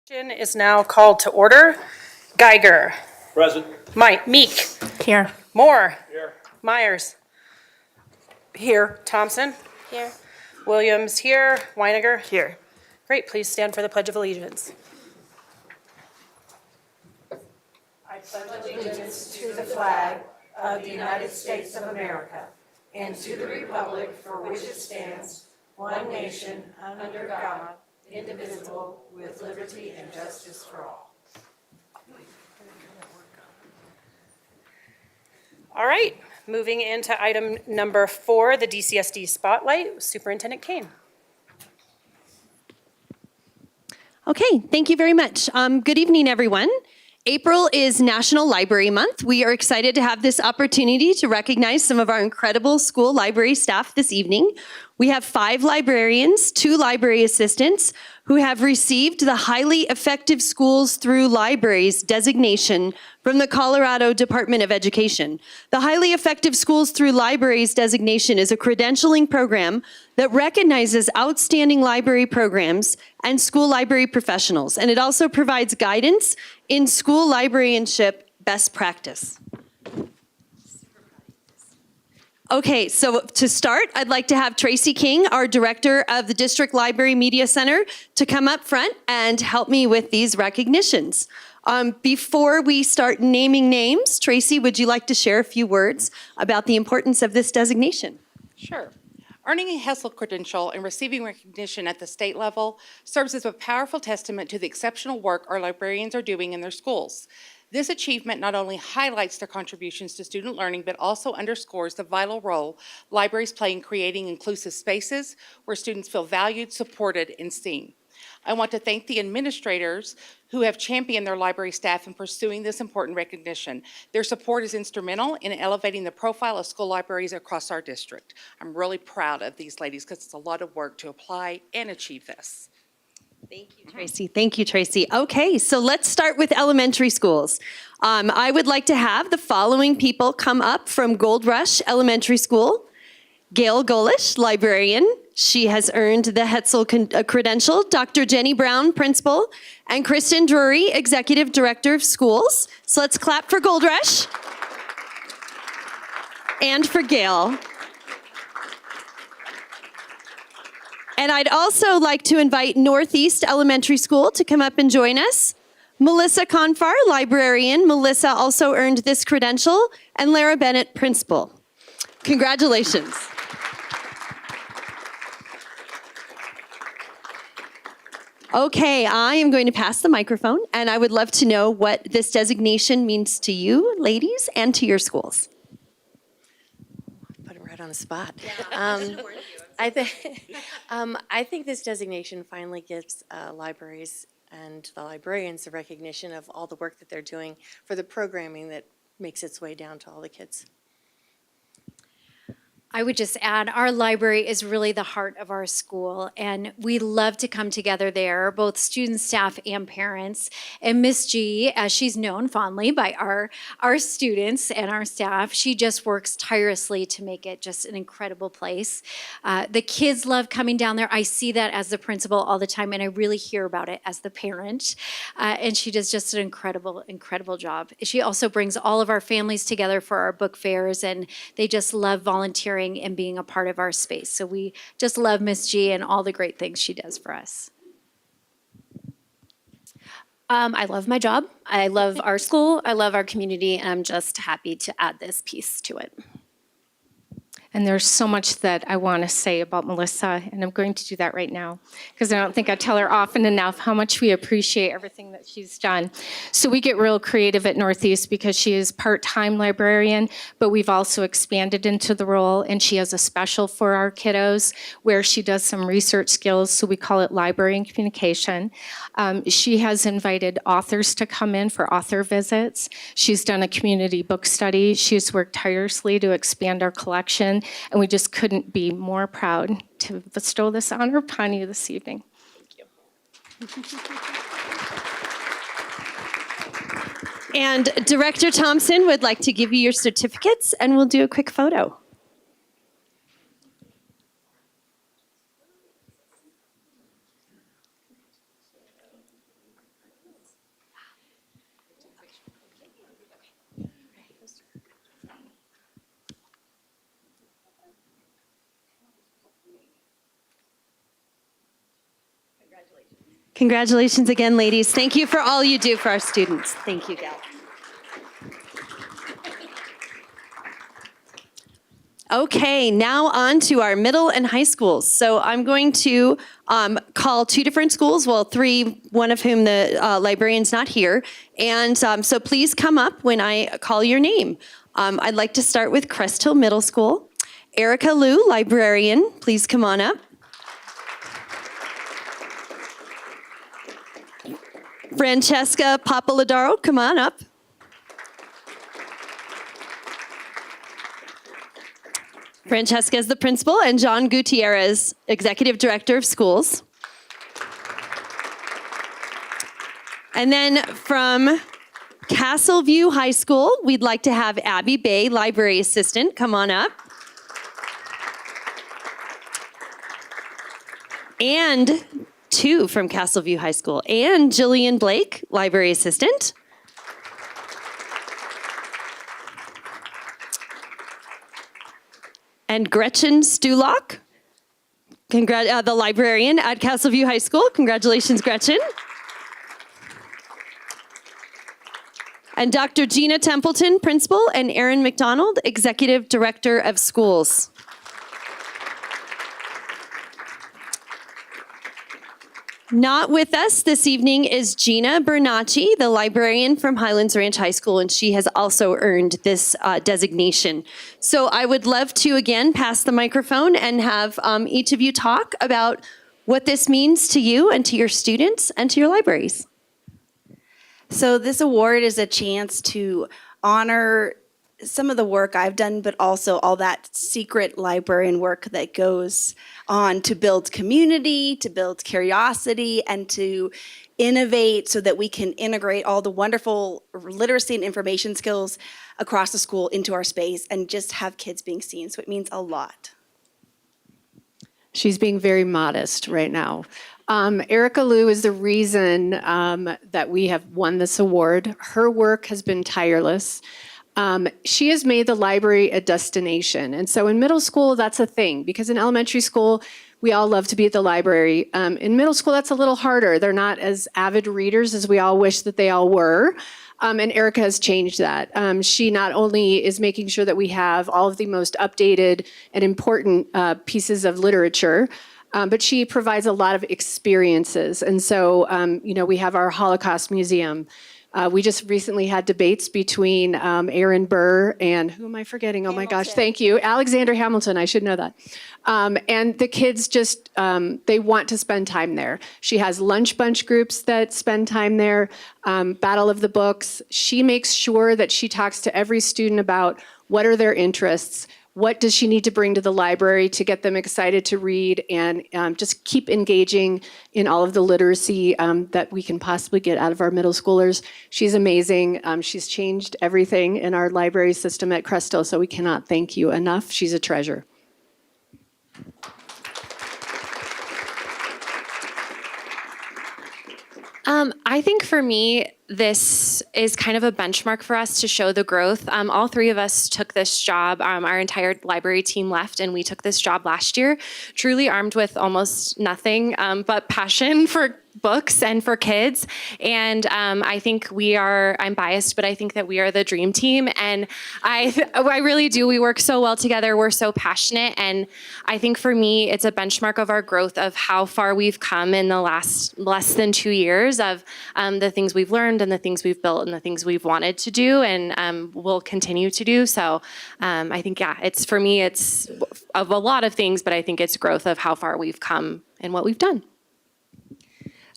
Is now called to order. Geiger. Present. Meek. Here. Moore. Here. Myers. Here. Thompson. Here. Williams here. Weiniger. Here. Great, please stand for the Pledge of Allegiance. I pledge allegiance to the flag of the United States of America and to the republic for which it stands, one nation, under God, indivisible, with liberty and justice for all. All right, moving into item number 4, the DCSD Spotlight. Superintendent Kane. Okay, thank you very much. Good evening, everyone. April is National Library Month. We are excited to have this opportunity to recognize some of our incredible school library staff this evening. We have 5 librarians, 2 library assistants who have received the Highly Effective Schools Through Libraries designation from the Colorado Department of Education. The Highly Effective Schools Through Libraries designation is a credentialing program that recognizes outstanding library programs and school library professionals, and it also provides guidance in school librarianship best practice. Okay, so to start, I'd like to have Tracy King, our director of the District Library Media Center, to come up front and help me with these recognitions. Before we start naming names, Tracy, would you like to share a few words about the importance of this designation? Sure. Earning a HESL credential and receiving recognition at the state level serves as a powerful testament to the exceptional work our librarians are doing in their schools. This achievement not only highlights their contributions to student learning, but also underscores the vital role libraries play in creating inclusive spaces where students feel valued, supported, and seen. I want to thank the administrators who have championed their library staff in pursuing this important recognition. Their support is instrumental in elevating the profile of school libraries across our district. I'm really proud of these ladies because it's a lot of work to apply and achieve this. Thank you, Tracy. Thank you, Tracy. Okay, so let's start with elementary schools. I would like to have the following people come up from Gold Rush Elementary School. Gail Golish, librarian. She has earned the Hetzel credential. Dr. Jenny Brown, principal. And Kristen Drury, executive director of schools. So let's clap for Gold Rush. And for Gail. And I'd also like to invite Northeast Elementary School to come up and join us. Melissa Confar, librarian. Melissa also earned this credential. And Lara Bennett, principal. Congratulations. Okay, I am going to pass the microphone, and I would love to know what this designation means to you, ladies, and to your schools. Put it right on the spot. I think this designation finally gives libraries and the librarians the recognition of all the work that they're doing for the programming that makes its way down to all the kids. I would just add, our library is really the heart of our school, and we love to come together there, both students, staff, and parents. And Miss G, as she's known fondly by our students and our staff, she just works tirelessly to make it just an incredible place. The kids love coming down there. I see that as the principal all the time, and I really hear about it as the parent. And she does just an incredible, incredible job. She also brings all of our families together for our book fairs, and they just love volunteering and being a part of our space. So we just love Miss G and all the great things she does for us. I love my job. I love our school. I love our community, and I'm just happy to add this piece to it. And there's so much that I want to say about Melissa, and I'm going to do that right now because I don't think I tell her often enough how much we appreciate everything that she's done. So we get real creative at Northeast because she is part-time librarian, but we've also expanded into the role, and she has a special for our kiddos where she does some research skills, so we call it library and communication. She has invited authors to come in for author visits. She's done a community book study. She's worked tirelessly to expand our collection, and we just couldn't be more proud to bestow this honor upon you this evening. Thank you. And Director Thompson would like to give you your certificates, and we'll do a quick photo. Congratulations again, ladies. Thank you for all you do for our students. Thank you, Gal. Okay, now on to our middle and high schools. So I'm going to call two different schools, well, three, one of whom the librarian's not here. And so please come up when I call your name. I'd like to start with Crest Hill Middle School. Erica Liu, librarian, please come on up. Francesca Papaladaro, come on up. Francesca is the principal, and John Gutierrez, executive director of schools. And then from Castleview High School, we'd like to have Abby Bay, library assistant, come on up. And two from Castleview High School, and Jillian Blake, library assistant. And Gretchen Stulock, the librarian at Castleview High School. Congratulations, Gretchen. And Dr. Gina Templeton, principal, and Erin McDonald, executive director of schools. Not with us this evening is Gina Bernacci, the librarian from Highlands Ranch High School, and she has also earned this designation. So I would love to, again, pass the microphone and have each of you talk about what this means to you and to your students and to your libraries. So this award is a chance to honor some of the work I've done, but also all that secret librarian work that goes on to build community, to build curiosity, and to innovate so that we can integrate all the wonderful literacy and information skills across the school into our space and just have kids being seen. So it means a lot. She's being very modest right now. Erica Liu is the reason that we have won this award. Her work has been tireless. She has made the library a destination. And so in middle school, that's a thing, because in elementary school, we all love to be at the library. In middle school, that's a little harder. They're not as avid readers as we all wish that they all were. And Erica has changed that. She not only is making sure that we have all of the most updated and important pieces of literature, but she provides a lot of experiences. And so, we have our Holocaust Museum. We just recently had debates between Aaron Burr and, who am I forgetting? Oh my gosh, thank you. Alexander Hamilton, I should know that. And the kids just, they want to spend time there. She has lunch bunch groups that spend time there, Battle of the Books. She makes sure that she talks to every student about what are their interests, what does she need to bring to the library to get them excited to read, and just keep engaging in all of the literacy that we can possibly get out of our middle schoolers. She's amazing. She's changed everything in our library system at Crest Hill, so we cannot thank you enough. She's a treasure. I think for me, this is kind of a benchmark for us to show the growth. All three of us took this job. Our entire library team left, and we took this job last year, truly armed with almost nothing but passion for books and for kids. And I think I'm biased, but I think that we are the dream team. And I really do. We work so well together. We're so passionate. And I think for me, it's a benchmark of our growth of how far we've come in the last less than 2 years of the things we've learned and the things we've built and the things we've wanted to do and will continue to do. So I think, it's for me, it's of a lot of things, but I think it's growth of how far we've come and what we've done.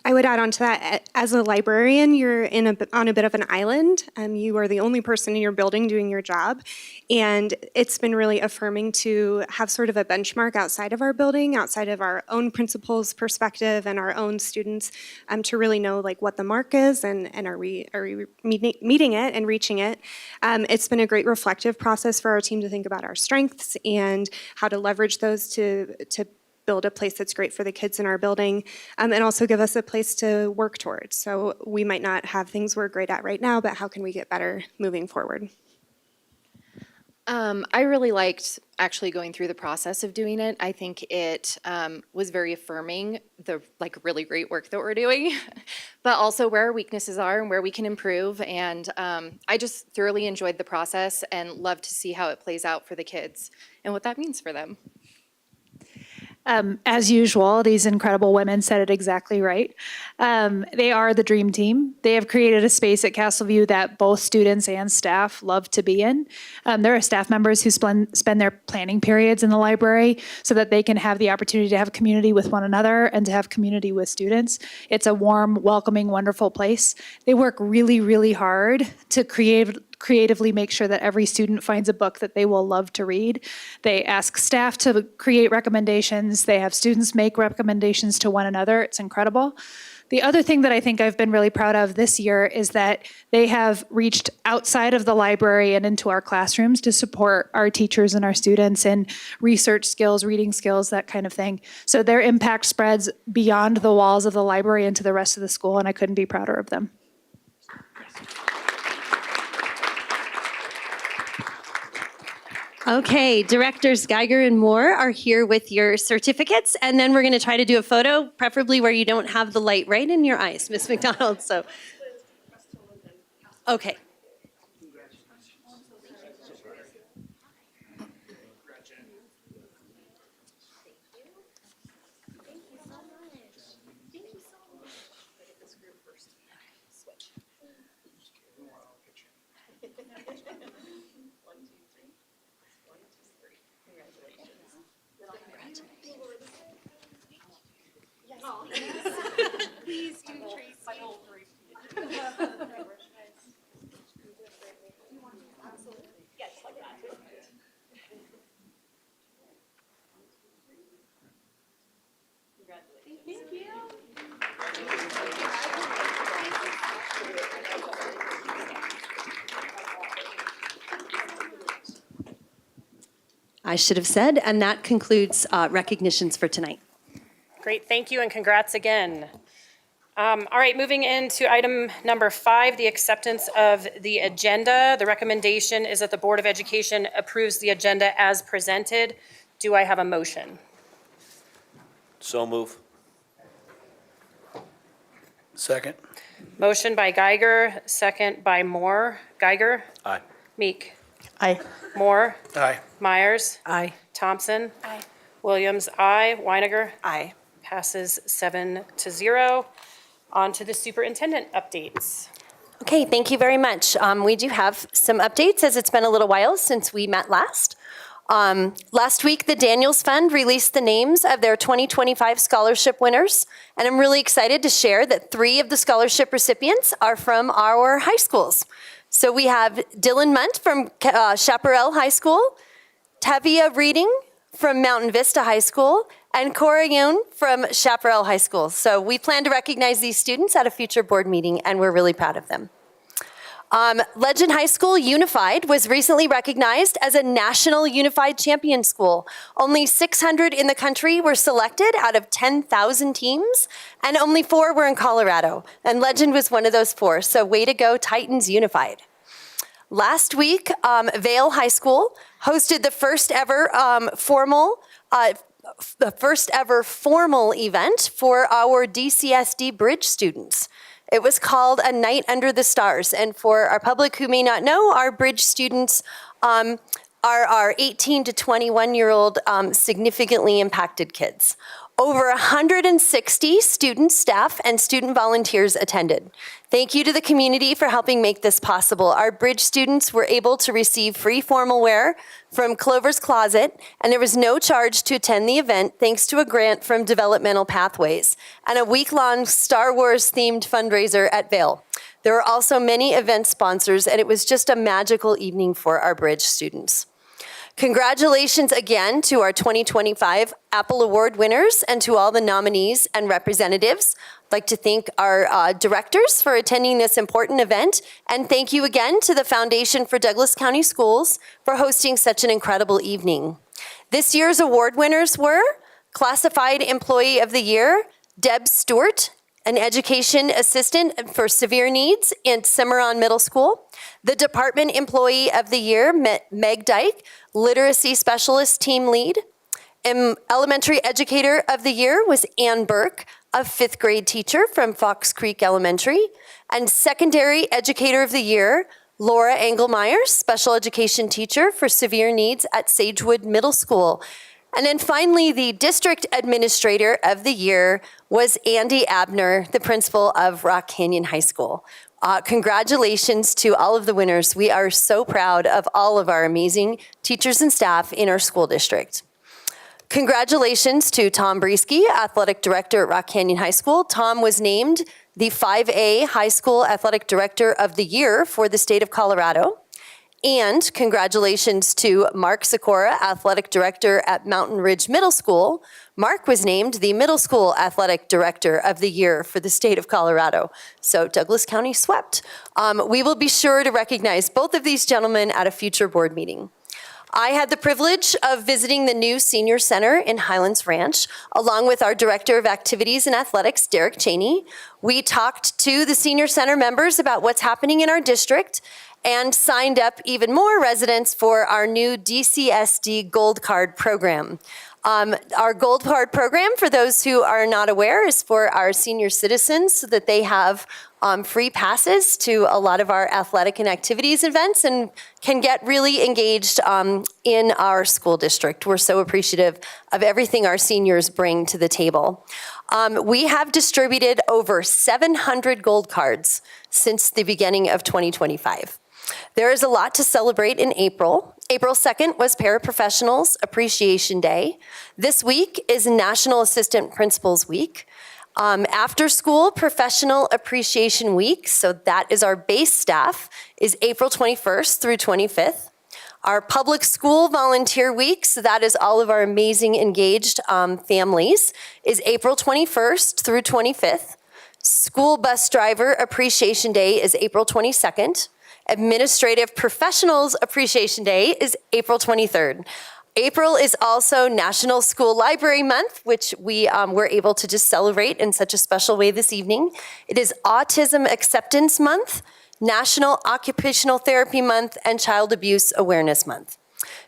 I would add on to that, as a librarian, you're on a bit of an island. You are the only person in your building doing your job. And it's been really affirming to have sort of a benchmark outside of our building, outside of our own principals' perspective and our own students, to really know like what the mark is and are we meeting it and reaching it. It's been a great reflective process for our team to think about our strengths and how to leverage those to build a place that's great for the kids in our building, and also give us a place to work towards. So we might not have things we're great at right now, but how can we get better moving forward? I really liked actually going through the process of doing it. I think it was very affirming, the really great work that we're doing, but also where our weaknesses are and where we can improve. And I just thoroughly enjoyed the process and love to see how it plays out for the kids and what that means for them. As usual, these incredible women said it exactly right. They are the dream team. They have created a space at Castleview that both students and staff love to be in. There are staff members who spend their planning periods in the library so that they can have the opportunity to have community with one another and to have community with students. It's a warm, welcoming, wonderful place. They work really, really hard to creatively make sure that every student finds a book that they will love to read. They ask staff to create recommendations. They have students make recommendations to one another. It's incredible. The other thing that I think I've been really proud of this year is that they have reached outside of the library and into our classrooms to support our teachers and our students in research skills, reading skills, that kind of thing. So their impact spreads beyond the walls of the library into the rest of the school, and I couldn't be prouder of them. Okay, Directors Geiger and Moore are here with your certificates, and then we're going to try to do a photo, preferably where you don't have the light right in your eyes, Miss McDonald. So, okay. Please do Tracy. Thank you. I should have said, and that concludes recognitions for tonight. Great, thank you and congrats again. All right, moving into item number 5, the acceptance of the agenda. The recommendation is that the Board of Education approves the agenda as presented. Do I have a motion? So move. Second. Motion by Geiger, second by Moore. Geiger? Aye. Meek? Aye. Moore? Aye. Myers? Aye. Thompson? Aye. Williams, aye. Weiniger? Aye. Passes 7-0. On to the superintendent updates. Okay, thank you very much. We do have some updates as it's been a little while since we met last. Last week, the Daniels Fund released the names of their 2025 scholarship winners, and I'm really excited to share that 3 of the scholarship recipients are from our high schools. So we have Dylan Munt from Chaparral High School, Tavia Reading from Mountain Vista High School, and Cora Yoon from Chaparral High School. So we plan to recognize these students at a future board meeting, and we're really proud of them. Legend High School Unified was recently recognized as a National Unified Champion School. Only 600 in the country were selected out of 10,000 teams, and only 4 were in Colorado. And Legend was one of those 4, so way to go, Titans Unified. Last week, Vail High School hosted the first ever formal event for our DCSD Bridge students. It was called A Night Under the Stars, and for our public who may not know, our Bridge students are our 18 to 21-year-old significantly impacted kids. Over 160 students, staff, and student volunteers attended. Thank you to the community for helping make this possible. Our Bridge students were able to receive free formal wear from Clover's Closet, and there was no charge to attend the event thanks to a grant from Developmental Pathways and a week-long Star Wars-themed fundraiser at Vail. There were also many event sponsors, and it was just a magical evening for our Bridge students. Congratulations again to our 2025 Apple Award winners and to all the nominees and representatives. I'd like to thank our directors for attending this important event, and thank you again to the Foundation for Douglas County Schools for hosting such an incredible evening. This year's award winners were Classified Employee of the Year, Deb Stewart, an education assistant for severe needs in Cimarron Middle School. The Department Employee of the Year, Meg Dyke, Literacy Specialist Team Lead. Elementary Educator of the Year was Ann Burke, a 5th grade teacher from Fox Creek Elementary. And Secondary Educator of the Year, Laura Engelmeyer, Special Education Teacher for Severe Needs at Sagewood Middle School. And then finally, the District Administrator of the Year was Andy Abner, the principal of Rock Canyon High School. Congratulations to all of the winners. We are so proud of all of our amazing teachers and staff in our school district. Congratulations to Tom Breesky, Athletic Director at Rock Canyon High School. Tom was named the 5A High School Athletic Director of the Year for the state of Colorado. And congratulations to Mark Sikora, Athletic Director at Mountain Ridge Middle School. Mark was named the Middle School Athletic Director of the Year for the state of Colorado. So Douglas County swept. We will be sure to recognize both of these gentlemen at a future board meeting. I had the privilege of visiting the new senior center in Highlands Ranch, along with our Director of Activities and Athletics, Derek Cheney. We talked to the senior center members about what's happening in our district and signed up even more residents for our new DCSD Gold Card program. Our Gold Card program, for those who are not aware, is for our senior citizens so that they have free passes to a lot of our athletic and activities events and can get really engaged in our school district. We're so appreciative of everything our seniors bring to the table. We have distributed over 700 gold cards since the beginning of 2025. There is a lot to celebrate in April. April 2nd was Paraprofessionals Appreciation Day. This week is National Assistant Principals Week. After School Professional Appreciation Week, so that is our base staff, is April 21st through 25th. Our Public School Volunteer Week, so that is all of our amazing engaged families, is April 21st through 25th. School Bus Driver Appreciation Day is April 22nd. Administrative Professionals Appreciation Day is April 23rd. April is also National School Library Month, which we were able to just celebrate in such a special way this evening. It is Autism Acceptance Month, National Occupational Therapy Month, and Child Abuse Awareness Month.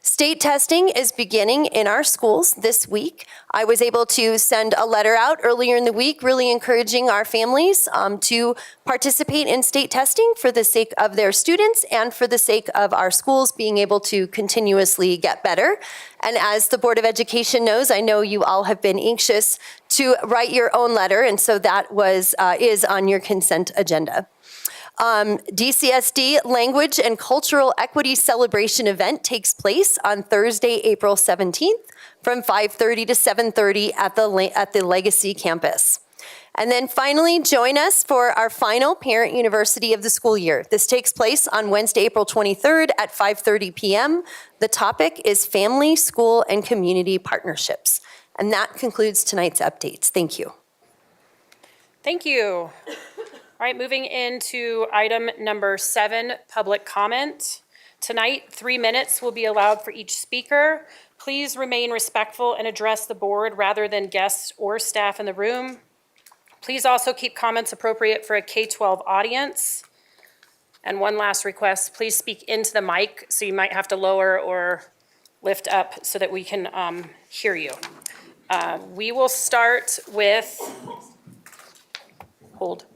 State testing is beginning in our schools this week. I was able to send a letter out earlier in the week, really encouraging our families to participate in state testing for the sake of their students and for the sake of our schools being able to continuously get better. And as the Board of Education knows, I know you all have been anxious to write your own letter, and so that is on your consent agenda. DCSD Language and Cultural Equity Celebration event takes place on Thursday, April 17th from 5:30 to 7:30 at the Legacy campus. And then finally, join us for our final Parent University of the school year. This takes place on Wednesday, April 23rd at 5:30 p.m. The topic is Family, School, and Community Partnerships. And that concludes tonight's updates. Thank you. Thank you. All right, moving into item number 7, public comment. Tonight, 3 minutes will be allowed for each speaker. Please remain respectful and address the board rather than guests or staff in the room. Please also keep comments appropriate for a K-12 audience. And one last request, please speak into the mic, so you might have to lower or lift up so that we can hear you. We will start with, hold.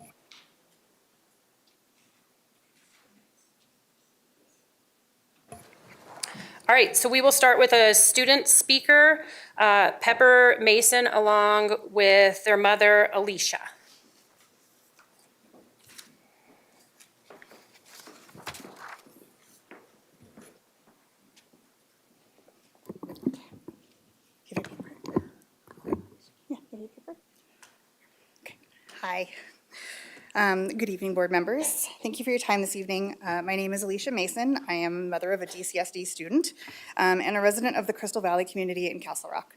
All right, so we will start with a student speaker, Pepper Mason, along with their mother, Alicia. Hi. Good evening, board members. Thank you for your time this evening. My name is Alicia Mason. I am mother of a DCSD student and a resident of the Crystal Valley community in Castle Rock.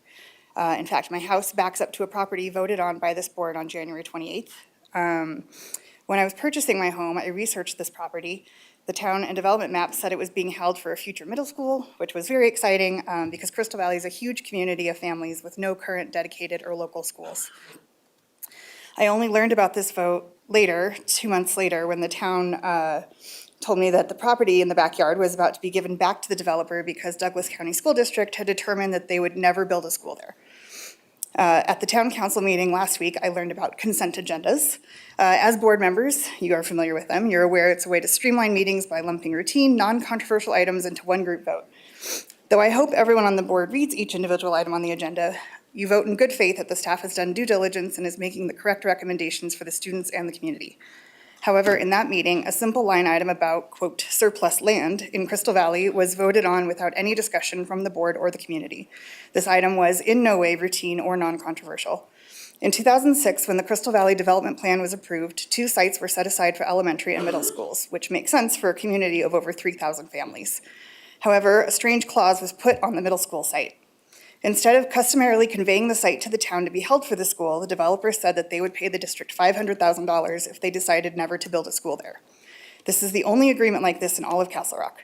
In fact, my house backs up to a property voted on by this board on January 28th. When I was purchasing my home, I researched this property. The town and development map said it was being held for a future middle school, which was very exciting because Crystal Valley is a huge community of families with no current dedicated or local schools. I only learned about this vote later, 2 months later, when the town told me that the property in the backyard was about to be given back to the developer because Douglas County School District had determined that they would never build a school there. At the town council meeting last week, I learned about consent agendas. As board members, you are familiar with them. You're aware it's a way to streamline meetings by lumping routine, non-controversial items into one group vote. Though I hope everyone on the board reads each individual item on the agenda, you vote in good faith that the staff has done due diligence and is making the correct recommendations for the students and the community. However, in that meeting, a simple line item about, quote, surplus land in Crystal Valley was voted on without any discussion from the board or the community. This item was in no way routine or non-controversial. In 2006, when the Crystal Valley Development Plan was approved, 2 sites were set aside for elementary and middle schools, which makes sense for a community of over 3,000 families. However, a strange clause was put on the middle school site. Instead of customarily conveying the site to the town to be held for the school, the developer said that they would pay the district $500,000 if they decided never to build a school there. This is the only agreement like this in all of Castle Rock.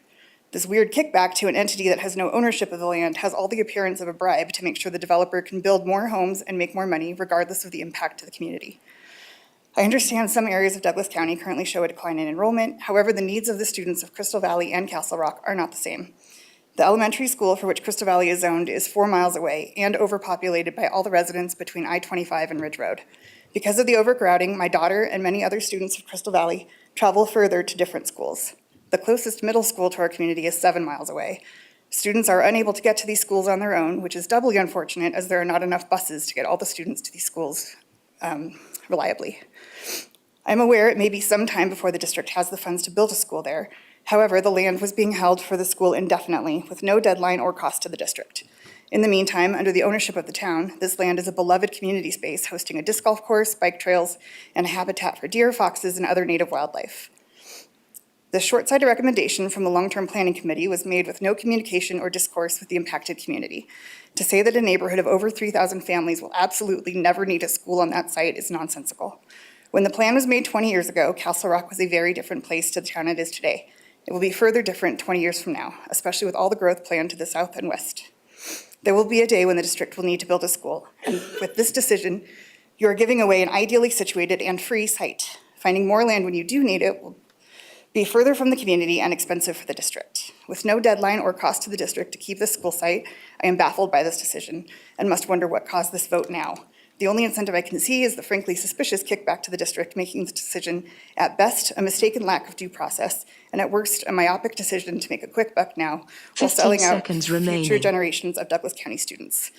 This weird kickback to an entity that has no ownership of the land has all the appearance of a bribe to make sure the developer can build more homes and make more money, regardless of the impact to the community. I understand some areas of Douglas County currently show a decline in enrollment. However, the needs of the students of Crystal Valley and Castle Rock are not the same. The elementary school for which Crystal Valley is zoned is 4 miles away and overpopulated by all the residents between I-25 and Ridge Road. Because of the overcrowding, my daughter and many other students of Crystal Valley travel further to different schools. The closest middle school to our community is 7 miles away. Students are unable to get to these schools on their own, which is doubly unfortunate as there are not enough buses to get all the students to these schools reliably. I'm aware it may be some time before the district has the funds to build a school there. However, the land was being held for the school indefinitely, with no deadline or cost to the district. In the meantime, under the ownership of the town, this land is a beloved community space hosting a disc golf course, bike trails, and a habitat for deer, foxes, and other native wildlife. The short-sighted recommendation from the Long-Term Planning Committee was made with no communication or discourse with the impacted community. To say that a neighborhood of over 3,000 families will absolutely never need a school on that site is nonsensical. When the plan was made 20 years ago, Castle Rock was a very different place to the town it is today. It will be further different 20 years from now, especially with all the growth planned to the south and west. There will be a day when the district will need to build a school. And with this decision, you are giving away an ideally situated and free site. Finding more land when you do need it will be further from the community and expensive for the district. With no deadline or cost to the district to keep this school site, I am baffled by this decision and must wonder what caused this vote now. The only incentive I can see is the frankly suspicious kickback to the district, making this decision at best a mistaken lack of due process, and at worst a myopic decision to make a quick buck now while selling out future generations of Douglas County students.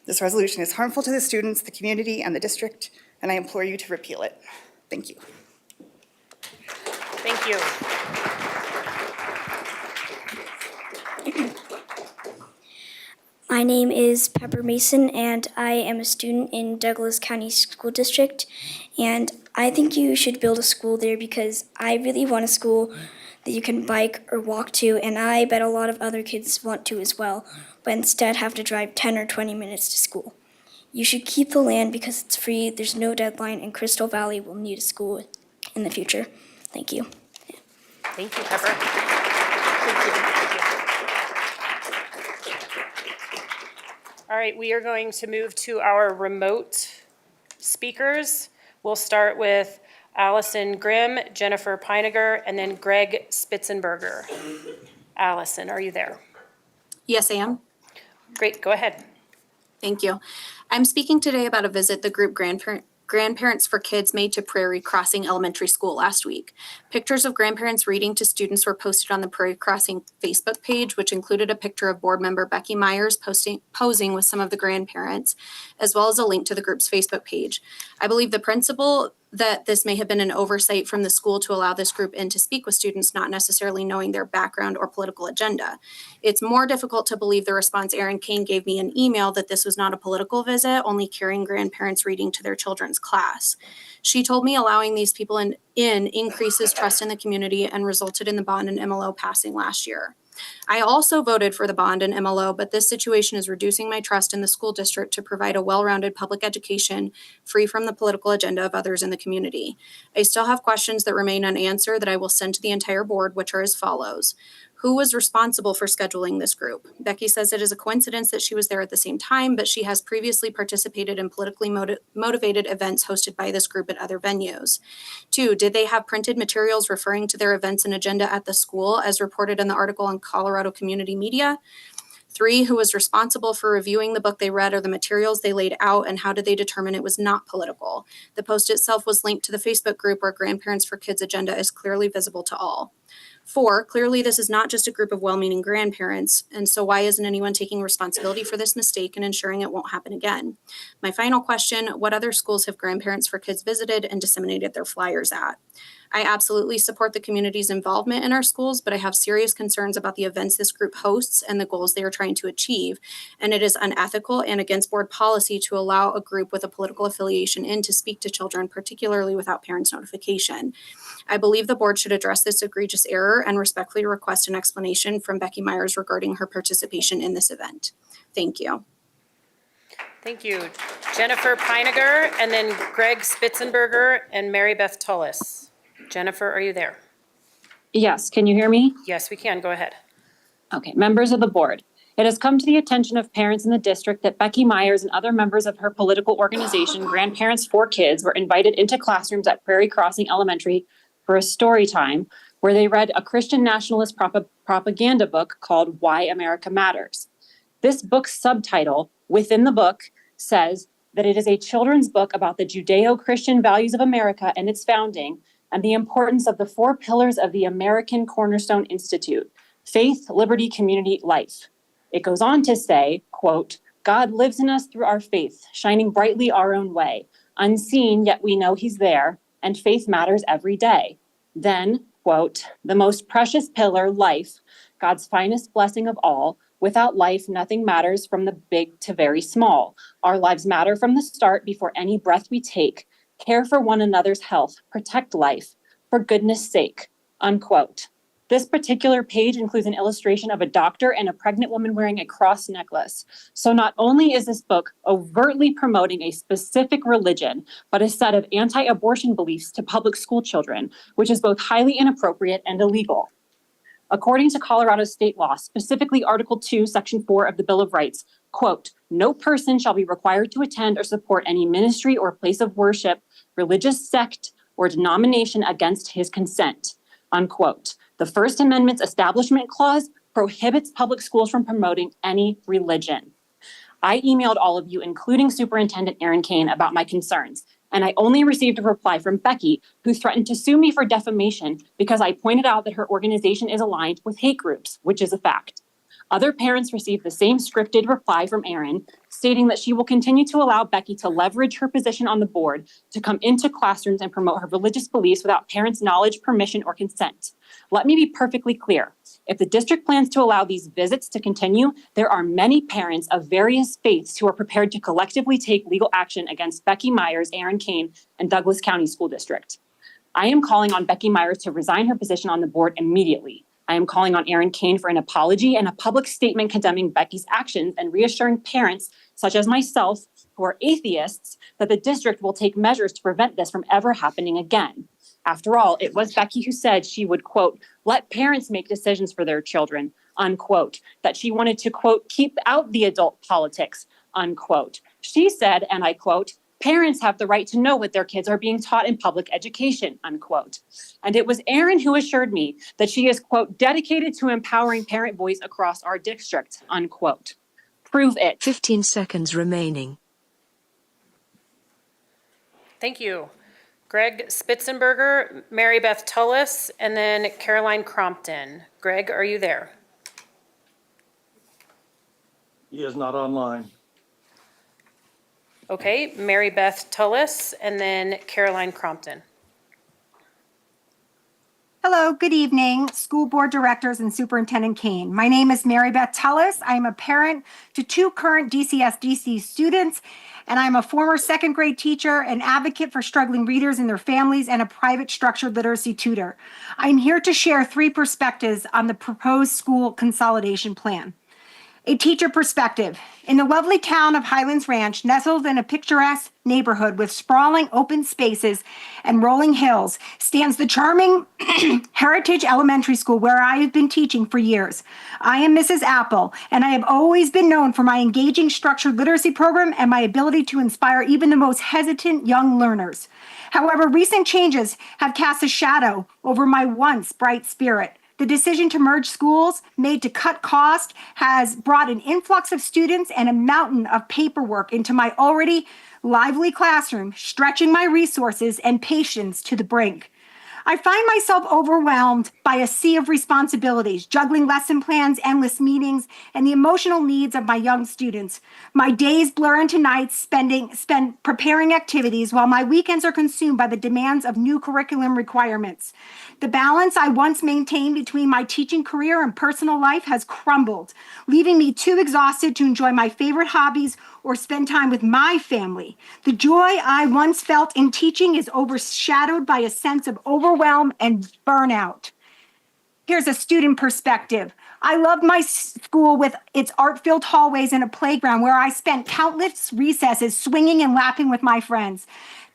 This resolution is harmful to the students, the community, and the district, and I implore you to repeal it. Thank you. Thank you. My name is Pepper Mason, and I am a student in Douglas County School District. And I think you should build a school there because I really want a school that you can bike or walk to, and I bet a lot of other kids want to as well, but instead have to drive 10 or 20 minutes to school. You should keep the land because it's free, there's no deadline, and Crystal Valley will need a school in the future. Thank you. Thank you, Pepper. Thank you. All right, we are going to move to our remote speakers. We'll start with Allison Grimm, Jennifer Peiniger, and then Greg Spitzenberger. Allison, are you there? Yes, I am. Great, go ahead. Thank you. I'm speaking today about a visit the group Grandparents for Kids made to Prairie Crossing Elementary School last week. Pictures of grandparents reading to students were posted on the Prairie Crossing Facebook page, which included a picture of board member Becky Myers posing with some of the grandparents, as well as a link to the group's Facebook page. I believe the principal that this may have been an oversight from the school to allow this group in to speak with students, not necessarily knowing their background or political agenda. It's more difficult to believe the response Erin Kane gave me in email that this was not a political visit, only caring grandparents reading to their children's class. She told me allowing these people in increases trust in the community and resulted in the bond and MLO passing last year. I also voted for the bond and MLO, but this situation is reducing my trust in the school district to provide a well-rounded public education free from the political agenda of others in the community. I still have questions that remain unanswered that I will send to the entire board, which are as follows. Who was responsible for scheduling this group? Becky says it is a coincidence that she was there at the same time, but she has previously participated in politically motivated events hosted by this group at other venues. 2, did they have printed materials referring to their events and agenda at the school as reported in the article on Colorado Community Media? 3, who was responsible for reviewing the book they read or the materials they laid out, and how did they determine it was not political? The post itself was linked to the Facebook group where Grandparents for Kids agenda is clearly visible to all. 4, clearly this is not just a group of well-meaning grandparents, and so why isn't anyone taking responsibility for this mistake and ensuring it won't happen again? My final question, what other schools have Grandparents for Kids visited and disseminated their flyers at? I absolutely support the community's involvement in our schools, but I have serious concerns about the events this group hosts and the goals they are trying to achieve, and it is unethical and against board policy to allow a group with a political affiliation in to speak to children, particularly without parents' notification. I believe the board should address this egregious error and respectfully request an explanation from Becky Myers regarding her participation in this event. Thank you. Thank you. Jennifer Peiniger, and then Greg Spitzenberger and Mary Beth Tullis. Jennifer, are you there? Yes, can you hear me? Yes, we can. Go ahead. Okay, members of the board. It has come to the attention of parents in the district that Becky Myers and other members of her political organization, Grandparents for Kids, were invited into classrooms at Prairie Crossing Elementary for a story time where they read a Christian nationalist propaganda book called Why America Matters. This book's subtitle within the book says that it is a children's book about the Judeo-Christian values of America and its founding and the importance of the 4 pillars of the American Cornerstone Institute: faith, liberty, community, life. It goes on to say, quote, God lives in us through our faith, shining brightly our own way. Unseen, yet we know he's there, and faith matters every day. Then, quote, the most precious pillar, life, God's finest blessing of all. Without life, nothing matters from the big to very small. Our lives matter from the start before any breath we take. Care for one another's health, protect life, for goodness sake, unquote. This particular page includes an illustration of a doctor and a pregnant woman wearing a cross necklace. So not only is this book overtly promoting a specific religion, but a set of anti-abortion beliefs to public school children, which is both highly inappropriate and illegal. According to Colorado state law, specifically Article 2, Section 4 of the Bill of Rights, quote, no person shall be required to attend or support any ministry or place of worship, religious sect, or denomination against his consent, unquote. The First Amendment's Establishment Clause prohibits public schools from promoting any religion. I emailed all of you, including Superintendent Erin Kane, about my concerns, and I only received a reply from Becky, who threatened to sue me for defamation because I pointed out that her organization is aligned with hate groups, which is a fact. Other parents received the same scripted reply from Erin, stating that she will continue to allow Becky to leverage her position on the board to come into classrooms and promote her religious beliefs without parents' knowledge, permission, or consent. Let me be perfectly clear. If the district plans to allow these visits to continue, there are many parents of various faiths who are prepared to collectively take legal action against Becky Myers, Erin Kane, and Douglas County School District. I am calling on Becky Myers to resign her position on the board immediately. I am calling on Erin Kane for an apology and a public statement condemning Becky's actions and reassuring parents, such as myself, who are atheists, that the district will take measures to prevent this from ever happening again. After all, it was Becky who said she would, quote, let parents make decisions for their children, unquote, that she wanted to, quote, keep out the adult politics, unquote. She said, and I quote, parents have the right to know what their kids are being taught in public education, unquote. And it was Erin who assured me that she is, quote, dedicated to empowering parent voice across our district, unquote. Prove it. 15 seconds remaining. Thank you. Greg Spitzenberger, Mary Beth Tullis, and then Caroline Crompton. Greg, are you there? He is not online. Okay, Mary Beth Tullis, and then Caroline Crompton. Hello, good evening, school board directors and Superintendent Kane. My name is Mary Beth Tullis. I am a parent to 2 current DCSDC students, and I'm a former 2nd grade teacher, an advocate for struggling readers and their families, and a private structured literacy tutor. I'm here to share 3 perspectives on the proposed school consolidation plan. A teacher perspective. In the lovely town of Highlands Ranch, nestled in a picturesque neighborhood with sprawling open spaces and rolling hills, stands the charming Heritage Elementary School where I have been teaching for years. I am Mrs. Apple, and I have always been known for my engaging structured literacy program and my ability to inspire even the most hesitant young learners. However, recent changes have cast a shadow over my once bright spirit. The decision to merge schools, made to cut cost, has brought an influx of students and a mountain of paperwork into my already lively classroom, stretching my resources and patience to the brink. I find myself overwhelmed by a sea of responsibilities, juggling lesson plans, endless meetings, and the emotional needs of my young students. My days blur into nights spent preparing activities, while my weekends are consumed by the demands of new curriculum requirements. The balance I once maintained between my teaching career and personal life has crumbled, leaving me too exhausted to enjoy my favorite hobbies or spend time with my family. The joy I once felt in teaching is overshadowed by a sense of overwhelm and burnout. Here's a student perspective. I loved my school with its art-filled hallways and a playground where I spent countless recesses swinging and laughing with my friends.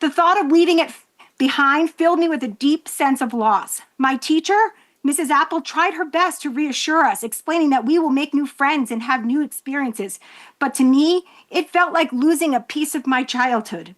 The thought of leaving it behind filled me with a deep sense of loss. My teacher, Mrs. Apple, tried her best to reassure us, explaining that we will make new friends and have new experiences. But to me, it felt like losing a piece of my childhood.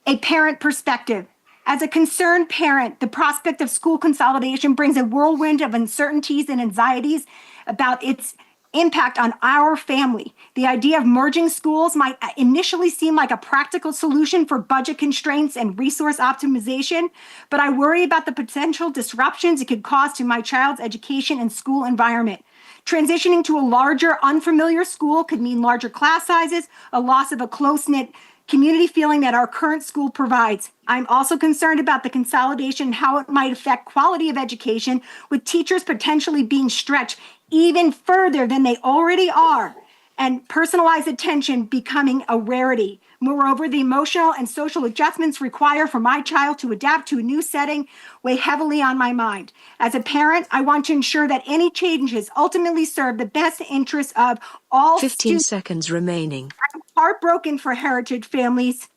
A parent perspective. As a concerned parent, the prospect of school consolidation brings a whirlwind of uncertainties and anxieties about its impact on our family. The idea of merging schools might initially seem like a practical solution for budget constraints and resource optimization, but I worry about the potential disruptions it could cause to my child's education and school environment. Transitioning to a larger, unfamiliar school could mean larger class sizes, a loss of a close-knit community feeling that our current school provides. I'm also concerned about the consolidation and how it might affect quality of education, with teachers potentially being stretched even further than they already are, and personalized attention becoming a rarity. Moreover, the emotional and social adjustments required for my child to adapt to a new setting weigh heavily on my mind. As a parent, I want to ensure that any changes ultimately serve the best interests of all 15 seconds remaining. I'm heartbroken for Heritage families,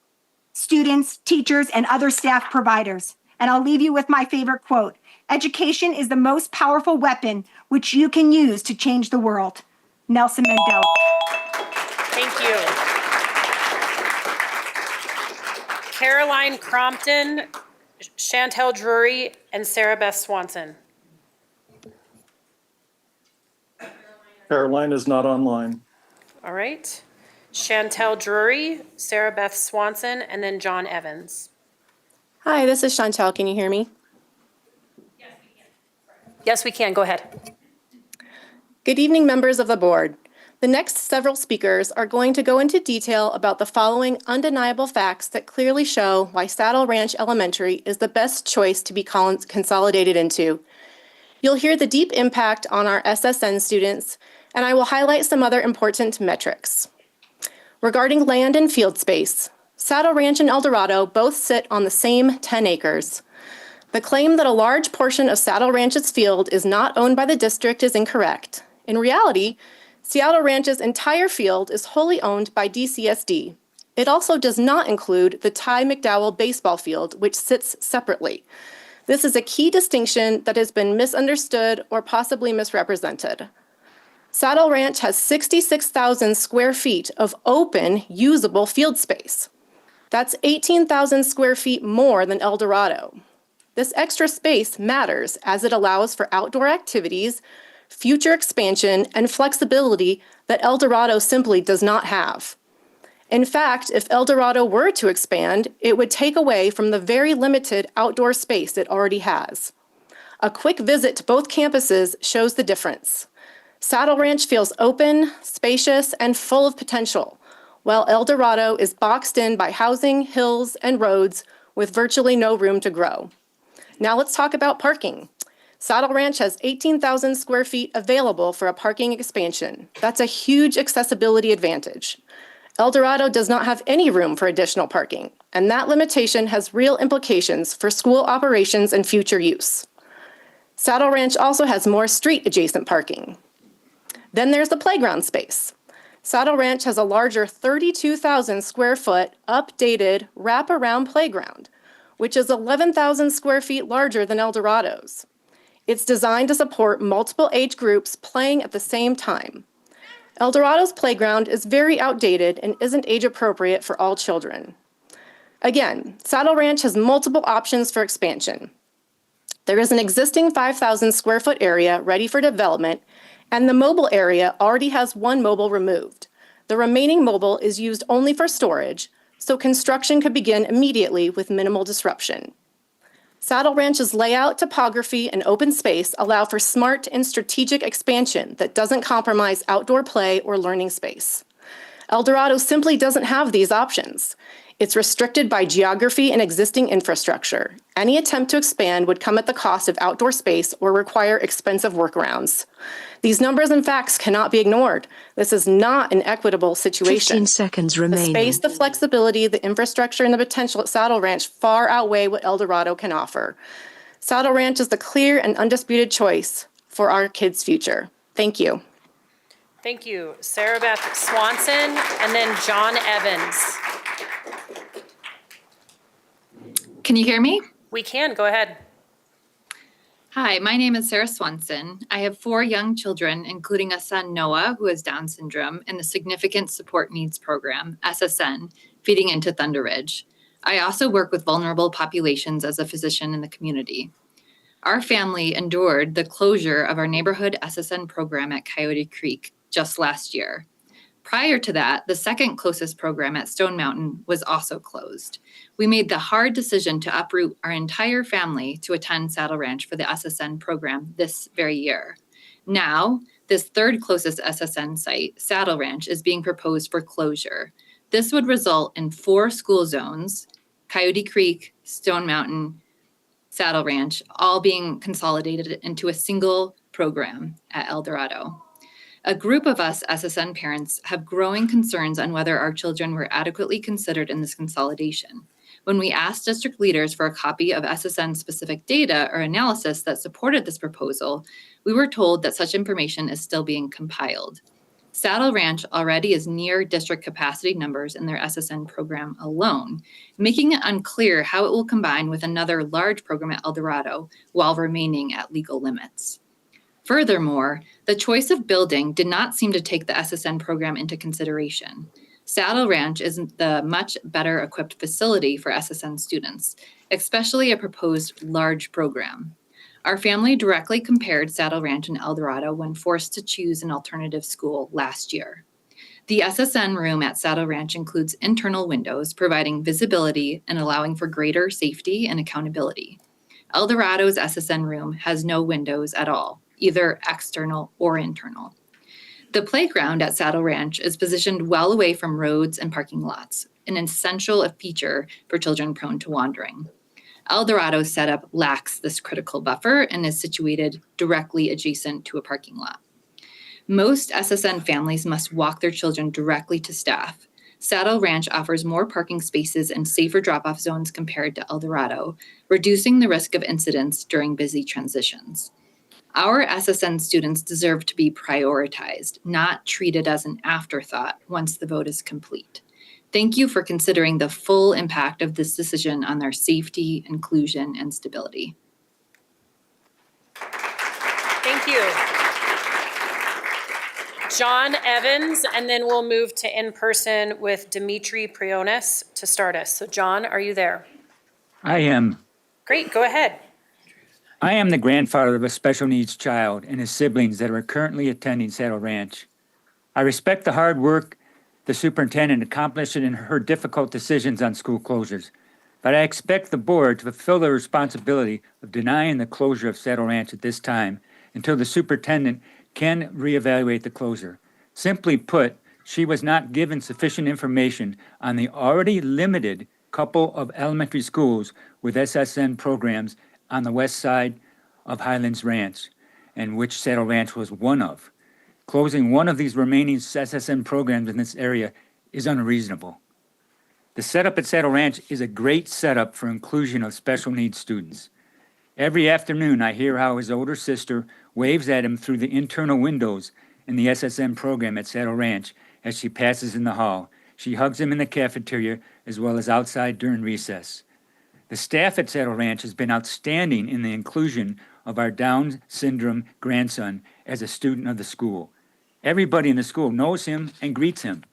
students, teachers, and other staff providers. And I'll leave you with my favorite quote. Education is the most powerful weapon which you can use to change the world. Nelson Mandela. Thank you. Caroline Crompton, Chantel Drury, and Sarah Beth Swanson. Caroline is not online. All right. Chantel Drury, Sarah Beth Swanson, and then John Evans. Hi, this is Chantel. Can you hear me? Yes, we can. Go ahead. Good evening, members of the board. The next several speakers are going to go into detail about the following undeniable facts that clearly show why Saddle Ranch Elementary is the best choice to be consolidated into. You'll hear the deep impact on our SSN students, and I will highlight some other important metrics. Regarding land and field space, Saddle Ranch and El Dorado both sit on the same 10 acres. The claim that a large portion of Saddle Ranch's field is not owned by the district is incorrect. In reality, Saddle Ranch's entire field is wholly owned by DCSD. It also does not include the Ty McDowell baseball field, which sits separately. This is a key distinction that has been misunderstood or possibly misrepresented. Saddle Ranch has 66,000 square feet of open, usable field space. That's 18,000 square feet more than El Dorado. This extra space matters as it allows for outdoor activities, future expansion, and flexibility that El Dorado simply does not have. In fact, if El Dorado were to expand, it would take away from the very limited outdoor space it already has. A quick visit to both campuses shows the difference. Saddle Ranch feels open, spacious, and full of potential, while El Dorado is boxed in by housing, hills, and roads with virtually no room to grow. Now let's talk about parking. Saddle Ranch has 18,000 square feet available for a parking expansion. That's a huge accessibility advantage. El Dorado does not have any room for additional parking, and that limitation has real implications for school operations and future use. Saddle Ranch also has more street-adjacent parking. Then there's the playground space. Saddle Ranch has a larger 32,000 square foot updated wraparound playground, which is 11,000 square feet larger than El Dorado's. It's designed to support multiple age groups playing at the same time. El Dorado's playground is very outdated and isn't age appropriate for all children. Again, Saddle Ranch has multiple options for expansion. There is an existing 5,000 square foot area ready for development, and the mobile area already has one mobile removed. The remaining mobile is used only for storage, so construction could begin immediately with minimal disruption. Saddle Ranch's layout, topography, and open space allow for smart and strategic expansion that doesn't compromise outdoor play or learning space. El Dorado simply doesn't have these options. It's restricted by geography and existing infrastructure. Any attempt to expand would come at the cost of outdoor space or require expensive workarounds. These numbers and facts cannot be ignored. This is not an equitable situation. 15 seconds The remaining. space, the flexibility, the infrastructure, and the potential at Saddle Ranch far outweigh what El Dorado can offer. Saddle Ranch is the clear and undisputed choice for our kids' future. Thank you. Thank you. Sarah Beth Swanson, and then John Evans. Can you hear me? We can, go ahead. Hi, my name is Sarah Swanson. I have 4 young children, including a son, Noah, who has Down syndrome, in the Significant Support Needs Program, SSN, feeding into Thunder Ridge. I also work with vulnerable populations as a physician in the community. Our family endured the closure of our neighborhood SSN program at Coyote Creek just last year. Prior to that, the second closest program at Stone Mountain was also closed. We made the hard decision to uproot our entire family to attend Saddle Ranch for the SSN program this very year. Now, this third closest SSN site, Saddle Ranch, is being proposed for closure. This would result in 4 school zones, Coyote Creek, Stone Mountain, Saddle Ranch, all being consolidated into a single program at El Dorado. A group of us SSN parents have growing concerns on whether our children were adequately considered in this consolidation. When we asked district leaders for a copy of SSN-specific data or analysis that supported this proposal, we were told that such information is still being compiled. Saddle Ranch already is near district capacity numbers in their SSN program alone, making it unclear how it will combine with another large program at El Dorado while remaining at legal limits. Furthermore, the choice of building did not seem to take the SSN program into consideration. Saddle Ranch is the much better equipped facility for SSN students, especially a proposed large program. Our family directly compared Saddle Ranch and El Dorado when forced to choose an alternative school last year. The SSN room at Saddle Ranch includes internal windows, providing visibility and allowing for greater safety and accountability. El Dorado's SSN room has no windows at all, either external or internal. The playground at Saddle Ranch is positioned well away from roads and parking lots, an essential feature for children prone to wandering. El Dorado's setup lacks this critical buffer and is situated directly adjacent to a parking lot. Most SSN families must walk their children directly to staff. Saddle Ranch offers more parking spaces and safer drop-off zones compared to El Dorado, reducing the risk of incidents during busy transitions. Our SSN students deserve to be prioritized, not treated as an afterthought once the vote is complete. Thank you for considering the full impact of this decision on their safety, inclusion, and stability. Thank you. John Evans, and then we'll move to in-person with Dimitri Prionis to start us. So John, are you there? I am. Great, go ahead. I am the grandfather of a special needs child and his siblings that are currently attending Saddle Ranch. I respect the hard work the superintendent accomplished in her difficult decisions on school closures, but I expect the board to fulfill the responsibility of denying the closure of Saddle Ranch at this time until the superintendent can reevaluate the closure. Simply put, she was not given sufficient information on the already limited couple of elementary schools with SSN programs on the west side of Highlands Ranch, and which Saddle Ranch was one of. Closing one of these remaining SSN programs in this area is unreasonable. The setup at Saddle Ranch is a great setup for inclusion of special needs students. Every afternoon, I hear how his older sister waves at him through the internal windows in the SSN program at Saddle Ranch as she passes in the hall. She hugs him in the cafeteria as well as outside during recess. The staff at Saddle Ranch has been outstanding in the inclusion of our Down syndrome grandson as a student of the school. Everybody in the school knows him and greets him.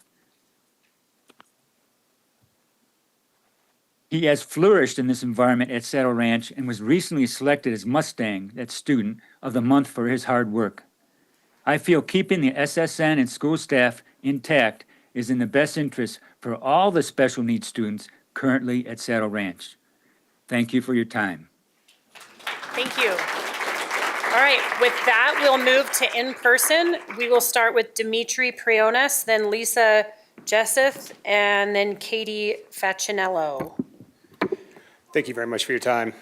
He has flourished in this environment at Saddle Ranch and was recently selected as Mustang, that student, of the month for his hard work. I feel keeping the SSN and school staff intact is in the best interest for all the special needs students currently at Saddle Ranch. Thank you for your time. Thank you. All right, with that, we'll move to in-person. We will start with Dimitri Prionas, then Lisa Jesseth, and then Katie Facinello. Thank you very much for your time.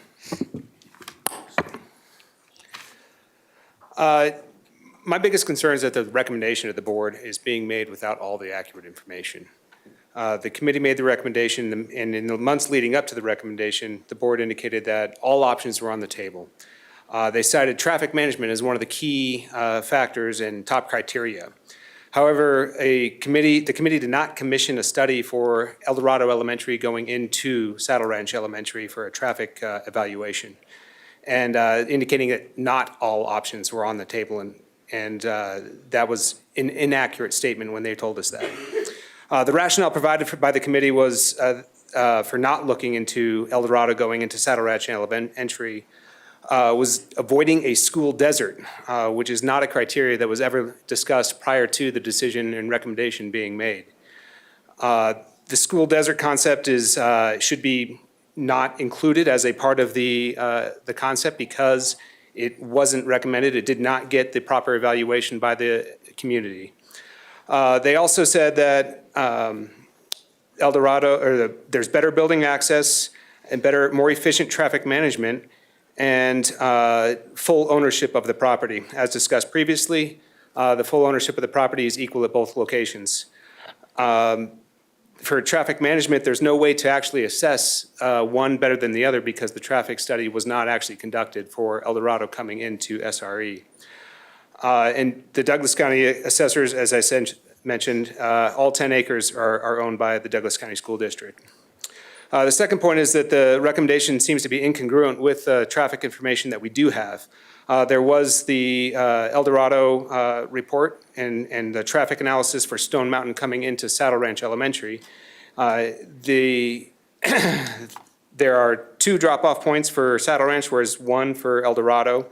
My biggest concern is that the recommendation of the board is being made without all the accurate information. The committee made the recommendation, and in the months leading up to the recommendation, the board indicated that all options were on the table. They cited traffic management as one of the key factors and top criteria. However, the committee did not commission a study for El Dorado Elementary going into Saddle Ranch Elementary for a traffic evaluation, and indicating that not all options were on the table, and that was an inaccurate statement when they told us that. The rationale provided by the committee was for not looking into El Dorado going into Saddle Ranch Elementary was avoiding a school desert, which is not a criteria that was ever discussed prior to the decision and recommendation being made. The school desert concept should be not included as a part of the concept because it wasn't recommended. It did not get the proper evaluation by the community. They also said that El Dorado, there's better building access and more efficient traffic management and full ownership of the property. As discussed previously, the full ownership of the property is equal at both locations. For traffic management, there's no way to actually assess one better than the other because the traffic study was not actually conducted for El Dorado coming into SRE. And the Douglas County assessors, as I mentioned, all 10 acres are owned by the Douglas County School District. The second point is that the recommendation seems to be incongruent with the traffic information that we do have. There was the El Dorado report and the traffic analysis for Stone Mountain coming into Saddle Ranch Elementary. There are 2 drop-off points for Saddle Ranch, whereas 1 for El Dorado.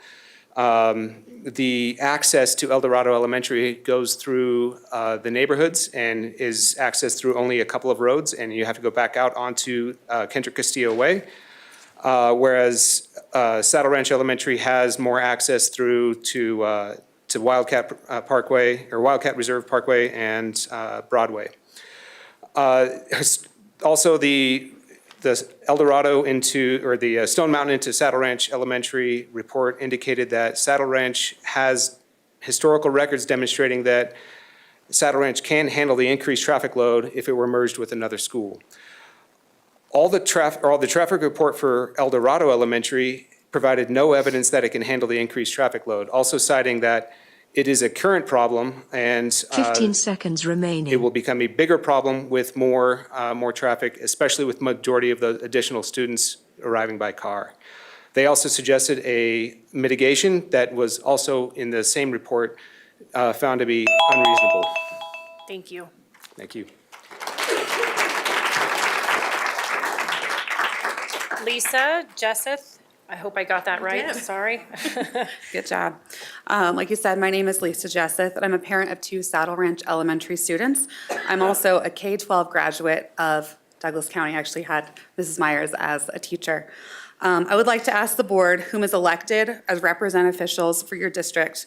The access to El Dorado Elementary goes through the neighborhoods and is accessed through only a couple of roads, and you have to go back out onto Kendrick Castillo Way. Whereas Saddle Ranch Elementary has more access through to Wildcat Parkway or Wildcat Reserve Parkway and Broadway. Also, the El Dorado the Stone Mountain into Saddle Ranch Elementary report indicated that Saddle Ranch has historical records demonstrating that Saddle Ranch can handle the increased traffic load if it were merged with another school. All the traffic report for El Dorado Elementary provided no evidence that it can handle the increased traffic load, also citing that it is a current problem and 15 seconds remaining. It will become a bigger problem with more traffic, especially with majority of the additional students arriving by car. They also suggested a mitigation that was also in the same report found to be unreasonable. Thank you. Thank you. Lisa Jesseth, I hope I got that right. Sorry. Good job. Like you said, my name is Lisa Jesseth, and I'm a parent of 2 Saddle Ranch Elementary students. I'm also a K-12 graduate of Douglas County. I actually had Mrs. Myers as a teacher. I would like to ask the board, whom is elected as representative officials for your district,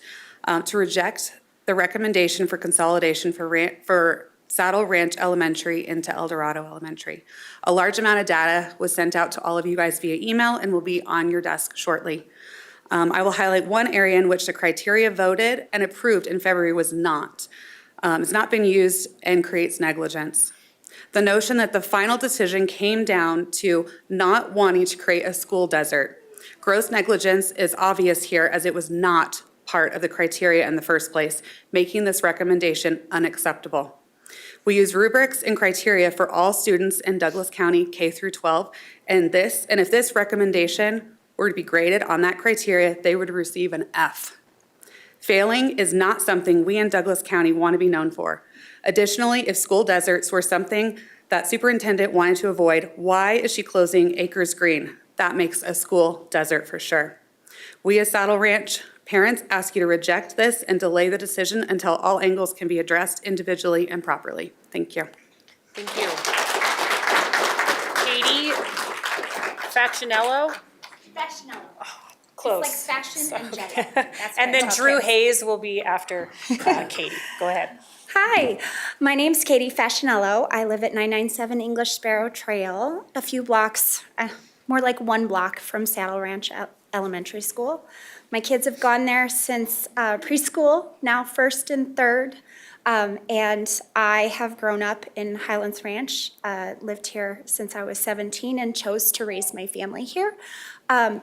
to reject the recommendation for consolidation for Saddle Ranch Elementary into El Dorado Elementary. A large amount of data was sent out to all of you guys via email and will be on your desk shortly. I will highlight one area in which the criteria voted and approved in February was not. It's not been used and creates negligence. The notion that the final decision came down to not wanting to create a school desert. Gross negligence is obvious here as it was not part of the criteria in the first place, making this recommendation unacceptable. We use rubrics and criteria for all students in Douglas County K through 12, and if this recommendation were to be graded on that criteria, they would receive an F. Failing is not something we in Douglas County want to be known for. Additionally, if school deserts were something that superintendent wanted to avoid, why is she closing Acres Green? That makes a school desert for sure. We as Saddle Ranch parents ask you to reject this and delay the decision until all angles can be addressed individually and properly. Thank you. Thank you. Katie Faccinello? Faccinello. Close. It's like fashion and gender. That's And what then I tell Drew kids. Hayes will be after Katie. Go ahead. Hi, my name's Katie Fascinello. I live at 997 English Sparrow Trail, a few blocks, more like one block from Saddle Ranch Elementary School. My kids have gone there since preschool, now first and third, and I have grown up in Highlands Ranch, lived here since I was 17 and chose to raise my family here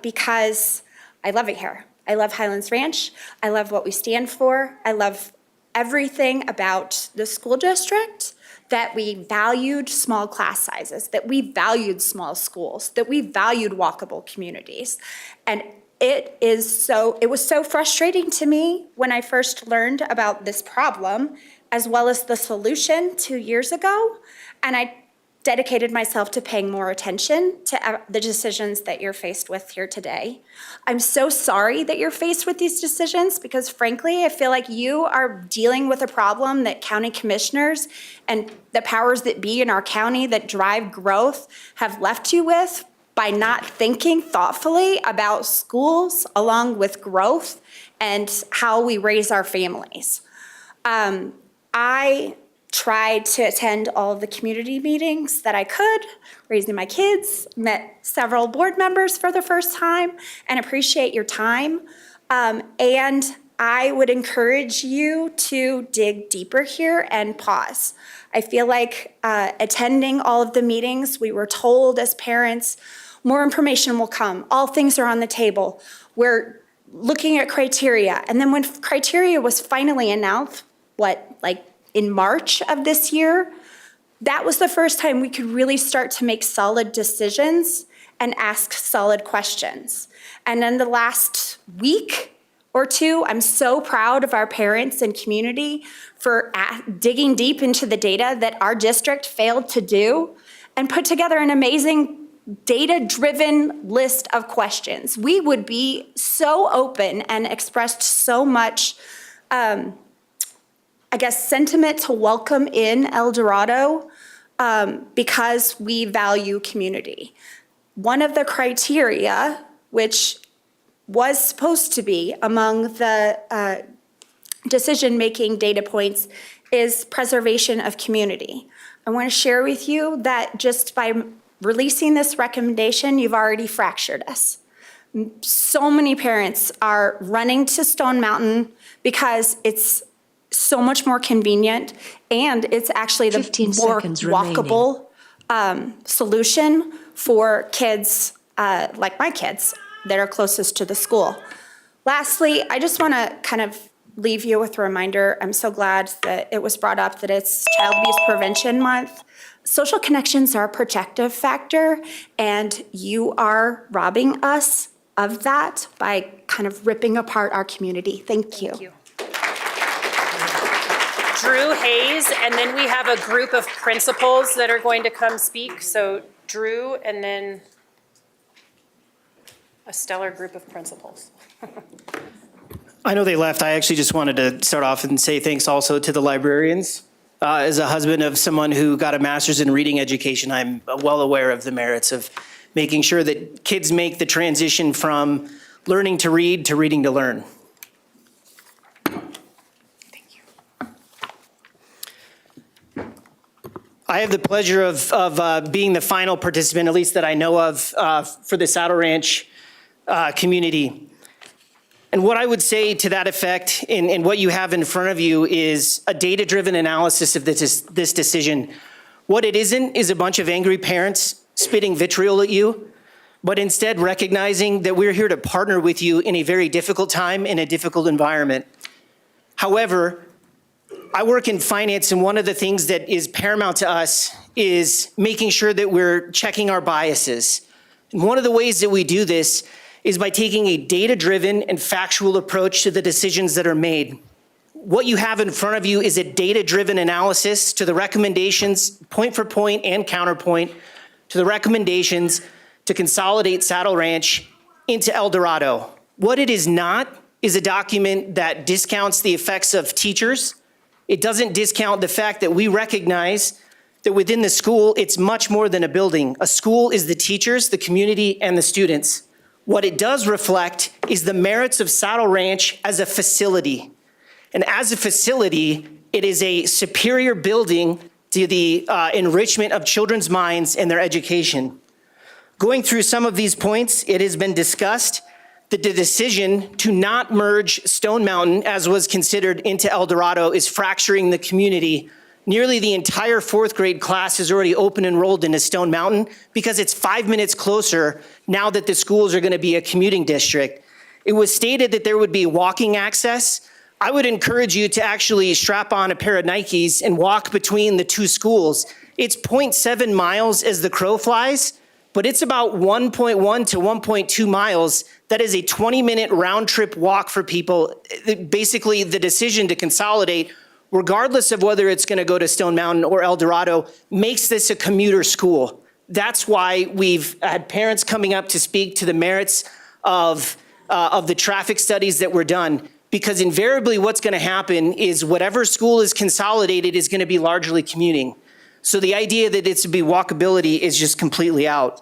because I love it here. I love Highlands Ranch. I love what we stand for. I love everything about the school district, that we valued small class sizes, that we valued small schools, that we valued walkable communities. And it was so frustrating to me when I first learned about this problem, as well as the solution 2 years ago. And I dedicated myself to paying more attention to the decisions that you're faced with here today. I'm so sorry that you're faced with these decisions because frankly, I feel like you are dealing with a problem that county commissioners and the powers that be in our county that drive growth have left you with by not thinking thoughtfully about schools along with growth and how we raise our families. I tried to attend all of the community meetings that I could, raising my kids, met several board members for the first time, and appreciate your time. And I would encourage you to dig deeper here and pause. I feel like attending all of the meetings, we were told as parents, more information will come. All things are on the table. We're looking at criteria. And then when criteria was finally announced, in March of this year, that was the first time we could really start to make solid decisions and ask solid questions. And then the last week or two, I'm so proud of our parents and community for digging deep into the data that our district failed to do and put together an amazing data-driven list of questions. We would be so open and expressed so much sentiment to welcome in El Dorado because we value community. One of the criteria, which was supposed to be among the decision-making data points, is preservation of community. I want to share with you that just by releasing this recommendation, you've already fractured us. So many parents are running to Stone Mountain because it's so much more convenient, and it's actually the more walkable solution for kids like my kids that are closest to the school. Lastly, I just want to kind of leave you with a reminder. I'm so glad that it was brought up that it's Child Abuse Prevention Month. Social connections are a protective factor, and you are robbing us of that by kind of ripping apart our community. Thank you. Thank you. Drew Hayes, and then we have a group of principals that are going to come speak. So Drew, and then a stellar group of principals. I know they left. I actually just wanted to start off and say thanks also to the librarians. As a husband of someone who got a master's in reading education, I'm well aware of the merits of making sure that kids make the transition from learning to read to reading to learn. I have the pleasure of being the final participant, at least that I know of, for the Saddle Ranch community. And what I would say to that effect in what you have in front of you is a data-driven analysis of this decision. What it isn't is a bunch of angry parents spitting vitriol at you. but instead recognizing that we're here to partner with you in a very difficult time, in a difficult environment. However, I work in finance, and one of the things that is paramount to us is making sure that we're checking our biases. And one of the ways that we do this is by taking a data-driven and factual approach to the decisions that are made. What you have in front of you is a data-driven analysis to the recommendations, point for point and counterpoint, to the recommendations to consolidate Saddle Ranch into El Dorado. What it is not is a document that discounts the effects of teachers. It doesn't discount the fact that we recognize that within the school, it's much more than a building. A school is the teachers, the community, and the students. What it does reflect is the merits of Saddle Ranch as a facility. And as a facility, it is a superior building to the enrichment of children's minds and their education. Going through some of these points, it has been discussed that the decision to not merge Stone Mountain, as was considered, into El Dorado is fracturing the community. Nearly the entire fourth grade class is already open enrolled into Stone Mountain because it's 5 minutes closer now that the schools are going to be a commuting district. It was stated that there would be walking access. I would encourage you to actually strap on a pair of Nikes and walk between the two schools. It's 0.7 miles as the crow flies, but it's about 1.1 to 1.2 miles. That is a 20-minute round trip walk for people. Basically, the decision to consolidate, regardless of whether it's going to go to Stone Mountain or El Dorado, makes this a commuter school. That's why we've had parents coming up to speak to the merits of the traffic studies that were done, because invariably what's going to happen is whatever school is consolidated is going to be largely commuting. So the idea that it's to be walkability is just completely out.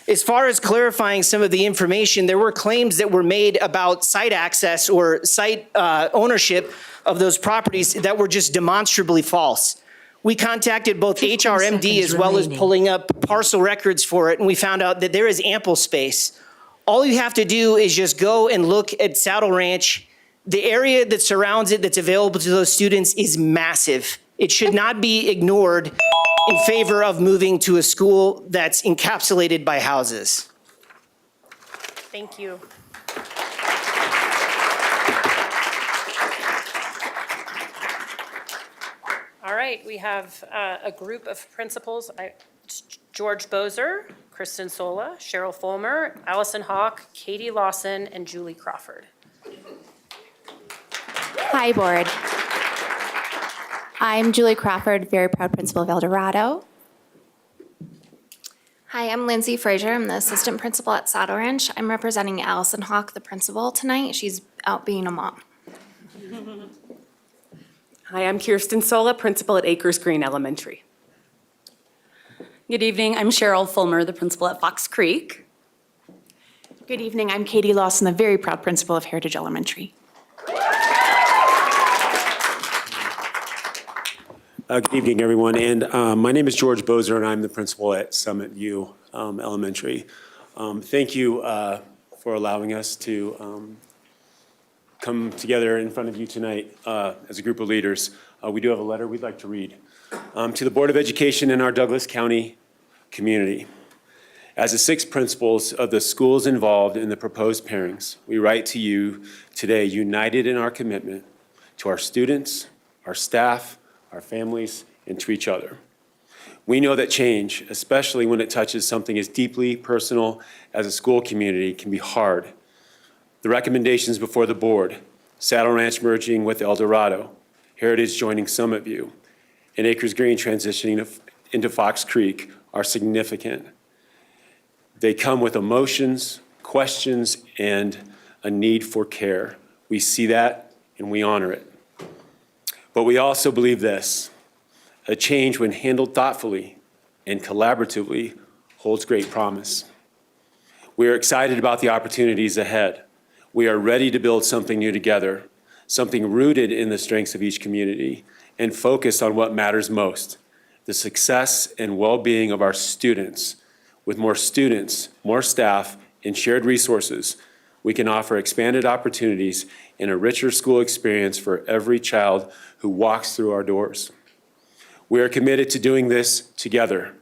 As far as clarifying some of the information, there were claims that were made about site access or site ownership of those properties that were just demonstrably false. We contacted both HRMD as well as pulling up parcel records for it, and we found out that there is ample space. All you have to do is just go and look at Saddle Ranch. The area that surrounds it that's available to those students is massive. It should not be ignored in favor of moving to a school that's encapsulated by houses. Thank you. All right, we have a group of principals. George Bozer, Kristen Sola, Cheryl Fulmer, Allison Hawk, Katie Lawson, and Julie Crawford. Hi, Board. I'm Julie Crawford, very proud principal of El Dorado. Hi, I'm Lindsay Frazier. I'm the assistant principal at Saddle Ranch. I'm representing Allison Hawk, the principal, tonight. She's out being a mom. Hi, I'm Kirsten Sola, principal at Acres Green Elementary. Good evening, I'm Cheryl Fulmer, the principal at Fox Creek. Good evening, I'm Katie Lawson, the very proud principal of Heritage Elementary. Good evening, everyone. And my name is George Bozer, and I'm the principal at Summit View Elementary. Thank you for allowing us to come together in front of you tonight as a group of leaders. We do have a letter we'd like to read. To the Board of Education in our Douglas County community. As the 6 principals of the schools involved in the proposed pairings, we write to you today united in our commitment to our students, our staff, our families, and to each other. We know that change, especially when it touches something as deeply personal as a school community, can be hard. The recommendations before the board, Saddle Ranch merging with El Dorado, Heritage joining Summit View, and Acres Green transitioning into Fox Creek are significant. They come with emotions, questions, and a need for care. We see that and we honor it. But we also believe this: a change when handled thoughtfully and collaboratively holds great promise. We are excited about the opportunities ahead. We are ready to build something new together, something rooted in the strengths of each community and focused on what matters most, the success and well-being of our students. With more students, more staff, and shared resources, we can offer expanded opportunities and a richer school experience for every child who walks through our doors. We are committed to doing this together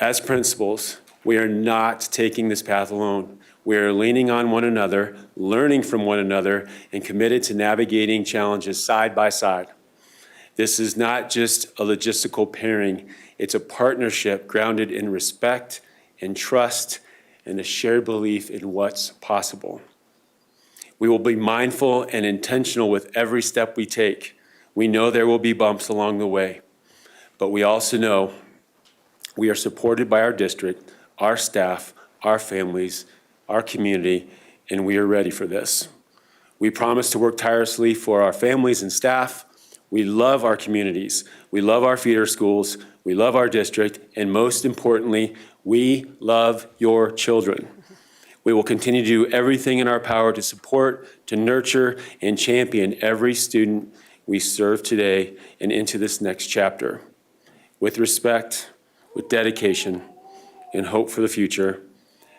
as principals We are not taking this path alone. We are leaning on one another, learning from one another, and committed to navigating challenges side by side. This is not just a logistical pairing. It's a partnership grounded in respect and trust and a shared belief in what's possible. We will be mindful and intentional with every step we take. We know there will be bumps along the way, but we also know we are supported by our district, our staff, our families, our community, and we are ready for this. We promise to work tirelessly for our families and staff. We love our communities. We love our feeder schools. We love our district. And most importantly, we love your children. We will continue to do everything in our power to support, to nurture, and champion every student we serve today and into this next chapter. With respect, with dedication, and hope for the future,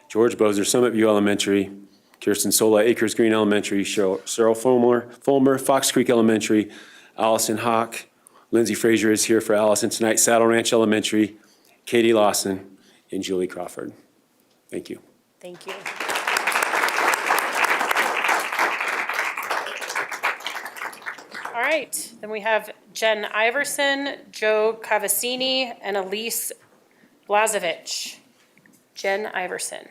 George Bozer, Summit View Elementary, Kirsten Sola, Acres Green Elementary, Cheryl Fulmer, Fox Creek Elementary, Allison Hawk, Lindsay Frazier is here for Allison tonight, Saddle Ranch Elementary, Katie Lawson, and Julie Crawford. Thank you. Thank you. All right, then we have Jen Iverson, Joe Cavassini, and Elise Blazevich. Jen Iverson.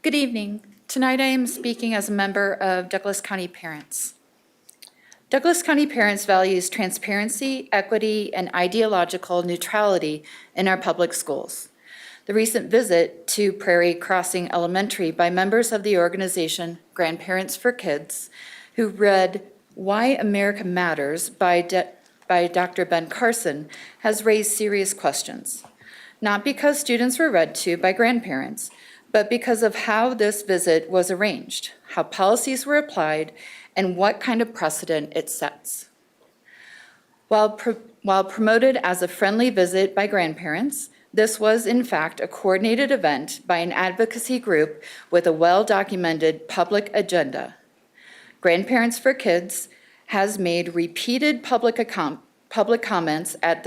Good evening. Tonight I am speaking as a member of Douglas County Parents. Douglas County Parents values transparency, equity, and ideological neutrality in our public schools. The recent visit to Prairie Crossing Elementary by members of the organization Grandparents for Kids, who read Why America Matters by Dr. Ben Carson, has raised serious questions. Not because students were read to by grandparents, but because of how this visit was arranged, how policies were applied, and what kind of precedent it sets. While promoted as a friendly visit by grandparents, this was in fact a coordinated event by an advocacy group with a well-documented public agenda. Grandparents for Kids has made repeated public comments at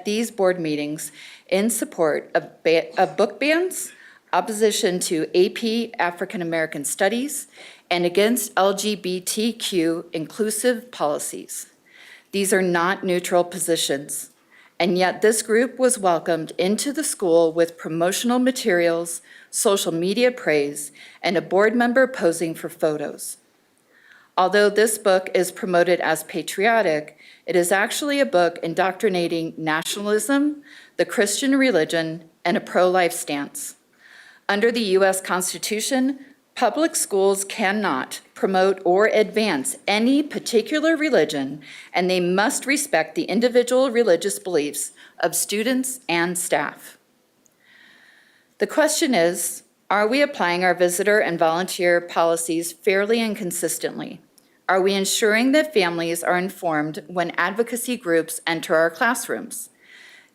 these board meetings in support of book bans, opposition to AP African American Studies, and against LGBTQ inclusive policies. These are not neutral positions, and yet this group was welcomed into the school with promotional materials, social media praise, and a board member posing for photos. Although this book is promoted as patriotic, it is actually a book indoctrinating nationalism, the Christian religion, and a pro-life stance. Under the U.S. Constitution, public schools cannot promote or advance any particular religion, and they must respect the individual religious beliefs of students and staff. The question is, are we applying our visitor and volunteer policies fairly and consistently? Are we ensuring that families are informed when advocacy groups enter our classrooms?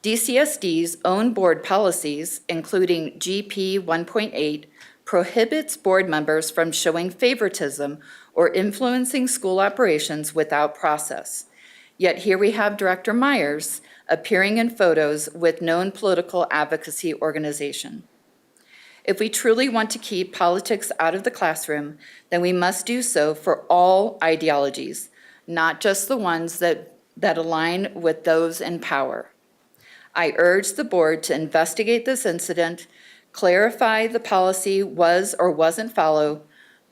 DCSD's own board policies, including GP 1.8, prohibits board members from showing favoritism or influencing school operations without process. Yet here we have Director Myers appearing in photos with known political advocacy organization. If we truly want to keep politics out of the classroom, then we must do so for all ideologies, not just the ones that align with those in power. I urge the board to investigate this incident, clarify the policy was or wasn't followed,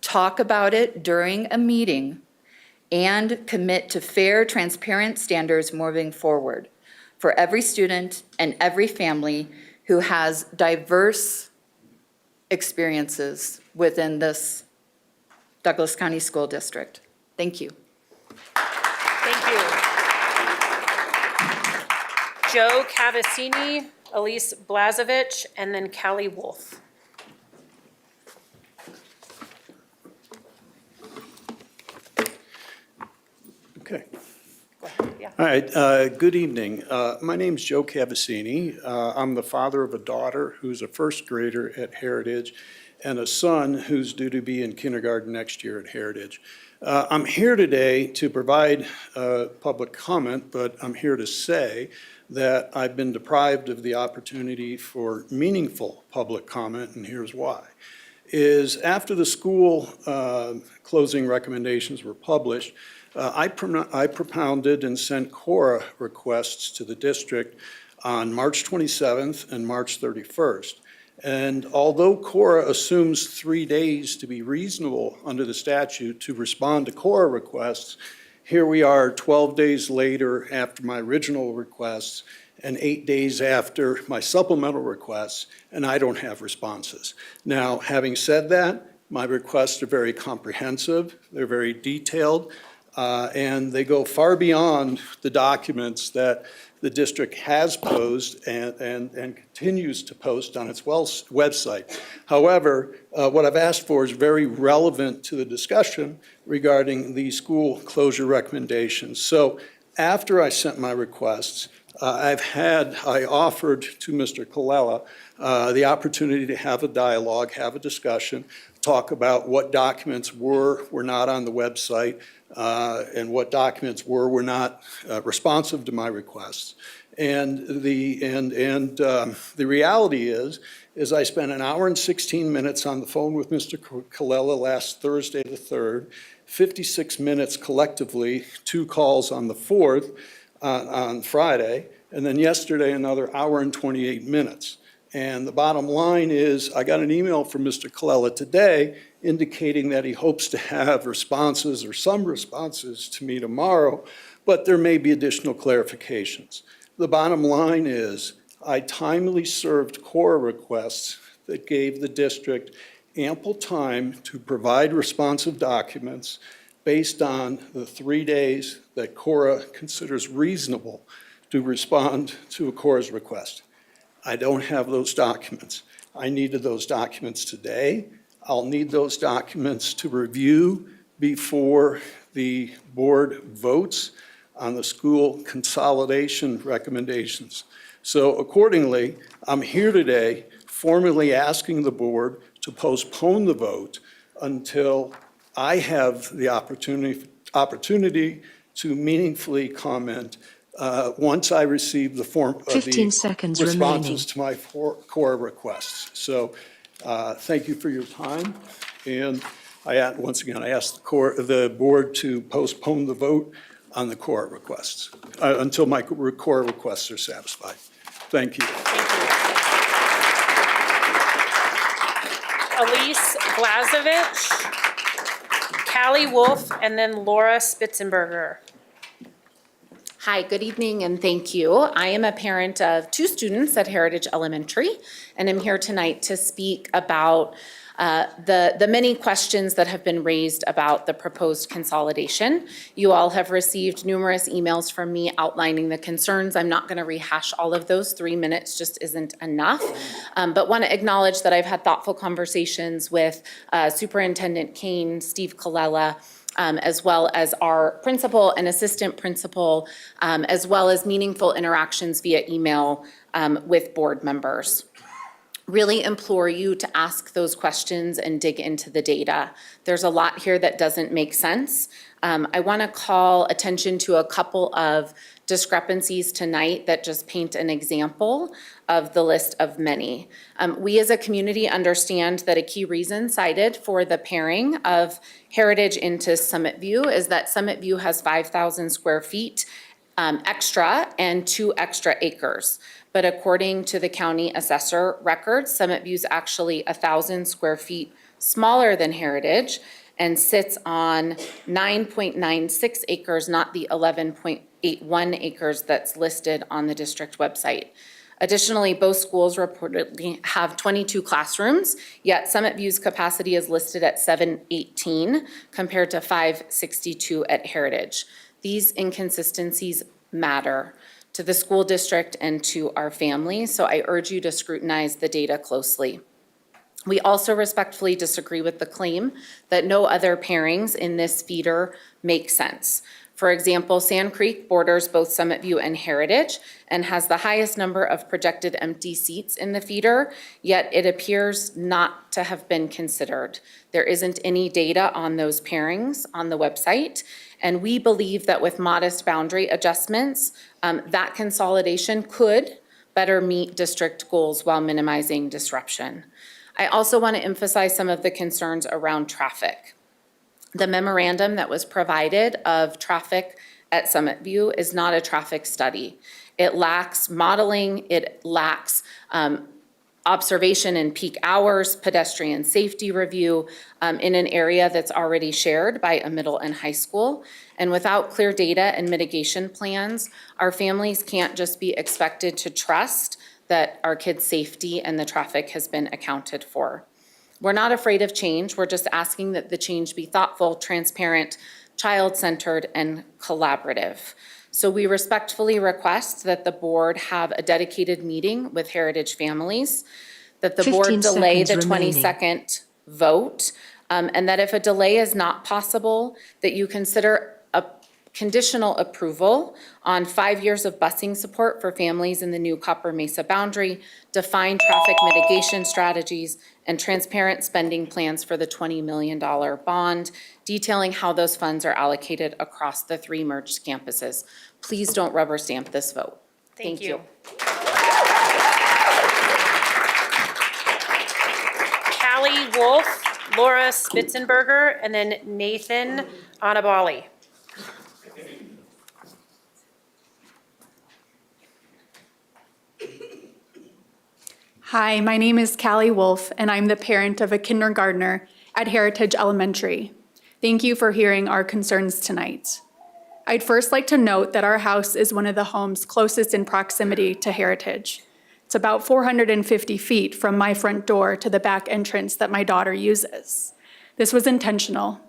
talk about it during a meeting, and commit to fair, transparent standards moving forward for every student and every family who has diverse experiences within this Douglas County School District. Thank you. Thank you. Joe Cavassini, Elise Blazevich, and then Callie Wolf. Okay. Go ahead. Yeah. All right, good evening. My name's Joe Cavassini. I'm the father of a daughter who's a first grader at Heritage and a son who's due to be in kindergarten next year at Heritage. I'm here today to provide public comment, but I'm here to say that I've been deprived of the opportunity for meaningful public comment, and here's why. Is after the school closing recommendations were published, I propounded and sent CORA requests to the district on March 27th and March 31st. And although CORA assumes 3 days to be reasonable under the statute to respond to CORA requests, here we are 12 days later after my original requests and 8 days after my supplemental requests, and I don't have responses. Now, having said that, my requests are very comprehensive, they're very detailed, and they go far beyond the documents that the district has posed and continues to post on its website. However, what I've asked for is very relevant to the discussion regarding the school closure recommendations. So after I sent my requests, I offered to Mr. Colella the opportunity to have a dialogue, have a discussion, talk about what documents were not on the website, and what documents were not responsive to my requests. And the reality is I spent an hour and 16 minutes on the phone with Mr. Colella last Thursday the 3rd, 56 minutes collectively, 2 calls on the 4th on Friday, and then yesterday another hour and 28 minutes. And the bottom line is I got an email from Mr. Colella today indicating that he hopes to have responses or some responses to me tomorrow, but there may be additional clarifications. The bottom line is I timely served CORA requests that gave the district ample time to provide responsive documents based on the 3 days that CORA considers reasonable to respond to a CORA's request. I don't have those documents. I needed those documents today. I'll need those documents to review before the board votes on the school consolidation recommendations. So accordingly, I'm here today formally asking the board to postpone the vote until I have the opportunity to meaningfully comment once I receive the 15 seconds responses to my CORA requests. So thank you for your time. And once again, I ask the board to postpone the vote on the CORA requests until my CORA requests are satisfied. Thank you. Elise Blazevich, Callie Wolf, and then Laura Spitzenberger. Hi, good evening, and thank you. I am a parent of 2 students at Heritage Elementary, and I'm here tonight to speak about the many questions that have been raised about the proposed consolidation. You all have received numerous emails from me outlining the concerns. I'm not going to rehash all of those. 3 minutes just isn't enough, but want to acknowledge that I've had thoughtful conversations with Superintendent Kane, Steve Colella, as well as our principal and assistant principal, as well as meaningful interactions via email with board members. Really implore you to ask those questions and dig into the data. There's a lot here that doesn't make sense. I want to call attention to a couple of discrepancies tonight that just paint an example of the list of many. We as a community understand that a key reason cited for the pairing of Heritage into Summit View is that Summit View has 5,000 square feet extra and 2 extra acres. But according to the county assessor records, Summit View is actually 1,000 square feet smaller than Heritage and sits on 9.96 acres, not the 11.81 acres that's listed on the district website. Additionally, both schools reportedly have 22 classrooms, yet Summit View's capacity is listed at 718 compared to 562 at Heritage. These inconsistencies matter to the school district and to our families, so I urge you to scrutinize the data closely. We also respectfully disagree with the claim that no other pairings in this feeder make sense. For example, Sand Creek borders both Summit View and Heritage and has the highest number of projected empty seats in the feeder, yet it appears not to have been considered. There isn't any data on those pairings on the website, and we believe that with modest boundary adjustments, that consolidation could better meet district goals while minimizing disruption. I also want to emphasize some of the concerns around traffic. The memorandum that was provided of traffic at Summit View is not a traffic study. It lacks modeling, it lacks observation in peak hours, pedestrian safety review in an area that's already shared by a middle and high school. And without clear data and mitigation plans, our families can't just be expected to trust that our kids' safety and the traffic has been accounted for. We're not afraid of change. We're just asking that the change be thoughtful, transparent, child-centered, and collaborative. So we respectfully request that the board have a dedicated meeting with Heritage families, that the board 15 delay the seconds remaining. 22nd vote, and that if a delay is not possible, that you consider a conditional approval on 5 years of busing support for families in the new Copper Mesa boundary, defined traffic mitigation strategies, and transparent spending plans for the $20 million bond, detailing how those funds are allocated across the 3 merged campuses. Please don't rubber stamp this vote. Thank you. Callie Wolf, Laura Spitzenberger, and then Nathan Anabali. Hi, my name is Callie Wolf, and I'm the parent of a kindergartner at Heritage Elementary. Thank you for hearing our concerns tonight. I'd first like to note that our house is one of the homes closest in proximity to Heritage. It's about 450 feet from my front door to the back entrance that my daughter uses. This was intentional.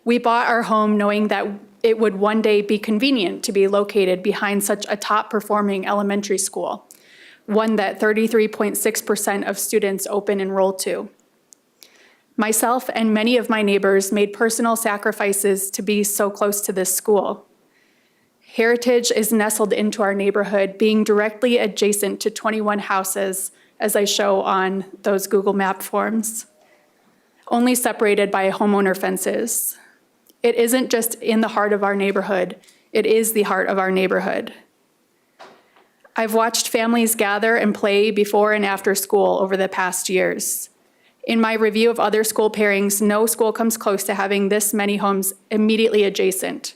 We bought our home knowing that it would one day be convenient to be located behind such a top-performing elementary school, one that 33.6% of students open enroll to. Myself and many of my neighbors made personal sacrifices to be so close to this school. Heritage is nestled into our neighborhood, being directly adjacent to 21 houses, as I show on those Google Map forms, only separated by homeowner fences. It isn't just in the heart of our neighborhood, it is the heart of our neighborhood. I've watched families gather and play before and after school over the past years. In my review of other school pairings, no school comes close to having this many homes immediately adjacent.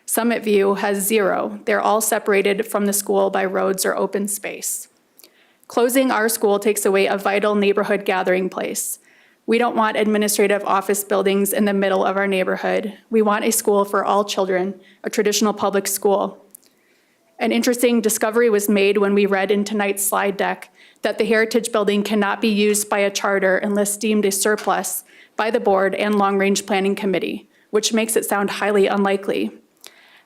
Summit View has 0. They're all separated from the school by roads or open space. Closing our school takes away a vital neighborhood gathering place. We don't want administrative office buildings in the middle of our neighborhood. We want a school for all children, a traditional public school. An interesting discovery was made when we read in tonight's slide deck that the Heritage Building cannot be used by a charter unless deemed a surplus by the board and long-range planning committee, which makes it sound highly unlikely.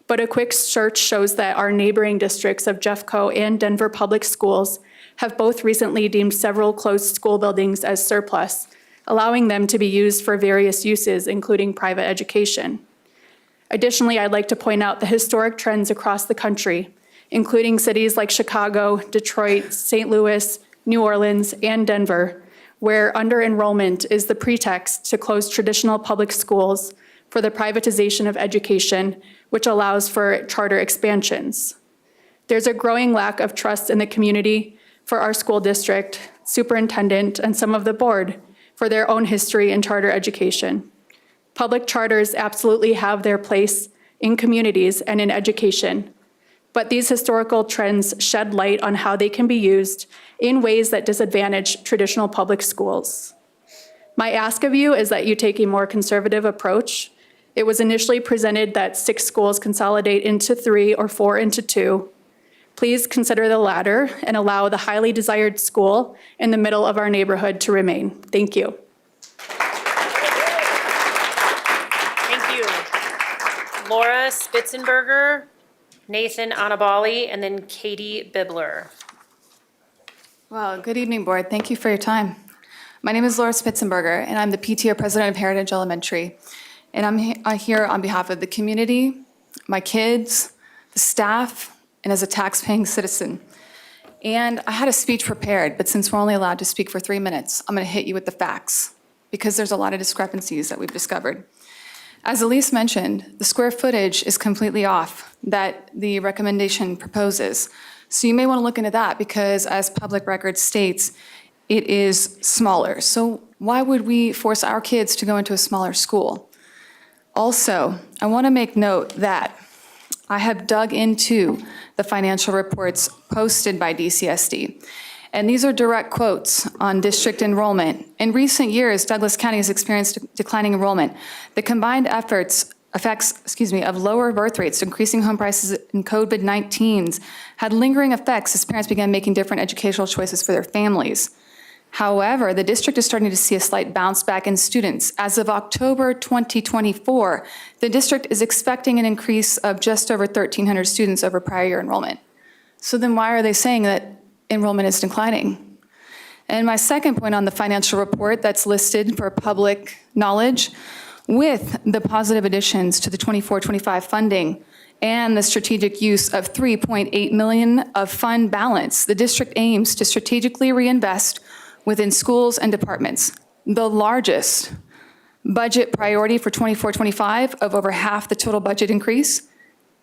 But a quick search shows that our neighboring districts of Jeffco and Denver Public Schools have both recently deemed several closed school buildings as surplus, allowing them to be used for various uses, including private education. Additionally, I'd like to point out the historic trends across the country, including cities like Chicago, Detroit, St. Louis, New Orleans, and Denver, where under-enrollment is the pretext to close traditional public schools for the privatization of education, which allows for charter expansions. There's a growing lack of trust in the community for our school district, superintendent, and some of the board for their own history in charter education. Public charters absolutely have their place in communities and in education, but these historical trends shed light on how they can be used in ways that disadvantage traditional public schools. My ask of you is that you take a more conservative approach. It was initially presented that 6 schools consolidate into 3 or 4 into 2. Please consider the latter and allow the highly desired school in the middle of our neighborhood to remain. Thank you. Thank you. Laura Spitzenberger, Nathan Anabali, and then Katie Bibler. Well, good evening, board. Thank you for your time. My name is Laura Spitzenberger, and I'm the PTO president of Heritage Elementary. And I'm here on behalf of the community, my kids, the staff, and as a tax-paying citizen. And I had a speech prepared, but since we're only allowed to speak for 3 minutes, I'm going to hit you with the facts because there's a lot of discrepancies that we've discovered. As Elise mentioned, the square footage is completely off that the recommendation proposes. So you may want to look into that because as public record states, it is smaller. So why would we force our kids to go into a smaller school? Also, I want to make note that I have dug into the financial reports posted by DCSD, and these are direct quotes on district enrollment. In recent years, Douglas County has experienced declining enrollment. The combined effects of lower birth rates, increasing home prices, and COVID-19 had lingering effects as parents began making different educational choices for their families. However, the district is starting to see a slight bounce back in students. As of October 2024, the district is expecting an increase of just over 1,300 students over prior year enrollment. So then why are they saying that enrollment is declining? And my second point on the financial report that's listed for public knowledge, with the positive additions to the 24-25 funding and the strategic use of $3.8 million of fund balance, the district aims to strategically reinvest within schools and departments. The largest budget priority for 24-25 of over half the total budget increase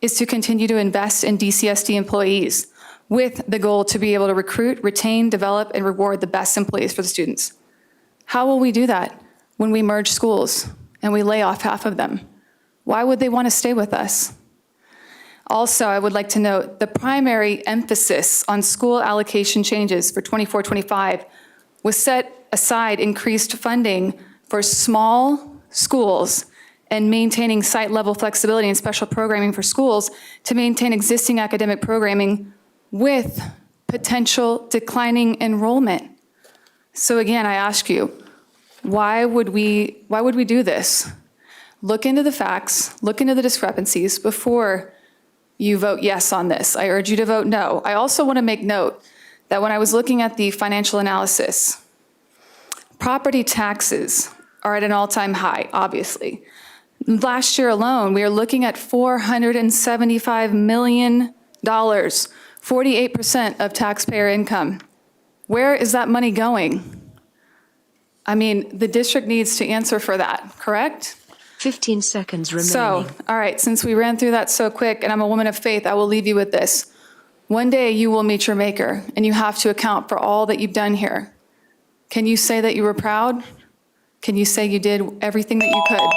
is to continue to invest in DCSD employees with the goal to be able to recruit, retain, develop, and reward the best employees for the students. How will we do that when we merge schools and we lay off half of them? Why would they want to stay with us? Also, I would like to note the primary emphasis on school allocation changes for 24-25 was set aside increased funding for small schools and maintaining site-level flexibility and special programming for schools to maintain existing academic programming with potential declining enrollment. So again, I ask you, why would we do this? Look into the facts, look into the discrepancies before you vote yes on this. I urge you to vote no. I also want to make note that when I was looking at the financial analysis, property taxes are at an all-time high, obviously. Last year alone, we are looking at $475 million, 48% of taxpayer income. Where is that money going? I mean, the district needs to answer for that, correct? 15 seconds remaining. So, all right, since we ran through that so quick, and I'm a woman of faith, I will leave you with this. One day you will meet your maker, and you have to account for all that you've done here. Can you say that you were proud? Can you say you did everything that you could?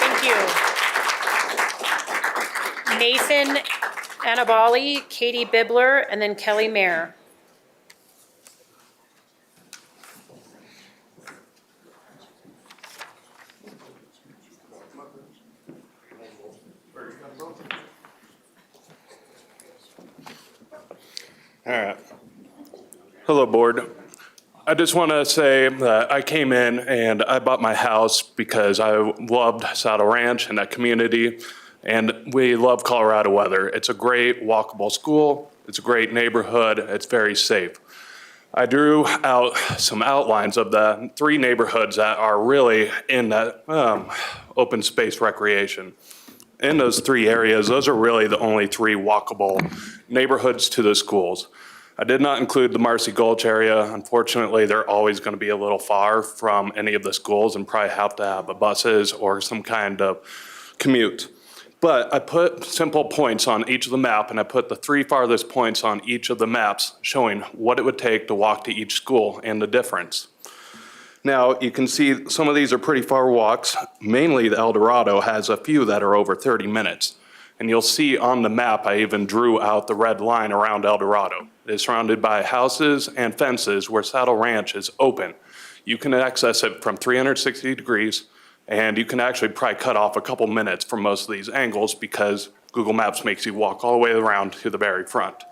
Thank you. Nathan Annabali, Katie Bibler, and then Kelly Mayer. All right. Hello, board. I just want to say that I came in and I bought my house because I loved Saddle Ranch and that community, and we love Colorado weather. It's a great walkable school. It's a great neighborhood. It's very safe. I drew out some outlines of the 3 neighborhoods that are really in that open space recreation. In those 3 areas, those are really the only 3 walkable neighborhoods to the schools. I did not include the Marcy Gulch area. Unfortunately, they're always going to be a little far from any of the schools and probably have to have buses or some kind of commute. But I put simple points on each of the map, and I put the 3 farthest points on each of the maps showing what it would take to walk to each school and the difference. Now, you can see some of these are pretty far walks. Mainly the El Dorado has a few that are over 30 minutes. And you'll see on the map, I even drew out the red line around El Dorado. It is surrounded by houses and fences where Saddle Ranch is open. You can access it from 360 degrees, and you can actually probably cut off a couple minutes from most of these angles because Google Maps makes you walk all the way around to the very front.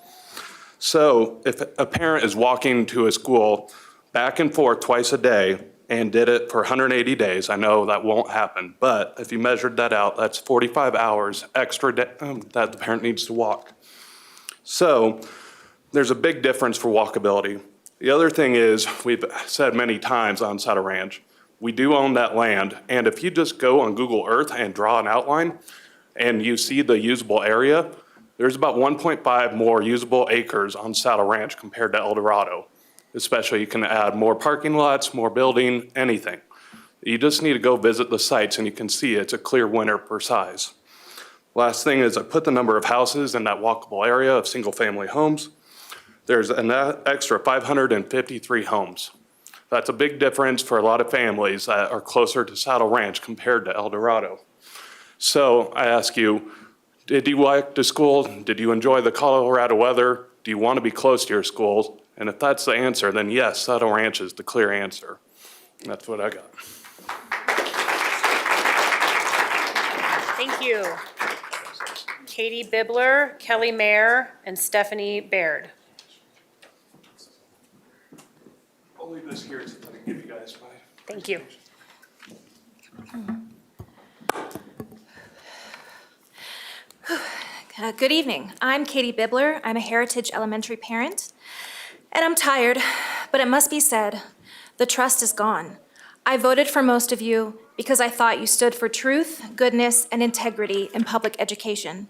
So if a parent is walking to a school back and forth twice a day and did it for 180 days, I know that won't happen, but if you measured that out, that's 45 hours extra that the parent needs to walk. So there's a big difference for walkability. The other thing is, we've said many times on Saddle Ranch, We do own that land, and if you just go on Google Earth and draw an outline, and you see the usable area, there's about 1.5 more usable acres on Saddle Ranch compared to El Dorado. Especially, you can add more parking lots, more building, anything. You just need to go visit the sites and you can see it's a clear winner per size. Last thing is I put the number of houses in that walkable area of single-family homes. There's an extra 553 homes. That's a big difference for a lot of families that are closer to Saddle Ranch compared to El Dorado. So I ask you, did you like the school? Did you enjoy the Colorado weather? Do you want to be close to your school? And if that's the answer, then yes, Saddle Ranch is the clear answer. That's what I got. Thank you. Katie Bibler, Kelly Mayer, and Stephanie Baird. I'll leave this here so I can give you guys my. Thank you. Good evening. I'm Katie Bibler. I'm a Heritage Elementary parent. And I'm tired, but it must be said, the trust is gone. I voted for most of you because I thought you stood for truth, goodness, and integrity in public education.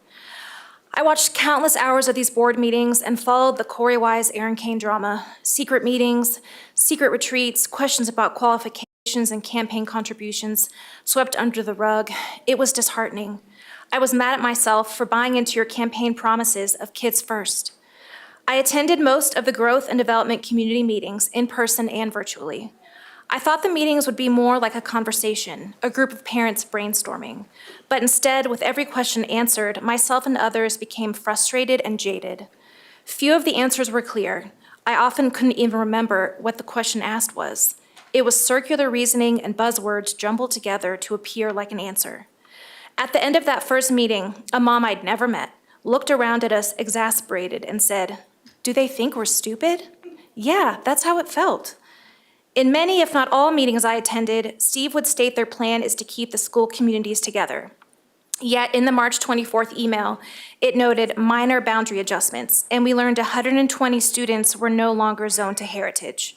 I watched countless hours of these board meetings and followed the Corey Wise, Aaron Kane drama, secret meetings, secret retreats, questions about qualifications and campaign contributions swept under the rug. It was disheartening. I was mad at myself for buying into your campaign promises of kids first. I attended most of the growth and development community meetings in person and virtually. I thought the meetings would be more like a conversation, a group of parents brainstorming. But instead, with every question answered, myself and others became frustrated and jaded. Few of the answers were clear. I often couldn't even remember what the question asked was. It was circular reasoning and buzzwords jumbled together to appear like an answer. At the end of that first meeting, a mom I'd never met looked around at us exasperated and said, "Do they think we're stupid?" Yeah, that's how it felt. In many, if not all meetings I attended, Steve would state their plan is to keep the school communities together. Yet in the March 24th email, it noted minor boundary adjustments, and we learned 120 students were no longer zoned to Heritage.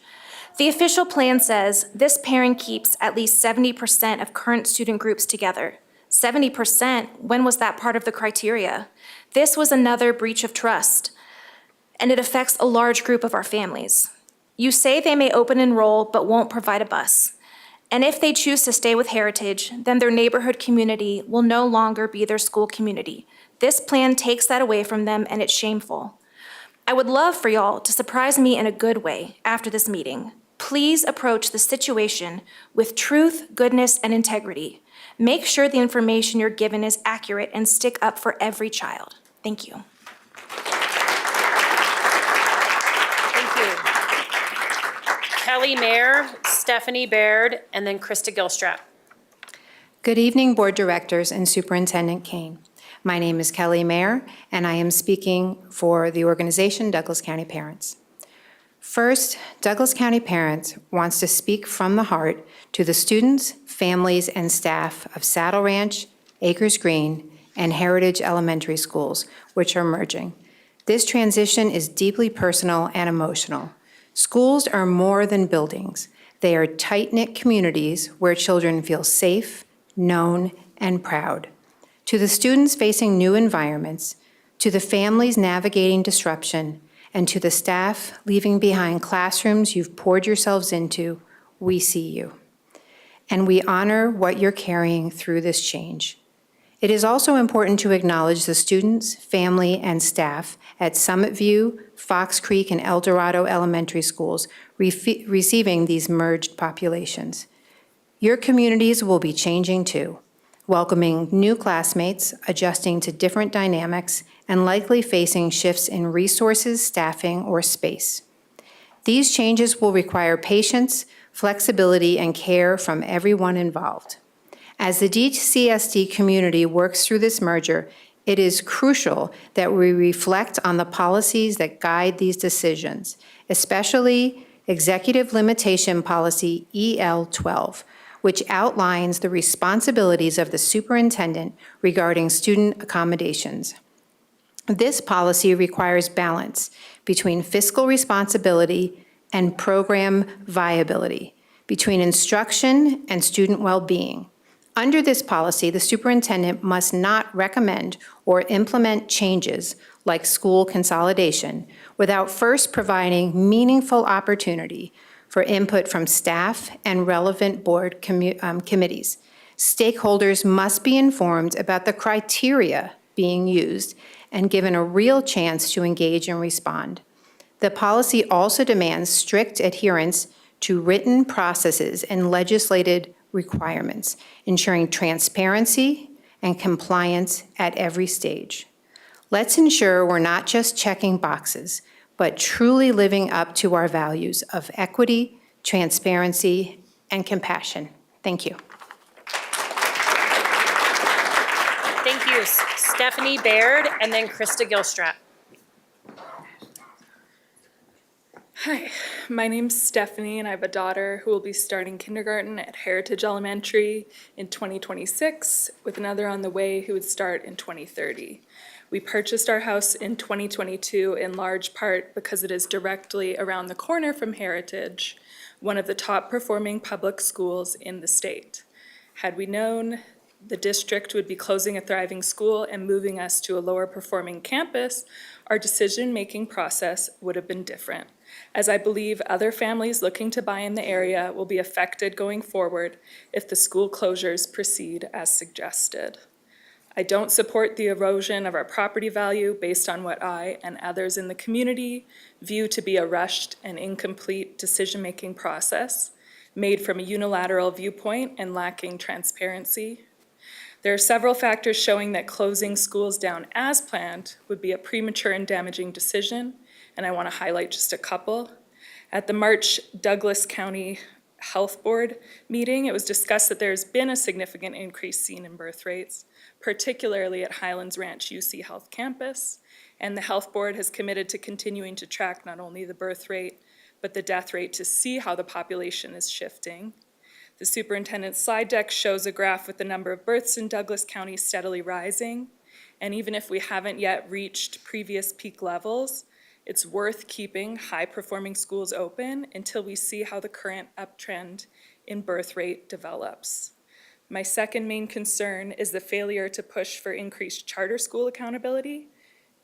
The official plan says this pairing keeps at least 70% of current student groups together. 70%, when was that part of the criteria? This was another breach of trust, and it affects a large group of our families. You say they may open enroll but won't provide a bus. And if they choose to stay with Heritage, then their neighborhood community will no longer be their school community. This plan takes that away from them, and it's shameful. I would love for y'all to surprise me in a good way after this meeting. Please approach the situation with truth, goodness, and integrity. Make sure the information you're given is accurate and stick up for every child. Thank you. Thank you. Kelly Mayer, Stephanie Baird, and then Krista Gilstrap. Good evening, Board Directors and Superintendent Kane. My name is Kelly Mayer, and I am speaking for the organization Douglas County Parents. First, Douglas County Parents wants to speak from the heart to the students, families, and staff of Saddle Ranch, Acres Green, and Heritage Elementary Schools, which are merging. This transition is deeply personal and emotional. Schools are more than buildings. They are tight-knit communities where children feel safe, known, and proud. To the students facing new environments, to the families navigating disruption, and to the staff leaving behind classrooms you've poured yourselves into, we see you. And we honor what you're carrying through this change. It is also important to acknowledge the students, family, and staff at Summit View, Fox Creek, and El Dorado Elementary Schools receiving these merged populations. Your communities will be changing too, welcoming new classmates, adjusting to different dynamics, and likely facing shifts in resources, staffing, or space. These changes will require patience, flexibility, and care from everyone involved. As the DCSD community works through this merger, it is crucial that we reflect on the policies that guide these decisions, especially Executive Limitation Policy EL-12, which outlines the responsibilities of the superintendent regarding student accommodations. This policy requires balance between fiscal responsibility and program viability, between instruction and student well-being. Under this policy, the superintendent must not recommend or implement changes like school consolidation without first providing meaningful opportunity for input from staff and relevant board committees. Stakeholders must be informed about the criteria being used and given a real chance to engage and respond. The policy also demands strict adherence to written processes and legislated requirements, ensuring transparency and compliance at every stage. Let's ensure we're not just checking boxes, but truly living up to our values of equity, transparency, and compassion. Thank you. Thank you, Stephanie Baird, and then Krista Gilstrap. Hi, my name's Stephanie, and I have a daughter who will be starting kindergarten at Heritage Elementary in 2026, with another on the way who would start in 2030. We purchased our house in 2022 in large part because it is directly around the corner from Heritage, one of the top performing public schools in the state. Had we known the district would be closing a thriving school and moving us to a lower performing campus, our decision-making process would have been different, as I believe other families looking to buy in the area will be affected going forward if the school closures proceed as suggested. I don't support the erosion of our property value based on what I and others in the community view to be a rushed and incomplete decision-making process made from a unilateral viewpoint and lacking transparency. There are several factors showing that closing schools down as planned would be a premature and damaging decision, and I want to highlight just a couple. At the March Douglas County Health Board meeting, it was discussed that there's been a significant increase seen in birth rates, particularly at Highlands Ranch UC Health Campus, and the Health Board has committed to continuing to track not only the birth rate, but the death rate to see how the population is shifting. The superintendent's slide deck shows a graph with the number of births in Douglas County steadily rising, and even if we haven't yet reached previous peak levels, it's worth keeping high-performing schools open until we see how the current uptrend in birth rate develops. My second main concern is the failure to push for increased charter school accountability.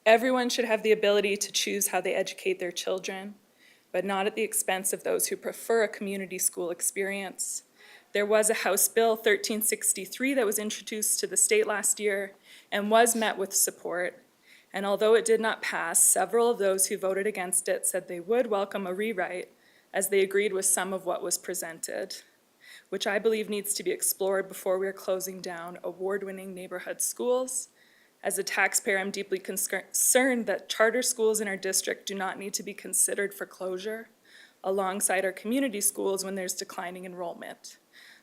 Everyone should have the ability to choose how they educate their children, but not at the expense of those who prefer a community school experience. There was a House Bill 1363 that was introduced to the state last year and was met with support. And although it did not pass, several of those who voted against it said they would welcome a rewrite as they agreed with some of what was presented, which I believe needs to be explored before we are closing down award-winning neighborhood schools. As a taxpayer, I'm deeply concerned that charter schools in our district do not need to be considered for closure alongside our community schools when there's declining enrollment.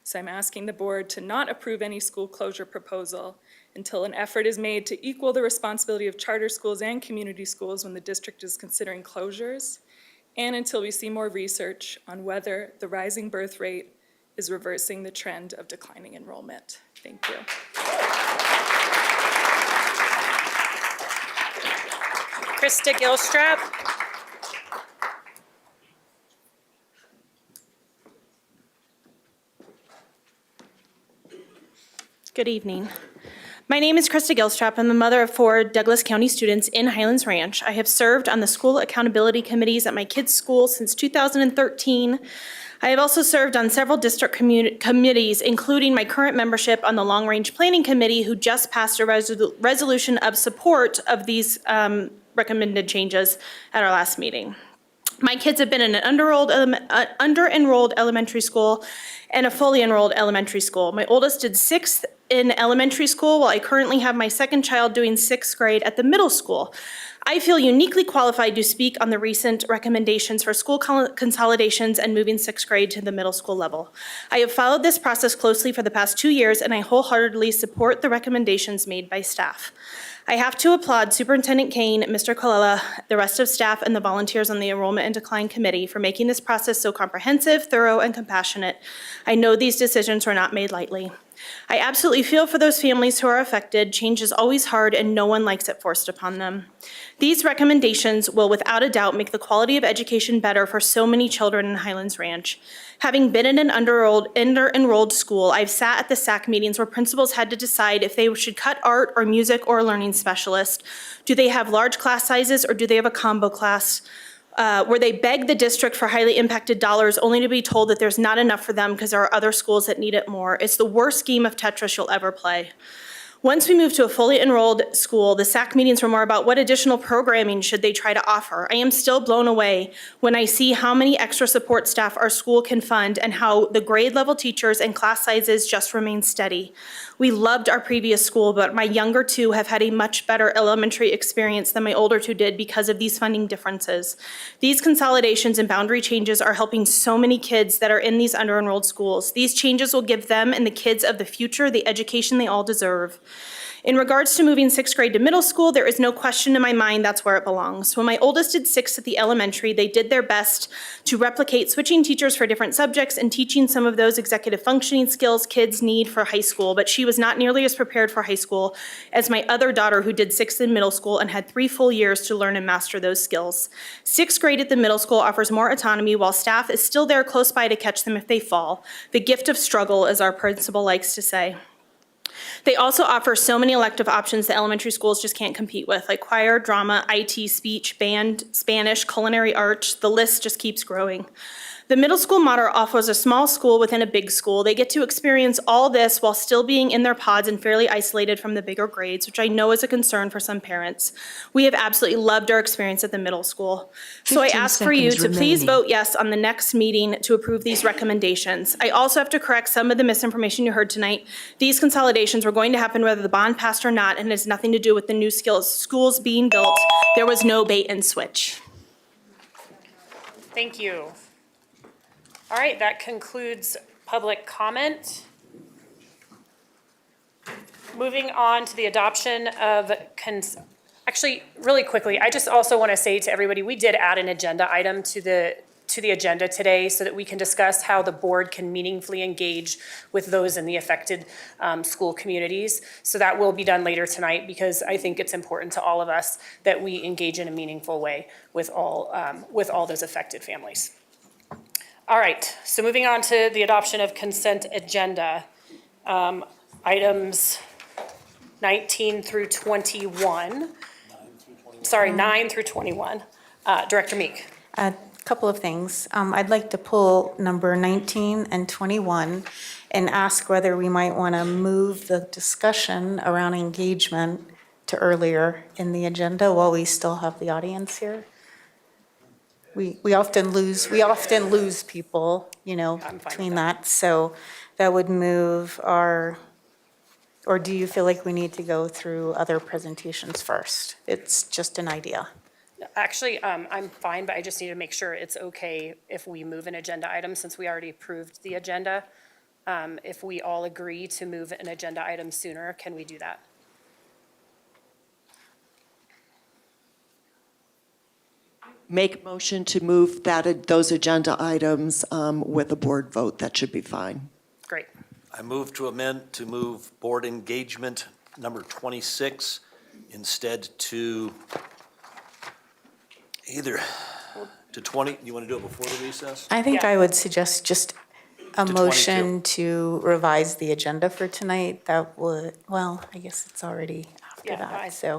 So I'm asking the board to not approve any school closure proposal until an effort is made to equal the responsibility of charter schools and community schools when the district is considering closures, and until we see more research on whether the rising birth rate is reversing the trend of declining enrollment. Thank you. Krista Gilstrap. Good evening. My name is Krista Gilstrap. I'm the mother of 4 Douglas County students in Highlands Ranch. I have served on the school accountability committees at my kids' school since 2013. I have also served on several district committees, including my current membership on the Long Range Planning Committee, who just passed a resolution of support of these recommended changes at our last meeting. My kids have been in an under-enrolled elementary school and a fully enrolled elementary school. My oldest did 6th in elementary school, while I currently have my second child doing 6th grade at the middle school. I feel uniquely qualified to speak on the recent recommendations for school consolidations and moving 6th grade to the middle school level. I have followed this process closely for the past 2 years, and I wholeheartedly support the recommendations made by staff. I have to applaud Superintendent Kane, Mr. Colella, the rest of staff, and the volunteers on the Enrollment and Decline Committee for making this process so comprehensive, thorough, and compassionate. I know these decisions were not made lightly. I absolutely feel for those families who are affected. Change is always hard and no one likes it forced upon them. These recommendations will without a doubt make the quality of education better for so many children in Highlands Ranch. Having been in an under-enrolled school, I've sat at the SAC meetings where principals had to decide if they should cut art or music or a learning specialist. Do they have large class sizes or do they have a combo class? Where they beg the district for highly impacted dollars only to be told that there's not enough for them because there are other schools that need it more. It's the worst game of Tetris you'll ever play. Once we moved to a fully enrolled school, the SAC meetings were more about what additional programming should they try to offer. I am still blown away when I see how many extra support staff our school can fund and how the grade level teachers and class sizes just remain steady. We loved our previous school, but my younger two have had a much better elementary experience than my older two did because of these funding differences. These consolidations and boundary changes are helping so many kids that are in these under-enrolled schools. These changes will give them and the kids of the future the education they all deserve. In regards to moving sixth grade to middle school, there is no question in my mind that's where it belongs. When my oldest did sixth at the elementary, they did their best to replicate switching teachers for different subjects and teaching some of those executive functioning skills kids need for high school, but she was not nearly as prepared for high school as my other daughter who did sixth in middle school and had 3 full years to learn and master those skills. Sixth grade at the middle school offers more autonomy while staff is still there close by to catch them if they fall. The gift of struggle, as our principal likes to say. They also offer so many elective options that elementary schools just can't compete with, like choir, drama, IT, speech, band, Spanish, culinary arts. The list just keeps growing. The middle school model offers a small school within a big school. They get to experience all this while still being in their pods and fairly isolated from the bigger grades, which I know is a concern for some parents. We have absolutely loved our experience at the middle school. So I ask for you to please vote yes on the next meeting to approve these recommendations. I also have to correct some of the misinformation you heard tonight. These consolidations were going to happen whether the bond passed or not, and it has nothing to do with the new schools being built. There was no bait and switch. Thank you. All right, that concludes public comment. Moving on to the adoption of, actually, really quickly, I just also want to say to everybody, we did add an agenda item to the agenda today so that we can discuss how the board can meaningfully engage with those in the affected school communities. So that will be done later tonight because I think it's important to all of us that we engage in a meaningful way with all those affected families. All right, so moving on to the adoption of consent agenda, items 19 through 21. Sorry, 9 through 21. Director Meek. A couple of things. I'd like to pull number 19 and 21 and ask whether we might want to move the discussion around engagement to earlier in the agenda while we still have the audience here. We often lose people, you know, between that. So that would move our, or do you feel like we need to go through other presentations first? It's just an idea. Actually, I'm fine, but I just need to make sure it's okay if we move an agenda item since we already approved the agenda. If we all agree to move an agenda item sooner, can we do that? Make motion to move those agenda items with a board vote. That should be fine. Great. I move to amend to move board engagement number 26 instead to either to 20. You want to do it before the recess? I think I would suggest just a motion to revise the agenda for tonight. That would, well, I guess it's already after that, so.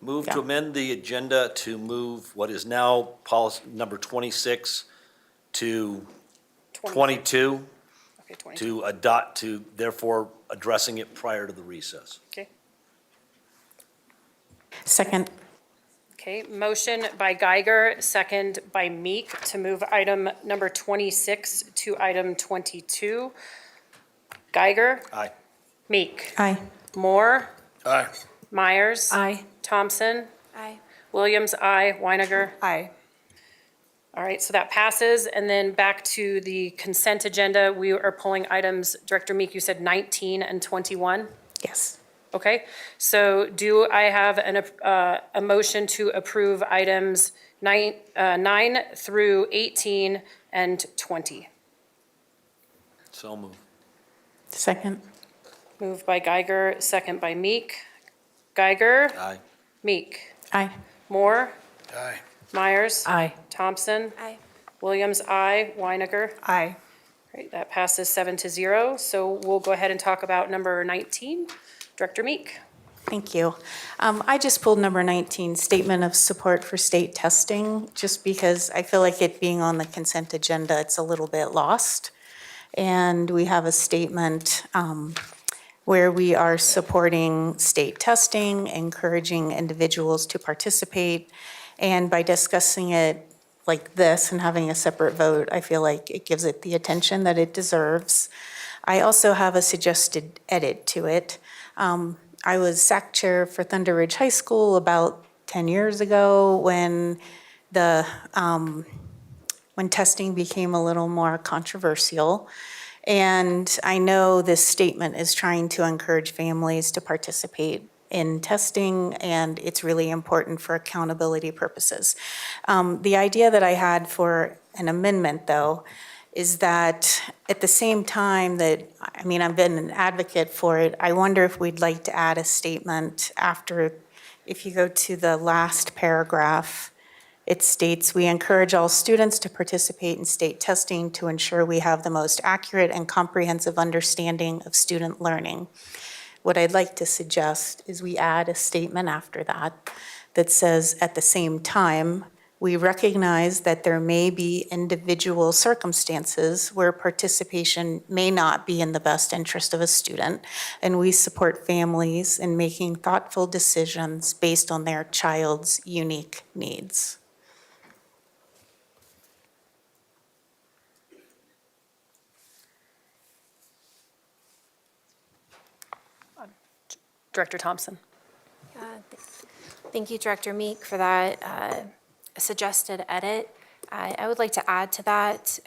Move to amend the agenda to move what is now policy number 26 to 22. Okay, 22. To adopt, to therefore addressing it prior to the recess. Okay. Second. Okay, motion by Geiger, second by Meek to move item number 26 to item 22. Geiger? Aye. Meek? Aye. Moore? Aye. Myers? Aye. Thompson? Aye. Williams? Aye. Weiniger? Aye. All right, so that passes. And then back to the consent agenda, we are pulling items, Director Meek, you said 19 and 21? Yes. Okay, so do I have a motion to approve items 9 through 18 and 20? So move. Second. Moved by Geiger, second by Meek. Geiger? Aye. Meek? Aye. Moore? Aye. Myers? Aye. Thompson? Aye. Williams, aye. Weiniger? Aye. Great, that passes 7-0. So we'll go ahead and talk about number 19. Director Meek. Thank you. I just pulled number 19, Statement of Support for State Testing, just because I feel like it being on the consent agenda, it's a little bit lost. And we have a statement where we are supporting state testing, encouraging individuals to participate. And by discussing it like this and having a separate vote, I feel like it gives it the attention that it deserves. I also have a suggested edit to it. I was SAC chair for Thunder Ridge High School about 10 years ago when when testing became a little more controversial. And I know this statement is trying to encourage families to participate in testing, and it's really important for accountability purposes. The idea that I had for an amendment, though, is that at the same time that, I mean, I've been an advocate for it, I wonder if we'd like to add a statement after, if you go to the last paragraph, it states, "We encourage all students to participate in state testing to ensure we have the most accurate and comprehensive understanding of student learning." What I'd like to suggest is we add a statement after that that says, at the same time, we recognize that there may be individual circumstances where participation may not be in the best interest of a student, and we support families in making thoughtful decisions based on their child's unique needs. Director Thompson. Thank you, Director Meek, for that suggested edit. I would like to add to that.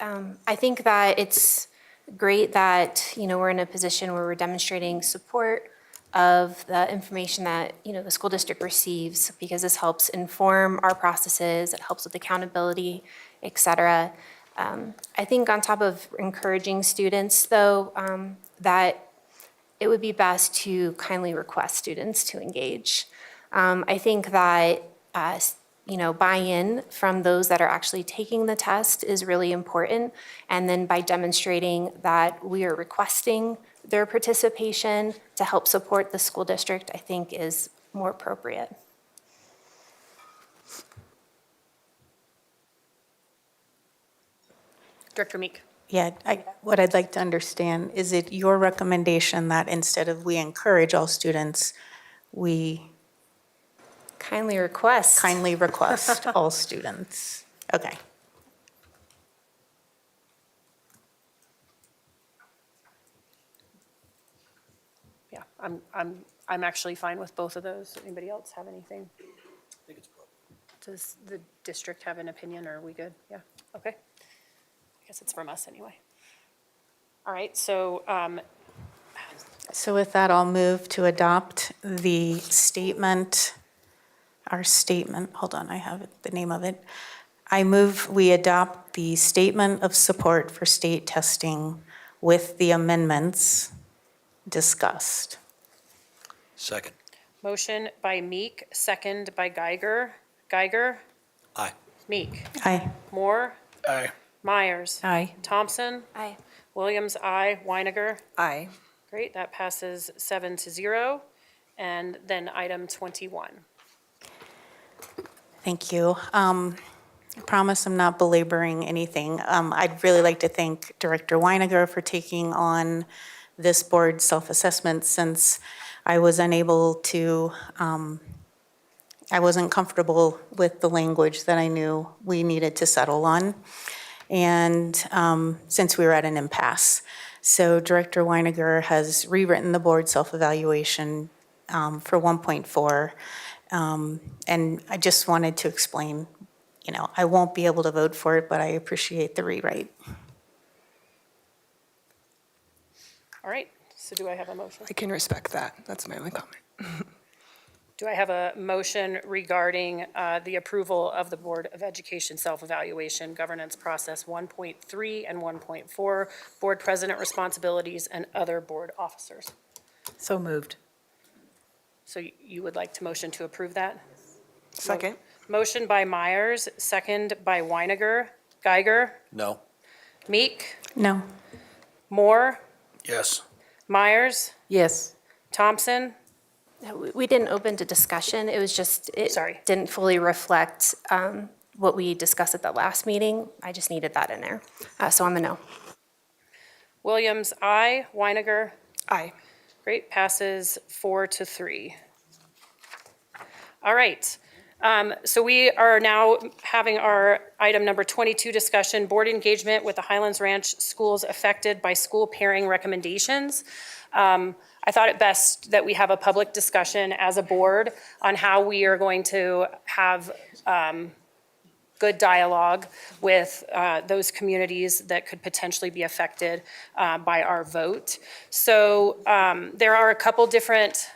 I think that it's great that, we're in a position where we're demonstrating support of the information that, the school district receives, because this helps inform our processes, it helps with accountability, et cetera. I think on top of encouraging students, though, that it would be best to kindly request students to engage. I think that, buy-in from those that are actually taking the test is really important. And then by demonstrating that we are requesting their participation to help support the school district, I think is more appropriate. Director Meek. Yeah, what I'd like to understand, is it your recommendation that instead of we encourage all students, we kindly request all students? Okay. Yeah, I'm actually fine with both of those. Anybody else have anything? I think it's appropriate. Does the district have an opinion, or are we good? Yeah, okay. I guess it's from us anyway. All right, so, So with that, I'll move to adopt the statement, hold on, I have the name of it. I move we adopt the statement of support for state testing with the amendments discussed. Second. motion by Meek, second by Geiger. Geiger? Aye. Meek? Aye. Moore? Aye. Myers? Aye. Thompson? Aye. Williams, aye. Weiniger? Aye. Great, that passes 7-0. And then item 21. Thank you. I promise I'm not belaboring anything. I'd really like to thank Director Weiniger for taking on this board self-assessment, since I was unable to, I wasn't comfortable with the language that I knew we needed to settle on, and since we were at an impasse. So Director Weiniger has rewritten the board self-evaluation for 1.4. And I just wanted to explain, I won't be able to vote for it, but I appreciate the rewrite. All right, so do I have a motion? I can respect that. That's my only comment. Do I have a motion regarding the approval of the Board of Education self-evaluation governance process 1.3 and 1.4, board president responsibilities and other board officers? So moved. So you would like to motion to approve that? Second. Motion by Myers, second by Weiniger. Geiger? No. Meek? No. Moore? Yes. Myers? Yes. Thompson? We didn't open to discussion. It was just, it Sorry. didn't fully reflect what we discussed at the last meeting. I just needed that in there. So I'm a no. Williams, aye. Weiniger? Aye. Great, passes 4-3. All right. So we are now having our item number 22 discussion, board engagement with the Highlands Ranch schools affected by school pairing recommendations. I thought it best that we have a public discussion as a board on how we are going to have good dialogue with those communities that could potentially be affected by our vote. So there are a couple different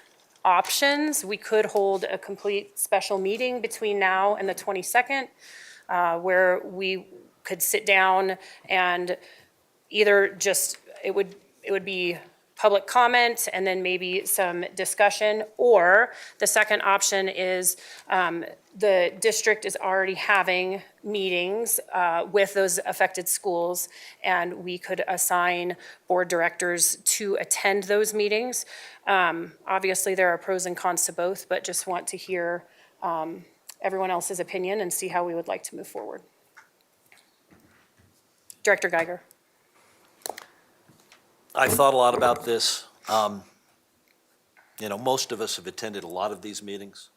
options. We could hold a complete special meeting between now and the 22nd, where we could sit down and either just, it would be public comment and then maybe some discussion, or the second option is the district is already having meetings with those affected schools, and we could assign board directors to attend those meetings. Obviously, there are pros and cons to both, but just want to hear everyone else's opinion and see how we would like to move forward. Director Geiger. I thought a lot about this. Most of us have attended a lot of these meetings.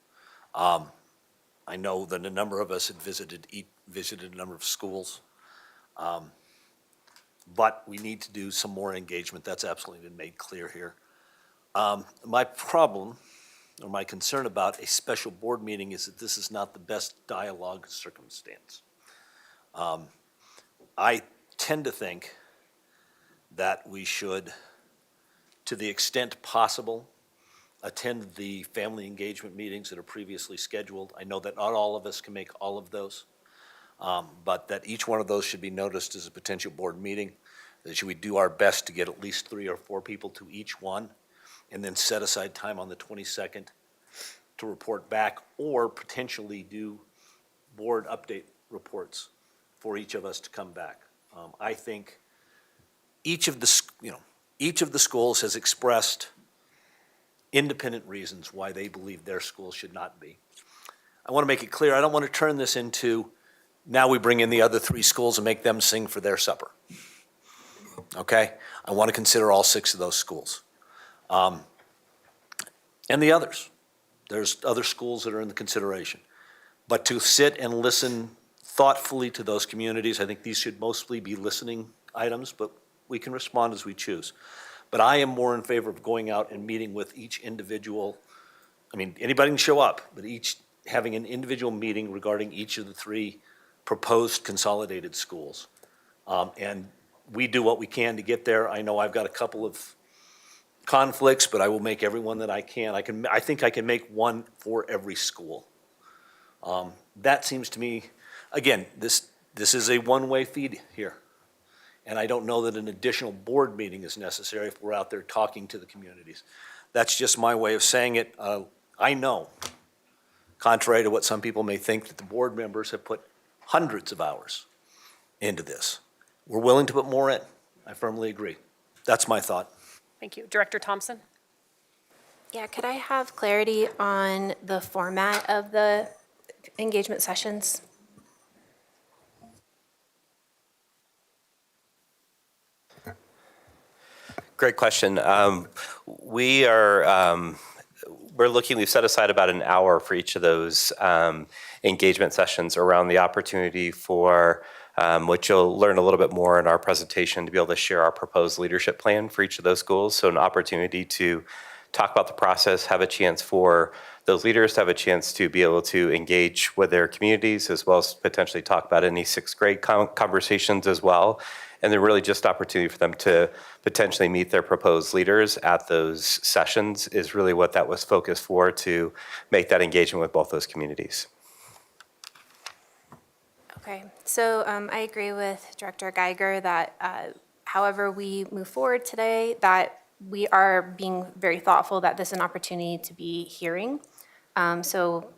I know that a number of us had visited a number of schools. But we need to do some more engagement. That's absolutely been made clear here. My problem, or my concern about a special board meeting is that this is not the best dialogue circumstance. I tend to think that we should, to the extent possible, attend the family engagement meetings that are previously scheduled. I know that not all of us can make all of those, but that each one of those should be noticed as a potential board meeting, that we do our best to get at least 3 or 4 people to each one, and then set aside time on the 22nd to report back, or potentially do board update reports for each of us to come back. I think each of the schools has expressed independent reasons why they believe their school should not be. I want to make it clear, I don't want to turn this into, now we bring in the other 3 schools and make them sing for their supper. Okay? I want to consider all 6 of those schools. And the others. There's other schools that are in the consideration. But to sit and listen thoughtfully to those communities, I think these should mostly be listening items, but we can respond as we choose. But I am more in favor of going out and meeting with each individual. I mean, anybody can show up, but each having an individual meeting regarding each of the 3 proposed consolidated schools. And we do what we can to get there. I know I've got a couple of conflicts, but I will make every one that I can. I think I can make one for every school. That seems to me, again, this is a one-way feed here. And I don't know that an additional board meeting is necessary if we're out there talking to the communities. That's just my way of saying it. I know, contrary to what some people may think, that the board members have put hundreds of hours into this. We're willing to put more in. I firmly agree. That's my thought. Thank you. Director Thompson? Yeah, could I have clarity on the format of the engagement sessions? Great question. We've set aside about an hour for each of those engagement sessions around the opportunity for, which you'll learn a little bit more in our presentation, to be able to share our proposed leadership plan for each of those schools. So an opportunity to talk about the process, have a chance for those leaders to have a chance to be able to engage with their communities, as well as potentially talk about any 6th grade conversations as well. And then really just opportunity for them to potentially meet their proposed leaders at those sessions is really what that was focused for, to make that engagement with both those communities. Okay, so I agree with Director Geiger that however we move forward today, that we are being very thoughtful that this is an opportunity to be hearing. So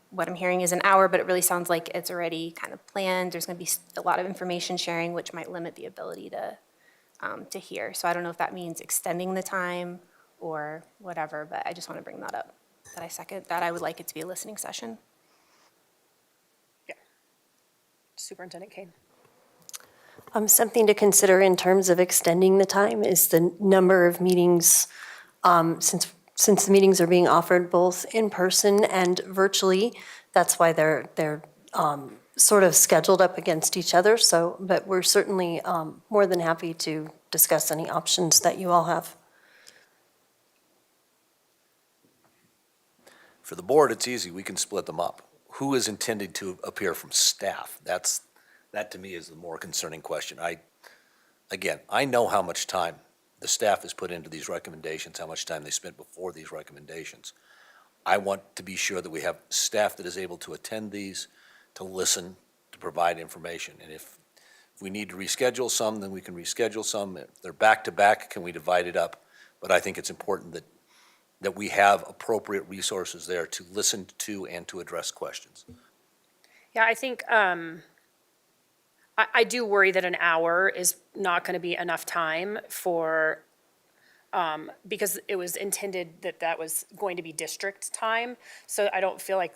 what I'm hearing is an hour, but it really sounds like it's already kind of planned. There's going to be a lot of information sharing, which might limit the ability to hear. So I don't know if that means extending the time or whatever, but I just want to bring that up. That I second that. I would like it to be a listening session. Superintendent Kane. Something to consider in terms of extending the time is the number of meetings, since the meetings are being offered both in person and virtually. That's why they're sort of scheduled up against each other. So, but we're certainly more than happy to discuss any options that you all have. For the board, it's easy. We can split them up. Who is intended to appear from staff? That to me is the more concerning question. I know how much time the staff has put into these recommendations, how much time they spent before these recommendations. I want to be sure that we have staff that is able to attend these, to listen, to provide information. And if we need to reschedule some, then we can reschedule some. If they're back-to-back, can we divide it up? But I think it's important that we have appropriate resources there to listen to and to address questions. Yeah, I think I do worry that an hour is not going to be enough time for, because it was intended that that was going to be district time. So I don't feel like,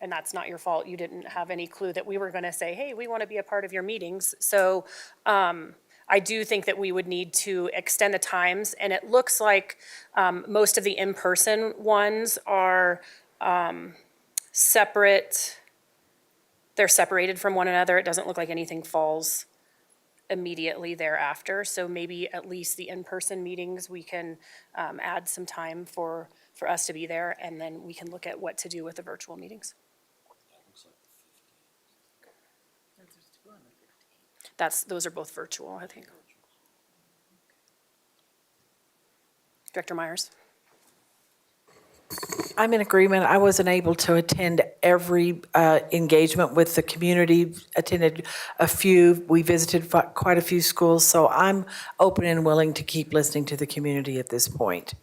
and that's not your fault, you didn't have any clue that we were going to say, hey, we want to be a part of your meetings. So I do think that we would need to extend the times, and it looks like most of the in-person ones are separate. They're separated from one another. It doesn't look like anything falls immediately thereafter. So maybe at least the in-person meetings, we can add some time for us to be there, and then we can look at what to do with the virtual meetings. Those are both virtual, I think. Director Myers. I'm in agreement. I wasn't able to attend every engagement with the community, attended a few. We visited quite a few schools, so I'm open and willing to keep listening to the community at this point.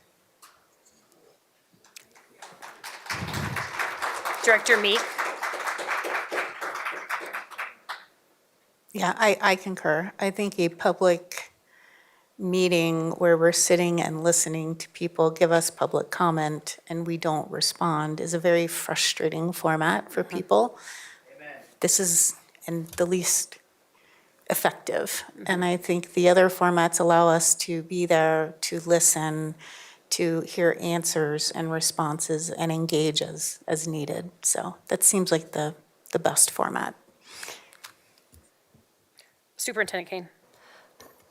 Director Meek. Yeah, I concur. I think a public meeting where we're sitting and listening to people give us public comment and we don't respond is a very frustrating format for people. This is the least effective. And I think the other formats allow us to be there, to listen, to hear answers and responses and engage as needed. So that seems like the best format. Superintendent Kane.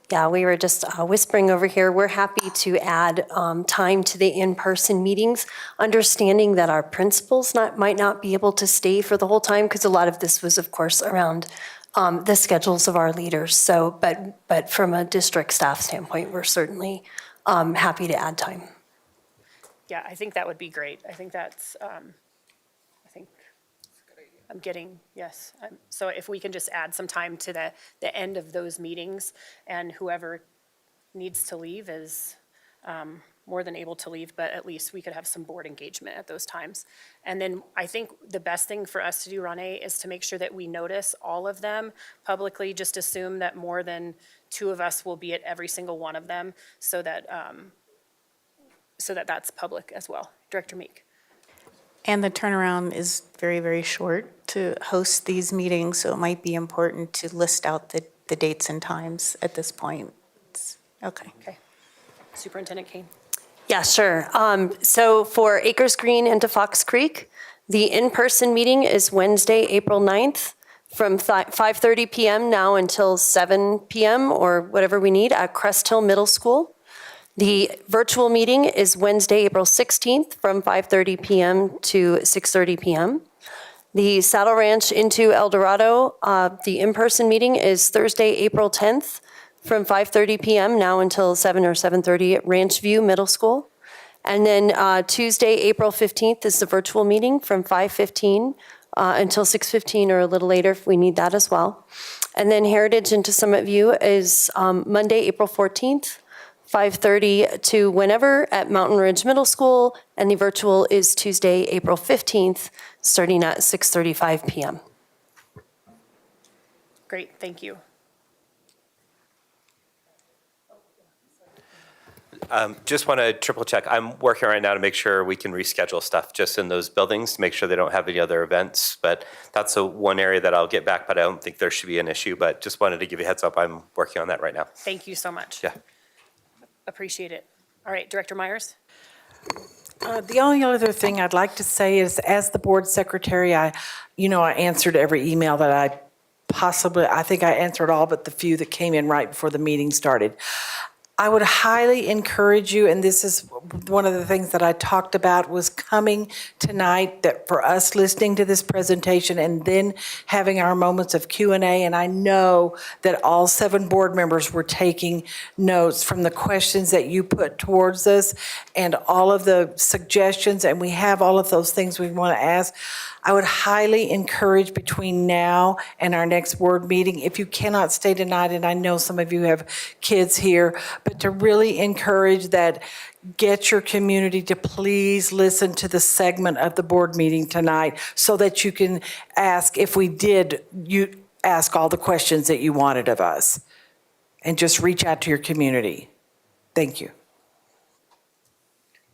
Yeah, we were just whispering over here. We're happy to add time to the in-person meetings, understanding that our principals might not be able to stay for the whole time, because a lot of this was, of course, around the schedules of our leaders. So, but from a district staff standpoint, we're certainly happy to add time. Yeah, I think that would be great. I think that's, I'm getting, yes. So if we can just add some time to the end of those meetings, and whoever needs to leave is more than able to leave, but at least we could have some board engagement at those times. And then I think the best thing for us to do, Renee, is to make sure that we notice all of them publicly. Just assume that more than 2 of us will be at every single one of them, so that that's public as well. Director Meek. And the turnaround is very, very short to host these meetings, so it might be important to list out the dates and times at this point. Okay. Superintendent Kane. Yeah, sure. So for Acres Green into Fox Creek, the in-person meeting is Wednesday, April 9th from 5:30 p.m. now until 7 p.m. or whatever we need at Crest Hill Middle School. The virtual meeting is Wednesday, April 16th from 5:30 p.m. to 6:30 p.m. The Saddle Ranch into El Dorado, the in-person meeting is Thursday, April 10th from 5:30 p.m. now until 7 or 7:30 at Ranch View Middle School. And then Tuesday, April 15th is the virtual meeting from 5:15 until 6:15 or a little later if we need that as well. And then Heritage into Summit View is Monday, April 14th 5:30 to whenever at Mountain Ridge Middle School, and the virtual is Tuesday, April 15th, starting at 6:35 p.m. Great, thank you. Just want to triple check. I'm working right now to make sure we can reschedule stuff just in those buildings to make sure they don't have any other events. But that's one area that I'll get back, but I don't think there should be an issue. But just wanted to give you a heads up. I'm working on that right now. Thank you so much. Yeah. Appreciate it. All right, Director Myers? The only other thing I'd like to say is, as the board secretary, I answered every email that I think I answered all but the few that came in right before the meeting started. I would highly encourage you, and this is one of the things that I talked about was coming tonight, that for us listening to this presentation and then having our moments of Q&A, and I know that all 7 board members were taking notes from the questions that you put towards us and all of the suggestions, and we have all of those things we want to ask. I would highly encourage between now and our next board meeting, if you cannot stay tonight, and I know some of you have kids here, but to really encourage that, get your community to please listen to the segment of the board meeting tonight so that you can ask, if we did, you ask all the questions that you wanted of us, and just reach out to your community. Thank you.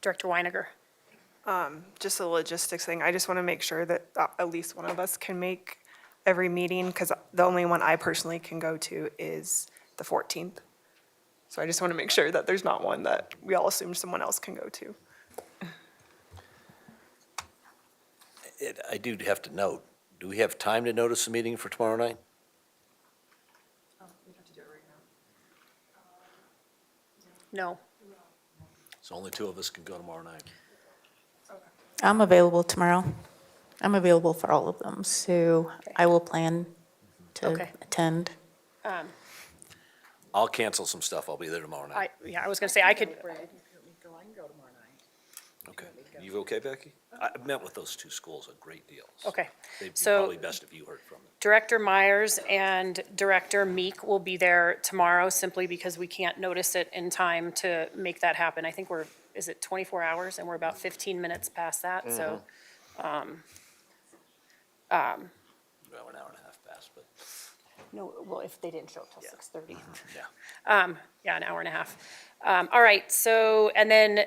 Director Weiniger? Just a logistics thing. I just want to make sure that at least one of us can make every meeting, because the only one I personally can go to is the 14th. So I just want to make sure that there's not one that we all assume someone else can go to. I do have to note, do we have time to notice a meeting for tomorrow night? No. So only 2 of us can go tomorrow night. I'm available tomorrow. I'm available for all of them, so I will plan to attend. I'll cancel some stuff. I'll be there tomorrow night. I was going to say, I could, Okay. You okay, Becky? I met with those 2 schools a great deal. okay. They'd be So probably best if you heard from them. Director Myers and Director Meek will be there tomorrow, simply because we can't notice it in time to make that happen. I think is it 24 hours? And we're about 15 minutes past that, so. Well, an hour and a half past, but No, well, if they didn't show up till 6:30. yeah. Yeah, an hour and a half. All right, so, and then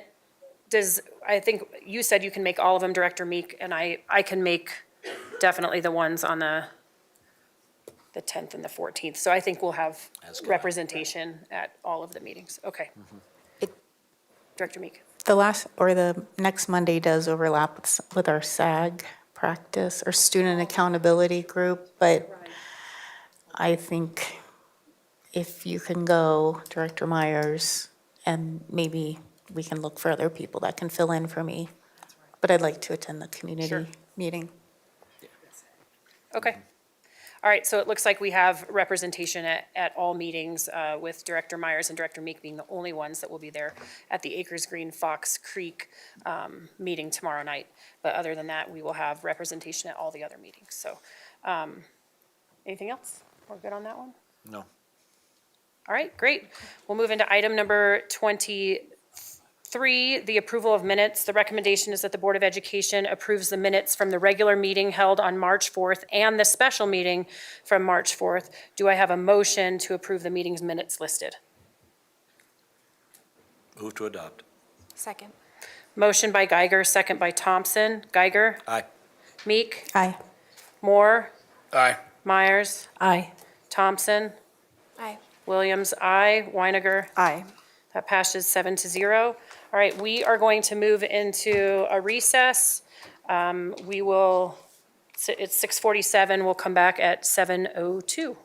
I think you said you can make all of them, Director Meek, and I can make definitely the ones on the 10th and the 14th. So I think we'll have representation at all of the meetings. Okay. Director Meek. The next Monday does overlap with our SAG practice, or Student Accountability Group, but I think if you can go, Director Myers, and maybe we can look for other people that can fill in for me. But I'd like to attend the community meeting. Okay. All right, so it looks like we have representation at all meetings, with Director Myers and Director Meek being the only ones that will be there at the Acres Green Fox Creek meeting tomorrow night. But other than that, we will have representation at all the other meetings. So anything else? We're good on that one? No. All right, great. We'll move into item number 23, the approval of minutes. The recommendation is that the Board of Education approves the minutes from the regular meeting held on March 4th and the special meeting from March 4th. Do I have a motion to approve the meeting's minutes listed? Move to adopt. Second. Motion by Geiger, second by Thompson. Geiger? Aye. Meek? Aye. Moore? Aye. Myers? Aye. Thompson? Aye. Williams, aye. Weiniger? Aye. That passes 7-0. All right, we are going to move into a recess. It's 6:47. We'll come back at 7:02.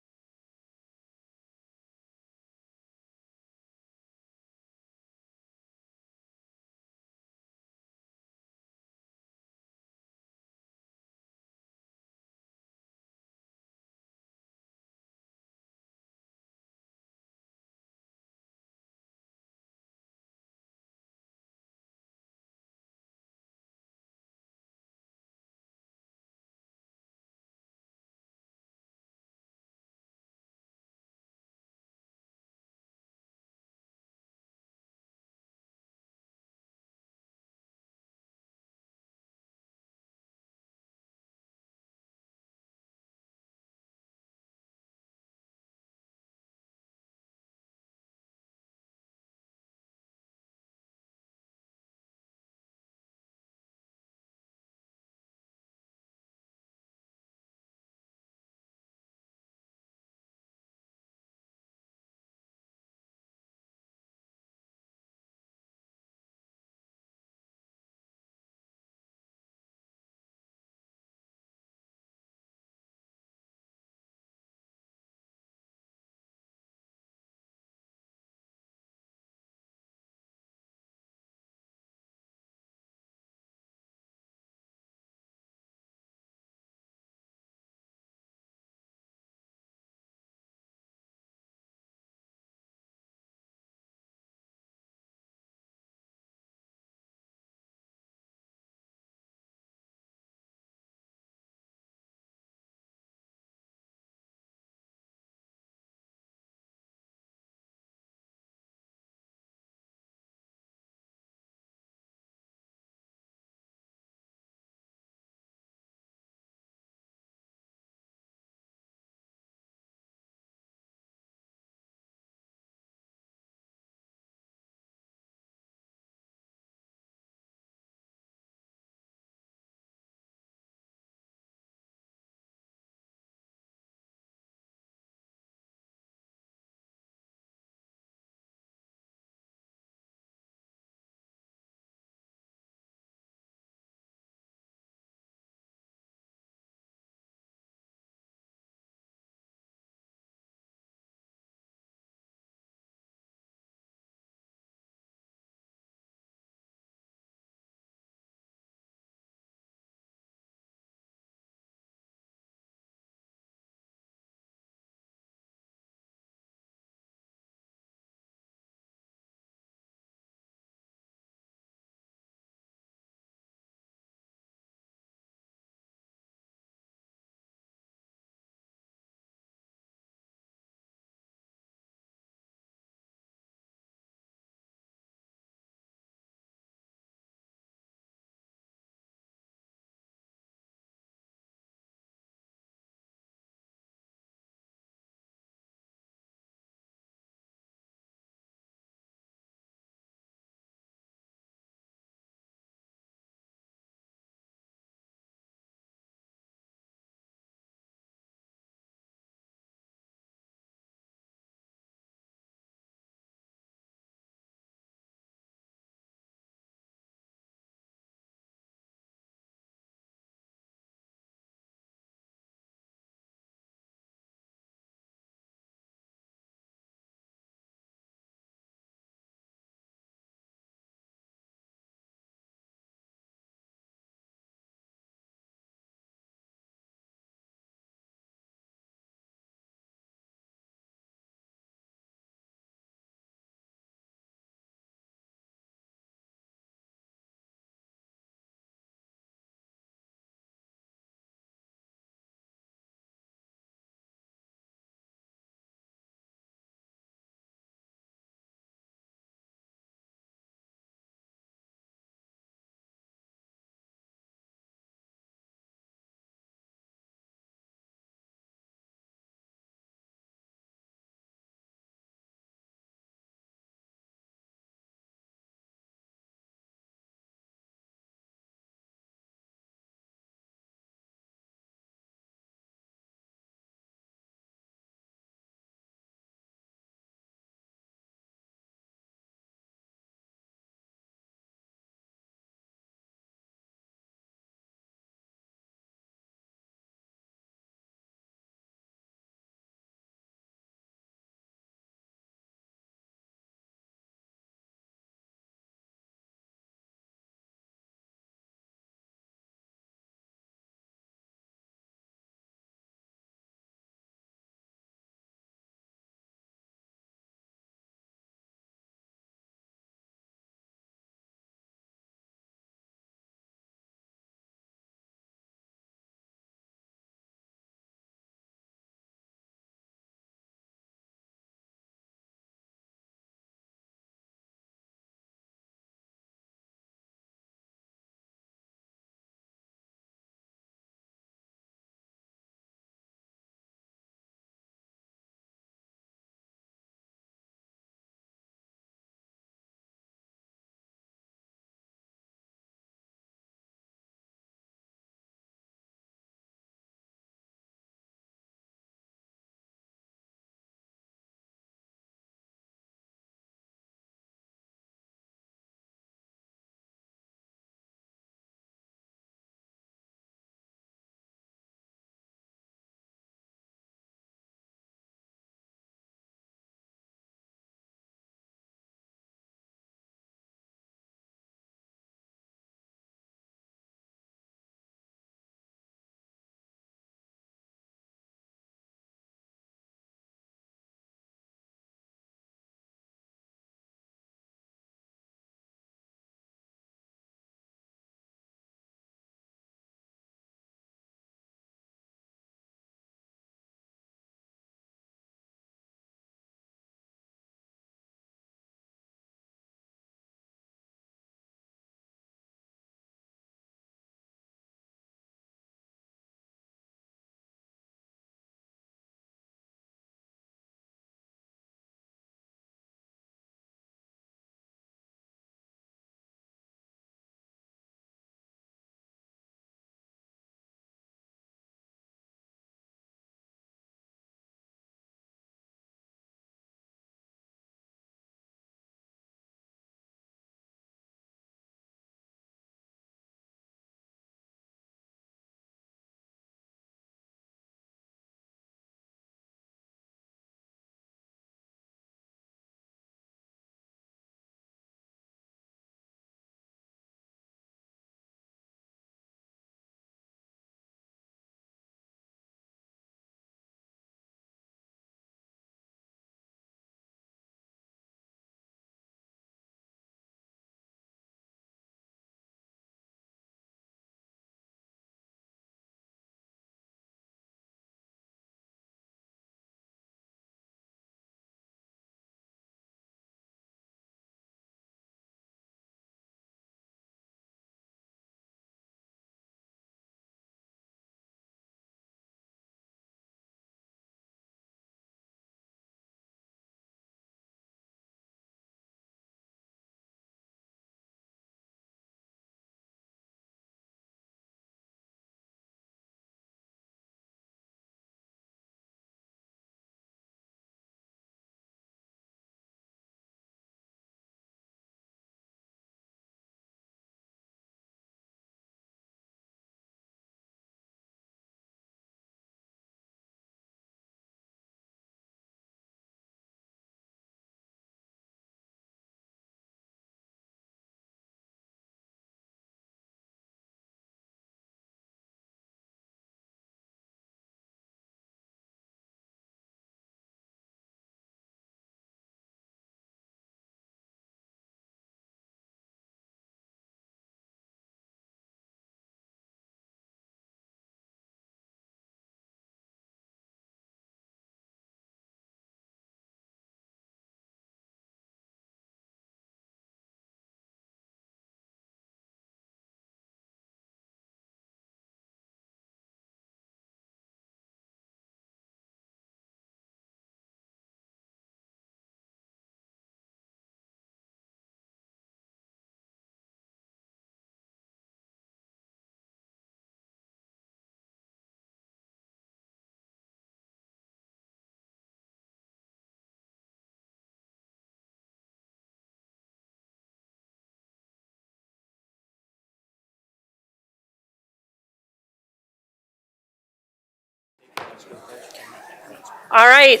All right,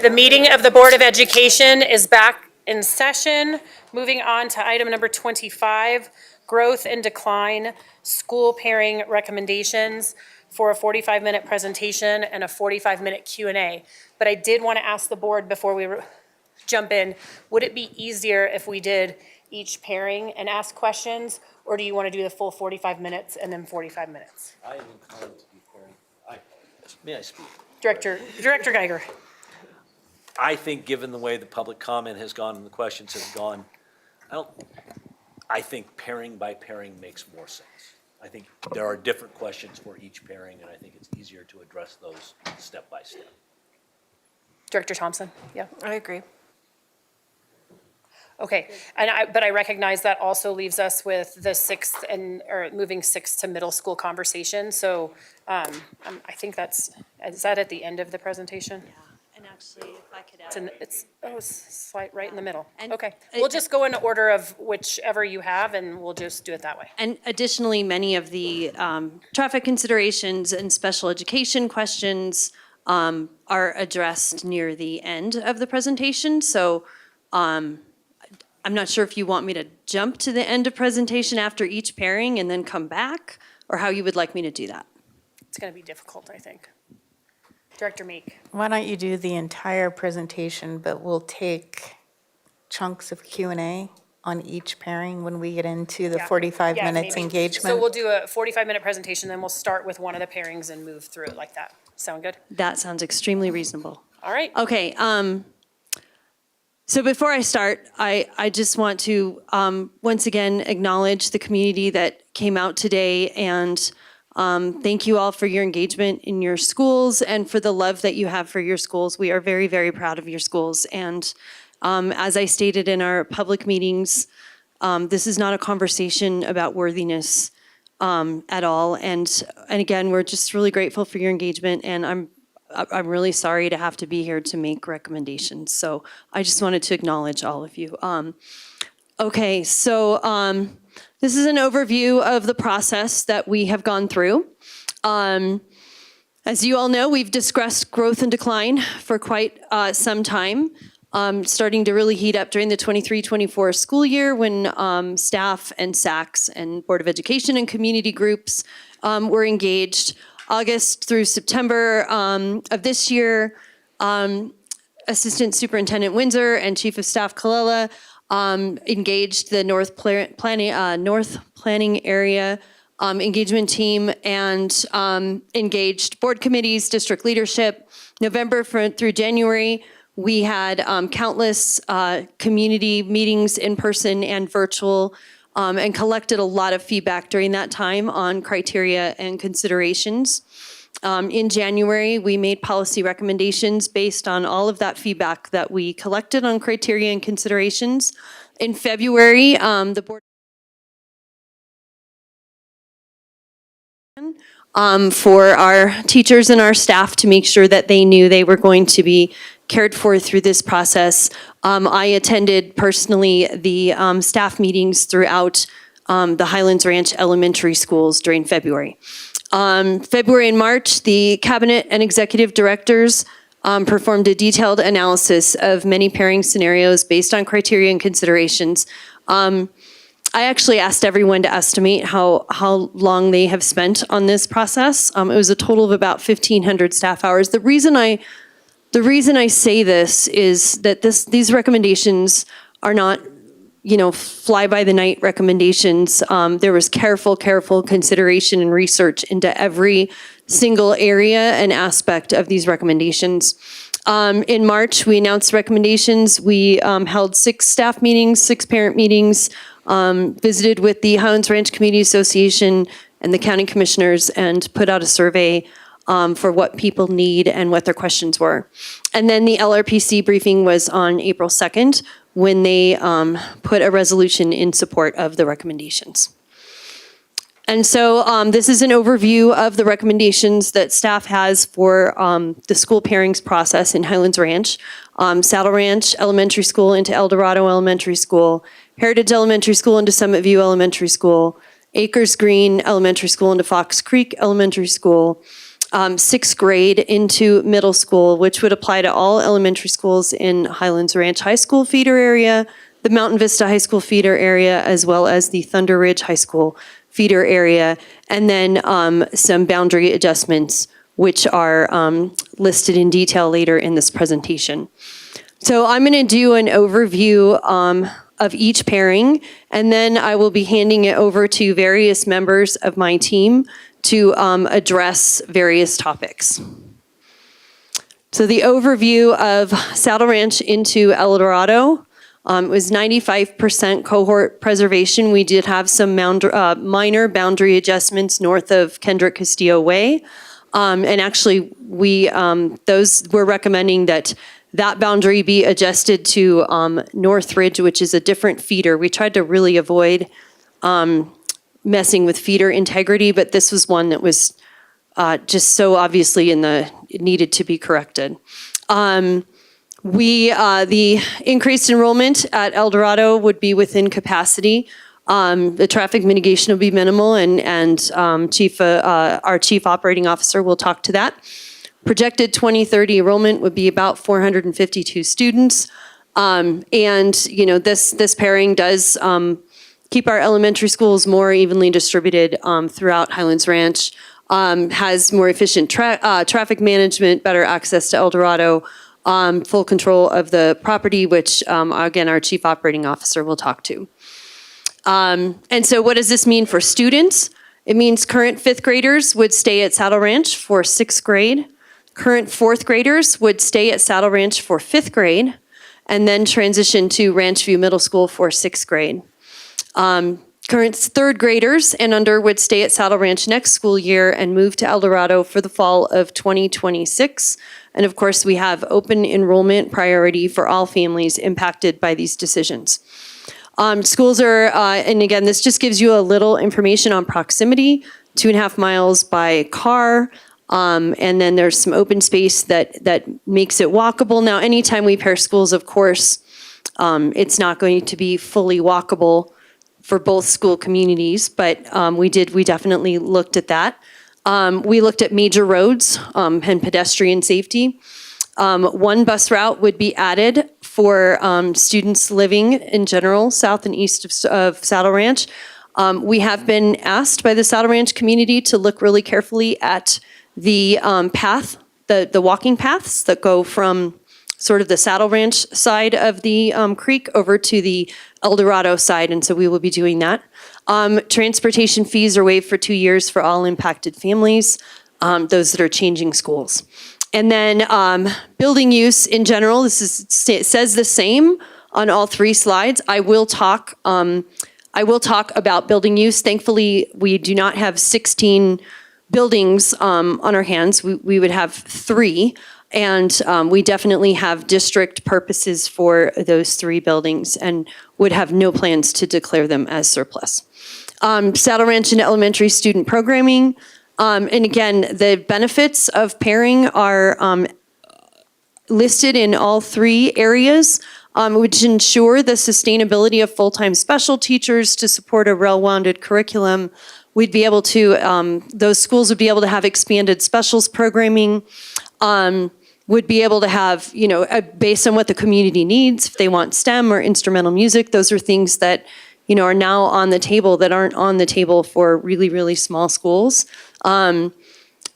the meeting of the Board of Education is back in session. Moving on to item number 25, growth and decline, school pairing recommendations for a 45-minute presentation and a 45-minute Q&A. But I did want to ask the board before we jump in, would it be easier if we did each pairing and ask questions, or do you want to do the full 45 minutes and then 45 minutes? I am inclined to be very, may I speak? Director Geiger. I think, given the way the public comment has gone and the questions have gone, I think pairing by pairing makes more sense. I think there are different questions for each pairing, and I think it's easier to address those step by step. Director Thompson, yeah. I agree. Okay, but I recognize that also leaves us with the sixth or moving sixth to middle school conversation. So I think is that at the end of the presentation? Yeah, and actually, if I could add. It's slight right in the middle. And Okay, we'll just go in order of whichever you have, and we'll just do it that way. And additionally, many of the traffic considerations and special education questions are addressed near the end of the presentation. So I'm not sure if you want me to jump to the end of presentation after each pairing and then come back, or how you would like me to do that. It's going to be difficult, I think. Director Meek. Why don't you do the entire presentation, but we'll take chunks of Q&A on each pairing when we get into the 45 minutes maybe. engagement? So we'll do a 45-minute presentation, then we'll start with one of the pairings and move through it like that. Sound good? That sounds extremely reasonable. All right. Okay. So before I start, I just want to once again acknowledge the community that came out today, and thank you all for your engagement in your schools and for the love that you have for your schools. We are very, very proud of your schools. And as I stated in our public meetings, this is not a conversation about worthiness at all. And again, we're just really grateful for your engagement, and I'm really sorry to have to be here to make recommendations. So I just wanted to acknowledge all of you. Okay, so this is an overview of the process that we have gone through. As you all know, we've discussed growth and decline for quite some time, starting to really heat up during the 23-24 school year when staff and SACs and Board of Education and community groups were engaged. August through September of this year, Assistant Superintendent Windsor and Chief of Staff Kalila engaged the North Planning Area engagement team and engaged board committees, district leadership. November through January, we had countless community meetings in person and virtual, and collected a lot of feedback during that time on criteria and considerations. In January, we made policy recommendations based on all of that feedback that we collected on criteria and considerations. In February, the board for our teachers and our staff to make sure that they knew they were going to be cared for through this process. I attended personally the staff meetings throughout the Highlands Ranch elementary schools during February. February and March, the cabinet and executive directors performed a detailed analysis of many pairing scenarios based on criteria and considerations. I actually asked everyone to estimate how long they have spent on this process. It was a total of about 1,500 staff hours. The reason I say this is that these recommendations are not, fly-by-the-night recommendations. There was careful consideration and research into every single area and aspect of these recommendations. In March, we announced recommendations. We held 6 staff meetings, 6 parent meetings, visited with the Highlands Ranch Community Association and the county commissioners, and put out a survey for what people need and what their questions were. And then the LRPC briefing was on April 2nd, when they put a resolution in support of the recommendations. And so this is an overview of the recommendations that staff has for the school pairings process in Highlands Ranch. Saddle Ranch Elementary School into El Dorado Elementary School, Heritage Elementary School into Summit View Elementary School, Acres Green Elementary School into Fox Creek Elementary School, sixth grade into middle school, which would apply to all elementary schools in Highlands Ranch High School feeder area, the Mountain Vista High School feeder area, as well as the Thunder Ridge High School feeder area, and then some boundary adjustments, which are listed in detail later in this presentation. So I'm going to do an overview of each pairing, and then I will be handing it over to various members of my team to address various topics. So the overview of Saddle Ranch into El Dorado was 95% cohort preservation. We did have some minor boundary adjustments north of Kendrick Castillo Way. And actually, we're recommending that boundary be adjusted to Northridge, which is a different feeder. We tried to really avoid messing with feeder integrity, but this was one that was just so obviously it needed to be corrected. The increased enrollment at El Dorado would be within capacity. The traffic mitigation will be minimal, and our chief operating officer will talk to that. Projected 2030 enrollment would be about 452 students. And this pairing does keep our elementary schools more evenly distributed throughout Highlands Ranch, has more efficient traffic management, better access to El Dorado, full control of the property, which, again, our chief operating officer will talk to. And so what does this mean for students? It means current fifth graders would stay at Saddle Ranch for sixth grade. Current fourth graders would stay at Saddle Ranch for fifth grade, and then transition to Ranch View Middle School for sixth grade. Current third graders and under would stay at Saddle Ranch next school year and move to El Dorado for the fall of 2026. And of course, we have open enrollment priority for all families impacted by these decisions. Schools are, and again, this just gives you a little information on proximity, 2.5 miles by car. And then there's some open space that makes it walkable. Now, anytime we pair schools, of course, it's not going to be fully walkable for both school communities, but we definitely looked at that. We looked at major roads and pedestrian safety. One bus route would be added for students living in general south and east of Saddle Ranch. We have been asked by the Saddle Ranch community to look really carefully at the path, the walking paths that go from sort of the Saddle Ranch side of the creek over to the El Dorado side, and so we will be doing that. Transportation fees are waived for 2 years for all impacted families, those that are changing schools. And then building use in general, it says the same on all 3 slides. I will talk about building use. Thankfully, we do not have 16 buildings on our hands. We would have 3. And we definitely have district purposes for those 3 buildings and would have no plans to declare them as surplus. Saddle Ranch and elementary student programming. And again, the benefits of pairing are listed in all 3 areas, which ensure the sustainability of full-time special teachers to support a well-rounded curriculum. We'd be able to, those schools would be able to have expanded specials programming, would be able to have, based on what the community needs, if they want STEM or instrumental music, those are things that, are now on the table that aren't on the table for really, really small schools.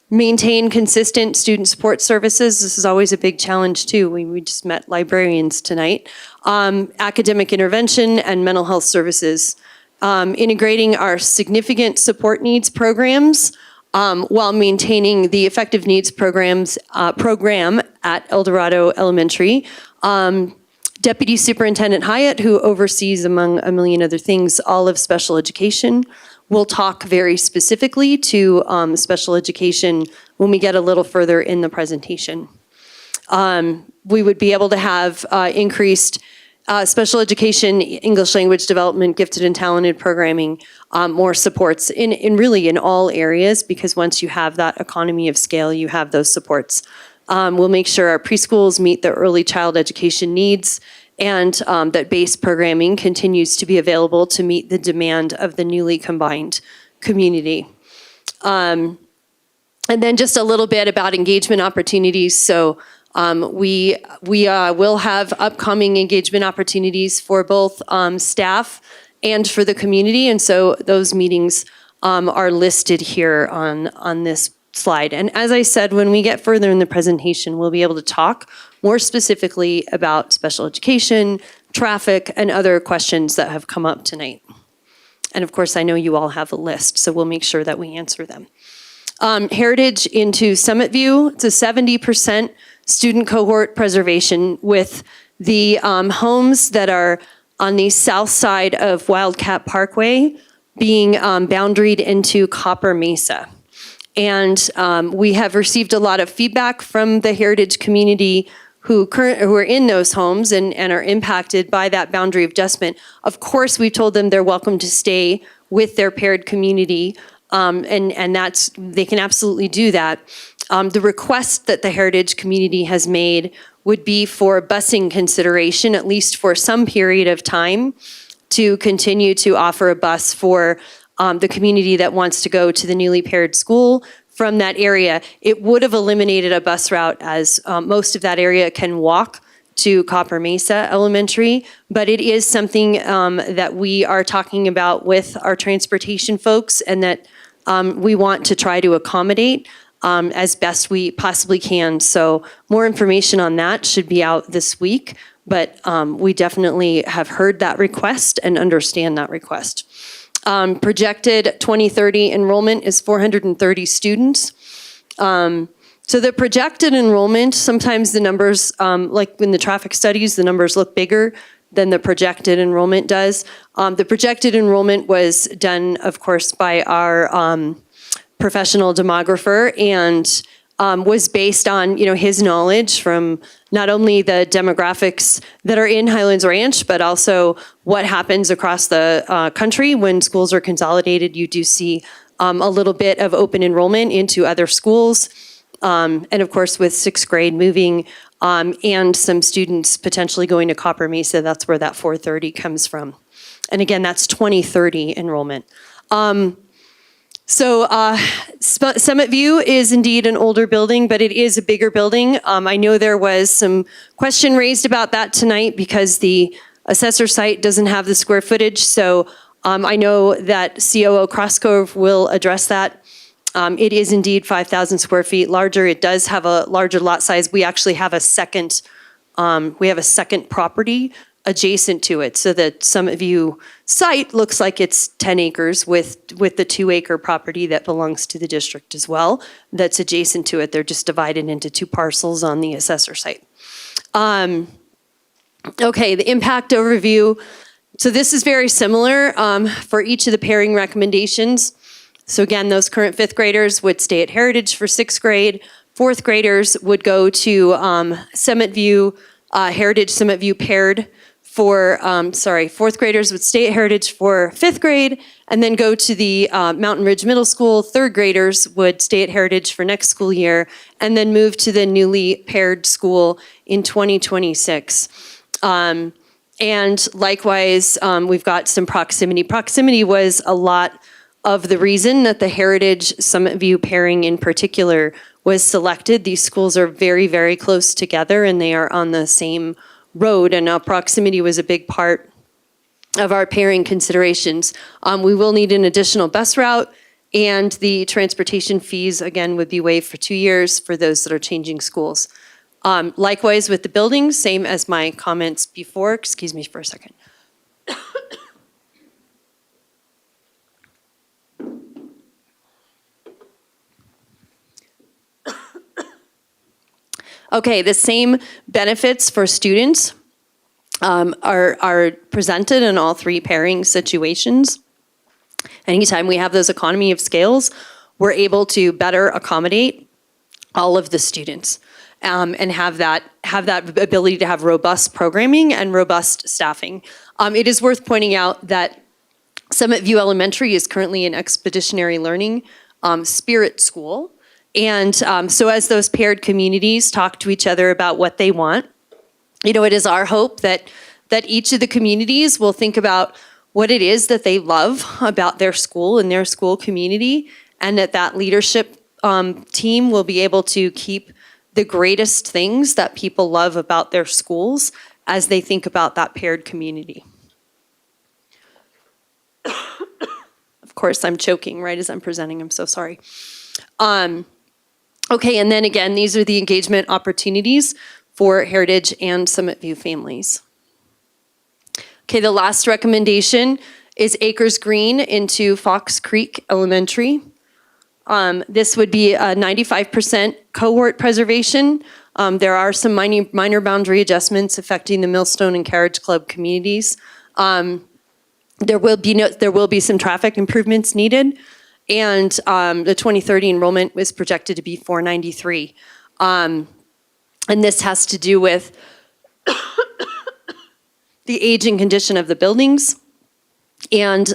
Maintain consistent student support services. This is always a big challenge too. We just met librarians tonight. Academic intervention and mental health services. Integrating our significant support needs programs while maintaining the effective needs program at El Dorado Elementary. Deputy Superintendent Hyatt, who oversees, among a million other things, all of special education, will talk very specifically to special education when we get a little further in the presentation. We would be able to have increased special education, English language development, gifted and talented programming, more supports in really in all areas, because once you have that economy of scale, you have those supports. We'll make sure our preschools meet the early child education needs, and that base programming continues to be available to meet the demand of the newly combined community. And And then just a little bit about engagement opportunities. So we will have upcoming engagement opportunities for both staff and for the community. And so those meetings are listed here on this slide. And as I said, when we get further in the presentation, we'll be able to talk more specifically about special education, traffic, and other questions that have come up tonight. And of course, I know you all have a list, so we'll make sure that we answer them. Heritage into Summit View, it's a 70% student cohort preservation with the homes that are on the south side of Wildcat Parkway being boundaried into Copper Mesa. And we have received a lot of feedback from the Heritage community who are in those homes and are impacted by that boundary adjustment. Of course, we've told them they're welcome to stay with their paired community, and they can absolutely do that. The request that the Heritage community has made would be for busing consideration, at least for some period of time, to continue to offer a bus for the community that wants to go to the newly paired school from that area. It would have eliminated a bus route, as most of that area can walk to Copper Mesa Elementary, but it is something that we are talking about with our transportation folks and that we want to try to accommodate as best we possibly can. So more information on that should be out this week, but we definitely have heard that request and understand that request. Projected 2030 enrollment is 430 students. So the projected enrollment, sometimes the numbers, like in the traffic studies, the numbers look bigger than the projected enrollment does. The projected enrollment was done, of course, by our professional demographer and was based on his knowledge from not only the demographics that are in Highlands Ranch, but also what happens across the country when schools are consolidated. You do see a little bit of open enrollment into other schools. And of course, with sixth grade moving and some students potentially going to Copper Mesa, that's where that 430 comes from. And again, that's 2030 enrollment. Summit View is indeed an older building, but it is a bigger building. I know there was some question raised about that tonight because the assessor site doesn't have the square footage. So I know that COO Crosscove will address that. It is indeed 5,000 square feet larger. It does have a larger lot size. We actually have a second property adjacent to it. So the Summit View site looks like it's 10 acres with the 2-acre property that belongs to the district as well. That's adjacent to it. They're just divided into 2 parcels on the assessor site. Okay, the impact overview. So this is very similar for each of the pairing recommendations. So again, those current 5th graders would stay at Heritage for 6th grade. 4th graders would go to Summit View, Heritage Summit View paired for, 4th graders would stay at Heritage for 5th grade and then go to the Mountain Ridge Middle School. 3rd graders would stay at Heritage for next school year and then move to the newly paired school in 2026. And likewise, we've got some proximity. Proximity was a lot of the reason that the Heritage Summit View pairing in particular was selected. These schools are very, very close together and they are on the same road, and proximity was a big part of our pairing considerations. We will need an additional bus route, and the transportation fees, again, would be waived for 2 years for those that are changing schools. Likewise with the buildings, same as my comments before. Excuse me for a second. Okay, the same benefits for students are presented in all 3 pairing situations. Anytime we have those economy of scales, we're able to better accommodate all of the students and have that ability to have robust programming and robust staffing. It is worth pointing out that Summit View Elementary is currently an expeditionary learning spirit school. And so as those paired communities talk to each other about what they want, it is our hope that each of the communities will think about what it is that they love about their school and their school community, and that leadership team will be able to keep the greatest things that people love about their schools as they think about that paired community. Of course, I'm choking right as I'm presenting. I'm so sorry. Okay, and then again, these are the engagement opportunities for Heritage and Summit View families. Okay, the last recommendation is Acres Green into Fox Creek Elementary. This would be a 95% cohort preservation. There are some minor boundary adjustments affecting the Millstone and Carriage Club communities. There will be some traffic improvements needed, and the 2030 enrollment was projected to be 493. And this has to do with the age and condition of the buildings. And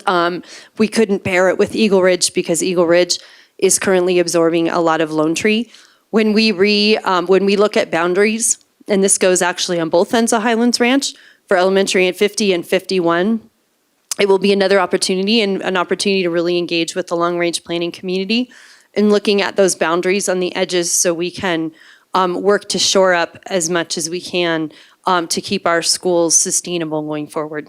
we couldn't pair it with Eagle Ridge because Eagle Ridge is currently absorbing a lot of Lone Tree. When we look at boundaries, and this goes actually on both ends of Highlands Ranch, for elementary at 50 and 51, it will be another opportunity and an opportunity to really engage with the long-range planning community and looking at those boundaries on the edges so we can work to shore up as much as we can to keep our schools sustainable going forward.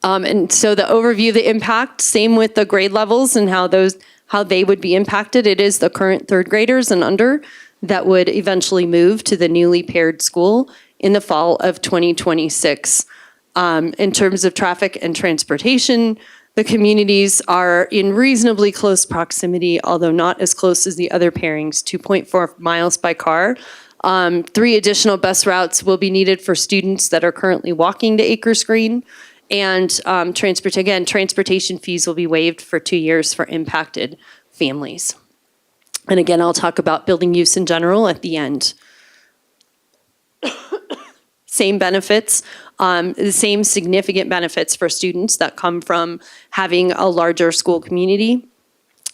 And so the overview of the impact, same with the grade levels and how they would be impacted. It is the current third graders and under that would eventually move to the newly paired school in the fall of 2026. In terms of traffic and transportation, the communities are in reasonably close proximity, although not as close as the other pairings, 2.4 miles by car. 3 additional bus routes will be needed for students that are currently walking to Acres Green. And transportation fees will be waived for 2 years for impacted families. And again, I'll talk about building use in general at the end. Same benefits, the same significant benefits for students that come from having a larger school community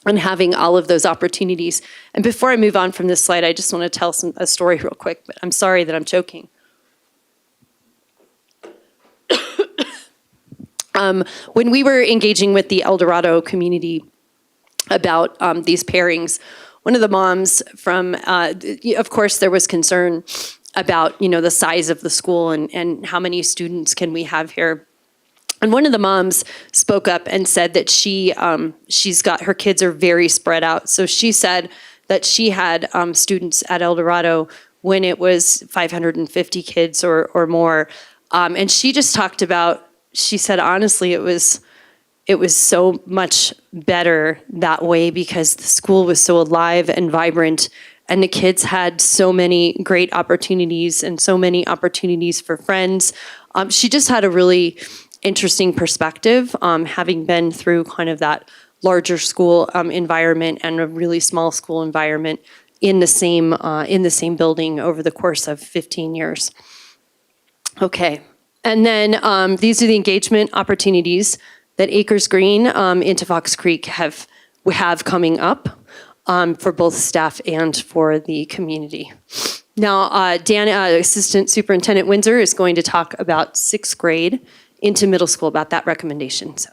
and having all of those opportunities. And before I move on from this slide, I just want to tell a story real quick, but I'm sorry that I'm choking. When we were engaging with the El Dorado community about these pairings, one of the moms from, of course, there was concern about, the size of the school and how many students can we have here. And one of the moms spoke up and said that her kids are very spread out. So she said that she had students at El Dorado when it was 550 kids or more. And she just talked about, she said, honestly, it was so much better that way because the school was so alive and vibrant and the kids had so many great opportunities and so many opportunities for friends. She just had a really interesting perspective, having been through kind of that larger school environment and a really small school environment in the same building over the course of 15 years. Okay. And then these are the engagement opportunities that Acres Green into Fox Creek have coming up for both staff and for the community. Now, Assistant Superintendent Windsor is going to talk about 6th grade into middle school, about that recommendation. So.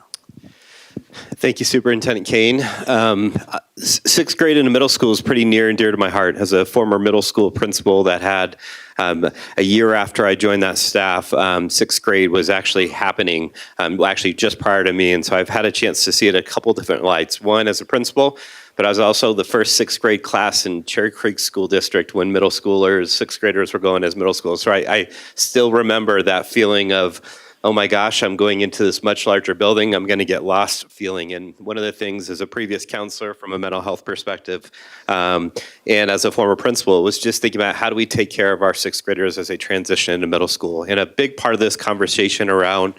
Thank you, Superintendent Kane. 6th grade into middle school is pretty near and dear to my heart. As a former middle school principal that had a year after I joined that staff, 6th grade was actually happening, actually just prior to me. And so I've had a chance to see it a couple different lights. One, as a principal, but I was also the first 6th grade class in Cherry Creek School District when middle schoolers, 6th graders were going as middle schoolers. So I still remember that feeling of, oh my gosh, I'm going into this much larger building, I'm gonna get lost feeling. And one of the things as a previous counselor from a mental health perspective, and as a former principal, was just thinking about how do we take care of our 6th graders as they transition into middle school. And a big part of this conversation around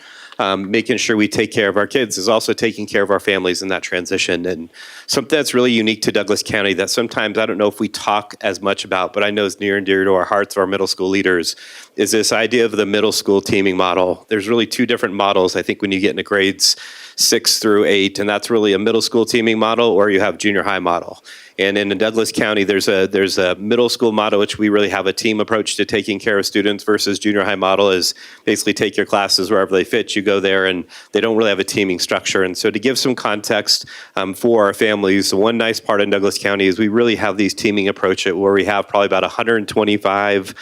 making sure we take care of our kids is also taking care of our families in that transition. And something that's really unique to Douglas County that sometimes I don't know if we talk as much about, but I know is near and dear to our hearts, our middle school leaders, is this idea of the middle school teaming model. There's really 2 different models, I think, when you get into grades 6 through 8, and that's really a middle school teaming model or you have junior high model. And in Douglas County, there's a middle school model, which we really have a team approach to taking care of students, versus junior high model is basically take your classes wherever they fit. You go there, and they don't really have a teaming structure. And so to give some context for our families, one nice part in Douglas County is we really have these teaming approach where we have probably about 125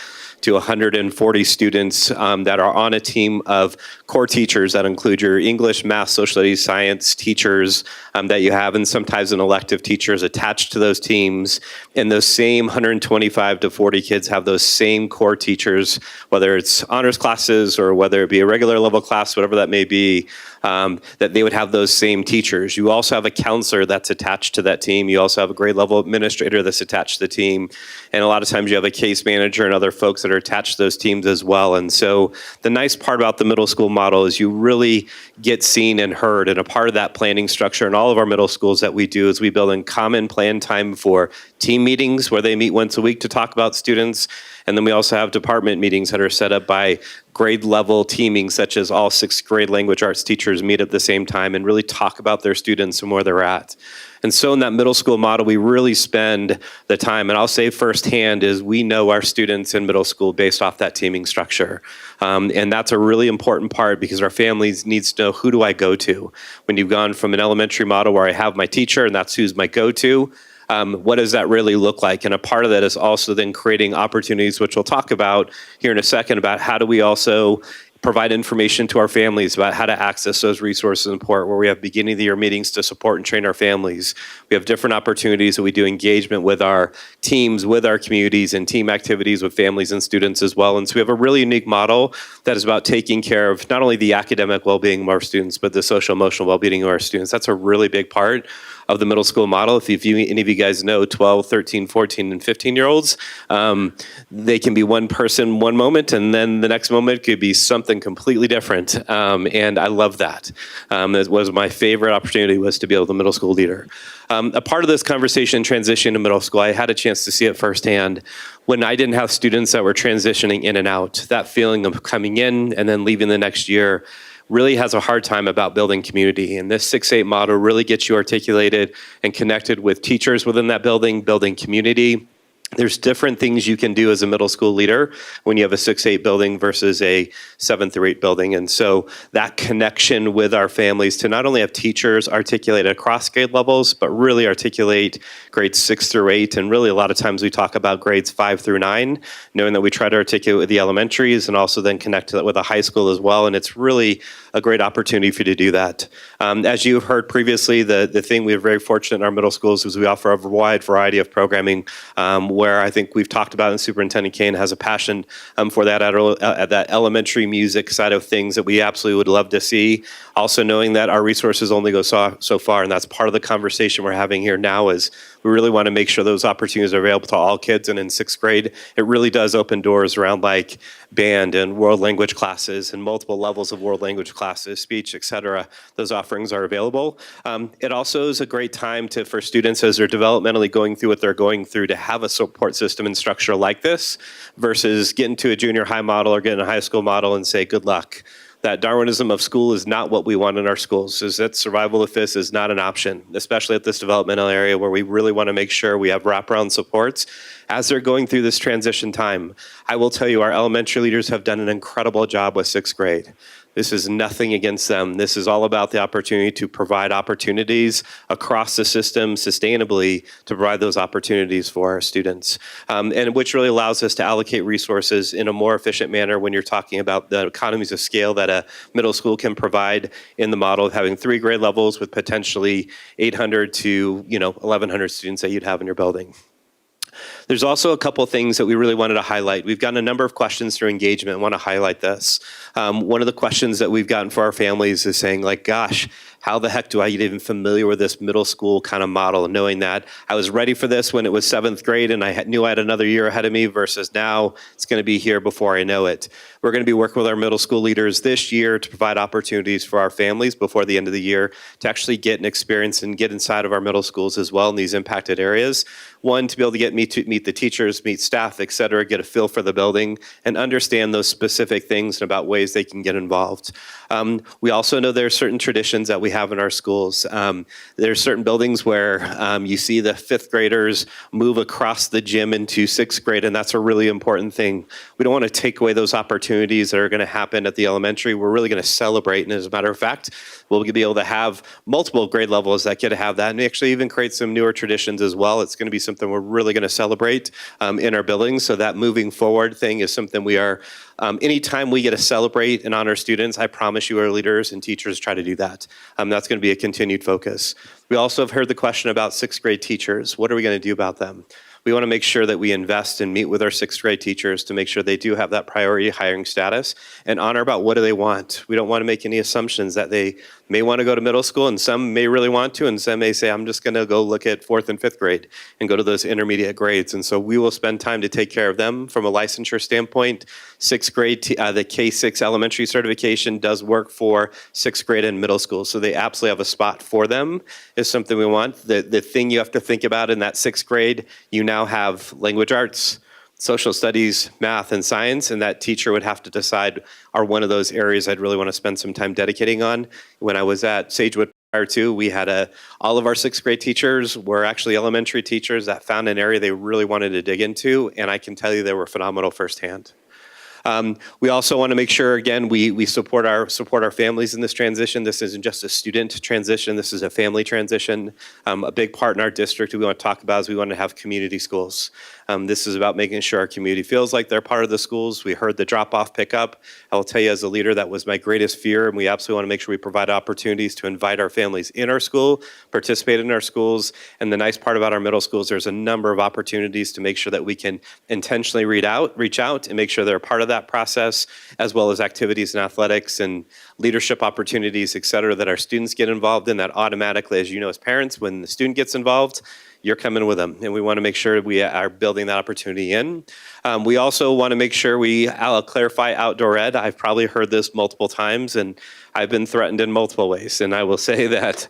to 140 students that are on a team of core teachers that include your English, math, social studies, science teachers that you have, and sometimes an elective teachers attached to those teams. And those same 125 to 40 kids have those same core teachers, whether it's honors classes or whether it be a regular level class, whatever that may be, that they would have those same teachers. You also have a counselor that's attached to that team. You also have a grade level administrator that's attached to the team. And a lot of times you have a case manager and other folks that are attached to those teams as well. And so the nice part about the middle school model is you really get seen and heard. And a part of that planning structure in all of our middle schools that we do is we build in common plan time for team meetings where they meet once a week to talk about students. And then we also have department meetings that are set up by grade level teaming, such as all sixth grade language arts teachers meet at the same time and really talk about their students and where they're at. And so in that middle school model, we really spend the time, and I'll say firsthand, is we know our students in middle school based off that teaming structure. And that's a really important part because our families needs to know, who do I go to? When you've gone from an elementary model where I have my teacher and that's who's my go-to, what does that really look like? And a part of that is also then creating opportunities, which we'll talk about here in a second, about how do we also provide information to our families about how to access those resources and support, where we have beginning of the year meetings to support and train our families. We have different opportunities that we do engagement with our teams, with our communities, and team activities with families and students as well. And so we have a really unique model that is about taking care of not only the academic well-being of our students, but the social emotional well-being of our students. That's a really big part of the middle school model. If any of you guys know 12, 13, 14, and 15-year-olds, they can be one person one moment, and then the next moment could be something completely different. And I love that. It was my favorite opportunity, was to be able to middle school leader. A part of this conversation, transition to middle school, I had a chance to see it firsthand when I didn't have students that were transitioning in and out. That feeling of coming in and then leaving the next year really has a hard time about building community. And this 6-8 model really gets you articulated and connected with teachers within that building, building community. There's different things you can do as a middle school leader when you have a 6-8 building versus a 7-8 building. And so that connection with our families to not only have teachers articulate across grade levels, but really articulate grades 6 through 8. And really a lot of times we talk about grades 5 through 9, knowing that we try to articulate with the elementaries and also then connect to that with a high school as well. And it's really a great opportunity for you to do that. As you have heard previously, the thing we're very fortunate in our middle schools is we offer a wide variety of programming, where I think we've talked about, and Superintendent Kane has a passion for that at that elementary music side of things that we absolutely would love to see. Also knowing that our resources only go so far, and that's part of the conversation we're having here now, is we really want to make sure those opportunities are available to all kids. And in 6th grade, it really does open doors around like band and world language classes and multiple levels of world language classes, speech, et cetera. Those offerings are available. It also is a great time for students as they're developmentally going through what they're going through to have a support system and structure like this versus getting to a junior high model or getting a high school model and say, good luck. That Darwinism of school is not what we want in our schools, is that survival of the fittest is not an option, especially at this developmental area where we really want to make sure we have wraparound supports as they're going through this transition time. I will tell you, our elementary leaders have done an incredible job with 6th grade. This is nothing against them. This is all about the opportunity to provide opportunities across the system sustainably to provide those opportunities for our students, and which really allows us to allocate resources in a more efficient manner when you're talking about the economies of scale that a middle school can provide in the model of having 3 grade levels with potentially 800 to 1,100 students that you'd have in your building. There's also a couple of things that we really wanted to highlight. We've gotten a number of questions through engagement. I want to highlight this. One of the questions that we've gotten for our families is saying, like, gosh, how the heck do I get even familiar with this middle school kind of model, knowing that I was ready for this when it was 7th grade and I knew I had another year ahead of me versus now it's going to be here before I know it. We're going to be working with our middle school leaders this year to provide opportunities for our families before the end of the year to actually get an experience and get inside of our middle schools as well in these impacted areas. One, to be able to meet meet the teachers, meet staff, et cetera, get a feel for the building, and understand those specific things about ways they can get involved. We also know there are certain traditions that we have in our schools. There are certain buildings where you see the fifth graders move across the gym into sixth grade, and that's a really important thing. We don't want to take away those opportunities that are going to happen at the elementary. We're really going to celebrate, and as a matter of fact, we'll be able to have multiple grade levels that get to have that, and actually even create some newer traditions as well. It's going to be something we're really going to celebrate in our buildings. So that moving forward thing is something we are, anytime we get to celebrate and honor students, I promise you our leaders and teachers try to do that. That's going to be a continued focus. We also have heard the question about sixth grade teachers. What are we going to do about them? We want to make sure that we invest and meet with our sixth grade teachers to make sure they do have that priority hiring status and honor about what do they want. We don't want to make any assumptions that they may want to go to middle school, and some may really want to, and some may say, I'm just going to go look at fourth and fifth grade and go to those intermediate grades. And so we will spend time to take care of them from a licensure standpoint. Sixth grade, the K-6 elementary certification does work for sixth grade and middle school, so they absolutely have a spot for them is something we want. The thing you have to think about in that sixth grade, you now have language arts, social studies, math, and science, and that teacher would have to decide, are one of those areas I'd really want to spend some time dedicating on. When I was at Sagewood prior to, we had all of our sixth grade teachers were actually elementary teachers that found an area they really wanted to dig into, and I can tell you they were phenomenal firsthand. We also want to make sure, again, we support our families in this transition. This isn't just a student transition. This is a family transition. A big part in our district we want to talk about is we want to have community schools. This is about making sure our community feels like they're part of the schools. We heard the drop-off pickup. I will tell you as a leader, that was my greatest fear, and we absolutely want to make sure we provide opportunities to invite our families in our school, participate in our schools. And the nice part about our middle schools, there's a number of opportunities to make sure that we can intentionally reach out and make sure they're a part of that process, as well as activities and athletics and leadership opportunities, et cetera, that our students get involved in, that automatically, as you know, as parents, when the student gets involved, you're coming with them, and we want to make sure we are building that opportunity in. We also want to make sure I'll clarify outdoor ed. I've probably heard this multiple times, and I've been threatened in multiple ways. And I will say that,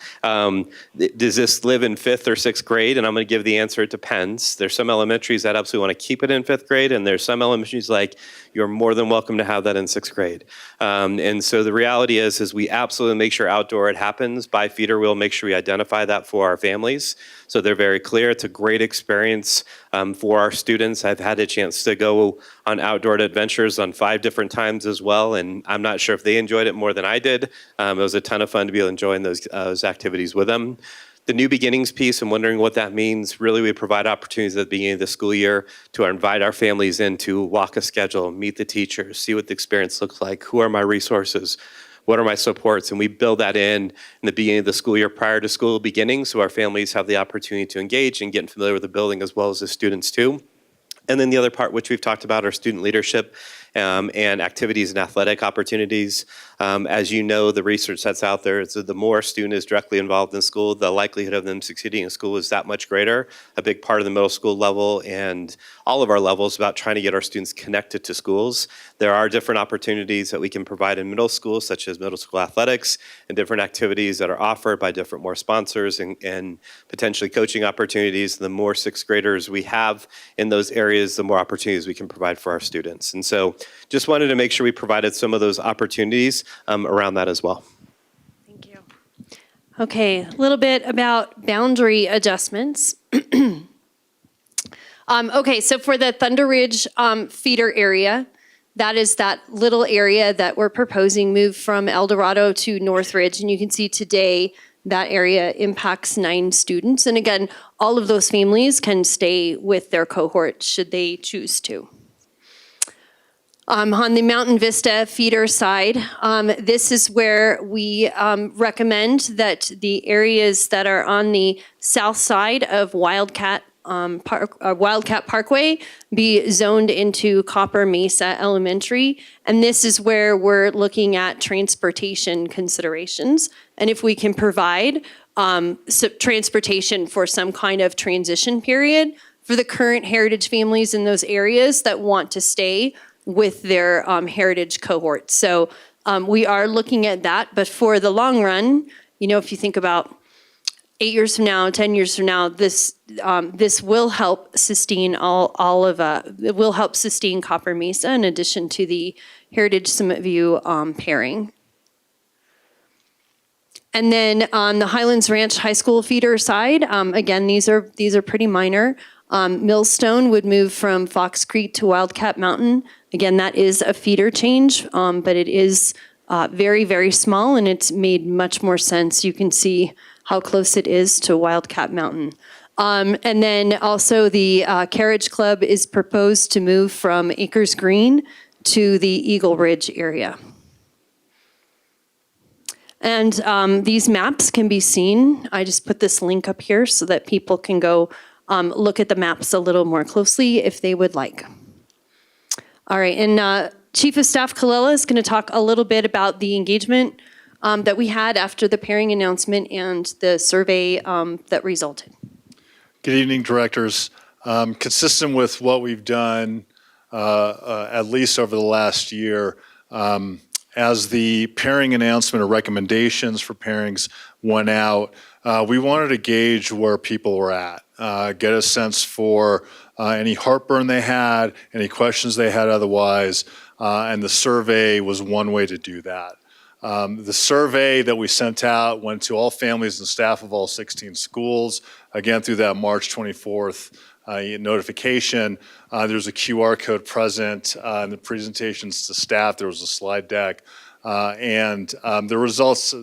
does this live in fifth or sixth grade? And I'm going to give the answer, it depends. There's some elementaries that absolutely want to keep it in fifth grade, and there's some elementaries like, you're more than welcome to have that in sixth grade. And so the reality is we absolutely make sure outdoor ed happens. By feeder, we'll make sure we identify that for our families, so they're very clear. It's a great experience for our students. I've had a chance to go on outdoor adventures on 5 different times as well, and I'm not sure if they enjoyed it more than I did. It was a ton of fun to be able to enjoy those activities with them. The new beginnings piece, and wondering what that means, really we provide opportunities at the beginning of the school year to invite our families in to walk a schedule, meet the teachers, see what the experience looks like, who are my resources, what are my supports, and we build that in the beginning of the school year prior to school beginning, so our families have the opportunity to engage and get familiar with the building as well as the students too. And then the other part, which we've talked about, are student leadership and activities and athletic opportunities. As you know, the research that's out there is that the more a student is directly involved in school, the likelihood of them succeeding in school is that much greater. A big part of the middle school level and all of our levels about trying to get our students connected to schools. There are different opportunities that we can provide in middle school, such as middle school athletics and different activities that are offered by different more sponsors and potentially coaching opportunities. The more sixth graders we have in those areas, the more opportunities we can provide for our students. And so just wanted to make sure we provided some of those opportunities around that as well. Thank you. Okay, a little bit about boundary adjustments. Okay, so for the Thunder Ridge feeder area, that is that little area that we're proposing move from El Dorado to Northridge. And you can see today that area impacts 9 students. And again, all of those families can stay with their cohort should they choose to. On the Mountain Vista feeder side, this is where we recommend that the areas that are on the south side of Wildcat Parkway be zoned into Copper Mesa Elementary. And this is where we're looking at transportation considerations. And if we can provide transportation for some kind of transition period for the current heritage families in those areas that want to stay with their heritage cohort. So we are looking at that, but for the long run, you know, if you think about 8 years from now, 10 years from now, this will help sustain it will help sustain Copper Mesa in addition to the Heritage Summit View pairing. And then on the Highlands Ranch High School feeder side, again, these are pretty minor. Millstone would move from Fox Creek to Wildcat Mountain. Again, that is a feeder change, but it is very, very small, and it's made much more sense. You can see how close it is to Wildcat Mountain. And then also the Carriage Club is proposed to move from Acres Green to the Eagle Ridge area. And these maps can be seen. I just put this link up here so that people can go look at the maps a little more closely if they would like. All right, and Chief of Staff Kalila is going to talk a little bit about the engagement that we had after the pairing announcement and the survey that resulted. Good evening, directors. Consistent with what we've done at least over the last year, as the pairing announcement or recommendations for pairings went out, we wanted to gauge where people were at, get a sense for any heartburn they had, any questions they had otherwise, and the survey was one way to do that. The survey that we sent out went to all families and staff of all 16 schools, again through that March 24th notification. There's a QR code present in the presentations to staff. There was a slide deck. And the results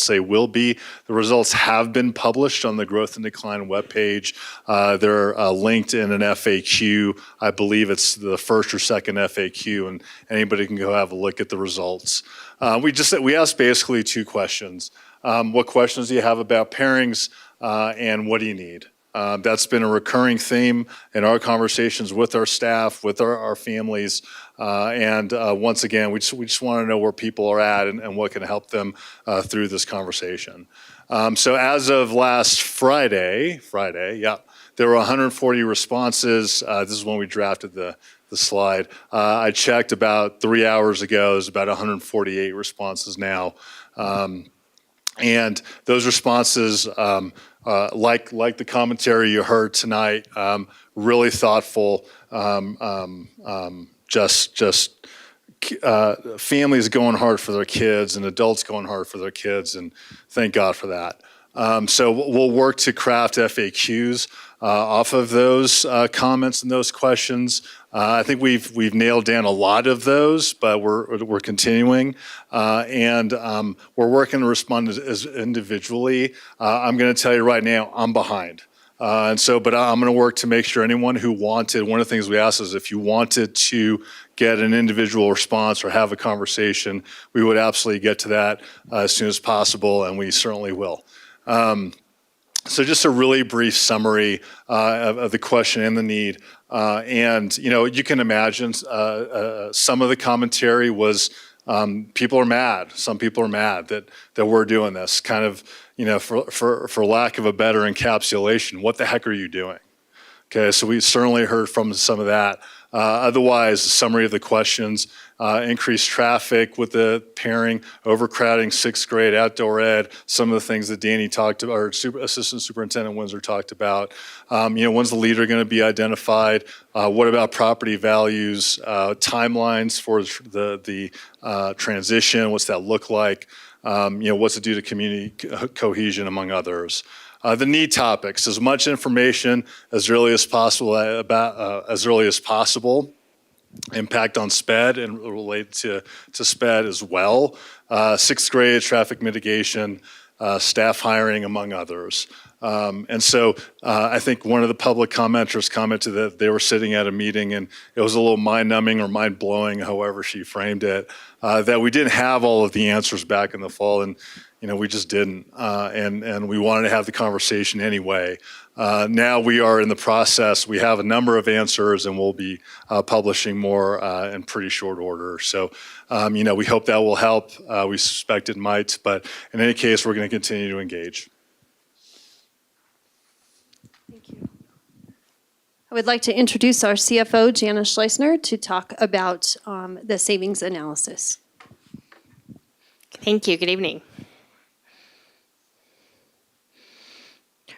say will be. The results have been published on the Growth and Decline webpage. They're linked in an FAQ. I believe it's the first or second FAQ, and anybody can go have a look at the results. We asked basically two questions. What questions do you have about pairings, and what do you need? That's been a recurring theme in our conversations with our staff, with our families, and once again, we just want to know where people are at and what can help them through this conversation. So as of last Friday, yeah, there were 140 responses. This is when we drafted the slide. I checked about 3 hours ago. There's about 148 responses now, and those responses. Like the commentary you heard tonight, really thoughtful, families going hard for their kids and adults going hard for their kids, and thank God for that. So we'll work to craft FAQs off of those comments and those questions. I think we've nailed down a lot of those, but we're continuing, and we're working to respond as individually. I'm going to tell you right now, I'm behind. But I'm going to work to make sure anyone who wanted, one of the things we asked is if you wanted to get an individual response or have a conversation, we would absolutely get to that as soon as possible, and we certainly will. So just a really brief summary of the question and the need. And, you can imagine some of the commentary was people are mad. Some people are mad that we're doing this, kind of, for lack of a better encapsulation. What the heck are you doing? Okay, so we certainly heard from some of that. Otherwise, the summary of the questions, increased traffic with the pairing, overcrowding, sixth grade, outdoor ed, some of the things that Danny talked about, or Assistant Superintendent Windsor talked about. When's the leader going to be identified? What about property values, timelines for the transition? What's that look like? What's it do to community cohesion, among others? The need topics, as much information as early as possible impact on SPED and related to SPED as well. Sixth grade, traffic mitigation, staff hiring, among others. And so I think one of the public commenters commented that they were sitting at a meeting and it was a little mind-numbing or mind-blowing, however she framed it, that we didn't have all of the answers back in the fall, and we just didn't, and we wanted to have the conversation anyway. Now we are in the process. We have a number of answers, and we'll be publishing more in pretty short order. So, we hope that will help. We suspect it might, but in any case, we're going to continue to engage. I would like to introduce our CFO, Janice Schleisner, to talk about the savings analysis. Thank you. Good evening.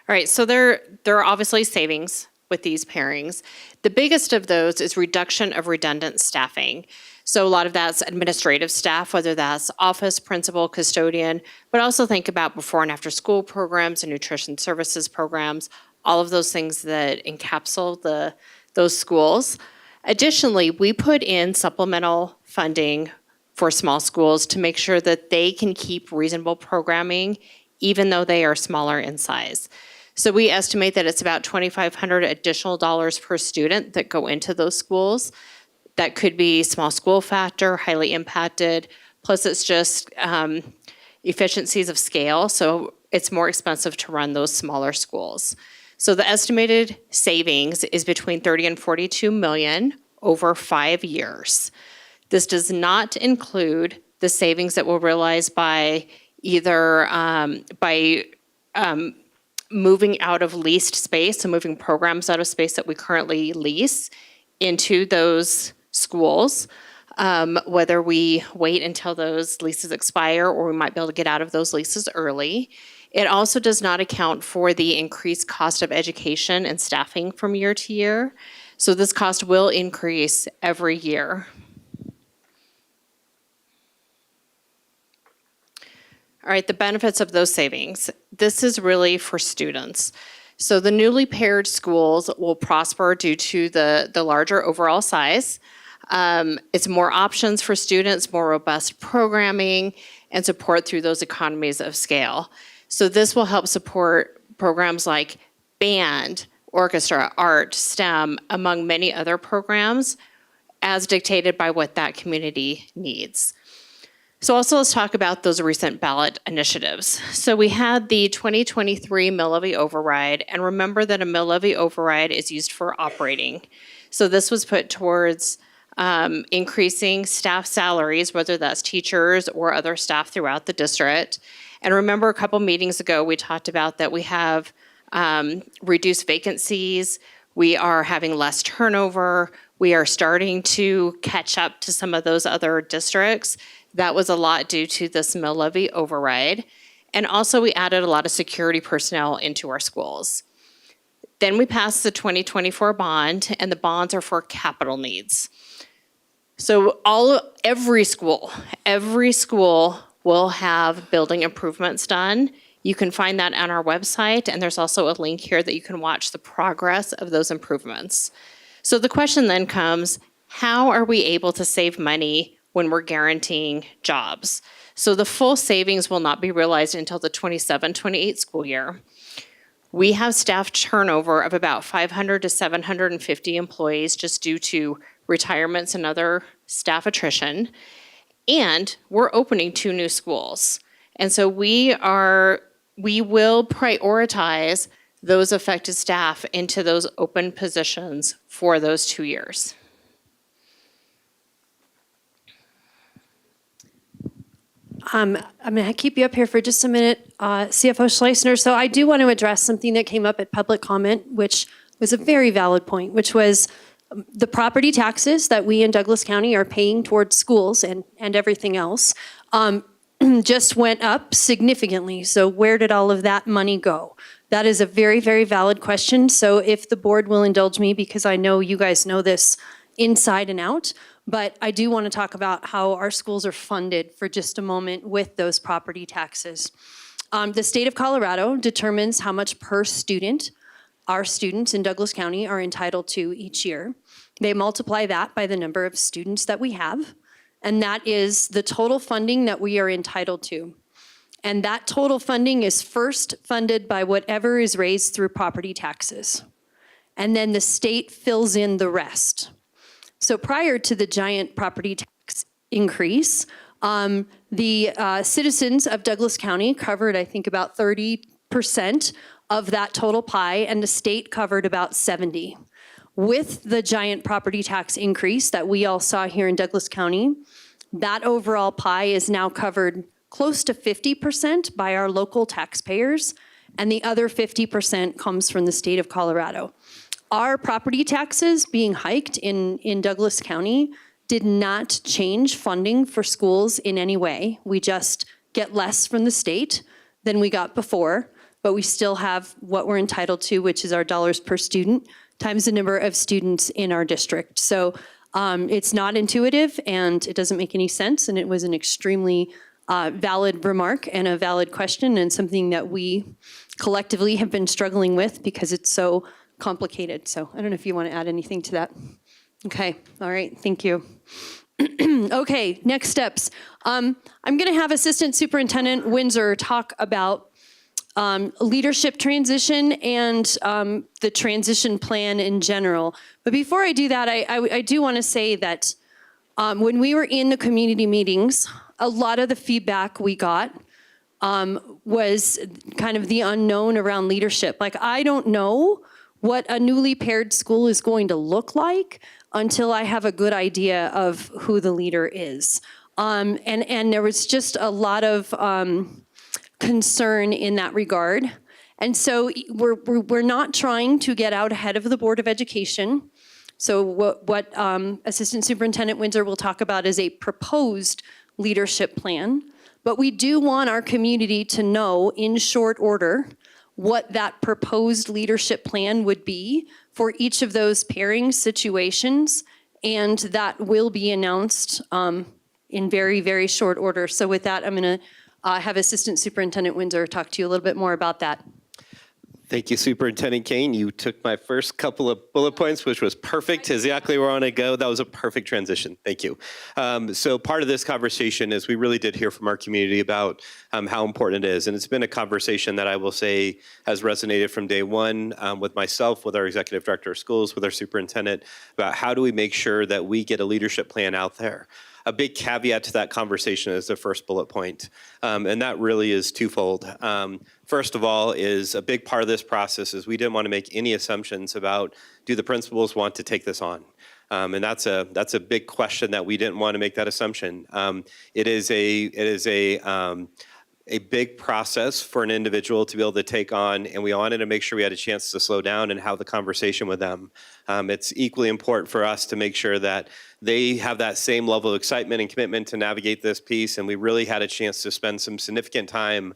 All right, so there are obviously savings with these pairings. The biggest of those is reduction of redundant staffing. So a lot of that's administrative staff, whether that's office, principal, custodian, but also think about before and after school programs and nutrition services programs, all of those things that encapsulate those schools. Additionally, we put in supplemental funding for small schools to make sure that they can keep reasonable programming even though they are smaller in size. So we estimate that it's about $2,500 additional dollars per student that go into those schools. That could be small school factor, highly impacted, plus it's just efficiencies of scale, so it's more expensive to run those smaller schools. So the estimated savings is between 30 and 42 million over 5 years. This does not include the savings that we'll realize by either moving out of leased space, so moving programs out of space that we currently lease into those schools, whether we wait until those leases expire or we might be able to get out of those leases early. It also does not account for the increased cost of education and staffing from year to year. So this cost will increase every year. All right, the benefits of those savings. This is really for students. So the newly paired schools will prosper due to the larger overall size. It's more options for students, more robust programming, and support through those economies of scale. So this will help support programs like band, orchestra, art, STEM, among many other programs, as dictated by what that community needs. So also let's talk about those recent ballot initiatives. So we had the 2023 mill levy override, and remember that a mill levy override is used for operating. So this was put towards increasing staff salaries, whether that's teachers or other staff throughout the district. And remember a couple meetings ago, we talked about that we have reduced vacancies, we are having less turnover, we are starting to catch up to some of those other districts. That was a lot due to this mill levy override. And also we added a lot of security personnel into our schools. Then we passed the 2024 bond, and the bonds are for capital needs. So every school will have building improvements done. You can find that on our website, and there's also a link here that you can watch the progress of those improvements. So the question then comes, how are we able to save money when we're guaranteeing jobs? So the full savings will not be realized until the 27-28 school year. We have staff turnover of about 500 to 750 employees just due to retirements and other staff attrition. And we're opening 2 new schools. And so we will prioritize those affected staff into those open positions for those 2 years. I'm going to keep you up here for just a minute, CFO Schleissner. So I do want to address something that came up at public comment, which was a very valid point, which was the property taxes that we in Douglas County are paying towards schools and everything else just went up significantly. So where did all of that money go? That is a very, very valid question. So if the board will indulge me, because I know you guys know this inside and out, but I do want to talk about how our schools are funded for just a moment with those property taxes. The state of Colorado determines how much per student our students in Douglas County are entitled to each year. They multiply that by the number of students that we have, and that is the total funding that we are entitled to. And that total funding is first funded by whatever is raised through property taxes. And then the state fills in the rest. So prior to the giant property tax increase, the citizens of Douglas County covered, I think, about 30% of that total pie, and the state covered about 70%. With the giant property tax increase that we all saw here in Douglas County, that overall pie is now covered close to 50% by our local taxpayers, and the other 50% comes from the state of Colorado. Our property taxes being hiked in Douglas County did not change funding for schools in any way. We just get less from the state than we got before, but we still have what we're entitled to, which is our dollars per student times the number of students in our district. So it's not intuitive and it doesn't make any sense. And it was an extremely valid remark and a valid question and something that we collectively have been struggling with because it's so complicated. So I don't know if you want to add anything to that. Okay, all right, thank you. Okay, next steps. I'm going to have Assistant Superintendent Windsor talk about leadership transition and the transition plan in general. But before I do that, I do want to say that when we were in the community meetings, a lot of the feedback we got was kind of the unknown around leadership. Like, I don't know what a newly paired school is going to look like until I have a good idea of who the leader is. And there was just a lot of concern in that regard. And so we're not trying to get out ahead of the Board of Education. So what Assistant Superintendent Windsor will talk about is a proposed leadership plan. But we do want our community to know in short order what that proposed leadership plan would be for each of those pairing situations. And that will be announced in very, very short order. So with that, I'm going to have Assistant Superintendent Windsor talk to you a little bit more about that. Thank you, Superintendent Kane. You took my first couple of bullet points, which was perfect, exactly where I want to go. That was a perfect transition. Thank you. So part of this conversation is we really did hear from our community about how important it is. And it's been a conversation that I will say has resonated from day one with myself, with our Executive Director of Schools, with our Superintendent, about how do we make sure that we get a leadership plan out there. A big caveat to that conversation is the first bullet point, and that really is twofold. First of all, is a big part of this process is we didn't want to make any assumptions about do the principals want to take this on, and that's a big question that we didn't want to make that assumption. It is a big process for an individual to be able to take on, and we wanted to make sure we had a chance to slow down and have the conversation with them. It's equally important for us to make sure that they have that same level of excitement and commitment to navigate this piece, and we really had a chance to spend some significant time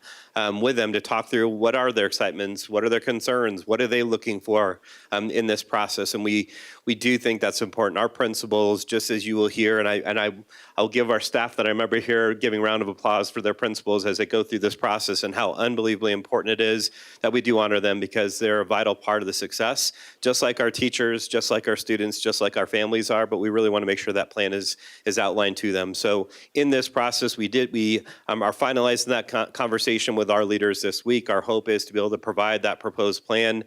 with them to talk through what are their excitements, what are their concerns, what are they looking for in this process, and we do think that's important. Our principals, just as you will hear, and I'll give our staff that I remember here giving a round of applause for their principals as they go through this process and how unbelievably important it is that we do honor them because they're a vital part of the success, just like our teachers, just like our students, just like our families are, but we really want to make sure that plan is outlined to them. So in this process, we are finalizing that conversation with our leaders this week. Our hope is to be able to provide that proposed plan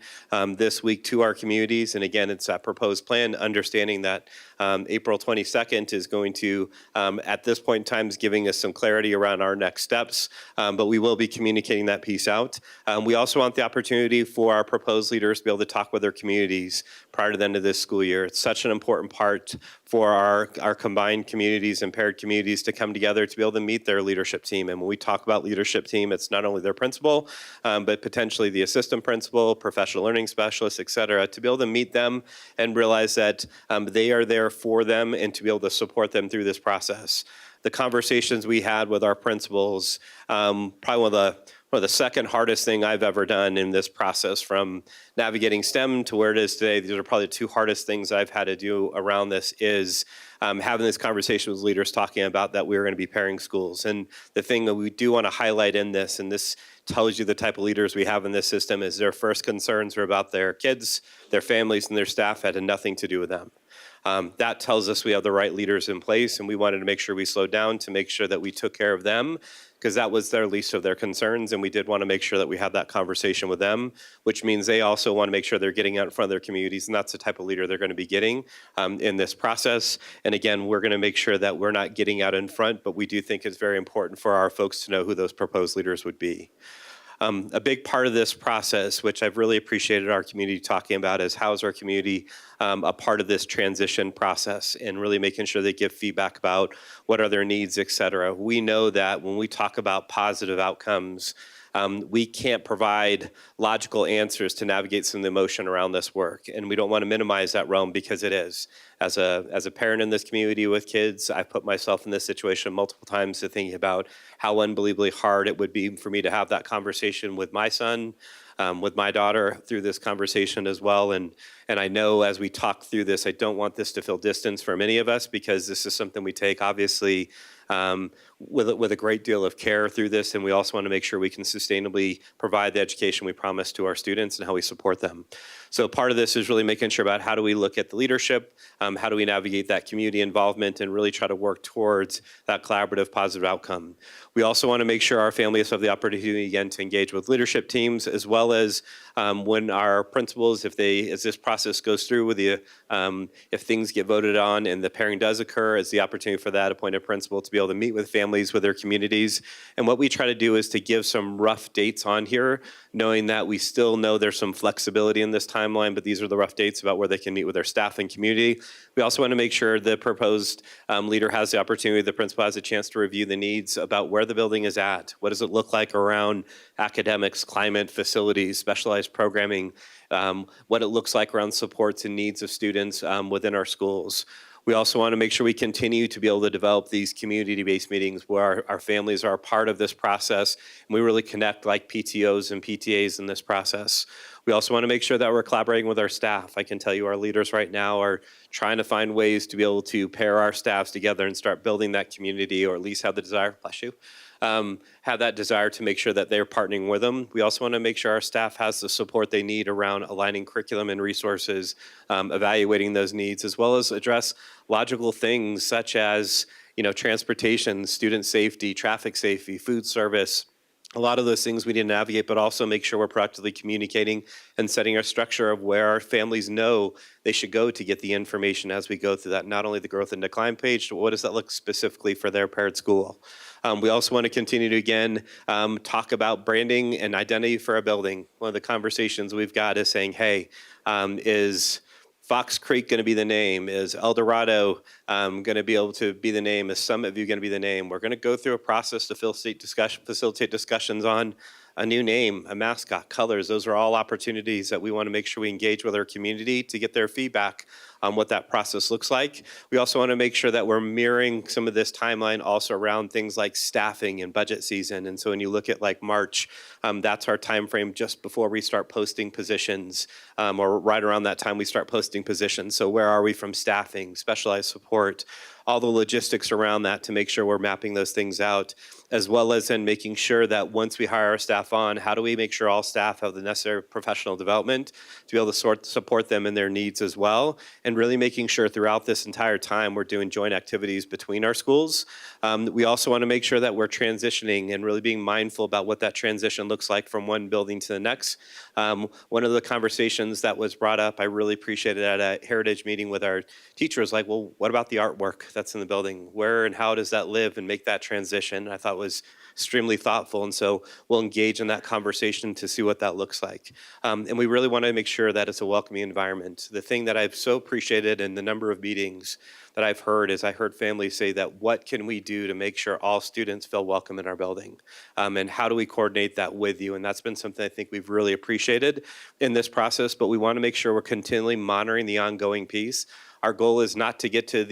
this week to our communities. And again, it's that proposed plan, understanding that April 22nd is going to, at this point in time, is giving us some clarity around our next steps, but we will be communicating that piece out. We also want the opportunity for our proposed leaders to be able to talk with their communities prior to the end of this school year. It's such an important part for our combined communities and paired communities to come together to be able to meet their leadership team. And when we talk about leadership team, it's not only their principal, but potentially the assistant principal, professional learning specialist, et cetera, to be able to meet them and realize that they are there for them and to be able to support them through this process. The conversations we had with our principals, probably one of the second hardest thing I've ever done in this process, from navigating STEM to where it is today. These are probably the two hardest things I've had to do around this is having this conversation with leaders talking about that we were going to be pairing schools. And the thing that we do want to highlight in this, and this tells you the type of leaders we have in this system, is their first concerns are about their kids, their families, and their staff had nothing to do with them. That tells us we have the right leaders in place, and we wanted to make sure we slowed down to make sure that we took care of them, because that was their least of their concerns, and we did want to make sure that we had that conversation with them, which means they also want to make sure they're getting out in front of their communities, and that's the type of leader they're going to be getting in this process. And again, we're going to make sure that we're not getting out in front, but we do think it's very important for our folks to know who those proposed leaders would be. A big part of this process, which I've really appreciated our community talking about, is how is our community a part of this transition process and really making sure they give feedback about what are their needs, et cetera. We know that when we talk about positive outcomes, we can't provide logical answers to navigate some of the emotion around this work. And we don't want to minimize that realm because it is. As a parent in this community with kids, I've put myself in this situation multiple times to thinking about how unbelievably hard it would be for me to have that conversation with my son, with my daughter through this conversation as well. And I know as we talk through this, I don't want this to feel distance from any of us because this is something we take obviously with a great deal of care through this. And we also want to make sure we can sustainably provide the education we promise to our students and how we support them. So part of this is really making sure about how do we look at the leadership, how do we navigate that community involvement and really try to work towards that collaborative positive outcome. We also want to make sure our families have the opportunity again to engage with leadership teams as well as when our principals, as this process goes through with the, if things get voted on and the pairing does occur, it's the opportunity for that appointed principal to be able to meet with families, with their communities. And what we try to do is to give some rough dates on here, knowing that we still know there's some flexibility in this timeline, but these are the rough dates about where they can meet with their staff and community. We also want to make sure the proposed leader has the opportunity, the principal has a chance to review the needs about where the building is at. What does it look like around academics, climate, facilities, specialized programming, what it looks like around supports and needs of students within our schools. We also want to make sure we continue to be able to develop these community-based meetings where our families are a part of this process and we really connect like PTOs and PTAs in this process. We also want to make sure that we're collaborating with our staff. I can tell you our leaders right now are trying to find ways to be able to pair our staffs together and start building that community, or at least have the desire, bless you, have that desire to make sure that they're partnering with them. We also want to make sure our staff has the support they need around aligning curriculum and resources, evaluating those needs, as well as address logical things such as, transportation, student safety, traffic safety, food service, a lot of those things we need to navigate, but also make sure we're proactively communicating and setting our structure of where our families know they should go to get the information as we go through that, not only the growth and decline page, but what does that look specifically for their paired school. We also want to continue to, again, talk about branding and identity for a building. One of the conversations we've got is saying, hey, is Fox Creek going to be the name? Is El Dorado going to be able to be the name? Is Summit View going to be the name? We're going to go through a process to facilitate discussions on a new name, a mascot, colors. Those are all opportunities that we want to make sure we engage with our community to get their feedback on what that process looks like. We also want to make sure that we're mirroring some of this timeline also around things like staffing and budget season. And so when you look at like March, that's our time frame just before we start posting positions, or right around that time we start posting positions. So where are we from staffing, specialized support, all the logistics around that to make sure we're mapping those things out, as well as then making sure that once we hire our staff on, how do we make sure all staff have the necessary professional development to be able to support them in their needs as well, and really making sure throughout this entire time we're doing joint activities between our schools. We also want to make sure that we're transitioning and really being mindful about what that transition looks like from one building to the next. One of the conversations that was brought up, I really appreciated at a Heritage meeting with our teachers, like, well, what about the artwork that's in the building? Where and how does that live and make that transition? I thought was extremely thoughtful, and so we'll engage in that conversation to see what that looks like. And we really want to make sure that it's a welcoming environment. The thing that I've so appreciated in the number of meetings that I've heard is I heard families say that what can we do to make sure all students feel welcome in our building? And how do we coordinate that with you? And that's been something I think we've really appreciated in this process, but we want to make sure we're continually monitoring the ongoing piece. Our goal is not to get to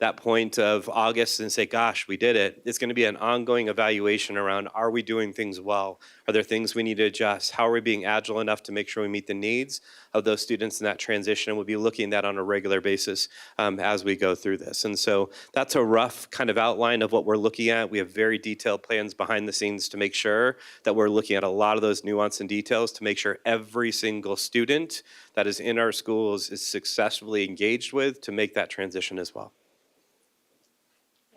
that point of August and say, gosh, we did it. It's going to be an ongoing evaluation around, are we doing things well? Are there things we need to adjust? How are we being agile enough to make sure we meet the needs of those students in that transition? And we'll be looking at that on a regular basis as we go through this. And so that's a rough kind of outline of what we're looking at. We have very detailed plans behind the scenes to make sure that we're looking at a lot of those nuance and details to make sure every single student that is in our schools is successfully engaged with to make that transition as well.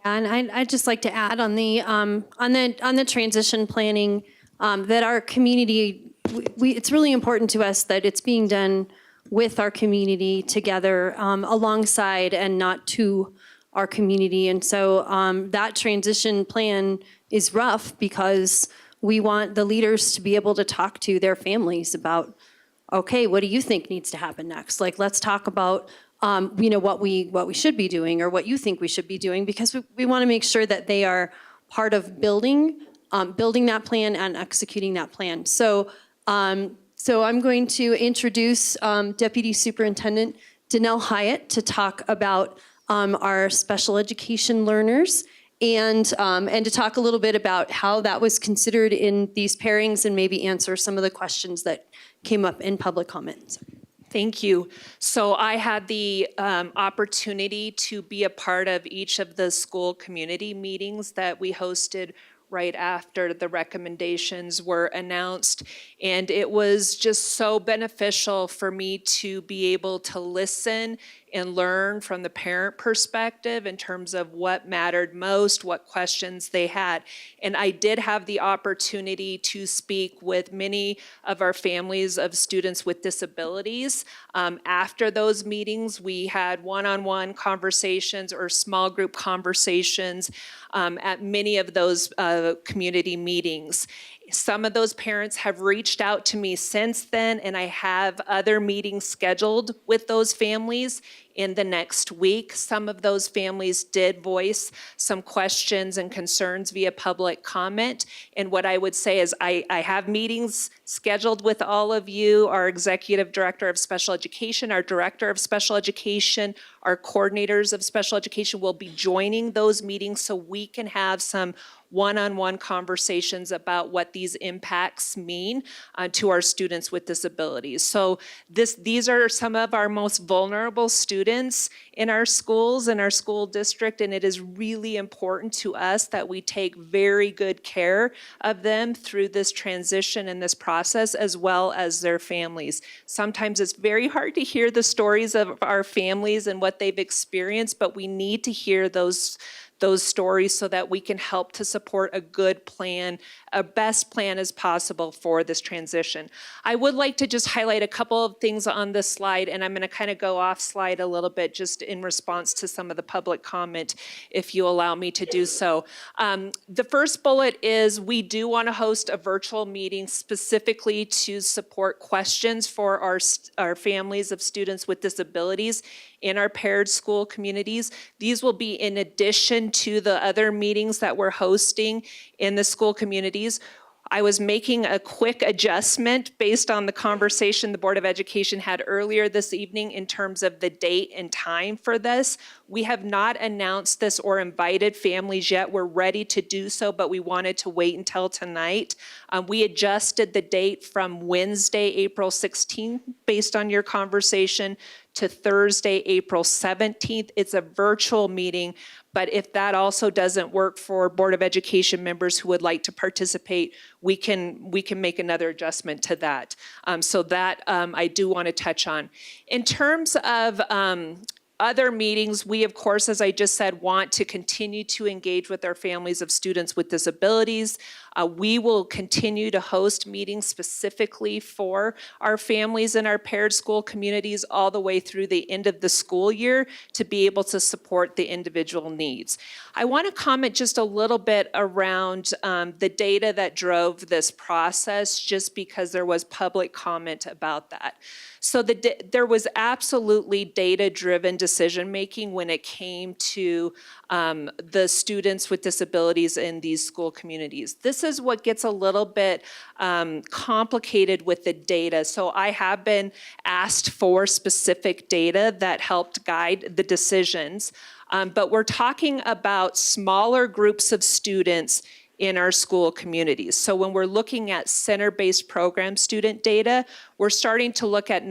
And I'd just like to add on the transition planning that our community, it's really important to us that it's being done with our community together, alongside and not to our community. And so that transition plan is rough because we want the leaders to be able to talk to their families about, okay, what do you think needs to happen next? Like, let's talk about what we should be doing or what you think we should be doing, because we want to make sure that they are part of building building that plan and executing that plan. So I'm going to introduce Deputy Superintendent Danelle Hyatt to talk about our special education learners and to talk a little bit about how that was considered in these pairings and maybe answer some of the questions that came up in public comments. Thank you. So I had the opportunity to be a part of each of the school community meetings that we hosted right after the recommendations were announced. And it was just so beneficial for me to be able to listen and learn from the parent perspective in terms of what mattered most, what questions they had. And I did have the opportunity to speak with many of our families of students with disabilities. After those meetings, we had one-on-one conversations or small group conversations at many of those community meetings. Some of those parents have reached out to me since then, and I have other meetings scheduled with those families in the next week. Some of those families did voice some questions and concerns via public comment. And what I would say is I have meetings scheduled with all of you, our Executive Director of Special Education, our Director of Special Education, our coordinators of special education will be joining those meetings so we can have some one-on-one conversations about what these impacts mean to our students with disabilities. So these are some of our most vulnerable students in our schools, in our school district, and it is really important to us that we take very good care of them through this transition and this process, as well as their families. Sometimes it's very hard to hear the stories of our families and what they've experienced, but we need to hear those stories so that we can help to support a good plan, a best plan as possible for this transition. I would like to just highlight a couple of things on this slide, and I'm going to kind of go off slide a little bit just in response to some of the public comment, if you allow me to do so. The first bullet is we do want to host a virtual meeting specifically to support questions for our families of students with disabilities in our paired school communities. These will be in addition to the other meetings that we're hosting in the school communities. I was making a quick adjustment based on the conversation the Board of Education had earlier this evening in terms of the date and time for this. We have not announced this or invited families yet. We're ready to do so, but we wanted to wait until tonight. We adjusted the date from Wednesday, April 16th, based on your conversation, to Thursday, April 17th. It's a virtual meeting, but if that also doesn't work for Board of Education members who would like to participate, we can make another adjustment to that. So that I do want to touch on. In terms of other meetings, we, of course, as I just said, want to continue to engage with our families of students with disabilities. We will continue to host meetings specifically for our families in our paired school communities all the way through the end of the school year to be able to support the individual needs. I want to comment just a little bit around the data that drove this process, just because there was public comment about that. So there was absolutely data-driven decision-making when it came to the students with disabilities in these school communities. This is what gets a little bit complicated with the data. So I have been asked for specific data that helped guide the decisions, but we're talking about smaller groups of students in our school communities. So when we're looking at center-based program student data, we're starting to look at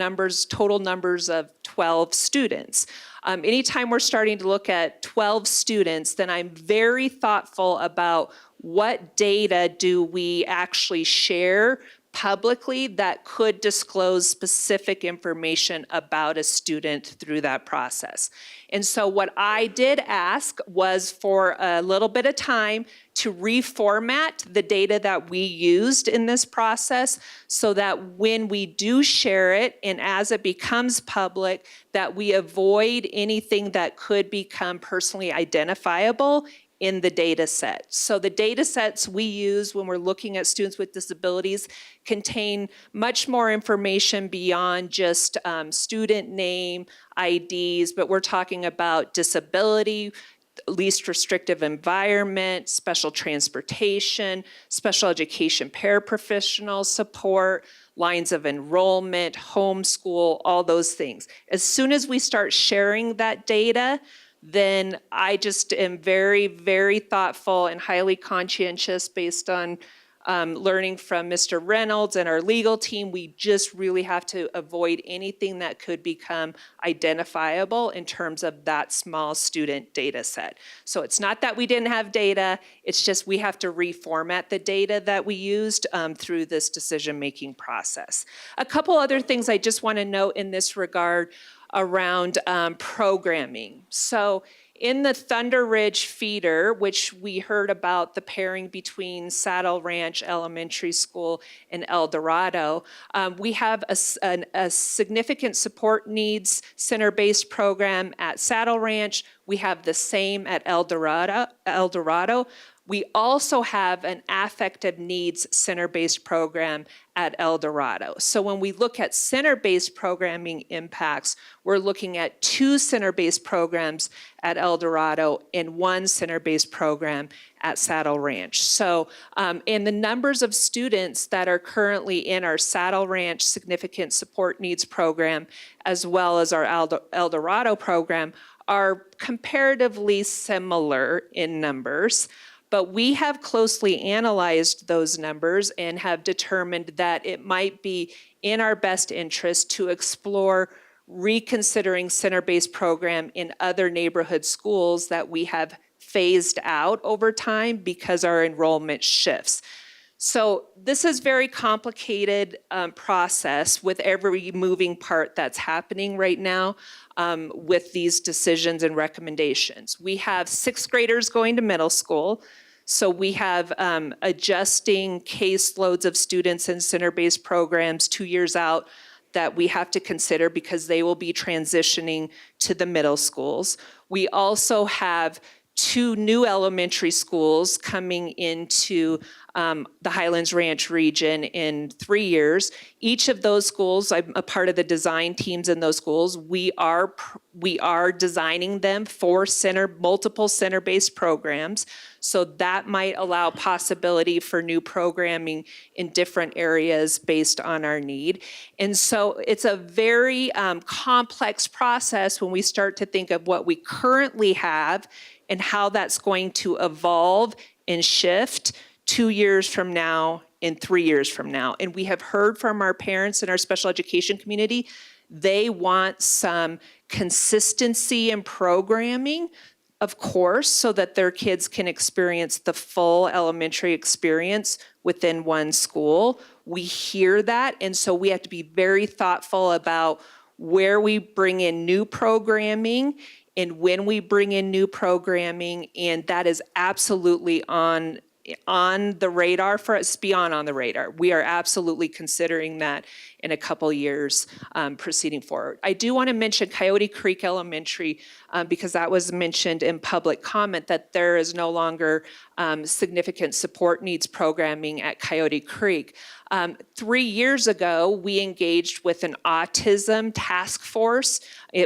total numbers of 12 students. Anytime we're starting to look at 12 students, then I'm very thoughtful about what data do we actually share publicly that could disclose specific information about a student through that process. And so what I did ask was for a little bit of time to reformat the data that we used in this process so that when we do share it and as it becomes public, that we avoid anything that could become personally identifiable in the data set. So the data sets we use when we're looking at students with disabilities contain much more information beyond just student name, IDs, but we're talking about disability, least restrictive environment, special transportation, special education paraprofessional support, lines of enrollment, homeschool, all those things. As soon as we start sharing that data, then I just am very, very thoughtful and highly conscientious based on learning from Mr. Reynolds and our legal team. We just really have to avoid anything that could become identifiable in terms of that small student data set. So it's not that we didn't have data, it's just we have to reformat the data that we used through this decision-making process. A couple other things I just want to note in this regard around programming. So in the Thunder Ridge feeder, which we heard about the pairing between Saddle Ranch Elementary School and El Dorado, we have a significant support needs center-based program at Saddle Ranch. We have the same at El Dorado. We also have an affective needs center-based program at El Dorado. So when we look at center-based programming impacts, we're looking at 2 center-based programs at El Dorado and 1 center-based program at Saddle Ranch. So in the numbers of students that are currently in our Saddle Ranch Significant Support Needs program, as well as our El Dorado program, are comparatively similar in numbers. But we have closely analyzed those numbers and have determined that it might be in our best interest to explore reconsidering center-based program in other neighborhood schools that we have phased out over time because our enrollment shifts. So this is very complicated process with every moving part that's happening right now with these decisions and recommendations. We have 6th graders going to middle school. So we have adjusting caseloads of students in center-based programs 2 years out that we have to consider because they will be transitioning to the middle schools. We also have 2 new elementary schools coming into the Highlands Ranch region in 3 years. Each of those schools, I'm a part of the design teams in those schools. We are designing them for multiple center-based programs. So that might allow possibility for new programming in different areas based on our need. And so it's a very complex process when we start to think of what we currently have and how that's going to evolve and shift 2 years from now and 3 years from now. And we have heard from our parents in our special education community, they want some consistency in programming, of course, so that their kids can experience the full elementary experience within one school. We hear that, and so we have to be very thoughtful about where we bring in new programming and when we bring in new programming, and that is absolutely on the radar for us, beyond on the radar. We are absolutely considering that in a couple years proceeding forward. I do want to mention Coyote Creek Elementary because that was mentioned in public comment that there is no longer significant support needs programming at Coyote Creek. 3 years ago, we engaged with an autism task force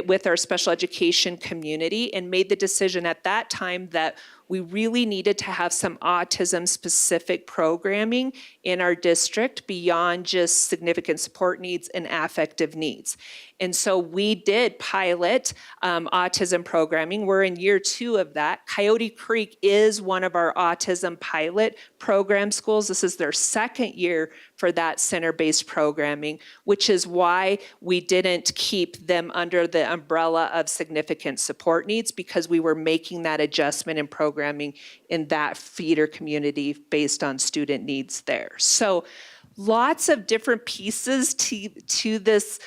with our special education community and made the decision at that time that we really needed to have some autism-specific programming in our district beyond just significant support needs and affective needs. And so we did pilot autism programming. We're in year 2 of that. Coyote Creek is one of our autism pilot program schools. This is their 2nd year for that center-based programming, which is why we didn't keep them under the umbrella of significant support needs, because we were making that adjustment in programming in that feeder community based on student needs there. So lots of different pieces to this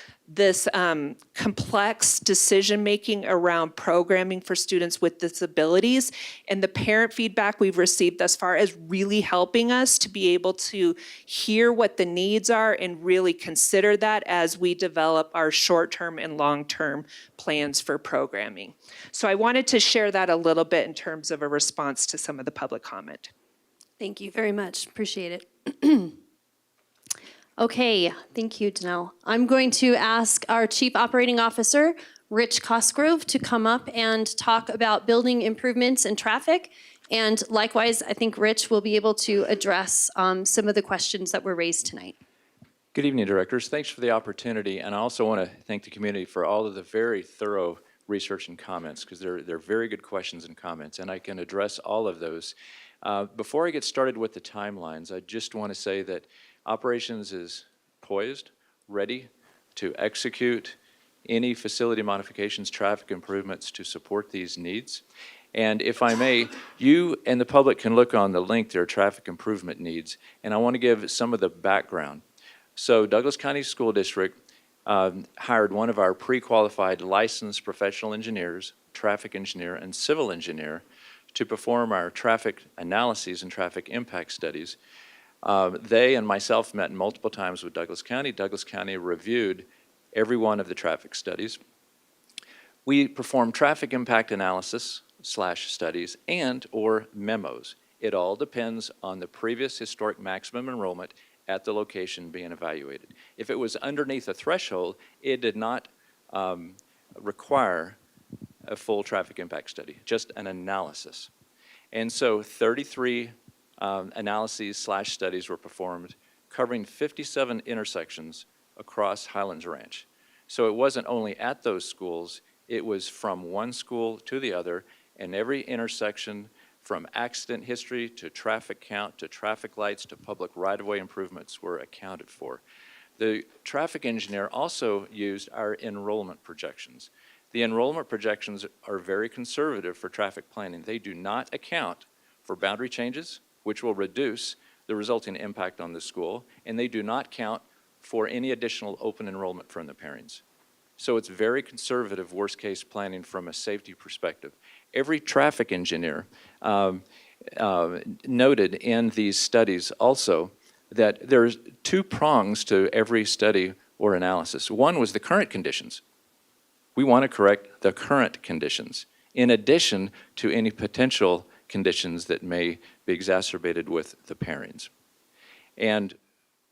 complex decision-making around programming for students with disabilities. And the parent feedback we've received thus far is really helping us to be able to hear what the needs are and really consider that as we develop our short-term and long-term plans for programming. So I wanted to share that a little bit in terms of a response to some of the public comment. Thank you very much. Appreciate it. Okay, thank you, Danelle. I'm going to ask our Chief Operating Officer, Rich Cosgrove to come up and talk about building improvements and traffic. And likewise, I think Rich will be able to address some of the questions that were raised tonight. Good evening, directors. Thanks for the opportunity, and I also want to thank the community for all of the very thorough research and comments, because they're very good questions and comments, and I can address all of those. Before I get started with the timelines, I just want to say that operations is poised, ready to execute any facility modifications, traffic improvements to support these needs. And if I may, you and the public can look on the link there, traffic improvement needs, and I want to give some of the background. So Douglas County School District hired one of our pre-qualified licensed professional engineers, traffic engineer and civil engineer, to perform our traffic analyses and traffic impact studies. They and myself met multiple times with Douglas County. Douglas County reviewed every one of the traffic studies. We performed traffic impact analysis / studies and or memos. It all depends on the previous historic maximum enrollment at the location being evaluated. If it was underneath a threshold, it did not require a full traffic impact study, just an analysis. And so 33 analyses / studies were performed covering 57 intersections across Highlands Ranch. So it wasn't only at those schools, it was from one school to the other, and every intersection from accident history to traffic count to traffic lights to public right-of-way improvements were accounted for. The traffic engineer also used our enrollment projections. The enrollment projections are very conservative for traffic planning. They do not account for boundary changes, which will reduce the resulting impact on the school, and they do not count for any additional open enrollment from the pairings. So it's very conservative worst-case planning from a safety perspective. Every traffic engineer noted in these studies also that there's two prongs to every study or analysis. One was the current conditions. We want to correct the current conditions in addition to any potential conditions that may be exacerbated with the pairings. And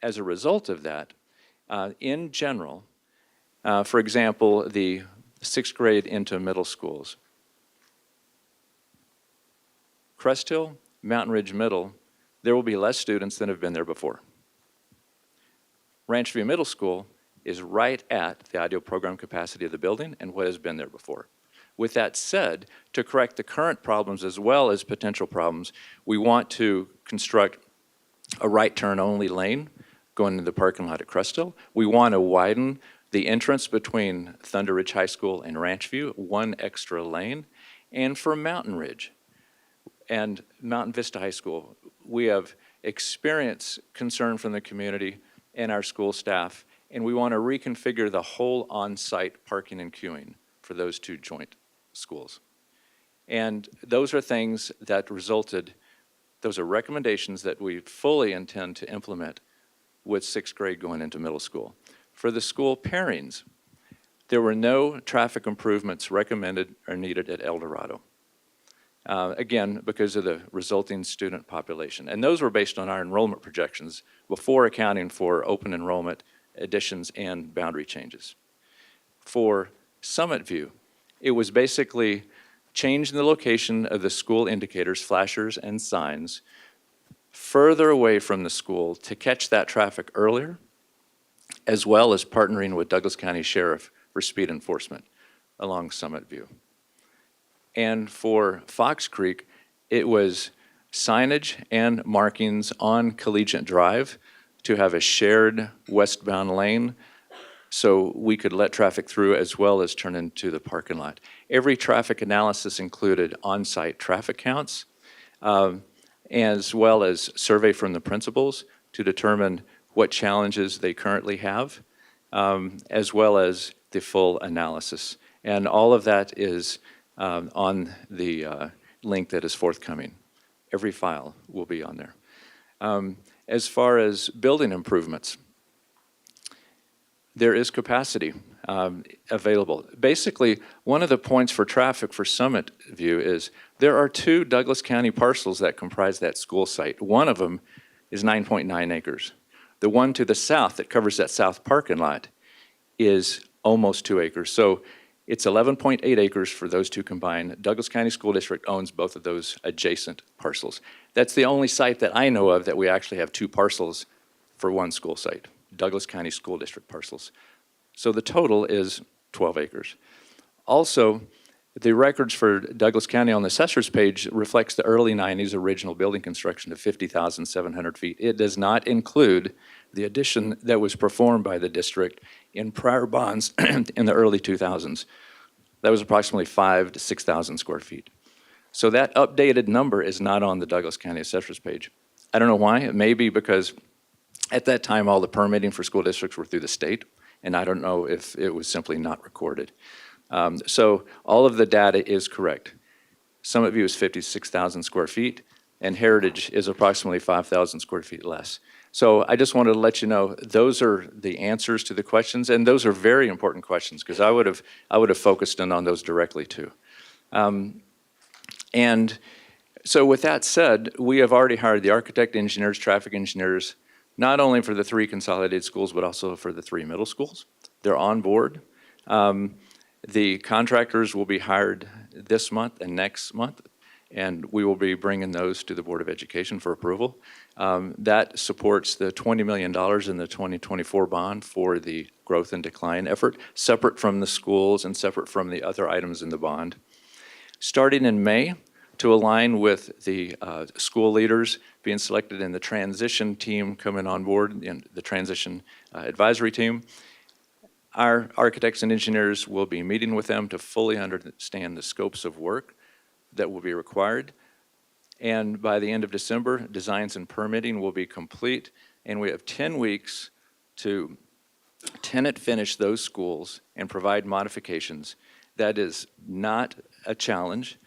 as a result of that, in general, for example, the 6th grade into middle schools, Crest Hill, Mountain Ridge Middle, there will be less students than have been there before. Ranch View Middle School is right at the ideal program capacity of the building and what has been there before. With that said, to correct the current problems as well as potential problems, we want to construct a right turn only lane going into the parking lot at Crest Hill. We want to widen the entrance between Thunder Ridge High School and Ranch View, one extra lane. And for Mountain Ridge and Mountain Vista High School, we have experienced concern from the community and our school staff, and we want to reconfigure the whole on-site parking and queuing for those two joint schools. And those are things that resulted, those are recommendations that we fully intend to implement with 6th grade going into middle school. For the school pairings, there were no traffic improvements recommended or needed at El Dorado. Again, because of the resulting student population. And those were based on our enrollment projections before accounting for open enrollment, additions, and boundary changes. For Summit View, it was basically changing the location of the school indicators, flashers, and signs further away from the school to catch that traffic earlier, as well as partnering with Douglas County Sheriff for speed enforcement along Summit View. And for Fox Creek, it was signage and markings on Collegiate Drive to have a shared westbound lane so we could let traffic through as well as turn into the parking lot. Every traffic analysis included on-site traffic counts, as well as survey from the principals to determine what challenges they currently have, as well as the full analysis. And all of that is on the link that is forthcoming. Every file will be on there. As far as building improvements, there is capacity available. Basically, one of the points for traffic for Summit View is there are 2 Douglas County parcels that comprise that school site. One of them is 9.9 acres. The one to the south that covers that south parking lot is almost 2 acres. So It's 11.8 acres for those two combined. Douglas County School District owns both of those adjacent parcels. That's the only site that I know of that we actually have two parcels for one school site, Douglas County School District parcels. So the total is 12 acres. Also, the records for Douglas County on the assessor's page reflects the early 90s original building construction of 50,700 feet. It does not include the addition that was performed by the district in prior bonds in the early 2000s. That was approximately 5,000 to 6,000 square feet. So that updated number is not on the Douglas County assessor's page. I don't know why. It may be because at that time all the permitting for school districts were through the state, and I don't know if it was simply not recorded. So all of the data is correct. Summit View is 56,000 square feet, and Heritage is approximately 5,000 square feet less. So I just wanted to let you know those are the answers to the questions, and those are very important questions because I would have focused in on those directly too. And so with that said, we have already hired the architect, engineers, traffic engineers, not only for the 3 consolidated schools, but also for the 3 middle schools. They're on board. The contractors will be hired this month and next month, and we will be bringing those to the Board of Education for approval. That supports the $20 million in the 2024 bond for the growth and decline effort, separate from the schools and separate from the other items in the bond. Starting in May, to align with the school leaders being selected in the transition team coming on board, in the transition advisory team, our architects and engineers will be meeting with them to fully understand the scopes of work that will be required. And by the end of December, designs and permitting will be complete, and we have 10 weeks to tenant finish those schools and provide modifications. That is not a challenge.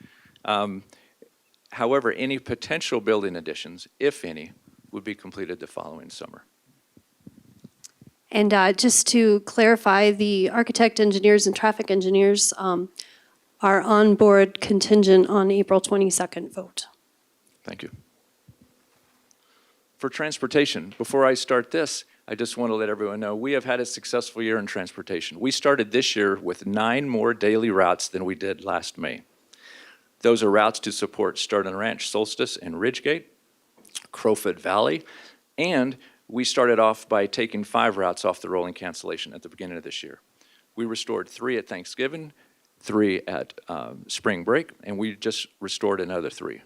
However, any potential building additions, if any, would be completed the following summer. And just to clarify, the architect, engineers, and traffic engineers are on board contingent on April 22nd vote. Thank you. For transportation, before I start this, I just want to let everyone know we have had a successful year in transportation. We started this year with 9 more daily routes than we did last May. Those are routes to support Stardom Ranch, Solstice, and Ridgegate, Crowfoot Valley, and we started off by taking 5 routes off the rolling cancellation at the beginning of this year. We restored 3 at Thanksgiving, 3 at spring break, and we just restored another 3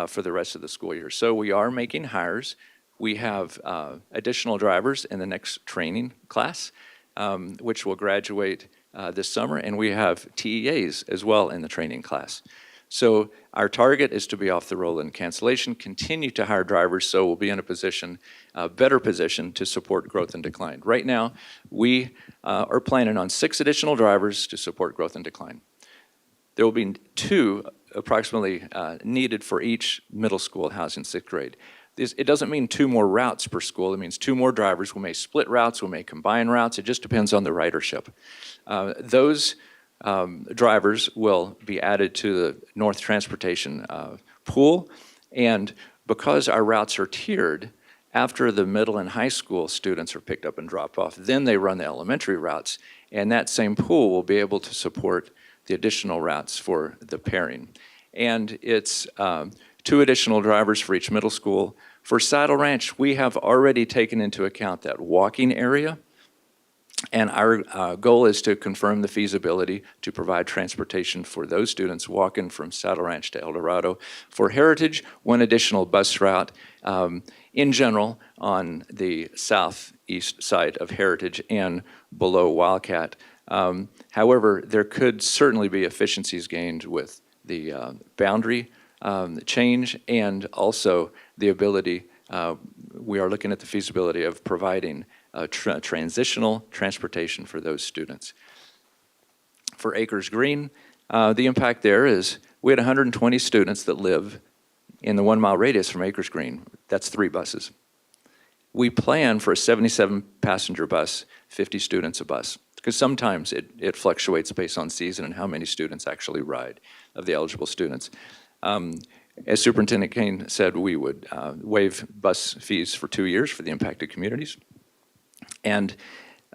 for the rest of the school year. So we are making hires. We have additional drivers in the next training class, which will graduate this summer, and we have TEAs as well in the training class. So our target is to be off the roll in cancellation, continue to hire drivers, so we'll be in a position, a better position to support growth and decline. Right now, we are planning on 6 additional drivers to support growth and decline. There will be 2 approximately needed for each middle school housing 6th grade. It doesn't mean 2 more routes per school. It means 2 more drivers. We may split routes. We may combine routes. It just depends on the ridership. Those drivers will be added to the North Transportation pool. And because our routes are tiered, after the middle and high school students are picked up and dropped off, then they run the elementary routes. And that same pool will be able to support the additional routes for the pairing. And it's 2 additional drivers for each middle school. For Saddle Ranch, we have already taken into account that walking area, and our goal is to confirm the feasibility to provide transportation for those students walking from Saddle Ranch to El Dorado. For Heritage, 1 additional bus route in general on the southeast side of Heritage and below Wildcat. However, there could certainly be efficiencies gained with the boundary change, and also the ability, we are looking at the feasibility of providing transitional transportation for those students. For Acres Green, the impact there is we had 120 students that live in the 1-mile radius from Acres Green. That's 3 buses. We plan for a 77-passenger bus, 50 students a bus, because sometimes it fluctuates based on season and how many students actually ride of the eligible students. As Superintendent Kane said, we would waive bus fees for 2 years for the impacted communities. And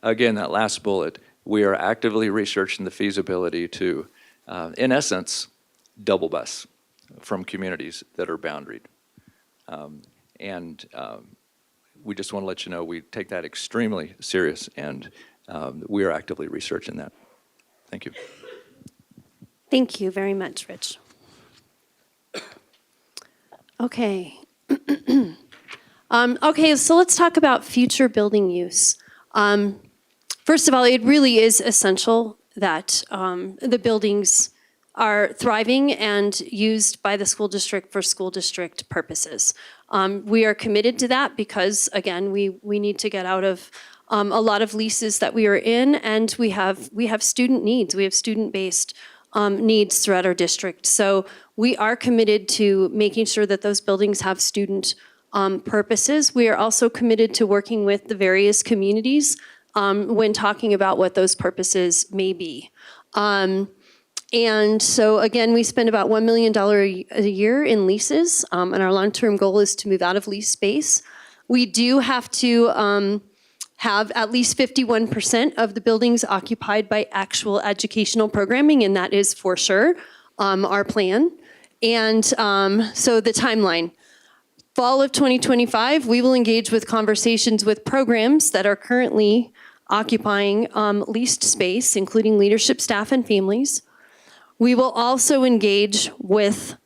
again, that last bullet, We are actively researching the feasibility to, in essence, double bus from communities that are boundaried. We just want to let you know we take that extremely serious, and we are actively researching that. Thank you. Thank you very much, Rich. Okay. Okay, so let's talk about future building use. First of all, it really is essential that the buildings are thriving and used by the school district for school district purposes. We are committed to that because, again, we need to get out of a lot of leases that we are in, and we have student needs. We have student-based needs throughout our district. So we are committed to making sure that those buildings have student purposes. We are also committed to working with the various communities when talking about what those purposes may be. And so again, we spend about $1 million a year in leases, and our long-term goal is to move out of lease space. We do have to have at least 51% of the buildings occupied by actual educational programming, and that is for sure our plan. And so the timeline. Fall of 2025, we will engage with conversations with programs that are currently occupying leased space, including leadership, staff, and families. We will also engage with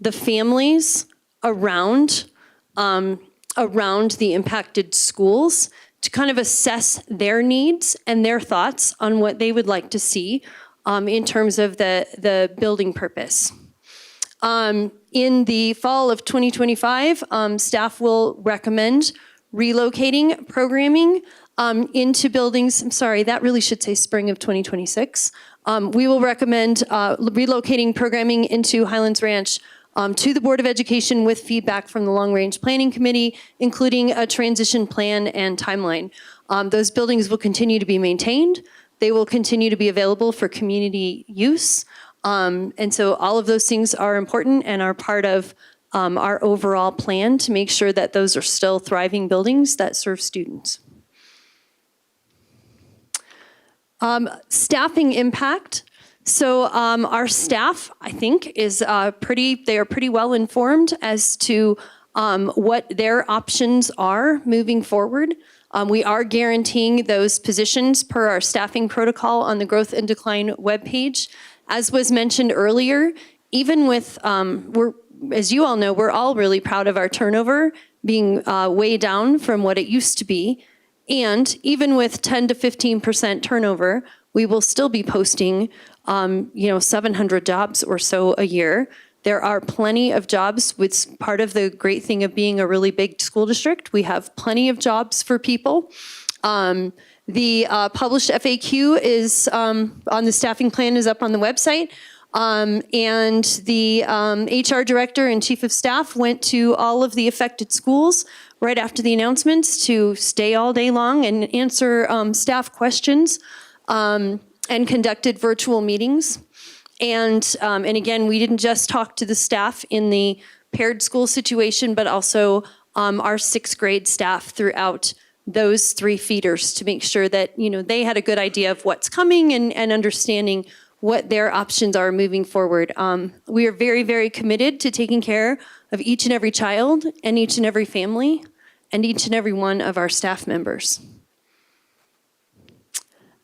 the families around the impacted schools to kind of assess their needs and their thoughts on what they would like to see in terms of the building purpose. In the fall of 2025, staff will recommend relocating programming into buildings. I'm sorry, that really should say spring of 2026. We will recommend relocating programming into Highlands Ranch to the Board of Education with feedback from the Long Range Planning Committee, including a transition plan and timeline. Those buildings will continue to be maintained. They will continue to be available for community use. And so all of those things are important and are part of our overall plan to make sure that those are still thriving buildings that serve students. Staffing impact. So our staff, I think, they are pretty well informed as to what their options are moving forward. We are guaranteeing those positions per our staffing protocol on the Growth and Decline webpage. As was mentioned earlier, even with, as you all know, we're all really proud of our turnover being way down from what it used to be. And even with 10 to 15% turnover, we will still be posting 700 jobs or so a year. There are plenty of jobs, which part of the great thing of being a really big school district. We have plenty of jobs for people. The published FAQ is on the staffing plan is up on the website. And the HR director and chief of staff went to all of the affected schools right after the announcements to stay all day long and answer staff questions and conducted virtual meetings. And again, we didn't just talk to the staff in the paired school situation, but also our sixth grade staff throughout those 3 feeders to make sure that they had a good idea of what's coming and understanding what their options are moving forward. We are very, very committed to taking care of each and every child and each and every family and each and every one of our staff members.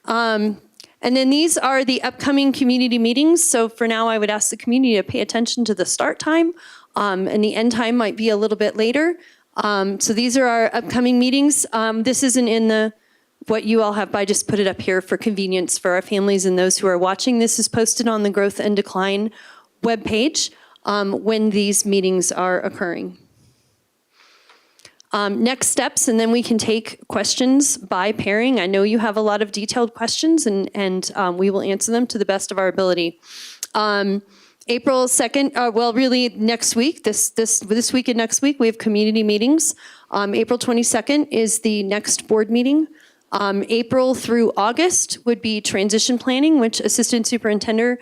And then these are the upcoming community meetings. So for now, I would ask the community to pay attention to the start time, and the end time might be a little bit later. So these are our upcoming meetings. This isn't in what you all have, but I just put it up here for convenience for our families and those who are watching. This is posted on the Growth and Decline webpage when these meetings are occurring. Next steps, and then we can take questions by pairing. I know you have a lot of detailed questions, and we will answer them to the best of our ability. April 2nd, well, really next week, this week and next week, we have community meetings. April 22nd is the next board meeting. April through August would be transition planning, which Assistant Superintendent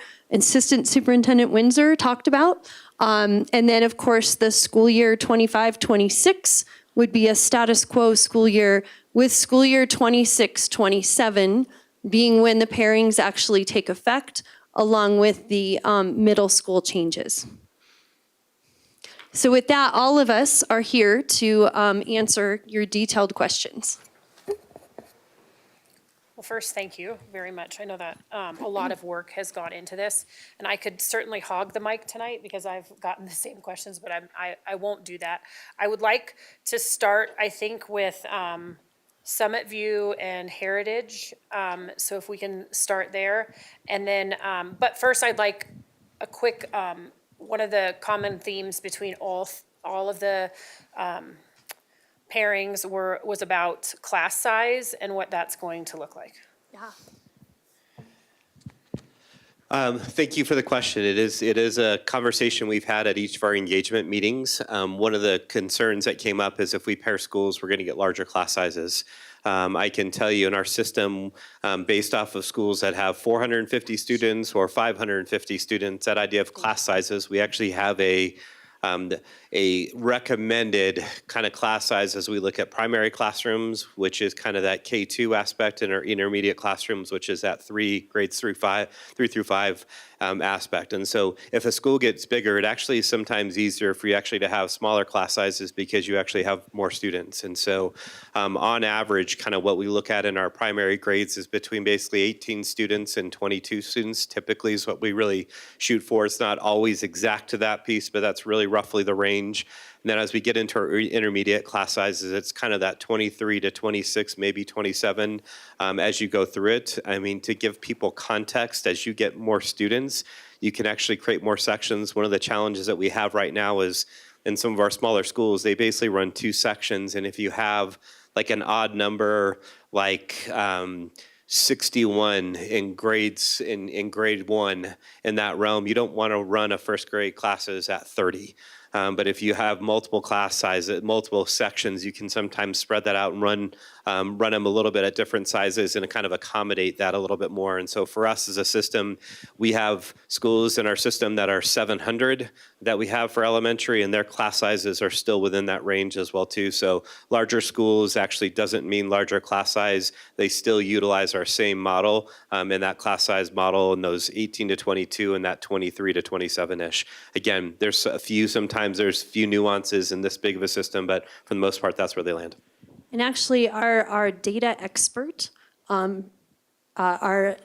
Windsor talked about. And then, of course, the school year 25-26 would be a status quo school year with school year 26-27 being when the pairings actually take effect, along with the middle school changes. So with that, all of us are here to answer your detailed questions. Well, first, thank you very much. I know that a lot of work has gone into this, and I could certainly hog the mic tonight because I've gotten the same questions, but I won't do that. I would like to start, I think, with Summit View and Heritage. So if we can start there. And then, but first I'd like a quick, one of the common themes between all of the pairings was about class size and what that's going to look like. Yeah. Thank you for the question. It is a conversation we've had at each of our engagement meetings. One of the concerns that came up is if we pair schools, we're going to get larger class sizes. I can tell you in our system, based off of schools that have 450 students or 550 students, that idea of class sizes, we actually have a recommended kind of class size as we look at primary classrooms, which is kind of that K2 aspect, and our intermediate classrooms, which is that grades 3 through 5 aspect. And so if a school gets bigger, it actually is sometimes easier for you actually to have smaller class sizes because you actually have more students. And so on average, kind of what we look at in our primary grades is between basically 18 students and 22 students typically is what we really shoot for. It's not always exact to that piece, but that's really roughly the range. And then as we get into our intermediate class sizes, it's kind of that 23 to 26, maybe 27 as you go through it. I mean, to give people context, as you get more students, you can actually create more sections. One of the challenges that we have right now is in some of our smaller schools, they basically run 2 sections. And if you have like an odd number, like 61 in grades in grade 1 in that realm, you don't want to run a first grade classes at 30. But if you have multiple class sizes, multiple sections, you can sometimes spread that out and run them a little bit at different sizes and kind of accommodate that a little bit more. And so for us as a system, we have schools in our system that are 700 that we have for elementary, and their class sizes are still within that range as well too. So larger schools actually doesn't mean larger class size. They still utilize our same model in that class size model in those 18 to 22 and that 23 to 27-ish. Again, there's a few, sometimes there's few nuances in this big of a system, but for the most part, that's where they land. And actually, our data expert, our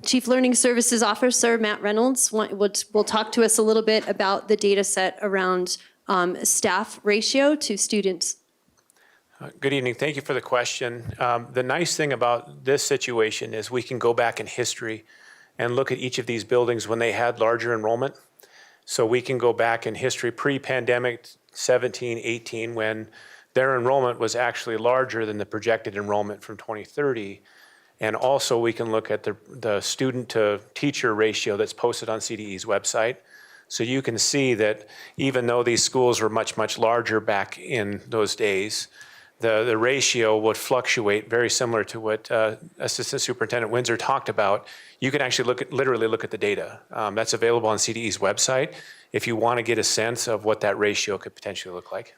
Chief Learning Services Officer, Matt Reynolds, will talk to us a little bit about the data set around staff ratio to students. Good evening. Thank you for the question. The nice thing about this situation is we can go back in history and look at each of these buildings when they had larger enrollment. So we can go back in history pre-pandemic 17, 18, when their enrollment was actually larger than the projected enrollment from 2030. And also we can look at the student to teacher ratio that's posted on CDE's website. So you can see that even though these schools were much, much larger back in those days, the ratio would fluctuate very similar to what Assistant Superintendent Windsor talked about. You can actually literally look at the data. That's available on CDE's website if you want to get a sense of what that ratio could potentially look like.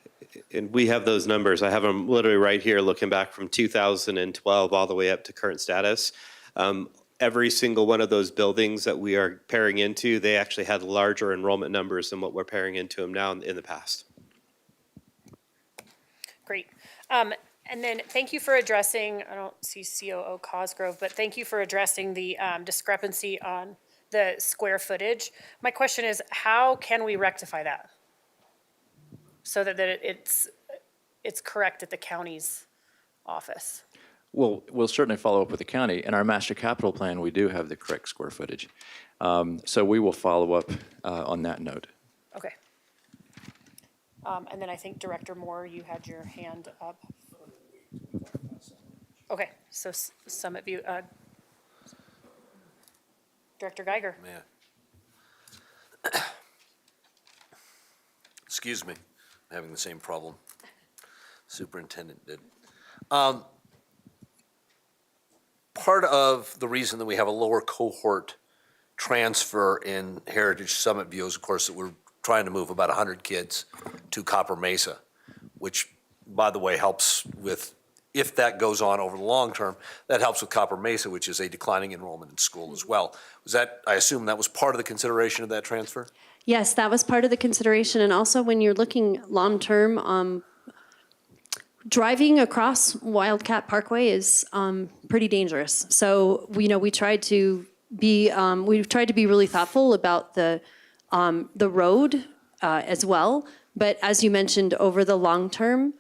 And we have those numbers. I have them literally right here, looking back from 2012 all the way up to current status. Every single one of those buildings that we are pairing into, they actually had larger enrollment numbers than what we're pairing into them now in the past. Great. And then thank you for addressing, I don't see COO Cosgrove, but thank you for addressing the discrepancy on the square footage. My question is, how can we rectify that? So that it's correct at the county's office? Well, we'll certainly follow up with the county. In our master capital plan, we do have the correct square footage. So we will follow up on that note. Okay. And then I think Director Moore, you had your hand up. Okay, so Summit View, Director Geiger. Yeah. Excuse me, I'm having the same problem. Superintendent did. Part of the reason that we have a lower cohort transfer in Heritage Summit View is, of course, that we're trying to move about 100 kids to Copper Mesa, which, by the way, helps with if that goes on over the long term, that helps with Copper Mesa, which is a declining enrollment in school as well. Was that, I assume that was part of the consideration of that transfer? Yes, that was part of the consideration. And also when you're looking long-term, driving across Wildcat Parkway is pretty dangerous. So, we tried to be really thoughtful about the road as well. But as you mentioned, over the long term,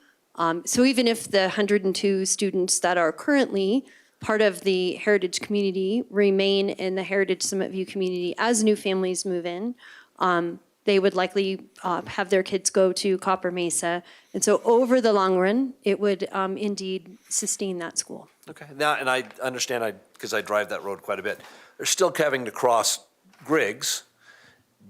so even if the 102 students that are currently part of the Heritage community remain in the Heritage Summit View community as new families move in, they would likely have their kids go to Copper Mesa. And so over the long run, it would indeed sustain that school. Okay, now, and I understand, because I drive that road quite a bit, they're still having to cross Griggs.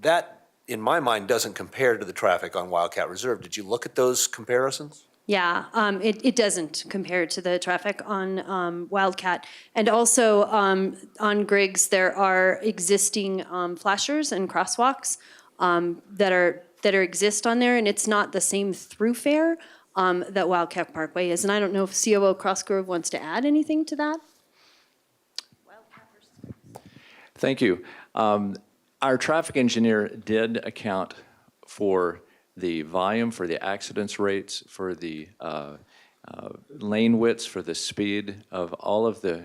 That, in my mind, doesn't compare to the traffic on Wildcat Reserve. Did you look at those comparisons? Yeah, it doesn't compare to the traffic on Wildcat. And also on Griggs, there are existing flashers and crosswalks that exist on there, and it's not the same throughfare that Wildcat Parkway is. And I don't know if COO Crossgrove wants to add anything to that. Thank you. Our traffic engineer did account for the volume, for the accidents rates, for the lane widths, for the speed of all of the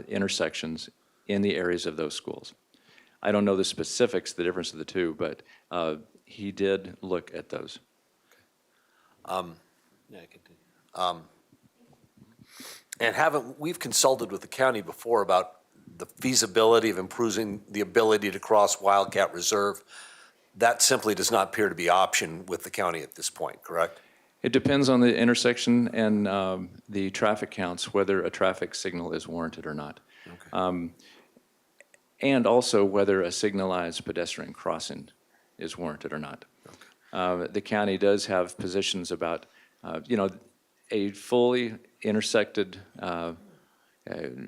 intersections in the areas of those schools. I don't know the specifics, the difference of the two, but he did look at those. And we've consulted with the county before about the feasibility of improving the ability to cross Wildcat Reserve. That simply does not appear to be an option with the county at this point, correct? It depends on the intersection and the traffic counts, whether a traffic signal is warranted or not. Okay. And also whether a signalized pedestrian crossing is warranted or not. Okay. The county does have positions about, a fully intersected,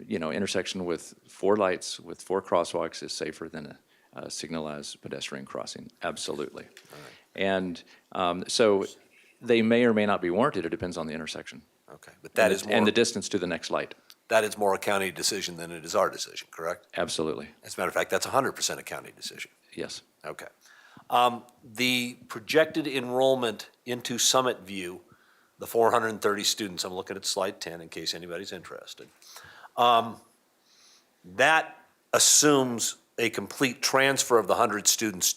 intersection with 4 lights, with 4 crosswalks is safer than a signalized pedestrian crossing, absolutely. Right. And so they may or may not be warranted, it depends on the intersection. Okay, but that is more... And the distance to the next light. That is more a county decision than it is our decision, correct? Absolutely. As a matter of fact, that's 100% a county decision. Yes. Okay. The projected enrollment into Summit View, the 430 students, I'm looking at slide 10 in case anybody's interested. That assumes a complete transfer of the 100 students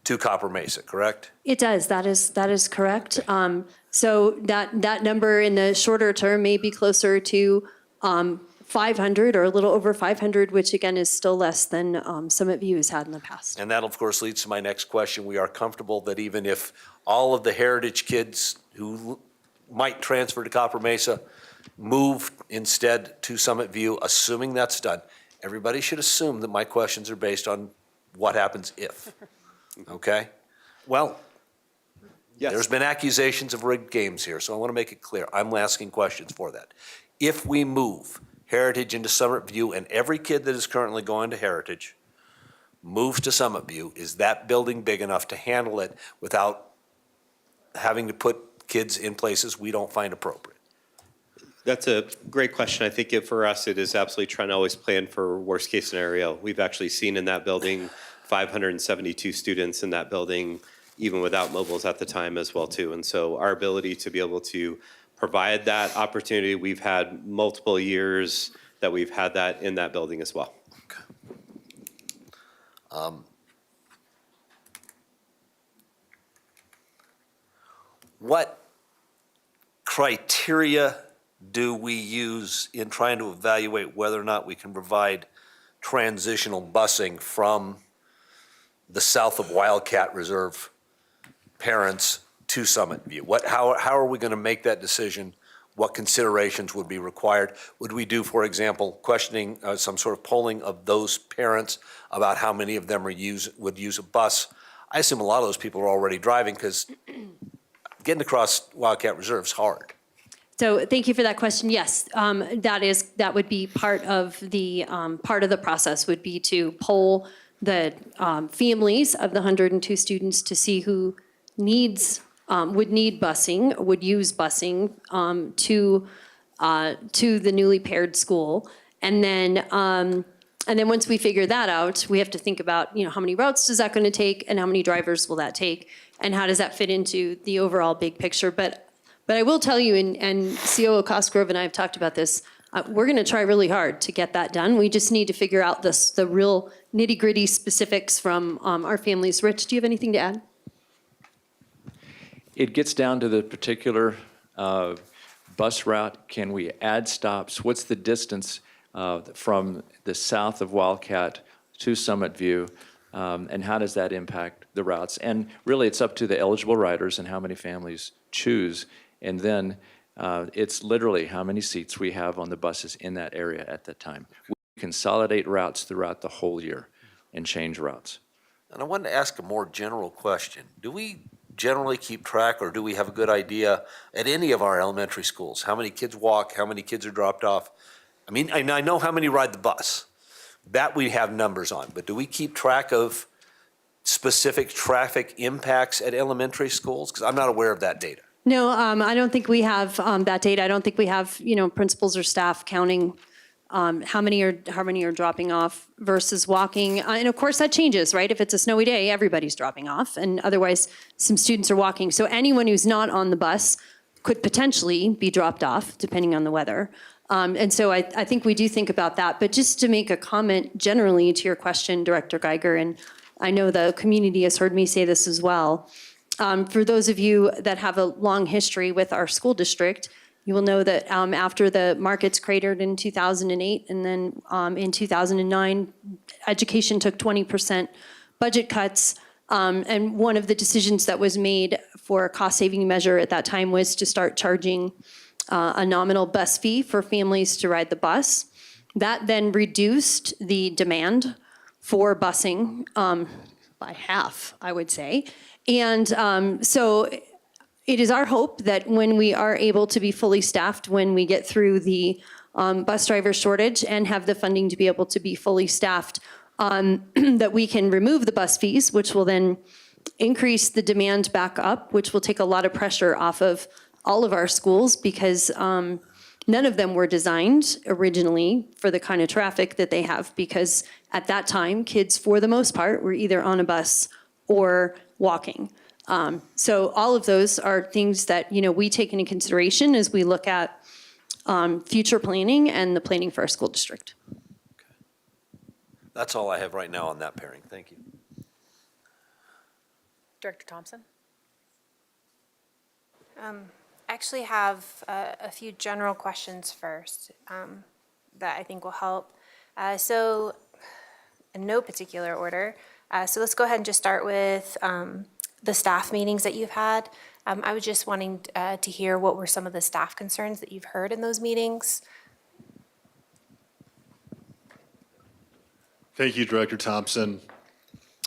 to Copper Mesa, correct? It does. That is correct. So that number in the shorter term may be closer to 500 or a little over 500, which again is still less than Summit View has had in the past. And that, of course, leads to my next question. We are comfortable that even if all of the Heritage kids who might transfer to Copper Mesa move instead to Summit View, assuming that's done, everybody should assume that my questions are based on what happens if. Okay? Well, yes. There's been accusations of rigged games here, so I want to make it clear. I'm asking questions for that. If we move Heritage into Summit View and every kid that is currently going to Heritage moves to Summit View, is that building big enough to handle it without having to put kids in places we don't find appropriate? That's a great question. I think for us, it is absolutely trying to always plan for worst case scenario. We've actually seen in that building 572 students in that building, even without mobiles at the time as well too. And so our ability to be able to provide that opportunity, we've had multiple years that we've had that in that building as well. Okay. What criteria do we use in trying to evaluate whether or not we can provide transitional busing from the south of Wildcat Reserve parents to Summit View? How are we going to make that decision? What considerations would be required? Would we do, for example, questioning, some sort of polling of those parents about how many of them would use a bus? I assume a lot of those people are already driving because getting across Wildcat Reserve is hard. So thank you for that question. Yes, that would be part of the process would be to poll the families of the 102 students to see who would need busing, would use busing to to the newly paired school. And then once we figure that out, we have to think about, how many routes is that going to take and how many drivers will that take? And how does that fit into the overall big picture? But I will tell you, and COO Cosgrove and I have talked about this, we're going to try really hard to get that done. We just need to figure out the real nitty-gritty specifics from our families. Rich, do you have anything to add? It gets down to the particular bus route. Can we add stops? What's the distance from the south of Wildcat to Summit View? And how does that impact the routes? And really, it's up to the eligible riders and how many families choose. And then it's literally how many seats we have on the buses in that area at that time. We consolidate routes throughout the whole year and change routes. And I wanted to ask a more general question. Do we generally keep track, or do we have a good idea at any of our elementary schools? How many kids walk, how many kids are dropped off? I mean, I know how many ride the bus. That we have numbers on, but do we keep track of specific traffic impacts at elementary schools? Because I'm not aware of that data. No, I don't think we have that data. I don't think we have, principals or staff counting how many are dropping off versus walking. And of course that changes, right? If it's a snowy day, everybody's dropping off, and otherwise some students are walking. So anyone who's not on the bus could potentially be dropped off depending on the weather. And so I think we do think about that. But just to make a comment generally to your question, Director Geiger, and I know the community has heard me say this as well. For those of you that have a long history with our school district, you will know that after the markets cratered in 2008 and then in 2009, education took 20% budget cuts. And one of the decisions that was made for a cost-saving measure at that time was to start charging a nominal bus fee for families to ride the bus. That then reduced the demand for busing by half, I would say. And so it is our hope that when we are able to be fully staffed, when we get through the bus driver shortage and have the funding to be able to be fully staffed, that we can remove the bus fees, which will then increase the demand back up, which will take a lot of pressure off of all of our schools, because none of them were designed originally for the kind of traffic that they have, because at that time, kids, for the most part, were either on a bus or walking. So all of those are things that we take into consideration as we look at future planning and the planning for our school district. That's all I have right now on that pairing. Thank you. Director Thompson? I actually have a few general questions first that I think will help. So in no particular order. So let's go ahead and just start with the staff meetings that you've had. I was just wanting to hear what were some of the staff concerns that you've heard in those meetings. Thank you, Director Thompson.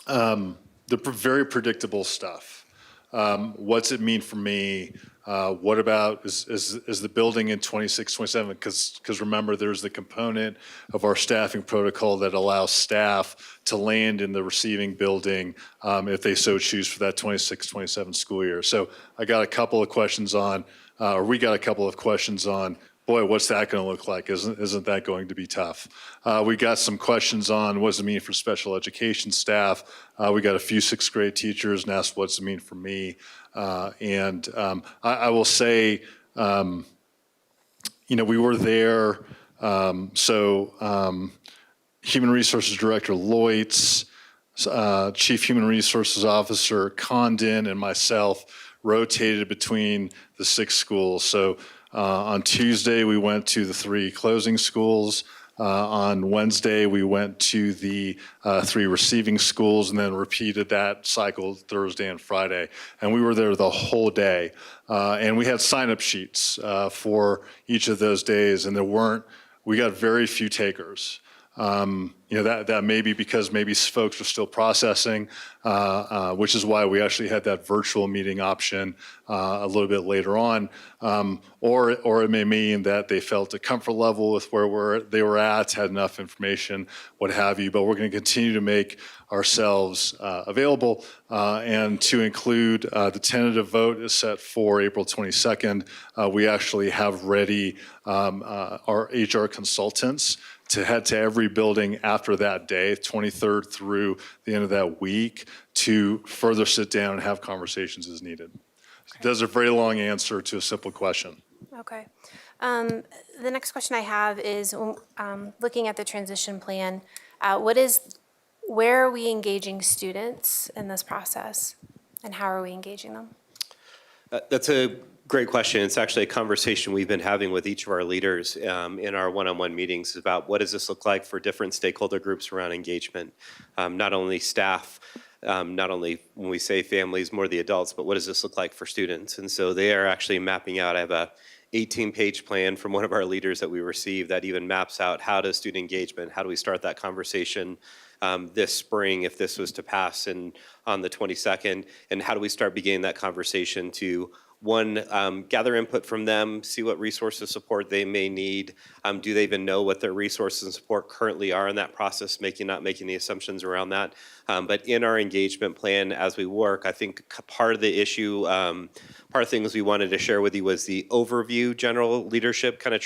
The very predictable stuff. What's it mean for me? What about, is the building in 26, 27? Because remember, there's the component of our staffing protocol that allows staff to land in the receiving building if they so choose for that 26, 27 school year. So I got a couple of questions on, or we got a couple of questions on, boy, what's that going to look like? Isn't that going to be tough? We got some questions on what does it mean for special education staff. We got a few sixth grade teachers and asked what's it mean for me. I will say, we were there. Human Resources Director Loitz, Chief Human Resources Officer Condon, and myself rotated between the 6 schools. So on Tuesday, we went to the 3 closing schools. On Wednesday, we went to the 3 receiving schools and then repeated that cycle Thursday and Friday. And we were there the whole day. And we had sign-up sheets for each of those days, and we got very few takers. That may be because maybe folks are still processing, which is why we actually had that virtual meeting option a little bit later on. Or it may mean that they felt a comfort level with where they were at, had enough information, what have you. But we're going to continue to make ourselves available and to include the tentative vote is set for April 22nd. We actually have ready our HR consultants to head to every building after that day, 23rd through the end of that week, to further sit down and have conversations as needed. That's a very long answer to a simple question. Okay. The next question I have is looking at the transition plan, where are we engaging students in this process and how are we engaging them? That's a great question. It's actually a conversation we've been having with each of our leaders in our one-on-one meetings about what does this look like for different stakeholder groups around engagement, not only staff, not only when we say families, more the adults, but what does this look like for students? And so they are actually mapping out, I have a 18-page plan from one of our leaders that we received that even maps out how does student engagement, how do we start that conversation this spring if this was to pass on the 22nd, and how do we start beginning that conversation to gather input from them, see what resources support they may need. Do they even know what their resources and support currently are in that process, not making the assumptions around that. But in our engagement plan as we work, I think part of the issue, part of things we wanted to share with you was the overview, general leadership kind of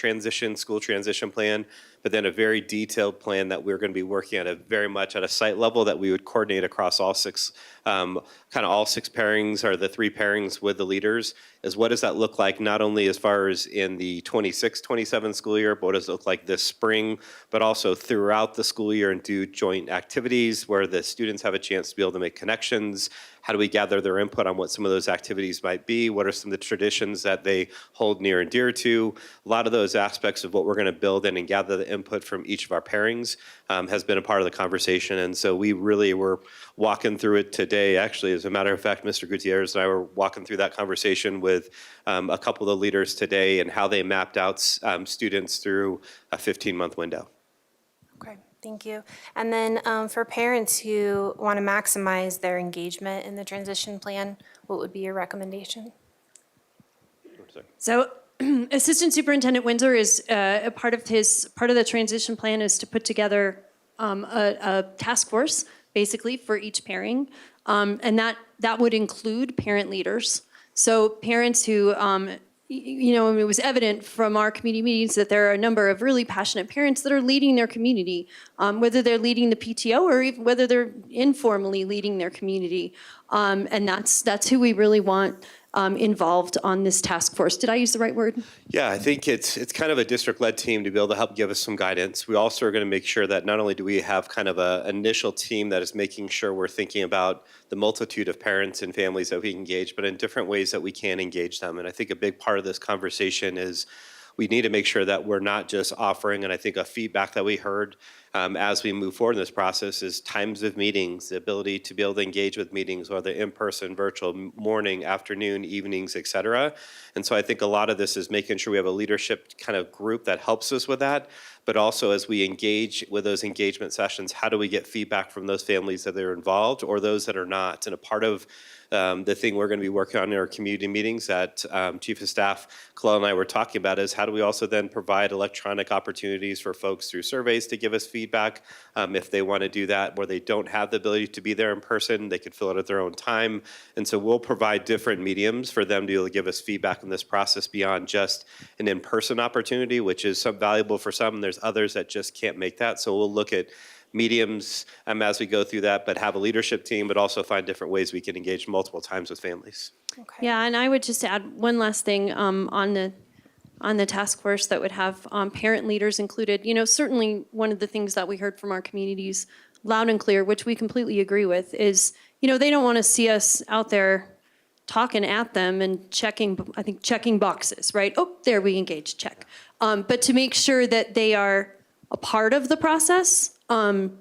school transition plan, but then a very detailed plan that we're going to be working at very much at a site level that we would coordinate across all six pairings or the 3 pairings with the leaders, is what does that look like not only as far as in the 26-27 school year, but what does it look like this spring, but also throughout the school year and do joint activities where the students have a chance to be able to make connections. How do we gather their input on what some of those activities might be? What are some of the traditions that they hold near and dear to? A lot of those aspects of what we're going to build in and gather the input from each of our pairings has been a part of the conversation. And so we really were walking through it today. Actually, as a matter of fact, Mr. Gutierrez and I were walking through that conversation with a couple of the leaders today and how they mapped out students through a 15-month window. Okay, thank you. And then for parents who want to maximize their engagement in the transition plan, what would be your recommendation? So Assistant Superintendent Windsor is a part of the transition plan is to put together a task force basically for each pairing. And that would include parent leaders. So parents who, it was evident from our community meetings that there are a number of really passionate parents that are leading their community, whether they're leading the PTO or even whether they're informally leading their community. And that's who we really want involved on this task force. Did I use the right word? Yeah, I think it's kind of a district-led team to be able to help give us some guidance. We also are going to make sure that not only do we have kind of an initial team that is making sure we're thinking about the multitude of parents and families that we engage, but in different ways that we can engage them. And I think a big part of this conversation is we need to make sure that we're not just offering, and I think a feedback that we heard as we move forward in this process is times of meetings, the ability to be able to engage with meetings, whether in-person, virtual, morning, afternoon, evenings, et cetera. And so I think a lot of this is making sure we have a leadership kind of group that helps us with that, but also as we engage with those engagement sessions, how do we get feedback from those families that are involved or those that are not? And a part of the thing we're going to be working on in our community meetings that Chief of Staff Kalel and I were talking about is how do we also then provide electronic opportunities for folks through surveys to give us feedback if they want to do that, where they don't have the ability to be there in person, they could fill it at their own time. And so we'll provide different mediums for them to be able to give us feedback in this process beyond just an in-person opportunity, which is valuable for some, and there's others that just can't make that. So we'll look at mediums as we go through that, but have a leadership team, but also find different ways we can engage multiple times with families. Okay. Yeah, and I would just add one last thing on the task force that would have parent leaders included. Certainly one of the things that we heard from our communities loud and clear, which we completely agree with, is, they don't want to see us out there talking at them and checking boxes, right? Oh, there we engage, check. But to make sure that they are a part of the process and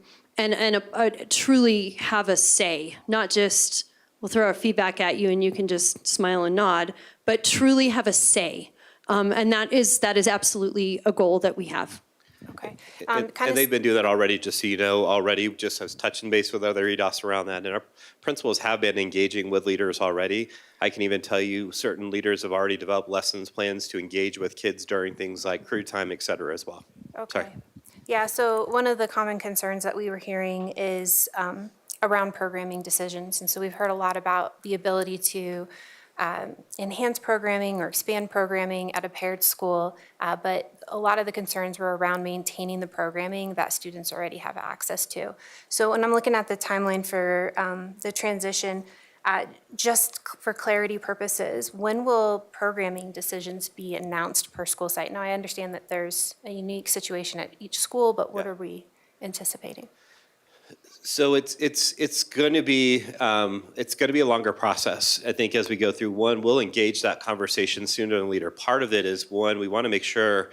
truly have a say, not just we'll throw our feedback at you and you can just smile and nod, but truly have a say. And that is absolutely a goal that we have. Okay. And they've been doing that already, just so you know, already, just as touching base with other EDOS around that. And our principals have been engaging with leaders already. I can even tell you certain leaders have already developed lessons plans to engage with kids during things like crew time, et cetera, as well. Okay. Sorry. Yeah, so one of the common concerns that we were hearing is around programming decisions. And so we've heard a lot about the ability to enhance programming or expand programming at a paired school, but a lot of the concerns were around maintaining the programming that students already have access to. So when I'm looking at the timeline for the transition, just for clarity purposes, when will programming decisions be announced per school site? Now, I understand that there's a unique situation at each school, but what are we anticipating? So it's going to be a longer process. I think as we go through, one, we'll engage that conversation sooner than later. Part of it is, one, we want to make sure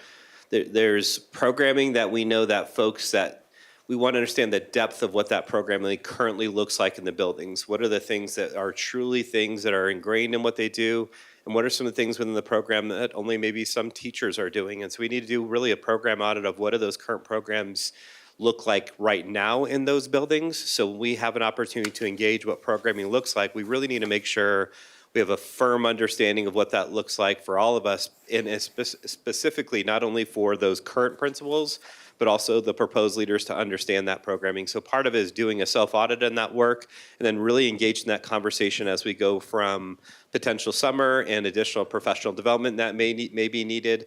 that there's programming that we know that folks that we want to understand the depth of what that programming currently looks like in the buildings. What are the things that are truly things that are ingrained in what they do? And what are some of the things within the program that only maybe some teachers are doing? And so we need to do really a program audit of what are those current programs look like right now in those buildings. So we have an opportunity to engage what programming looks like. We really need to make sure we have a firm understanding of what that looks like for all of us, and specifically not only for those current principals, but also the proposed leaders to understand that programming. So part of it is doing a self-audit in that work, and then really engage in that conversation as we go from potential summer and additional professional development that may be needed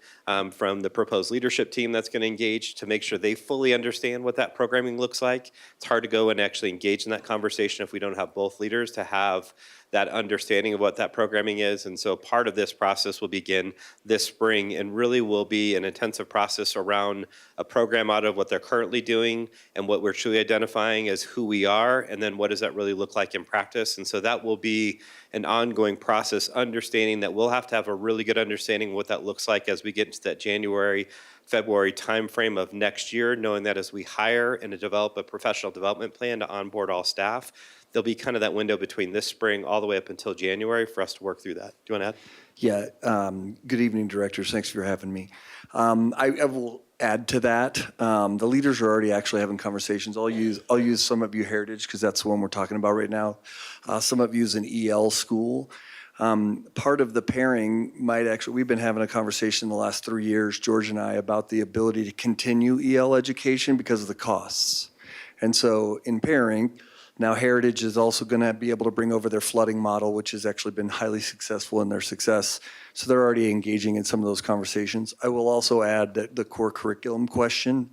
from the proposed leadership team that's going to engage to make sure they fully understand what that programming looks like. It's hard to go and actually engage in that conversation if we don't have both leaders to have that understanding of what that programming is. And so part of this process will begin this spring and really will be an intensive process around a program out of what they're currently doing and what we're truly identifying as who we are, and then what does that really look like in practice. And so that will be an ongoing process, understanding that we'll have to have a really good understanding of what that looks like as we get into that January, February timeframe of next year, knowing that as we hire and to develop a professional development plan to onboard all staff, there'll be kind of that window between this spring all the way up until January for us to work through that. Do you want to add? Yeah, good evening, directors. Thanks for having me. I will add to that. The leaders are already actually having conversations. I'll use some of you Heritage because that's the one we're talking about right now. Some of you is an EL school. Part of the pairing might actually, we've been having a conversation the last 3 years, George and I, about the ability to continue EL education because of the costs. And so in pairing, now Heritage is also going to be able to bring over their flooding model, which has actually been highly successful in their success. So they're already engaging in some of those conversations. I will also add that the core curriculum question,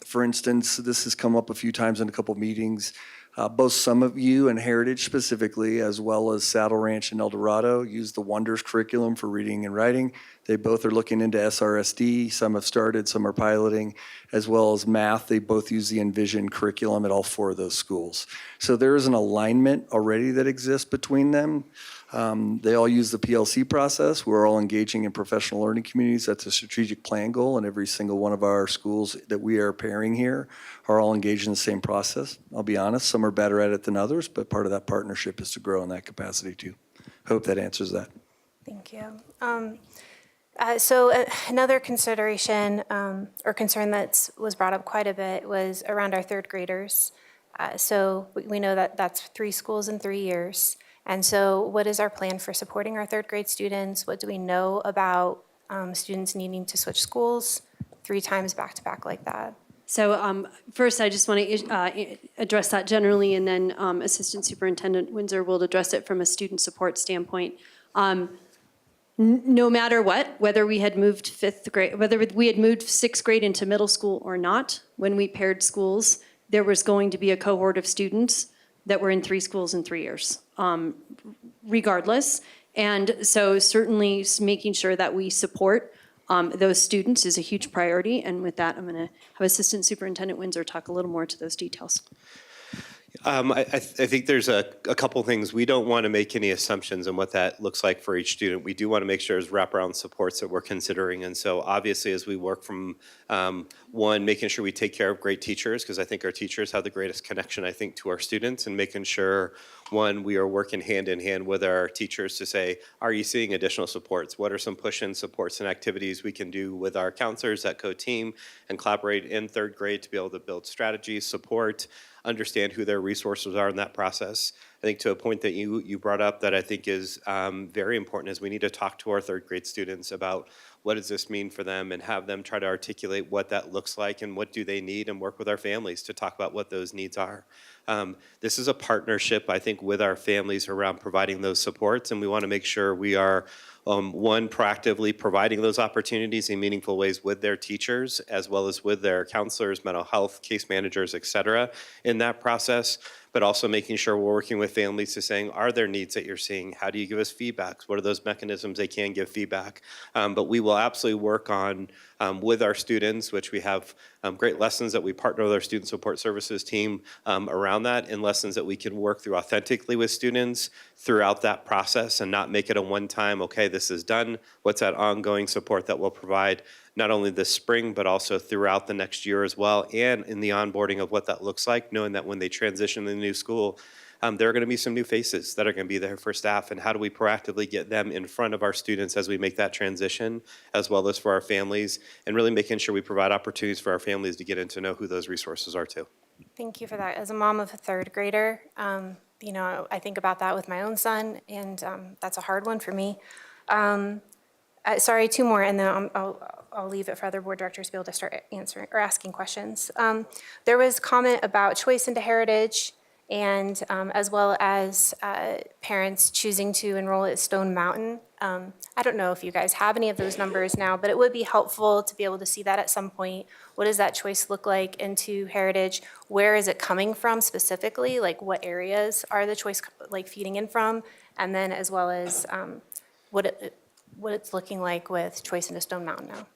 for instance, this has come up a few times in a couple meetings. Both some of you and Heritage specifically, as well as Saddle Ranch and El Dorado, use the Wonders curriculum for reading and writing. They both are looking into SRSD. Some have started, some are piloting, as well as math. They both use the Envision curriculum at all 4 of those schools. So there is an alignment already that exists between them. They all use the PLC process. We're all engaging in professional learning communities. That's a strategic plan goal, and every single one of our schools that we are pairing here are all engaged in the same process. I'll be honest, some are better at it than others, but part of that partnership is to grow in that capacity too. Hope that answers that. Thank you. So another consideration or concern that was brought up quite a bit was around our third graders. So we know that that's 3 schools in 3 years. And so what is our plan for supporting our third grade students? What do we know about students needing to switch schools 3 times back to back like that? So first, I just want to address that generally, and then Assistant Superintendent Windsor will address it from a student support standpoint. No matter what, whether we had moved 5th grade, whether we had moved 6th grade into middle school or not, when we paired schools, there was going to be a cohort of students that were in 3 schools in 3 years, regardless. And so certainly making sure that we support those students is a huge priority. And with that, I'm going to have Assistant Superintendent Windsor talk a little more to those details. I think there's a couple things. We don't want to make any assumptions on what that looks like for each student. We do want to make sure there's wraparound supports that we're considering. And so obviously as we work from one, making sure we take care of great teachers, because I think our teachers have the greatest connection, I think, to our students, and making sure, one, we are working hand in hand with our teachers to say, are you seeing additional supports? What are some push-in supports and activities we can do with our counselors that co-team and collaborate in third grade to be able to build strategies, support, understand who their resources are in that process. I think to a point that you brought up that I think is very important is we need to talk to our third grade students about what does this mean for them and have them try to articulate what that looks like and what do they need and work with our families to talk about what those needs are. This is a partnership, I think, with our families around providing those supports, and we want to make sure we are one, proactively providing those opportunities in meaningful ways with their teachers, as well as with their counselors, mental health, case managers, et cetera, in that process, but also making sure we're working with families to saying, are there needs that you're seeing? How do you give us feedback? What are those mechanisms they can give feedback? But we will absolutely work on with our students, which we have great lessons that we partner with our student support services team around that, and lessons that we can work through authentically with students throughout that process and not make it a one-time, okay, this is done. What's that ongoing support that we'll provide not only this spring, but also throughout the next year as well, and in the onboarding of what that looks like, knowing that when they transition to the new school, there are going to be some new faces that are going to be there for staff, and how do we proactively get them in front of our students as we make that transition, as well as for our families, and really making sure we provide opportunities for our families to get in to know who those resources are too. Thank you for that. As a mom of a third grader, you know, I think about that with my own son, and that's a hard one for me. Sorry, two more, and then I'll leave it for other board directors to be able to start answering or asking questions. There was comment about choice into heritage, and as well as parents choosing to enroll at Stone Mountain. I don't know if you guys have any of those numbers now, but it would be helpful to be able to see that at some point. What does that choice look like into heritage? Where is it coming from specifically? Like what areas are the choice like feeding in from? And then as well as what it's looking like with choice into Stone Mountain now.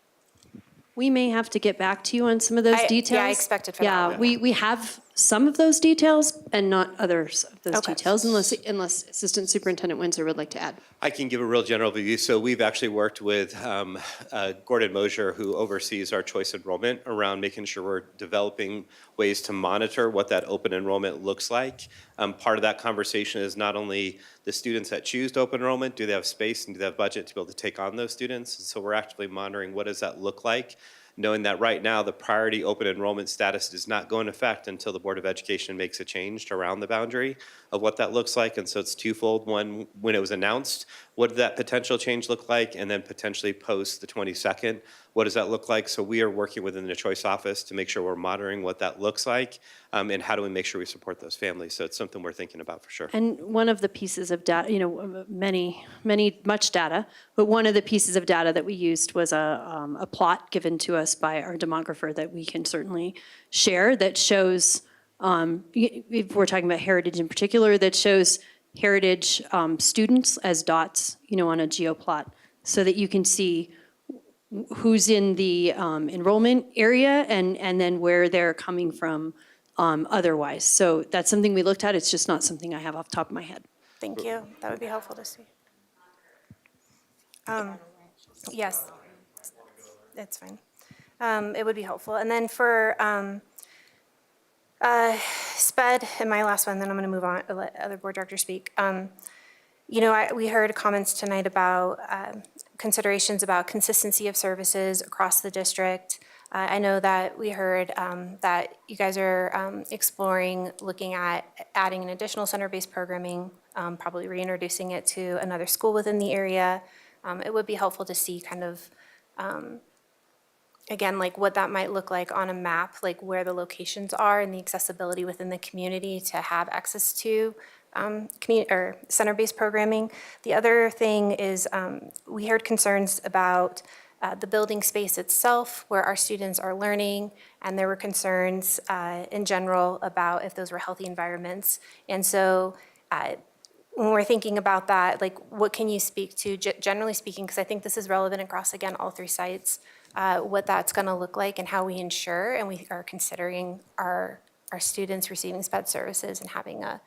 We may have to get back to you on some of those details. Yeah, I expected for that. Yeah, we have some of those details and not others of those details, unless Assistant Superintendent Windsor would like to add. I can give a real general view. So we've actually worked with Gordon Mosier, who oversees our choice enrollment, around making sure we're developing ways to monitor what that open enrollment looks like. Part of that conversation is not only the students that choose to open enrollment, do they have space and do they have budget to be able to take on those students? And so we're actively monitoring what does that look like, knowing that right now the priority open enrollment status does not go into effect until the Board of Education makes a change around the boundary of what that looks like. And so it's twofold. One, when it was announced, what did that potential change look like? And then potentially post the 22nd, what does that look like? So we are working within the Choice Office to make sure we're monitoring what that looks like, and how do we make sure we support those families. So it's something we're thinking about for sure. And one of the pieces of data, you know, much data, but one of the pieces of data that we used was a plot given to us by our demographer that we can certainly share that shows, if we're talking about heritage in particular, that shows heritage students as dots, you know, on a geoplot, so that you can see who's in the enrollment area and then where they're coming from otherwise. So that's something we looked at. It's just not something I have off the top of my head. Thank you. That would be helpful to see. Yes, it's fine. It would be helpful. And then for SPED, and my last one, then I'm going to move on, let other board directors speak. You know, we heard comments tonight about considerations about consistency of services across the district. I know that we heard that you guys are exploring looking at adding an additional center-based programming, probably reintroducing it to another school within the area. It would be helpful to see kind of, again, like what that might look like on a map, like where the locations are and the accessibility within the community to have access to or center-based programming. The other thing is we heard concerns about the building space itself where our students are learning, and there were concerns in general about if those were healthy environments. And so when we're thinking about that, like what can you speak to, generally speaking, because I think this is relevant across, again, all three sites, what that's going to look like and how we ensure and we are considering our our students receiving SPED services and having a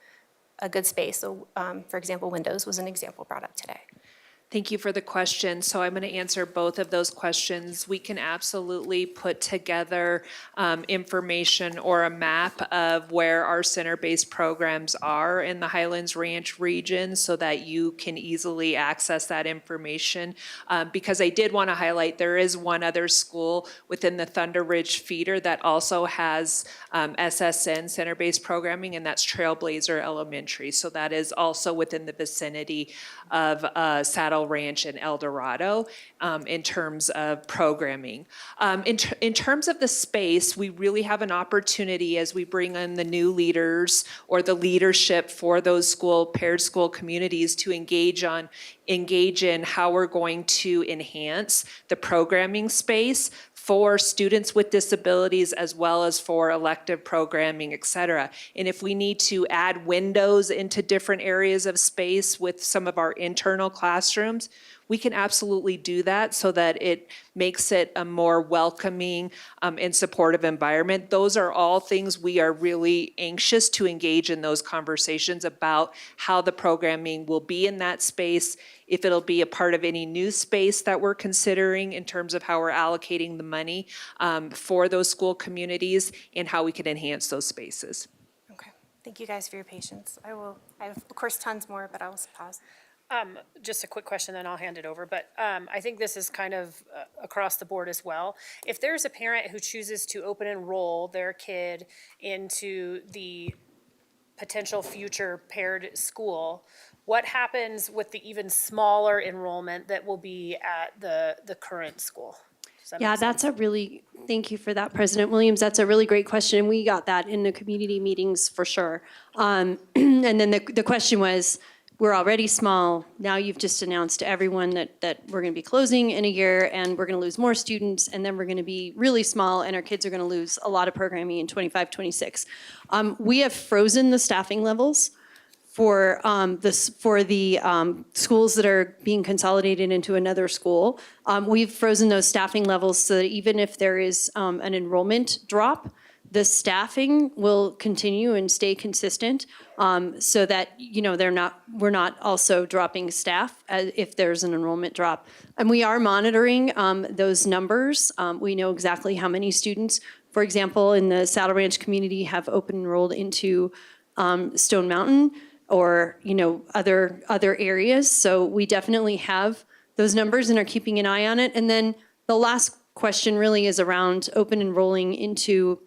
good space. So, for example, Windows was an example brought up today. Thank you for the question. So I'm going to answer both of those questions. We can absolutely put together information or a map of where our center-based programs are in the Highlands Ranch region so that you can easily access that information. Because I did want to highlight, there is one other school within the Thunder Ridge feeder that also has SSN, center-based programming, and that's Trailblazer Elementary. So that is also within the vicinity of Saddle Ranch and El Dorado in terms of programming. In terms of the space, we really have an opportunity as we bring in the new leaders or the leadership for those paired school communities to engage in how we're going to enhance the programming space for students with disabilities as well as for elective programming, et cetera. And if we need to add windows into different areas of space with some of our internal classrooms, we can absolutely do that so that it makes it a more welcoming and supportive environment. Those are all things we are really anxious to engage in those conversations about how the programming will be in that space, if it'll be a part of any new space that we're considering in terms of how we're allocating the money for those school communities and how we can enhance those spaces. Okay. Thank you guys for your patience. I have, of course, tons more, but I'll pause. Just a quick question, then I'll hand it over. But I think this is kind of across the board as well. If there's a parent who chooses to open enroll their kid into the potential future paired school, what happens with the even smaller enrollment that will be at the current school? Yeah, thank you for that, President Williams. That's a really great question. And we got that in the community meetings for sure. And then the question was, we're already small. Now you've just announced to everyone that we're going to be closing in a year and we're going to lose more students, and then we're going to be really small and our kids are going to lose a lot of programming in 25, 26. We have frozen the staffing levels for the schools that are being consolidated into another school. We've frozen those staffing levels so that even if there is an enrollment drop, the staffing will continue and stay consistent so that, we're not also dropping staff if there's an enrollment drop. And we are monitoring those numbers. We know exactly how many students, for example, in the Saddle Ranch community have open enrolled into Stone Mountain or, other areas. So we definitely have those numbers and are keeping an eye on it. And then the last question really is around open enrolling into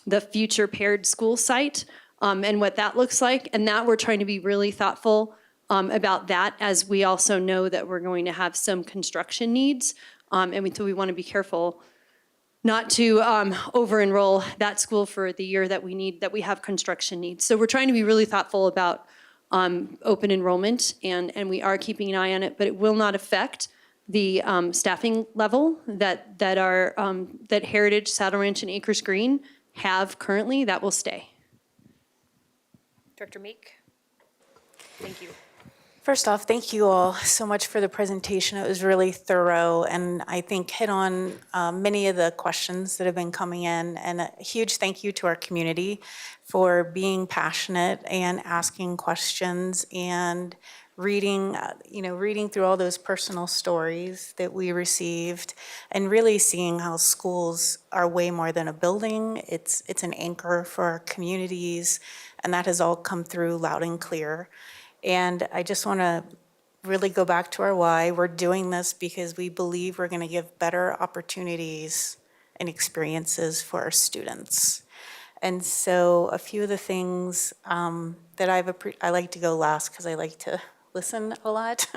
the future paired school site and what that looks like. And that we're trying to be really thoughtful about that, as we also know that we're going to have some construction needs. So we want to be careful not to over-enroll that school for the year that we have construction needs. So we're trying to be really thoughtful about open enrollment, and we are keeping an eye on it, but it will not affect the staffing level that Heritage, Saddle Ranch, and Acres Green have currently. That will stay. Director Meek, thank you. First off, thank you all so much for the presentation. It was really thorough and I think hit on many of the questions that have been coming in. And a huge thank you to our community for being passionate and asking questions and reading through all those personal stories that we received and really seeing how schools are way more than a building. It's an anchor for our communities, and that has all come through loud and clear. And I just want to really go back to our why. We're doing this because we believe we're going to give better opportunities and experiences for our students. And so a few of the things that I like to go last because I like to listen a lot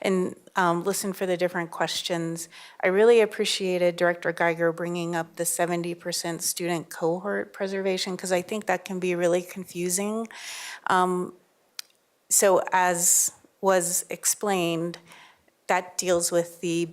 and listen for the different questions. I really appreciated Director Geiger bringing up the 70% student cohort preservation because I think that can be really confusing. So as was explained, that deals with the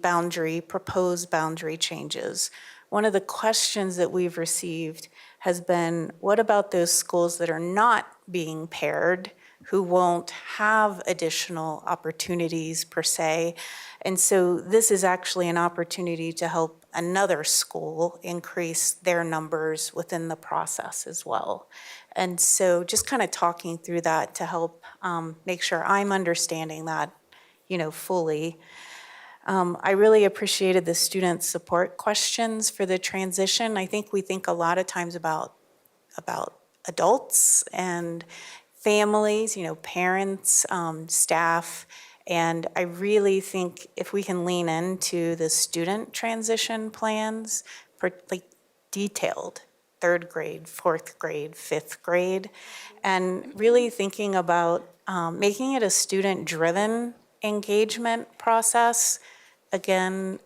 proposed boundary changes. One of the questions that we've received has been, what about those schools that are not being paired, who won't have additional opportunities per se. And so this is actually an opportunity to help another school increase their numbers within the process as well. And so just kind of talking through that to help make sure I'm understanding that, fully. I really appreciated the student support questions for the transition. I think we think a lot of times about adults and families, parents, staff, and I really think if we can lean into the student transition plans, like detailed, 3rd grade, 4th grade, 5th grade, and really thinking about making it a student-driven engagement process. Again,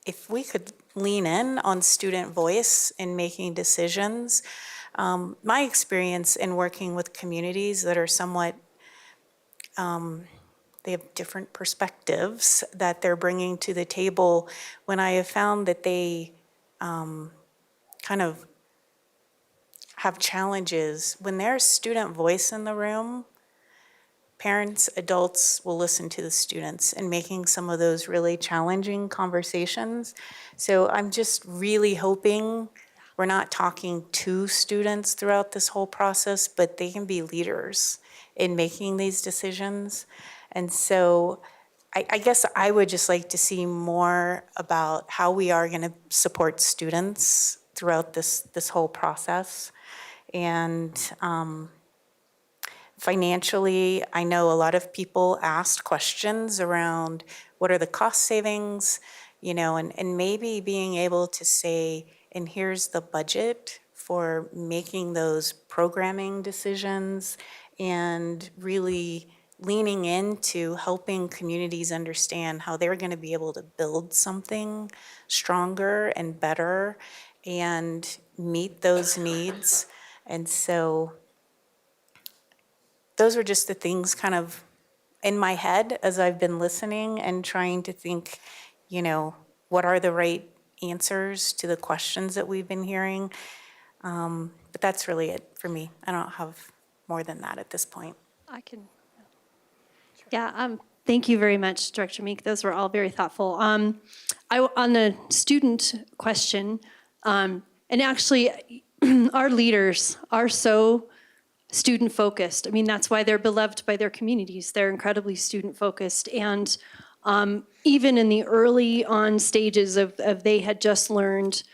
if we could lean in on student voice in making decisions, my experience in working with communities that are somewhat, they have different perspectives that they're bringing to the table, when I have found that they kind of have challenges, when there's student voice in the room, parents, adults will listen to the students in making some of those really challenging conversations. So I'm just really hoping we're not talking to students throughout this whole process, but they can be leaders in making these decisions. And so I guess I would just like to see more about how we are going to support students throughout this whole process. And financially, I know a lot of people asked questions around what are the cost savings, and maybe being able to say, and here's the budget for making those programming decisions, and really leaning into helping communities understand how they're going to be able to build something stronger and better and meet those needs. And so those are just the things kind of in my head as I've been listening and trying to think, what are the right answers to the questions that we've been hearing. But that's really it for me. I don't have more than that at this point. I can. Yeah, thank you very much, Director Meek. Those were all very thoughtful. On the student question, and actually, our leaders are so student-focused. I mean, that's why they're beloved by their communities. They're incredibly student-focused. And even in the early on stages of they had just learned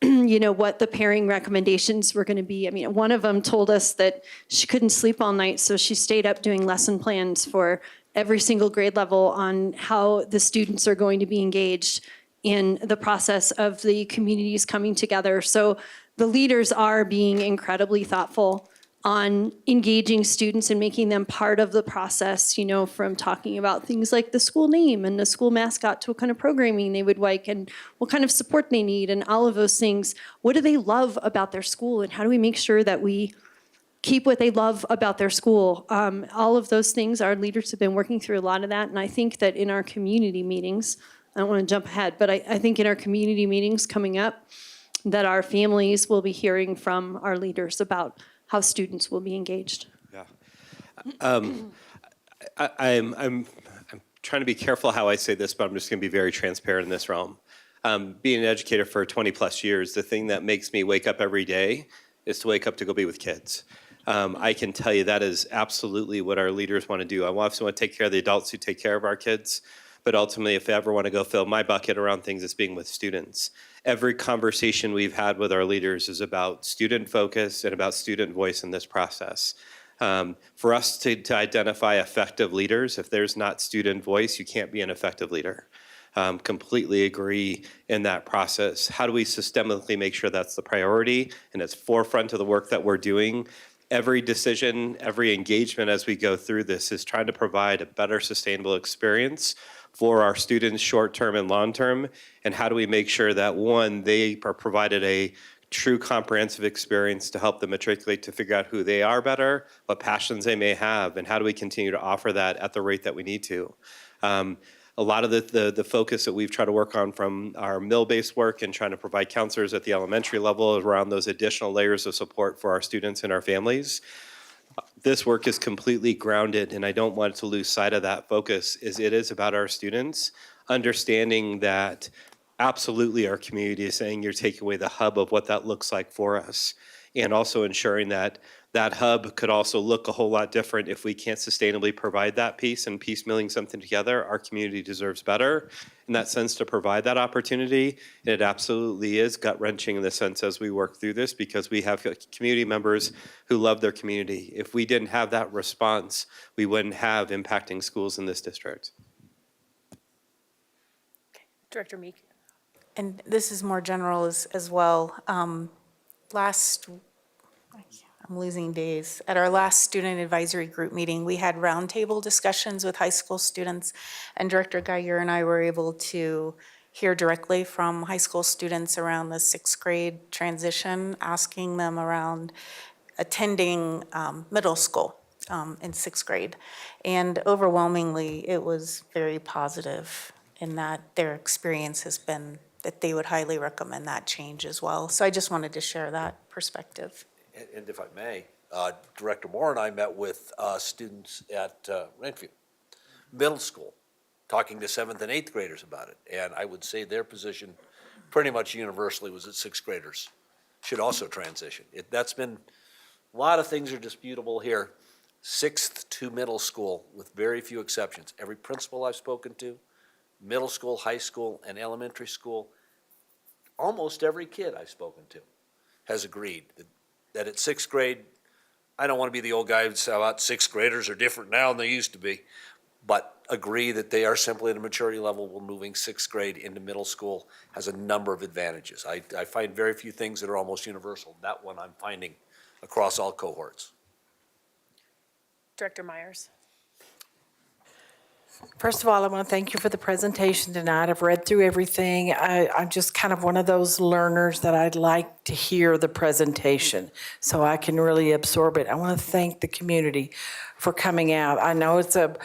what the pairing recommendations were going to be. I mean, one of them told us that she couldn't sleep all night, so she stayed up doing lesson plans for every single grade level on how the students are going to be engaged in the process of the communities coming together. So the leaders are being incredibly thoughtful on engaging students and making them part of the process, from talking about things like the school name and the school mascot to what kind of programming they would like and what kind of support they need and all of those things. What do they love about their school, and how do we make sure that we keep what they love about their school? All of those things, our leaders have been working through a lot of that, and I think that in our community meetings, I don't want to jump ahead, but I think in our community meetings coming up, that our families will be hearing from our leaders about how students will be engaged. Yeah. I'm trying to be careful how I say this, but I'm just going to be very transparent in this realm. Being an educator for 20 plus years, the thing that makes me wake up every day is to wake up to go be with kids. I can tell you that is absolutely what our leaders want to do. I want to take care of the adults who take care of our kids, but ultimately, if I ever want to go fill my bucket around things, it's being with students. Every conversation we've had with our leaders is about student focus and about student voice in this process. For us to identify effective leaders, if there's not student voice, you can't be an effective leader. Completely agree in that process. How do we systemically make sure that's the priority and it's forefront of the work that we're doing? Every decision, every engagement as we go through this is trying to provide a better sustainable experience for our students short-term and long-term, and how do we make sure that, one, they are provided a true comprehensive experience to help them matriculate to figure out who they are better, what passions they may have, and how do we continue to offer that at the rate that we need to. A lot of the focus that we've tried to work on from our mill-based work and trying to provide counselors at the elementary level around those additional layers of support for our students and our families. this work is completely grounded, and I don't want to lose sight of that focus, is it is about our students, understanding that absolutely our community is saying you're taking away the hub of what that looks like for us, and also ensuring that that hub could also look a whole lot different if we can't sustainably provide that piece, and piecemealing something together. Our community deserves better in that sense to provide that opportunity. And it absolutely is gut-wrenching in the sense as we work through this, because we have community members who love their community. If we didn't have that response, we wouldn't have impacting schools in this district. Director Meek. And this is more general as well. I'm losing days. At our last student advisory group meeting, we had roundtable discussions with high school students, and Director Geiger and I were able to hear directly from high school students around the sixth grade transition, asking them around attending middle school in sixth grade. And overwhelmingly, it was very positive in that their experience has been that they would highly recommend that change as well. So I just wanted to share that perspective. And if I may, Director Moore and I met with students at Renfrew Middle School, talking to 7th and 8th graders about it. And I would say their position pretty much universally was that 6th graders should also transition. That's been, a lot of things are disputable here. 6th to middle school, with very few exceptions. Every principal I've spoken to, middle school, high school, and elementary school, almost every kid I've spoken to has agreed that at 6th grade, I don't want to be the old guy who says about 6th graders are different now than they used to be, but agree that they are simply at a maturity level where moving 6th grade into middle school has a number of advantages. I find very few things that are almost universal. That one I'm finding across all cohorts. Director Myers. First of all, I want to thank you for the presentation tonight. I've read through everything. I'm just kind of one of those learners that I'd like to hear the presentation so I can really absorb it. I want to thank the community for coming out. I know it's a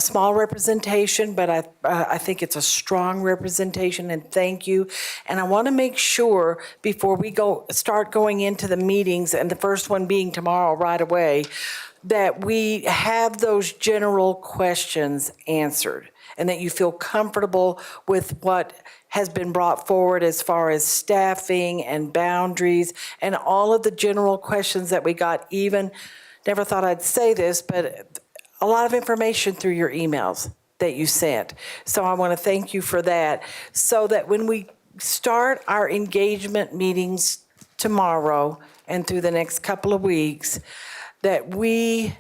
small representation, but I think it's a strong representation, and thank you. And I want to make sure before we start going into the meetings, and the first one being tomorrow right away, that we have those general questions answered and that you feel comfortable with what has been brought forward as far as staffing and boundaries and all of the general questions that we got. Even, never thought I'd say this, but a lot of information through your emails that you sent. So I want to thank you for that, so that when we start our engagement meetings tomorrow and through the next couple of weeks, that we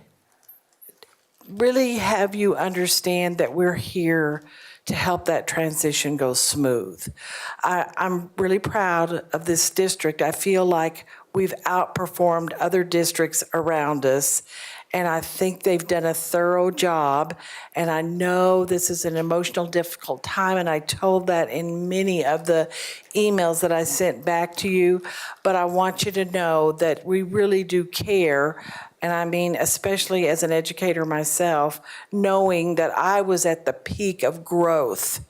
really have you understand that we're here to help that transition go smooth. I'm really proud of this district. I feel like we've outperformed other districts around us, and I think they've done a thorough job. And I know this is an emotional, difficult time, and I told that in many of the emails that I sent back to you. But I want you to know that we really do care. And I mean, especially as an educator myself, knowing that I was at the peak of growth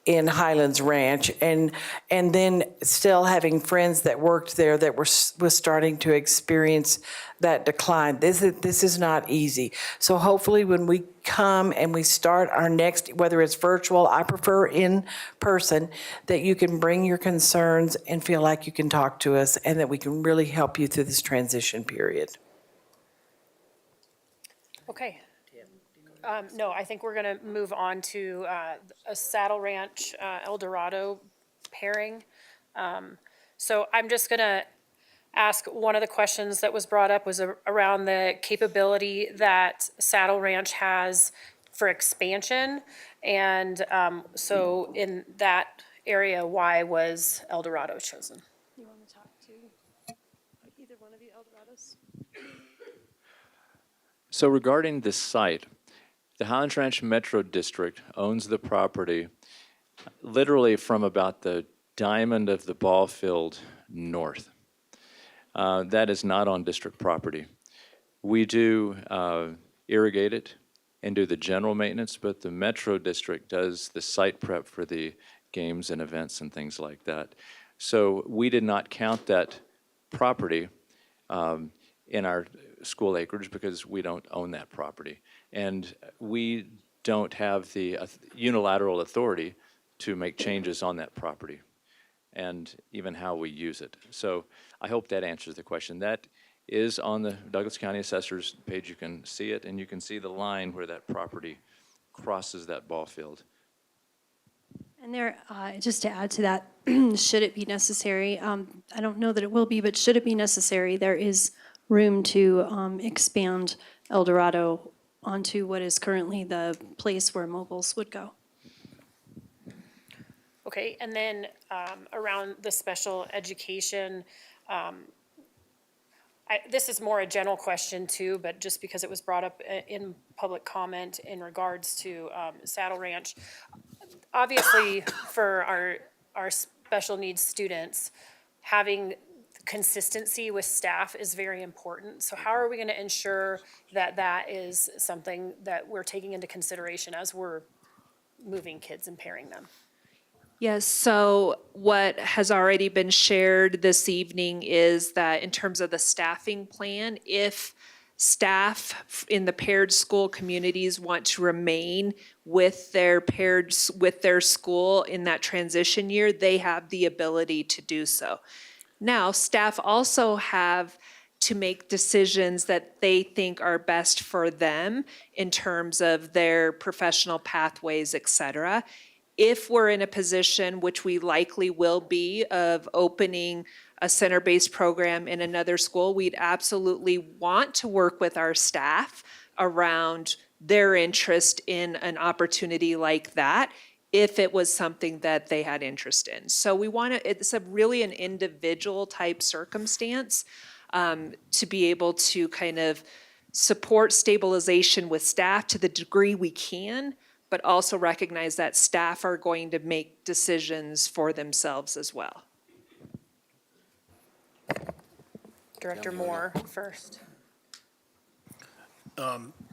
in Highlands Ranch, and then still having friends that worked there that was starting to experience that decline. This is not easy. So hopefully when we come and we start our next, whether it's virtual, I prefer in person, that you can bring your concerns and feel like you can talk to us, and that we can really help you through this transition period. Okay. No, I think we're going to move on to a Saddle Ranch El Dorado pairing. So I'm just going to ask, one of the questions that was brought up was around the capability that Saddle Ranch has for expansion. And so in that area, why was El Dorado chosen? You want to talk to either one of you El Dorados? So regarding this site, the Highlands Ranch Metro District owns the property literally from about the diamond of the ball field north. That is not on district property. We do irrigate it and do the general maintenance, but the Metro District does the site prep for the games and events and things like that. So we did not count that property in our school acreage because we don't own that property. And we don't have the unilateral authority to make changes on that property and even how we use it. So I hope that answers the question. That is on the Douglas County Assessor's page. You can see it, and you can see the line where that property crosses that ball field. And there, just to add to that, should it be necessary, I don't know that it will be, but should it be necessary, there is room to expand El Dorado onto what is currently the place where mobiles would go. Okay, and then around the special education, this is more a general question too, but just because it was brought up in public comment in regards to Saddle Ranch. Obviously, for our special needs students, having consistency with staff is very important. So how are we going to ensure that that is something that we're taking into consideration as we're moving kids and pairing them? Yes, so what has already been shared this evening is that in terms of the staffing plan, if staff in the paired school communities want to remain with their school in that transition year, they have the ability to do so. Now, staff also have to make decisions that they think are best for them in terms of their professional pathways, et cetera. If we're in a position, which we likely will be, of opening a center-based program in another school, we'd absolutely want to work with our staff around their interest in an opportunity like that, if it was something that they had interest in. So we want to, it's really an individual type circumstance to be able to kind of support stabilization with staff to the degree we can, but also recognize that staff are going to make decisions for themselves as well. Director Moore first.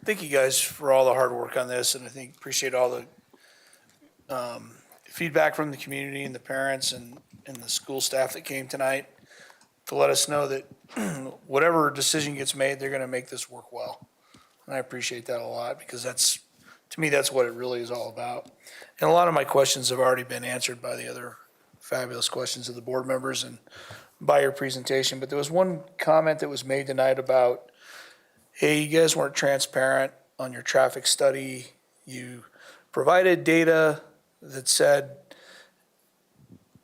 Thank you guys for all the hard work on this, and I think appreciate all the feedback from the community and the parents and the school staff that came tonight to let us know that whatever decision gets made, they're going to make this work well. And I appreciate that a lot because that's, to me, that's what it really is all about. And a lot of my questions have already been answered by the other fabulous questions of the board members and by your presentation. But there was one comment that was made tonight about, hey, you guys weren't transparent on your traffic study. You provided data that said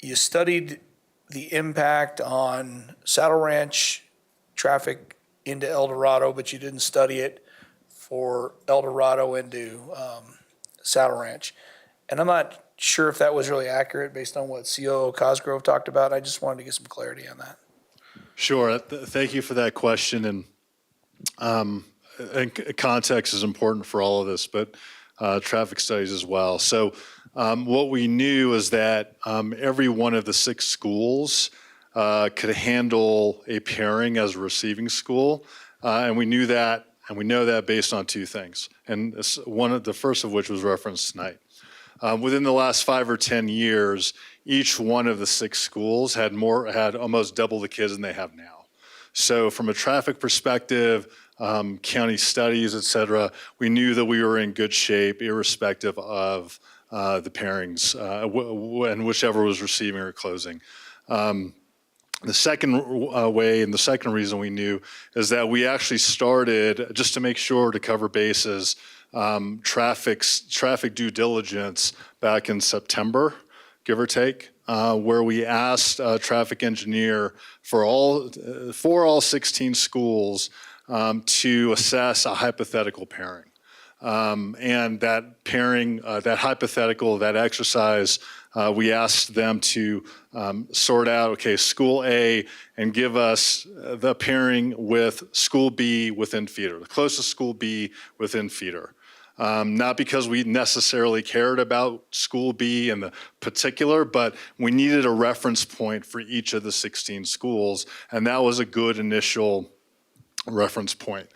you studied the impact on Saddle Ranch traffic into El Dorado, but you didn't study it for El Dorado into Saddle Ranch. And I'm not sure if that was really accurate based on what COO Cosgrove talked about. I just wanted to get some clarity on that. Sure. Thank you for that question. And context is important for all of this, but traffic studies as well. So what we knew is that every one of the 6 schools could handle a pairing as a receiving school. And we knew that, and we know that based on 2 things. And the first of which was referenced tonight. Within the last 5 or 10 years, each one of the 6 schools had almost double the kids than they have now. So from a traffic perspective, county studies, et cetera, we knew that we were in good shape irrespective of the pairings and whichever was receiving or closing. The second way and the second reason we knew is that we actually started, just to make sure to cover bases, traffic due diligence back in September, give or take, where we asked a traffic engineer for all 16 schools to assess a hypothetical pairing. And that pairing, that hypothetical, that exercise, we asked them to sort out, okay, school A, and give us the pairing with school B within feeder, the closest school B within feeder. Not because we necessarily cared about school B in the particular, but we needed a reference point for each of the 16 schools, and that was a good initial reference point.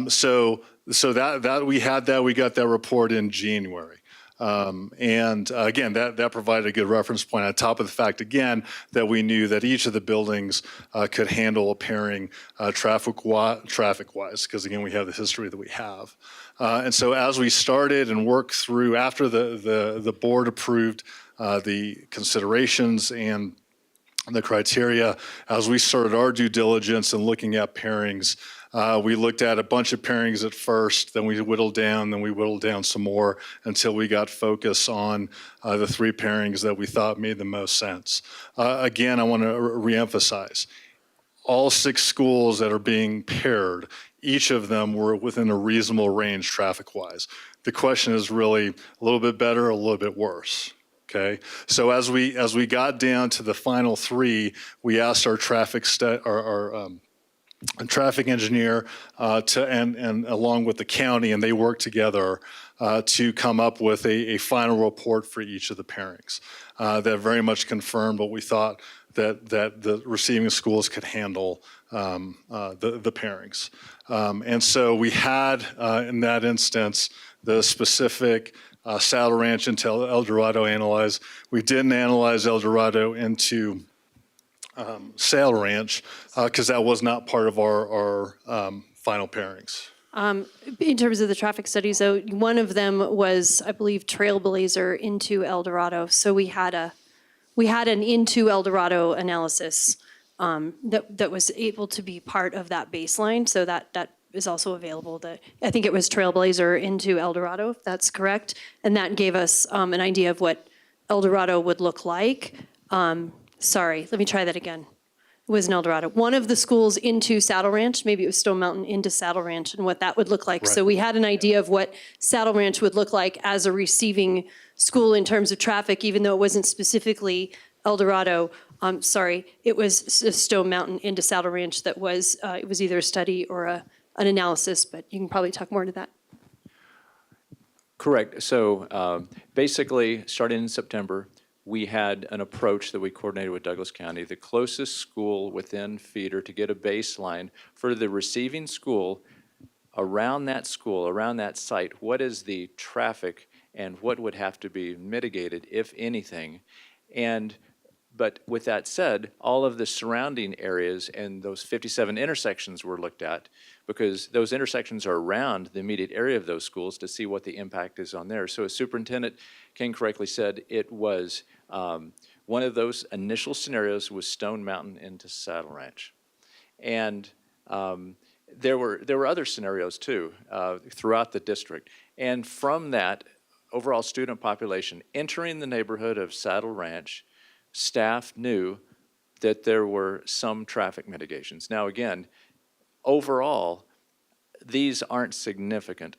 So that we had that, we got that report in January. And again, that provided a good reference point on top of the fact, again, that we knew that each of the buildings could handle a pairing traffic-wise, because again, we have the history that we have. And so as we started and worked through, after the board approved the considerations and the criteria, as we started our due diligence and looking at pairings, we looked at a bunch of pairings at first, then we whittled down some more until we got focus on the 3 pairings that we thought made the most sense. Again, I want to reemphasize, all 6 schools that are being paired, each of them were within a reasonable range traffic-wise. The question is really a little bit better, a little bit worse. Okay, so as we got down to the final 3, we asked our traffic engineer and along with the county, and they worked together to come up with a final report for each of the pairings that very much confirmed what we thought that the receiving schools could handle the pairings. And so we had in that instance the specific Saddle Ranch into El Dorado analyzed. We didn't analyze El Dorado into Saddle Ranch because that was not part of our final pairings. In terms of the traffic studies, though, one of them was, I believe, Trailblazer into El Dorado. So we had an into El Dorado analysis that was able to be part of that baseline. So that is also available. I think it was Trailblazer into El Dorado, if that's correct. And that gave us an idea of what El Dorado would look like. Sorry, let me try that again. It was in El Dorado. One of the schools into Saddle Ranch, maybe it was Stone Mountain into Saddle Ranch, and what that would look like. Right. So we had an idea of what Saddle Ranch would look like as a receiving school in terms of traffic, even though it wasn't specifically El Dorado. Sorry, it was Stone Mountain into Saddle Ranch that was, it was either a study or an analysis, but you can probably talk more to that. Correct. So basically, starting in September, we had an approach that we coordinated with Douglas County, the closest school within feeder, to get a baseline for the receiving school, around that site. What is the traffic and what would have to be mitigated, if anything? But with that said, all of the surrounding areas and those 57 intersections were looked at, because those intersections are around the immediate area of those schools, to see what the impact is on there. So as Superintendent King correctly said, it was one of those initial scenarios was Stone Mountain into Saddle Ranch. And there were other scenarios too throughout the district. And from that overall student population entering the neighborhood of Saddle Ranch, staff knew that there were some traffic mitigations. Now again, overall, these aren't significant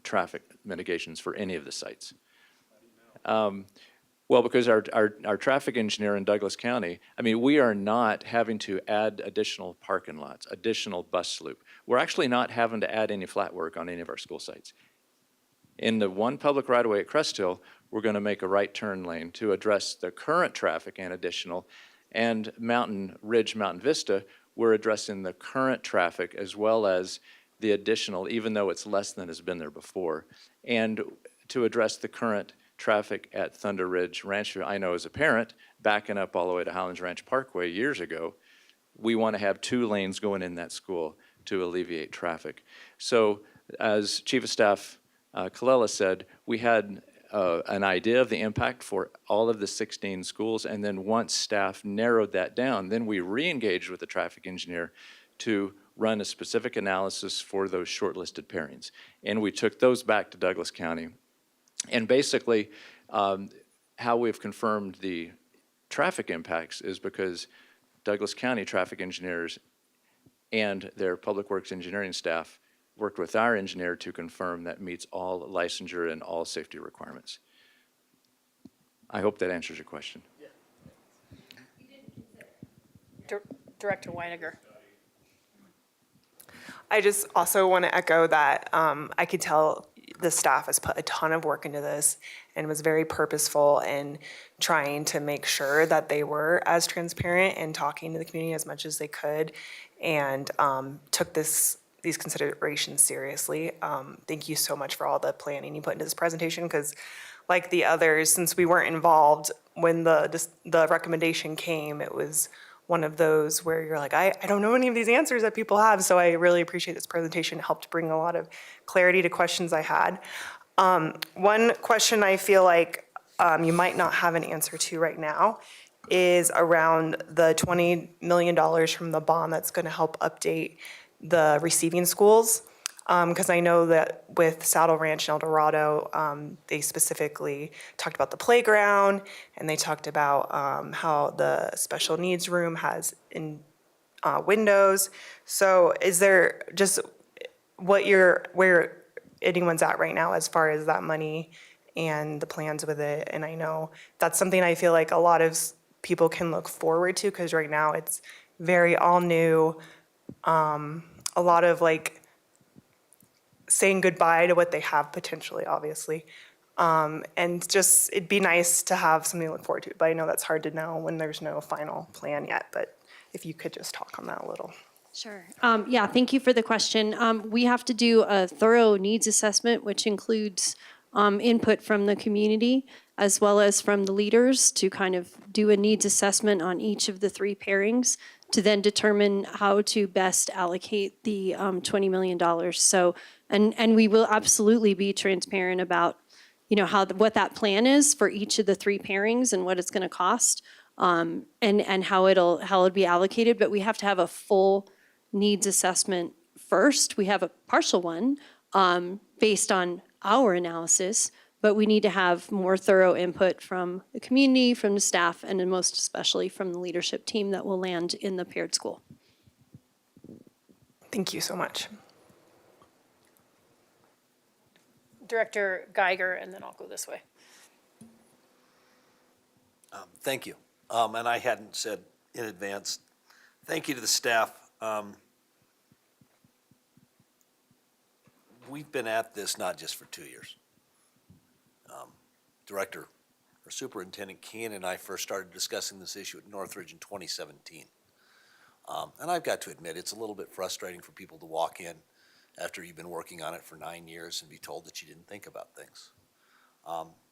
traffic mitigations for any of the sites. Well, because our traffic engineer in Douglas County, I mean, we are not having to add additional parking lots, additional bus loop. We're actually not having to add any flat work on any of our school sites. In the one public right-of-way at Crest Hill, we're going to make a right turn lane to address the current traffic and additional. And Mountain Ridge, Mountain Vista, we're addressing the current traffic as well as the additional, even though it's less than has been there before. And to address the current traffic at Thunder Ridge Ranch, I know as a parent, backing up all the way to Highlands Ranch Parkway years ago, we want to have 2 lanes going in that school to alleviate traffic. So as Chief of Staff Colella said, we had an idea of the impact for all of the 16 schools, and then once staff narrowed that down, then we re-engaged with the traffic engineer to run a specific analysis for those shortlisted pairings. And we took those back to Douglas County. And basically, how we've confirmed the traffic impacts is because Douglas County traffic engineers and their public works engineering staff worked with our engineer to confirm that meets all licensure and all safety requirements. I hope that answers your question. Director Weiniger. I just also want to echo that I could tell the staff has put a ton of work into this and was very purposeful in trying to make sure that they were as transparent and talking to the community as much as they could, and took this these considerations seriously. Thank you so much for all the planning you put into this presentation, because like the others, since we weren't involved when the recommendation came, it was one of those where you're like, I don't know any of these answers that people have. So I really appreciate this presentation. It helped bring a lot of clarity to questions I had. One question I feel like you might not have an answer to right now is around the $20 million from the bond that's going to help update the receiving schools. Because I know that with Saddle Ranch and El Dorado, they specifically talked about the playground, and they talked about how the special needs room has windows. So is there just where anyone's at right now as far as that money and the plans with it? And I know that's something I feel like a lot of people can look forward to, because right now it's very all new. A lot of like saying goodbye to what they have potentially, obviously. And just, it'd be nice to have something to look forward to, but I know that's hard to know when there's no final plan yet, but if you could just talk on that a little. Sure. Yeah, thank you for the question. We have to do a thorough needs assessment, which includes input from the community as well as from the leaders to kind of do a needs assessment on each of the 3 pairings to then determine how to best allocate the $20 million. So, and we will absolutely be transparent about, you know, what that plan is for each of the 3 pairings and what it's going to cost, and how it'll be allocated. But we have to have a full needs assessment first. We have a partial one based on our analysis, but we need to have more thorough input from the community, from the staff, and then most especially from the leadership team that will land in the paired school. Thank you so much. Director Geiger, and then I'll go this way. Thank you. And I hadn't said in advance, thank you to the staff. We've been at this not just for 2 years. Director or Superintendent Keen and I first started discussing this issue at Northridge in 2017. And I've got to admit, it's a little bit frustrating for people to walk in after you've been working on it for 9 years and be told that you didn't think about things.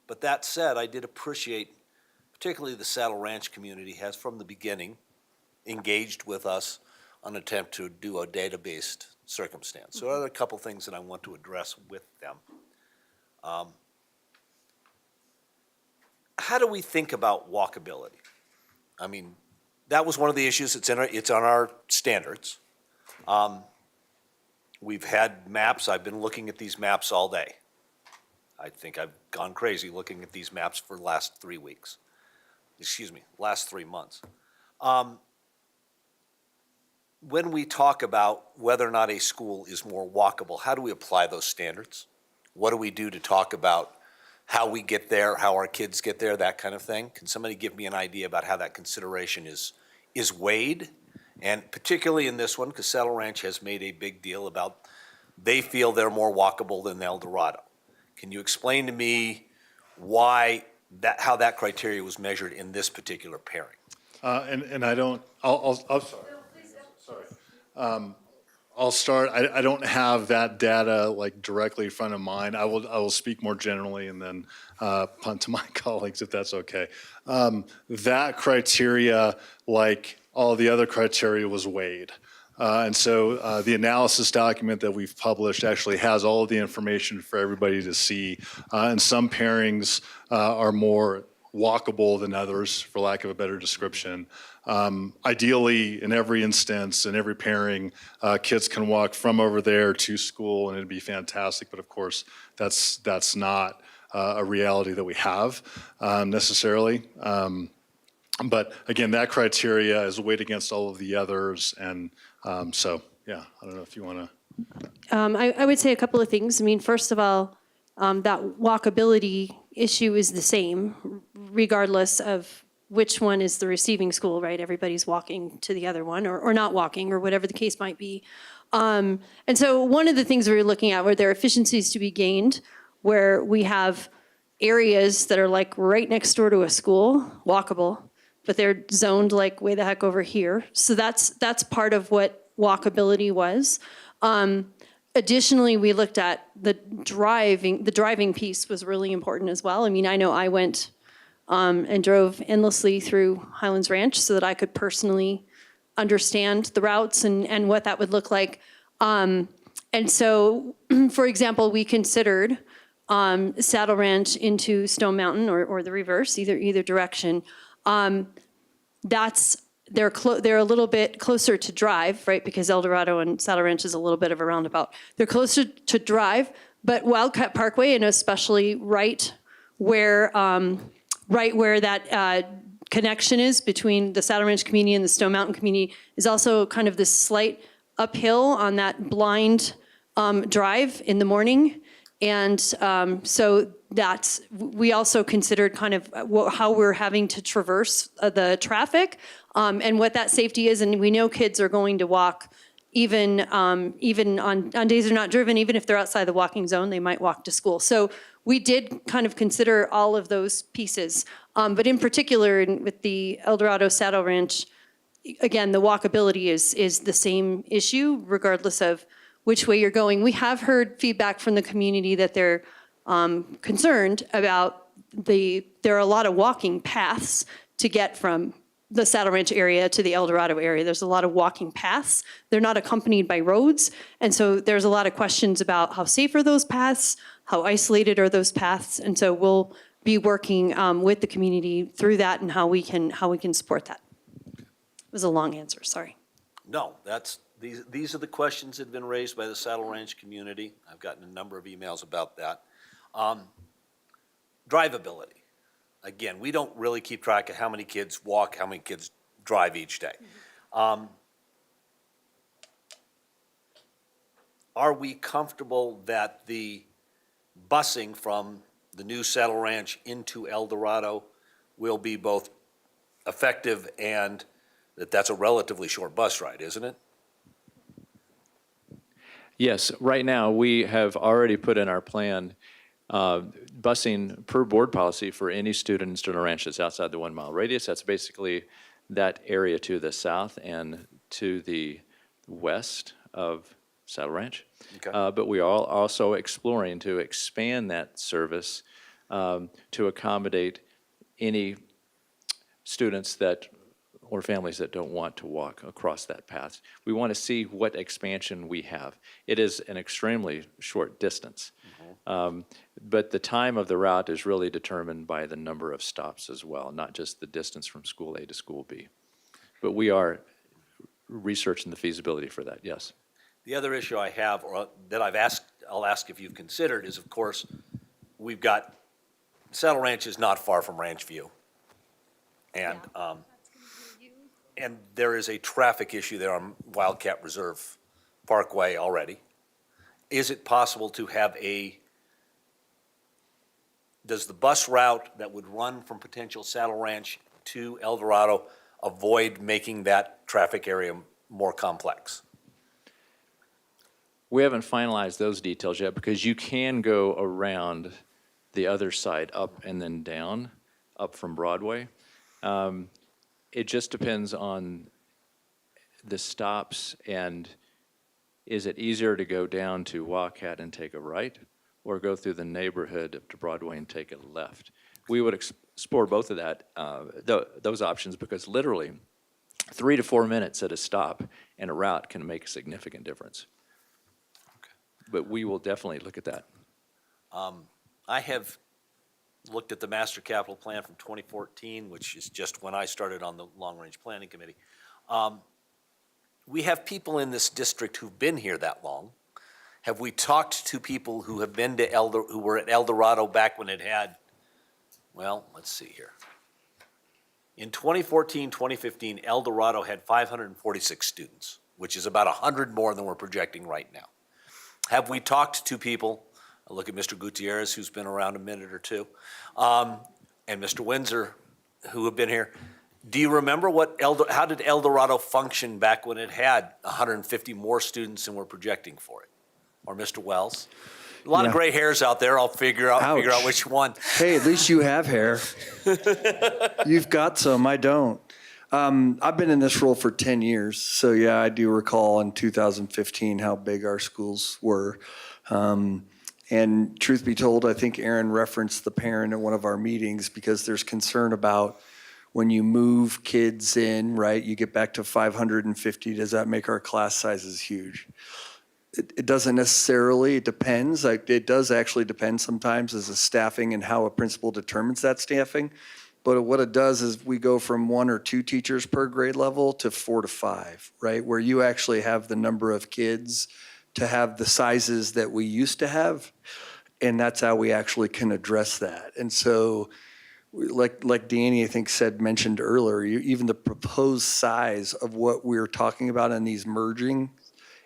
But that said, I did appreciate, particularly the Saddle Ranch community has from the beginning engaged with us on an attempt to do a data-based circumstance. So there are a couple things that I want to address with them. How do we think about walkability? I mean, that was one of the issues. It's on our standards. We've had maps. I've been looking at these maps all day. I think I've gone crazy looking at these maps for the last 3 weeks. Excuse me, last 3 months. When we talk about whether or not a school is more walkable, how do we apply those standards? What do we do to talk about how we get there, how our kids get there, that kind of thing? Can somebody give me an idea about how that consideration is weighed? And particularly in this one, because Saddle Ranch has made a big deal about they feel they're more walkable than El Dorado. Can you explain to me how that criteria was measured in this particular pairing? And I don't, I'm sorry. I'll start. I don't have that data like directly in front of mine. I will speak more generally and then punt to my colleagues if that's okay. That criteria, like all the other criteria, was weighed. And so the analysis document that we've published actually has all of the information for everybody to see. And some pairings are more walkable than others, for lack of a better description. Ideally, in every instance, in every pairing, kids can walk from over there to school and it'd be fantastic. But of course, that's not a reality that we have necessarily. But again, that criteria is weighed against all of the others. And so, yeah, I don't know if you want to. I would say a couple of things. I mean, first of all, that walkability issue is the same regardless of which one is the receiving school, right? Everybody's walking to the other one or not walking or whatever the case might be. And so one of the things we were looking at were there efficiencies to be gained where we have areas that are like right next door to a school, walkable, but they're zoned like way the heck over here. So that's part of what walkability was. Additionally, we looked at the driving. The driving piece was really important as well. I mean, I know I went and drove endlessly through Highlands Ranch so that I could personally understand the routes and what that would look like. And so, for example, we considered Saddle Ranch into Stone Mountain or the reverse, either direction. They're a little bit closer to drive, right? Because El Dorado and Saddle Ranch is a little bit of a roundabout. They're closer to drive, but Wildcat Parkway, and especially right where that connection is between the Saddle Ranch community and the Stone Mountain community, is also kind of this slight uphill on that blind drive in the morning. And so we also considered kind of how we're having to traverse the traffic and what that safety is. And we know kids are going to walk even on days they're not driven, even if they're outside the walking zone, they might walk to school. So we did kind of consider all of those pieces. But in particular, with the El Dorado Saddle Ranch, again, the walkability is the same issue, regardless of which way you're going. We have heard feedback from the community that they're concerned about there are a lot of walking paths to get from the Saddle Ranch area to the El Dorado area. There's a lot of walking paths. They're not accompanied by roads. And so there's a lot of questions about how safe are those paths, how isolated are those paths. And so we'll be working with the community through that and how we can support that. It was a long answer, sorry. No, these are the questions that have been raised by the Saddle Ranch community. I've gotten a number of emails about that. Drivability. Again, we don't really keep track of how many kids walk, how many kids drive each day. Are we comfortable that the busing from the new Saddle Ranch into El Dorado will be both effective and that's a relatively short bus ride, isn't it? Yes, right now, we have already put in our plan busing per board policy for any student in Stone Ranch that's outside the 1 mile radius. That's basically that area to the south and to the west of Saddle Ranch. Okay. But we are also exploring to expand that service to accommodate any students or families that don't want to walk across that path. We want to see what expansion we have. It is an extremely short distance. But the time of the route is really determined by the number of stops as well, not just the distance from school A to school B. But we are researching the feasibility for that, yes. The other issue I have, or that I'll ask if you've considered, is of course, we've got, Saddle Ranch is not far from Ranch View. And, and there is a traffic issue there on Wildcat Reserve Parkway already. Is it possible to have does the bus route that would run from potential Saddle Ranch to El Dorado avoid making that traffic area more complex? We haven't finalized those details yet because you can go around the other side up and then down, up from Broadway. It just depends on the stops and is it easier to go down to Wildcat and take a right or go through the neighborhood up to Broadway and take a left? We would explore both of those options because literally 3 to 4 minutes at a stop and a route can make a significant difference. Okay. But we will definitely look at that. I have looked at the master capital plan from 2014, which is just when I started on the long-range planning committee. We have people in this district who've been here that long. Have we talked to people who have been to who were at El Dorado back when it had, well, let's see here. In 2014, 2015, El Dorado had 546 students, which is about 100 more than we're projecting right now. Have we talked to people, I look at Mr. Gutierrez, who's been around a minute or two, and Mr. Windsor, who have been here. Do you remember how did El Dorado function back when it had 150 more students than we're projecting for it? Or Mr. Wells? A lot of gray hairs out there. I'll figure out which one. Hey, at least you have hair. You've got some, I don't. I've been in this role for 10 years, so yeah, I do recall in 2015 how big our schools were. And truth be told, I think Aaron referenced the parent at one of our meetings because there's concern about when you move kids in, right, you get back to 550, does that make our class sizes huge? It doesn't necessarily, it depends. It does actually depend sometimes as a staffing and how a principal determines that staffing. But what it does is we go from 1 or 2 teachers per grade level to 4 to 5, right? Where you actually have the number of kids to have the sizes that we used to have. And that's how we actually can address that. And so like Danny, I think mentioned earlier, even the proposed size of what we're talking about in these merging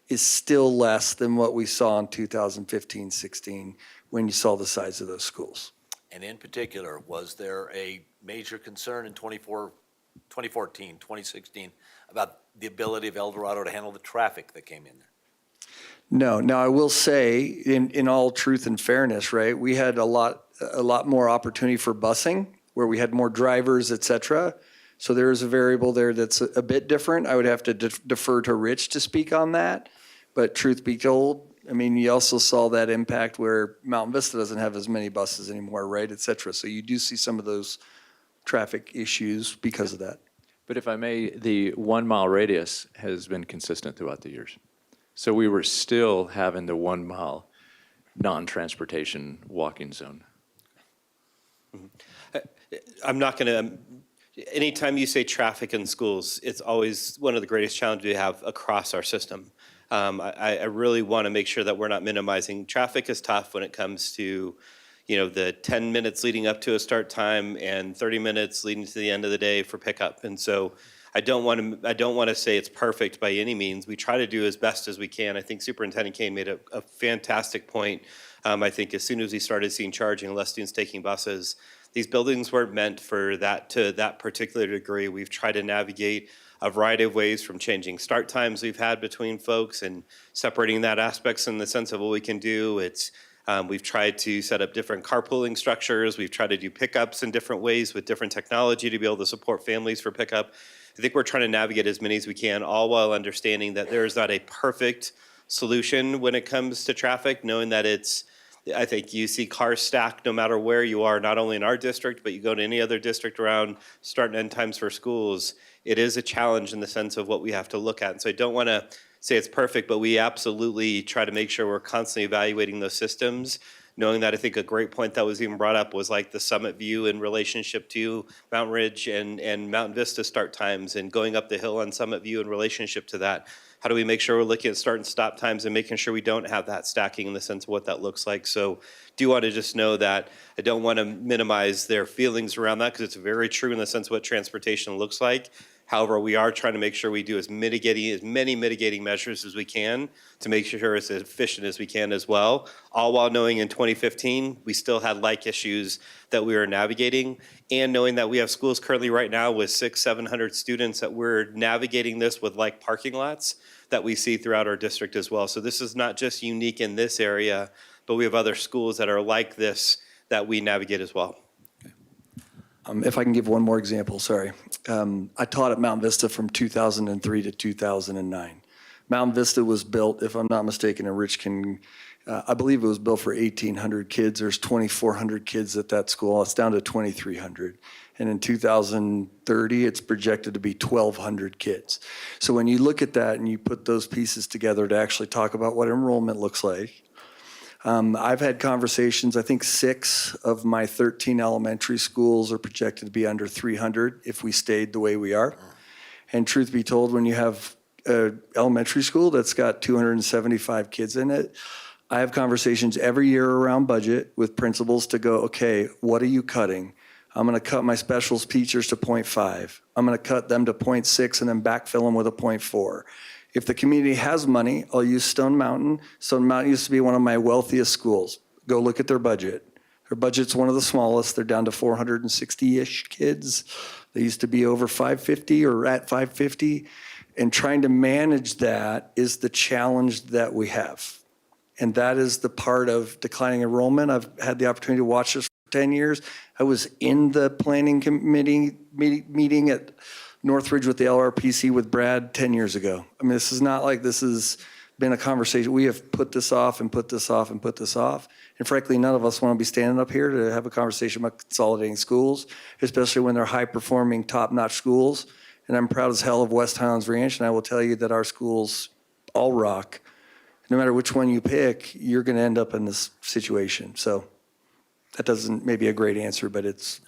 is still less than what we saw in 2015-16 when you saw the size of those schools. And in particular, was there a major concern in 2014, 2016 about the ability of El Dorado to handle the traffic that came in there? No. Now, I will say, in all truth and fairness, right, we had a lot more opportunity for busing, where we had more drivers, et cetera. So there is a variable there that's a bit different. I would have to defer to Rich to speak on that. But truth be told, I mean, you also saw that impact where Mountain Vista doesn't have as many buses anymore, right, et cetera. So you do see some of those traffic issues because of that. But if I may, the 1 mile radius has been consistent throughout the years. So we were still having the 1 mile non-transportation walking zone. I'm not going to, anytime you say traffic in schools, it's always one of the greatest challenges we have across our system. I really want to make sure that we're not minimizing. Traffic is tough when it comes to, the 10 minutes leading up to a start time and 30 minutes leading to the end of the day for pickup. And so I don't want to say it's perfect by any means. We try to do as best as we can. I think Superintendent Kane made a fantastic point. I think as soon as we started seeing charging, less students taking buses, these buildings weren't meant for that to that particular degree. We've tried to navigate a variety of ways, from changing start times we've had between folks and separating that aspects in the sense of what we can do. We've tried to set up different carpooling structures. We've tried to do pickups in different ways with different technology to be able to support families for pickup. I think we're trying to navigate as many as we can, all while understanding that there is not a perfect solution when it comes to traffic, knowing that I think you see cars stacked no matter where you are, not only in our district, but you go to any other district around start and end times for schools. It is a challenge in the sense of what we have to look at. And so I don't want to say it's perfect, but we absolutely try to make sure we're constantly evaluating those systems, knowing that I think a great point that was even brought up was like the Summit View in relationship to Mountain Ridge and Mountain Vista start times, and going up the hill on Summit View in relationship to that. How do we make sure we're looking at start and stop times and making sure we don't have that stacking in the sense of what that looks like? So do want to just know that I don't want to minimize their feelings around that, because it's very true in the sense of what transportation looks like. However, we are trying to make sure we do as many mitigating measures as we can to make sure it's as efficient as we can as well, all while knowing in 2015 we still had like issues that we were navigating, and knowing that we have schools currently right now with 600-700 students that we're navigating this with like parking lots that we see throughout our district as well. So this is not just unique in this area, but we have other schools that are like this that we navigate as well. If I can give one more example, sorry. I taught at Mountain Vista from 2003 to 2009. Mountain Vista was built, if I'm not mistaken, and Rich can, I believe it was built for 1,800 kids. There's 2,400 kids at that school. It's down to 2,300. And in 2030, it's projected to be 1,200 kids. So when you look at that and you put those pieces together to actually talk about what enrollment looks like, I've had conversations. I think 6 of my 13 elementary schools are projected to be under 300 if we stayed the way we are. And truth be told, when you have an elementary school that's got 275 kids in it, I have conversations every year around budget with principals to go, okay, what are you cutting? I'm going to cut my specials teachers to 0.5. I'm going to cut them to 0.6 and then backfill them with a 0.4. If the community has money, I'll use Stone Mountain. Stone Mountain used to be one of my wealthiest schools. Go look at their budget. Their budget's one of the smallest. They're down to 460-ish kids. They used to be over 550 or at 550. And trying to manage that is the challenge that we have. And that is the part of declining enrollment. I've had the opportunity to watch this for 10 years. I was in the planning committee meeting at Northridge with the LRPC with Brad 10 years ago. I mean, this is not like this has been a conversation. We have put this off and put this off and put this off. And frankly, none of us want to be standing up here to have a conversation about consolidating schools, especially when they're high-performing, top-notch schools. And I'm proud as hell of West Highlands Ranch, and I will tell you that our schools all rock. No matter which one you pick, you're going to end up in this situation. So that doesn't maybe a great answer, but it's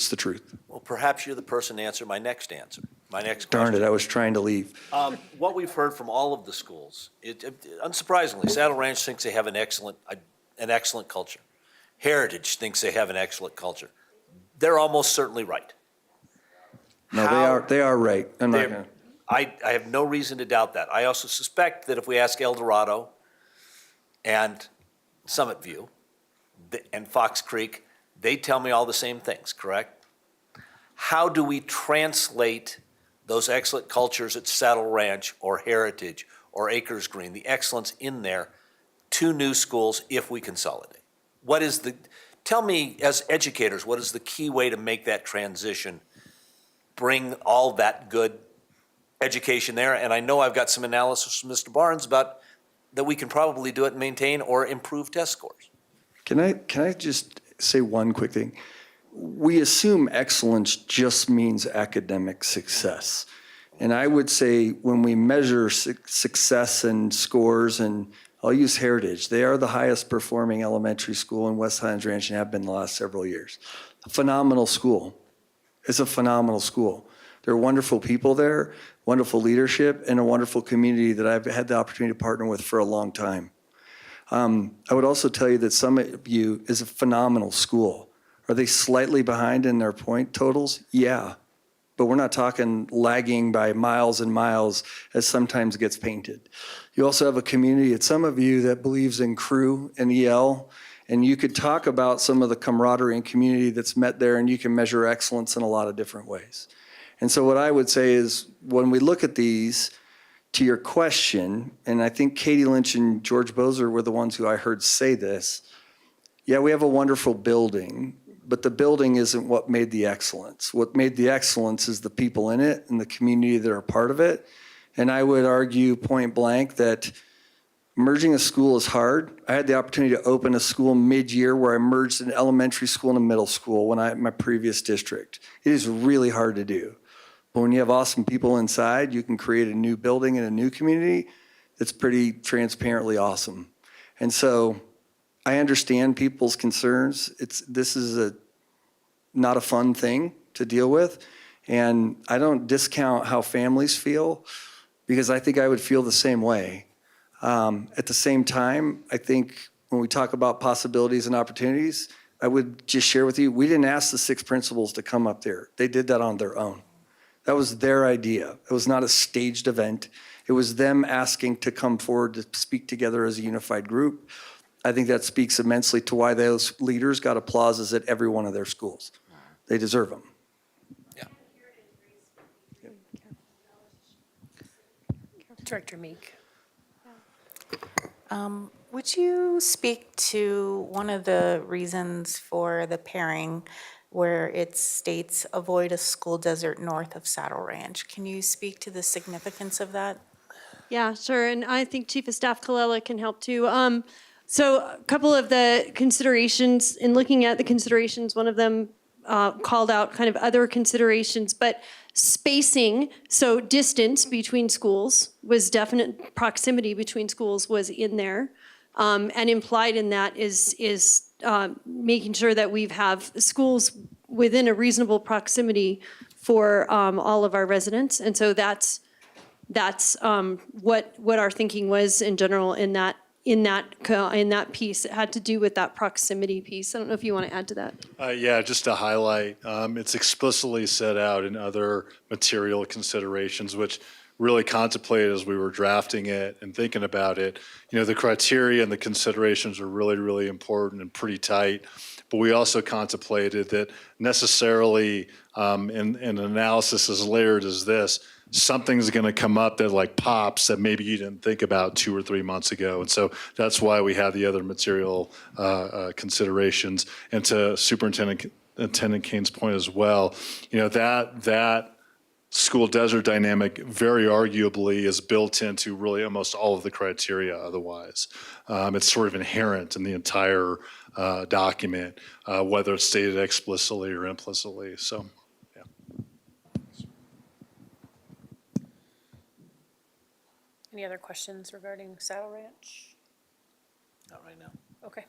the truth. Well, perhaps you're the person to answer my next answer, my next Darn question. it, I was trying to leave. What we've heard from all of the schools, unsurprisingly, Saddle Ranch thinks they have an excellent culture. Heritage thinks they have an excellent culture. They're almost certainly right. No, they are right. I'm not going to. I have no reason to doubt that. I also suspect that if we ask El Dorado and Summit View and Fox Creek, they tell me all the same things, correct? How do we translate those excellent cultures at Saddle Ranch or Heritage or Acres Green, the excellence in there, to new schools if we consolidate? Tell me as educators, what is the key way to make that transition, bring all that good education there? And I know I've got some analysis from Mr. Barnes about that we can probably do it and maintain or improve test scores. Can I just say one quick thing? We assume excellence just means academic success. And I would say when we measure success and scores, and I'll use Heritage, they are the highest performing elementary school in West Highlands Ranch and have been the last several years. A phenomenal school. It's a phenomenal school. There are wonderful people there, wonderful leadership, and a wonderful community that I've had the opportunity to partner with for a long time. I would also tell you that Summit View is a phenomenal school. Are they slightly behind in their point totals? Yeah, but we're not talking lagging by miles and miles as sometimes gets painted. You also have a community at Summit View that believes in crew and EL, and you could talk about some of the camaraderie and community that's met there, and you can measure excellence in a lot of different ways. And so what I would say is when we look at these, to your question, and I think Katie Lynch and George Bozer were the ones who I heard say this, yeah, we have a wonderful building, but the building isn't what made the excellence. What made the excellence is the people in it and the community that are part of it. And I would argue point blank that merging a school is hard. I had the opportunity to open a school mid-year where I merged an elementary school and a middle school in my previous district. It is really hard to do. But when you have awesome people inside, you can create a new building and a new community that's pretty transparently awesome. And so I understand people's concerns. This is not a fun thing to deal with. And I don't discount how families feel because I think I would feel the same way. At the same time, I think when we talk about possibilities and opportunities, I would just share with you, we didn't ask the 6 principals to come up there. They did that on their own. That was their idea. It was not a staged event. It was them asking to come forward to speak together as a unified group. I think that speaks immensely to why those leaders got applauses at every one of their schools. They deserve them. Director Meek. Would you speak to one of the reasons for the pairing where it states avoid a school desert north of Saddle Ranch? Can you speak to the significance of that? Yeah, sure, and I think Chief of Staff Colella can help too. So a couple of the considerations, in looking at the considerations, one of them called out kind of other considerations, but spacing, so distance between schools was definite, proximity between schools was in there. And implied in that is making sure that we have schools within a reasonable proximity for all of our residents. And so that's what our thinking was in general in that piece. It had to do with that proximity piece. I don't know if you want to add to that. Yeah, just to highlight, it's explicitly set out in other material considerations, which really contemplated as we were drafting it and thinking about it. You know, the criteria and the considerations are really, really important and pretty tight. But we also contemplated that necessarily in an analysis as layered as this, something's going to come up that like pops that maybe you didn't think about 2 or 3 months ago. And so that's why we have the other material considerations. And to Superintendent Kane's point as well, you know, that school desert dynamic very arguably is built into really almost all of the criteria otherwise. It's sort of inherent in the entire document, whether it's stated explicitly or implicitly. So, yeah. Any other questions regarding Saddle Ranch? Not right now. Okay.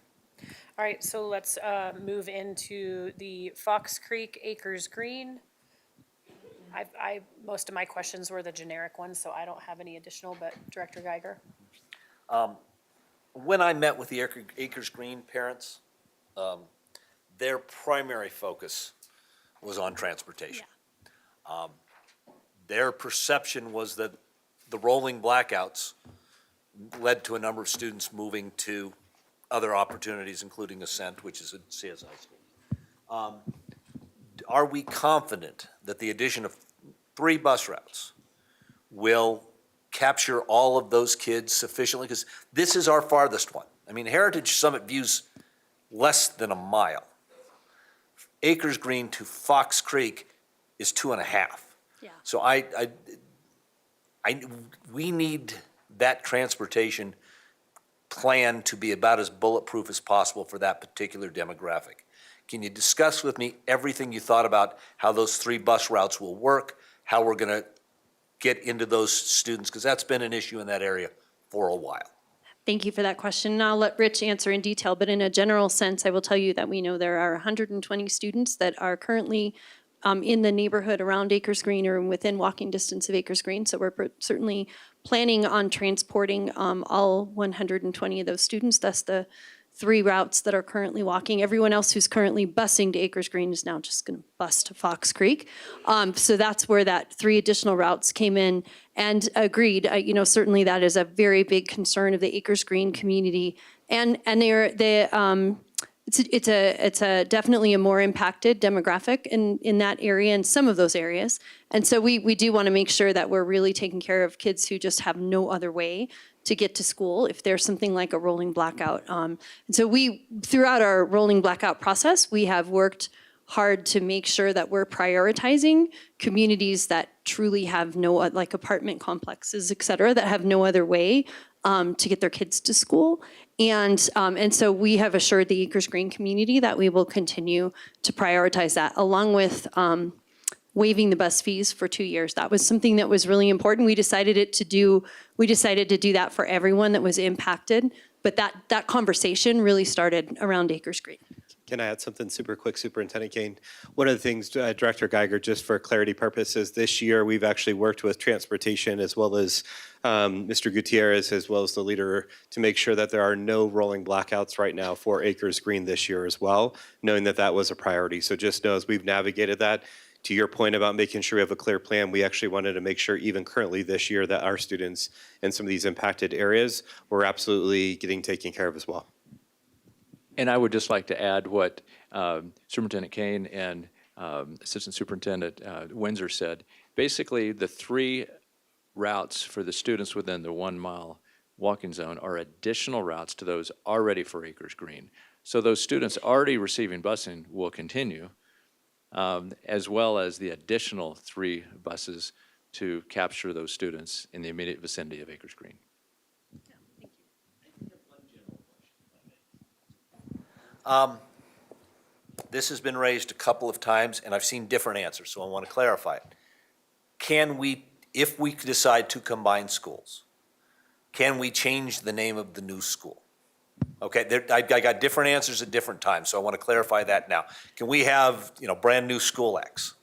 All right, so let's move into the Fox Creek Acres Green. Most of my questions were the generic ones, so I don't have any additional, but Director Geiger? When I met with the Acres Green parents, their primary focus was on transportation. Their perception was that the rolling blackouts led to a number of students moving to other opportunities, including Ascent, which is at CSI School. Are we confident that the addition of 3 bus routes will capture all of those kids sufficiently? Because this is our farthest one. I mean, Heritage Summit View's less than a mile. Acres Green to Fox Creek is 2.5. Yeah. So we need that transportation plan to be about as bulletproof as possible for that particular demographic. Can you discuss with me everything you thought about how those 3 bus routes will work, how we're going to get into those students? Because that's been an issue in that area for a while. Thank you for that question. And I'll let Rich answer in detail, but in a general sense, I will tell you that we know there are 120 students that are currently in the neighborhood around Acres Green or within walking distance of Acres Green. So we're certainly planning on transporting all 120 of those students. That's the 3 routes that are currently walking. Everyone else who's currently busing to Acres Green is now just going to bus to Fox Creek. So that's where that 3 additional routes came in. And agreed, certainly that is a very big concern of the Acres Green community. And it's a definitely a more impacted demographic in that area, in some of those areas. And so we do want to make sure that we're really taking care of kids who just have no other way to get to school if there's something like a rolling blackout. And so throughout our rolling blackout process, we have worked hard to make sure that we're prioritizing communities that truly have no, like apartment complexes, et cetera, that have no other way to get their kids to school. And so we have assured the Acres Green community that we will continue to prioritize that, along with waiving the bus fees for 2 years. That was something that was really important. We decided to do that for everyone that was impacted, but that conversation really started around Acres Green. Can I add something super quick, Superintendent Kane? One of the things, Director Geiger, just for clarity purposes, this year we've actually worked with transportation as well as Mr. Gutierrez, as well as the leader, to make sure that there are no rolling blackouts right now for Acres Green this year as well, knowing that that was a priority. So just know as we've navigated that, to your point about making sure we have a clear plan, we actually wanted to make sure even currently this year that our students in some of these impacted areas were absolutely getting taken care of as well. And I would just like to add what Superintendent Kane and Assistant Superintendent Windsor said. Basically, the 3 routes for the students within the 1 mile walking zone are additional routes to those already for Acres Green. So those students already receiving busing will continue, as well as the additional 3 buses to capture those students in the immediate vicinity of Acres Green. This has been raised a couple of times, and I've seen different answers, so I want to clarify it. Can we, if we decide to combine schools, can we change the name of the new school? Okay, I got different answers at different times, so I want to clarify that now. Can we have, brand new School X?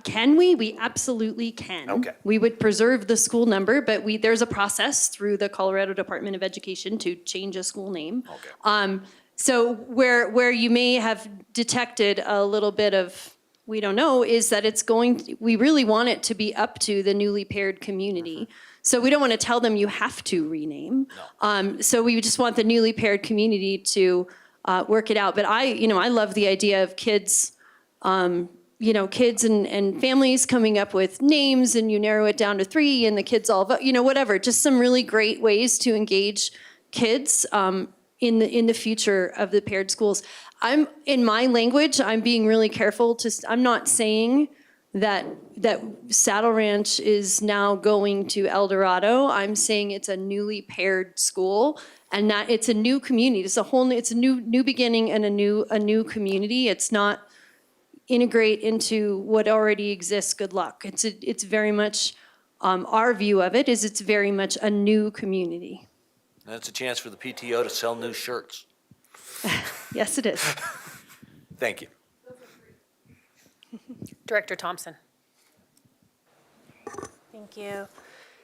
Can we? We absolutely can. Okay. We would preserve the school number, but there's a process through the Colorado Department of Education to change a school name. Okay. So where you may have detected a little bit of, we don't know, is that we really want it to be up to the newly paired community. So we don't want to tell them you have to rename. No. So we just want the newly paired community to work it out. But I love the idea of kids, kids and families coming up with names, and you narrow it down to 3 and the kids all vote, whatever. Just some really great ways to engage kids in the future of the paired schools. In my language, I'm being really careful I'm not saying that Saddle Ranch is now going to El Dorado. I'm saying it's a newly paired school, and that it's a new community. It's a new beginning and a new community. It's not integrate into what already exists. Good luck. It's very much our view of it is it's very much a new community. That's a chance for the PTO to sell new shirts. Yes, it is. Thank you. Director Thompson. Thank you.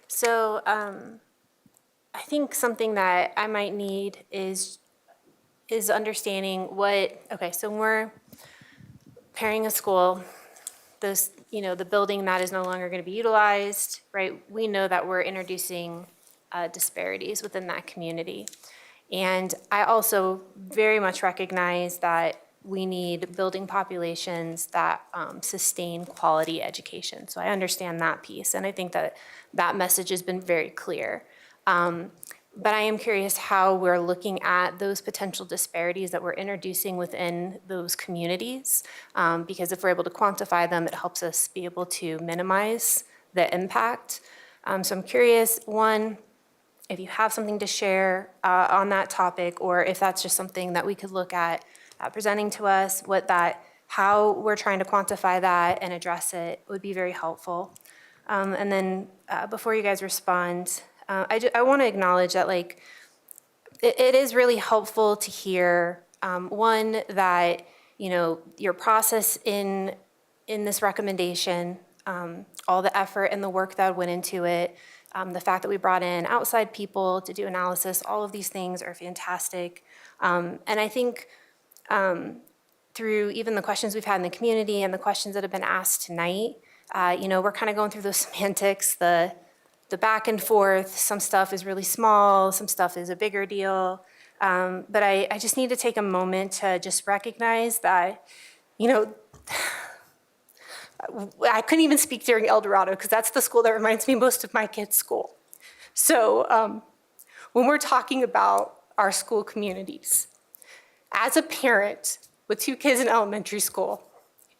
So I think something that I might need is understanding so when we're pairing a school, the building that is no longer going to be utilized, right? We know that we're introducing disparities within that community. And I also very much recognize that we need building populations that sustain quality education. So I understand that piece, and I think that that message has been very clear. But I am curious how we're looking at those potential disparities that we're introducing within those communities, because if we're able to quantify them, it helps us be able to minimize the impact. So I'm curious, one, if you have something to share on that topic, or if that's just something that we could look at presenting to us, how we're trying to quantify that and address it would be very helpful. And then before you guys respond, I want to acknowledge that it is really helpful to hear, one, that your process in this recommendation, all the effort and the work that went into it, the fact that we brought in outside people to do analysis, all of these things are fantastic. And I think through even the questions we've had in the community and the questions that have been asked tonight, we're kind of going through those semantics, the back and forth. Some stuff is really small, some stuff is a bigger deal. But I just need to take a moment to just recognize that, I couldn't even speak during El Dorado because that's the school that reminds me most of my kids' school. So when we're talking about our school communities, as a parent with 2 kids in elementary school,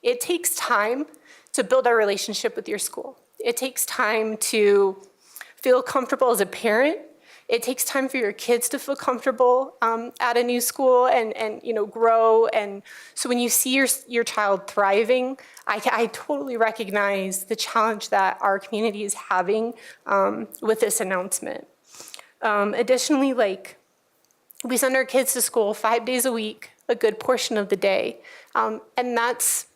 it takes time to build a relationship with your school. It takes time to feel comfortable as a parent. It takes time for your kids to feel comfortable at a new school and grow. And so when you see your child thriving, I totally recognize the challenge that our community is having with this announcement. Additionally, we send our kids to school 5 days a week, a good portion of the day. And that's,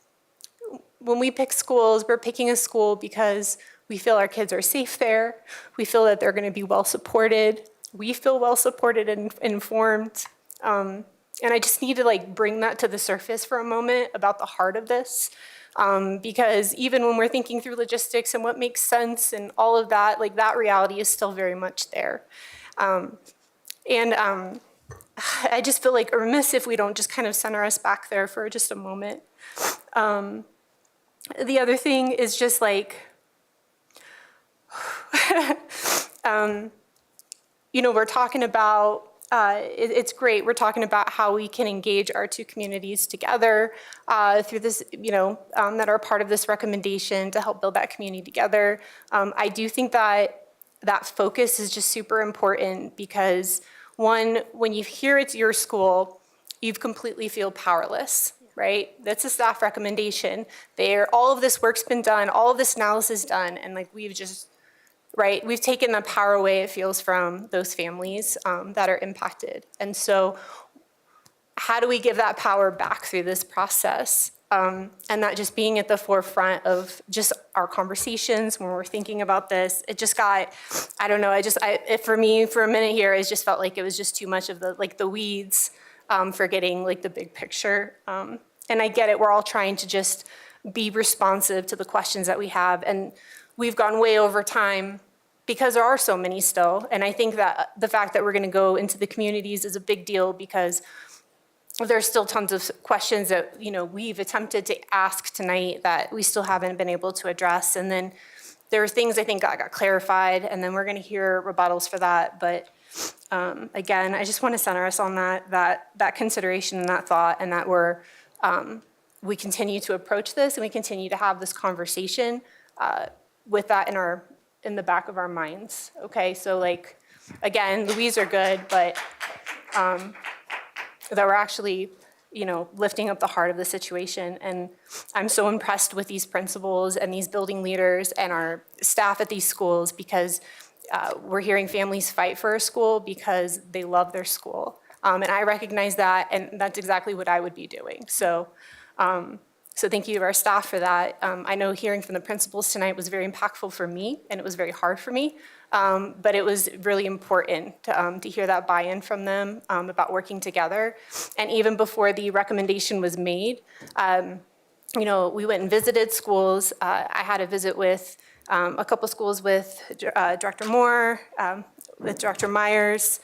when we pick schools, we're picking a school because we feel our kids are safe there. We feel that they're going to be well supported. We feel well supported and informed. And I just need to bring that to the surface for a moment about the heart of this. Because even when we're thinking through logistics and what makes sense and all of that, that reality is still very much there. I just feel remiss if we don't just kind of center us back there for just a moment. The other thing is just we're talking about, it's great, we're talking about how we can engage our 2 communities together through this, that are part of this recommendation to help build that community together. I do think that focus is just super important because, one, when you hear it's your school, you completely feel powerless. Right? That's a staff recommendation. All of this work's been done, all of this analysis done, and we've taken the power away, it feels, from those families that are impacted. And so how do we give that power back through this process? And that just being at the forefront of just our conversations when we're thinking about this, it just got, I don't know, for me, for a minute here, it just felt like it was just too much of the weeds, forgetting the big picture. And I get it, we're all trying to just be responsive to the questions that we have. And we've gone way over time because there are so many still. And I think that the fact that we're gonna go into the communities is a big deal because there's still tons of questions that we've attempted to ask tonight that we still haven't been able to address. And then there are things I think got clarified, and then we're gonna hear rebuttals for that. But again, I just want to center us on that consideration and that thought, and that we're we continue to approach this and we continue to have this conversation with that in the back of our minds. Okay, so like, again, Louise are good, but that we're actually, lifting up the heart of the situation. And I'm so impressed with these principals and these building leaders and our staff at these schools, because we're hearing families fight for a school because they love their school. And I recognize that, and that's exactly what I would be doing. So thank you to our staff for that. I know hearing from the principals tonight was very impactful for me, and it was very hard for me. But it was really important to hear that buy-in from them about working together. And even before the recommendation was made, we went and visited schools. I had a visit with a couple schools with Director Moore, with Dr. Myers.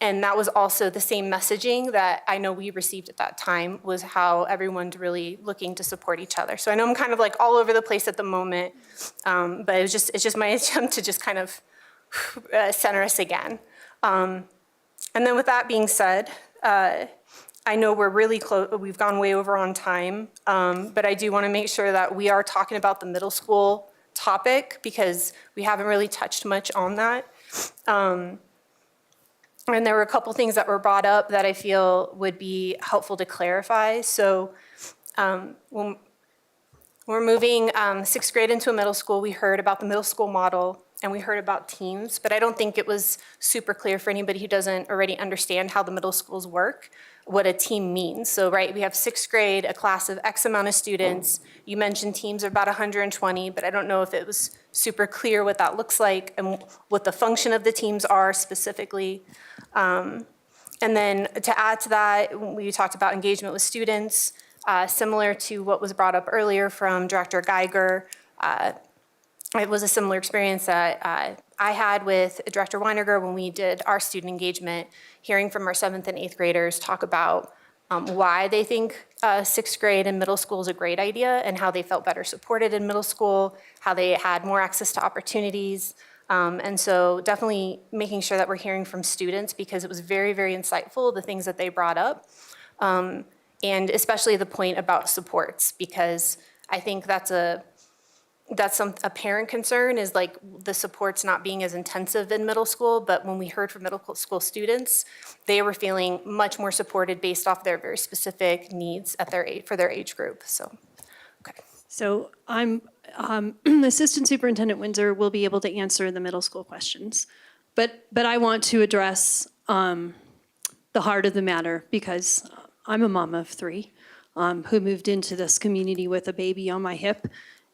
And that was also the same messaging that I know we received at that time, was how everyone's really looking to support each other. So I know I'm kind of like all over the place at the moment, but it's just my attempt to just kind of center us again. And then with that being said, I know we're really close, we've gone way over on time, but I do want to make sure that we are talking about the middle school topic, because we haven't really touched much on that. And there were a couple things that were brought up that I feel would be helpful to clarify. So when we're moving sixth grade into a middle school, we heard about the middle school model and we heard about teams, but I don't think it was super clear for anybody who doesn't already understand how the middle schools work, what a team means. So, right, we have sixth grade, a class of X amount of students. You mentioned teams are about 120, but I don't know if it was super clear what that looks like and what the function of the teams are specifically. And then to add to that, we talked about engagement with students, similar to what was brought up earlier from Director Geiger. It was a similar experience that I had with Director Weiniger when we did our student engagement, hearing from our 7th and 8th graders talk about why they think sixth grade and middle school is a great idea and how they felt better supported in middle school, how they had more access to opportunities. And so definitely making sure that we're hearing from students, because it was very, very insightful, the things that they brought up. And especially the point about supports, because I think that's a parent concern, is like the supports not being as intensive in middle school. But when we heard from middle school students, they were feeling much more supported based off their very specific needs at their age, for their age group. So, okay. So I'm Assistant Superintendent Windsor will be able to answer the middle school questions, but I want to address the heart of the matter, because I'm a mom of 3 who moved into this community with a baby on my hip,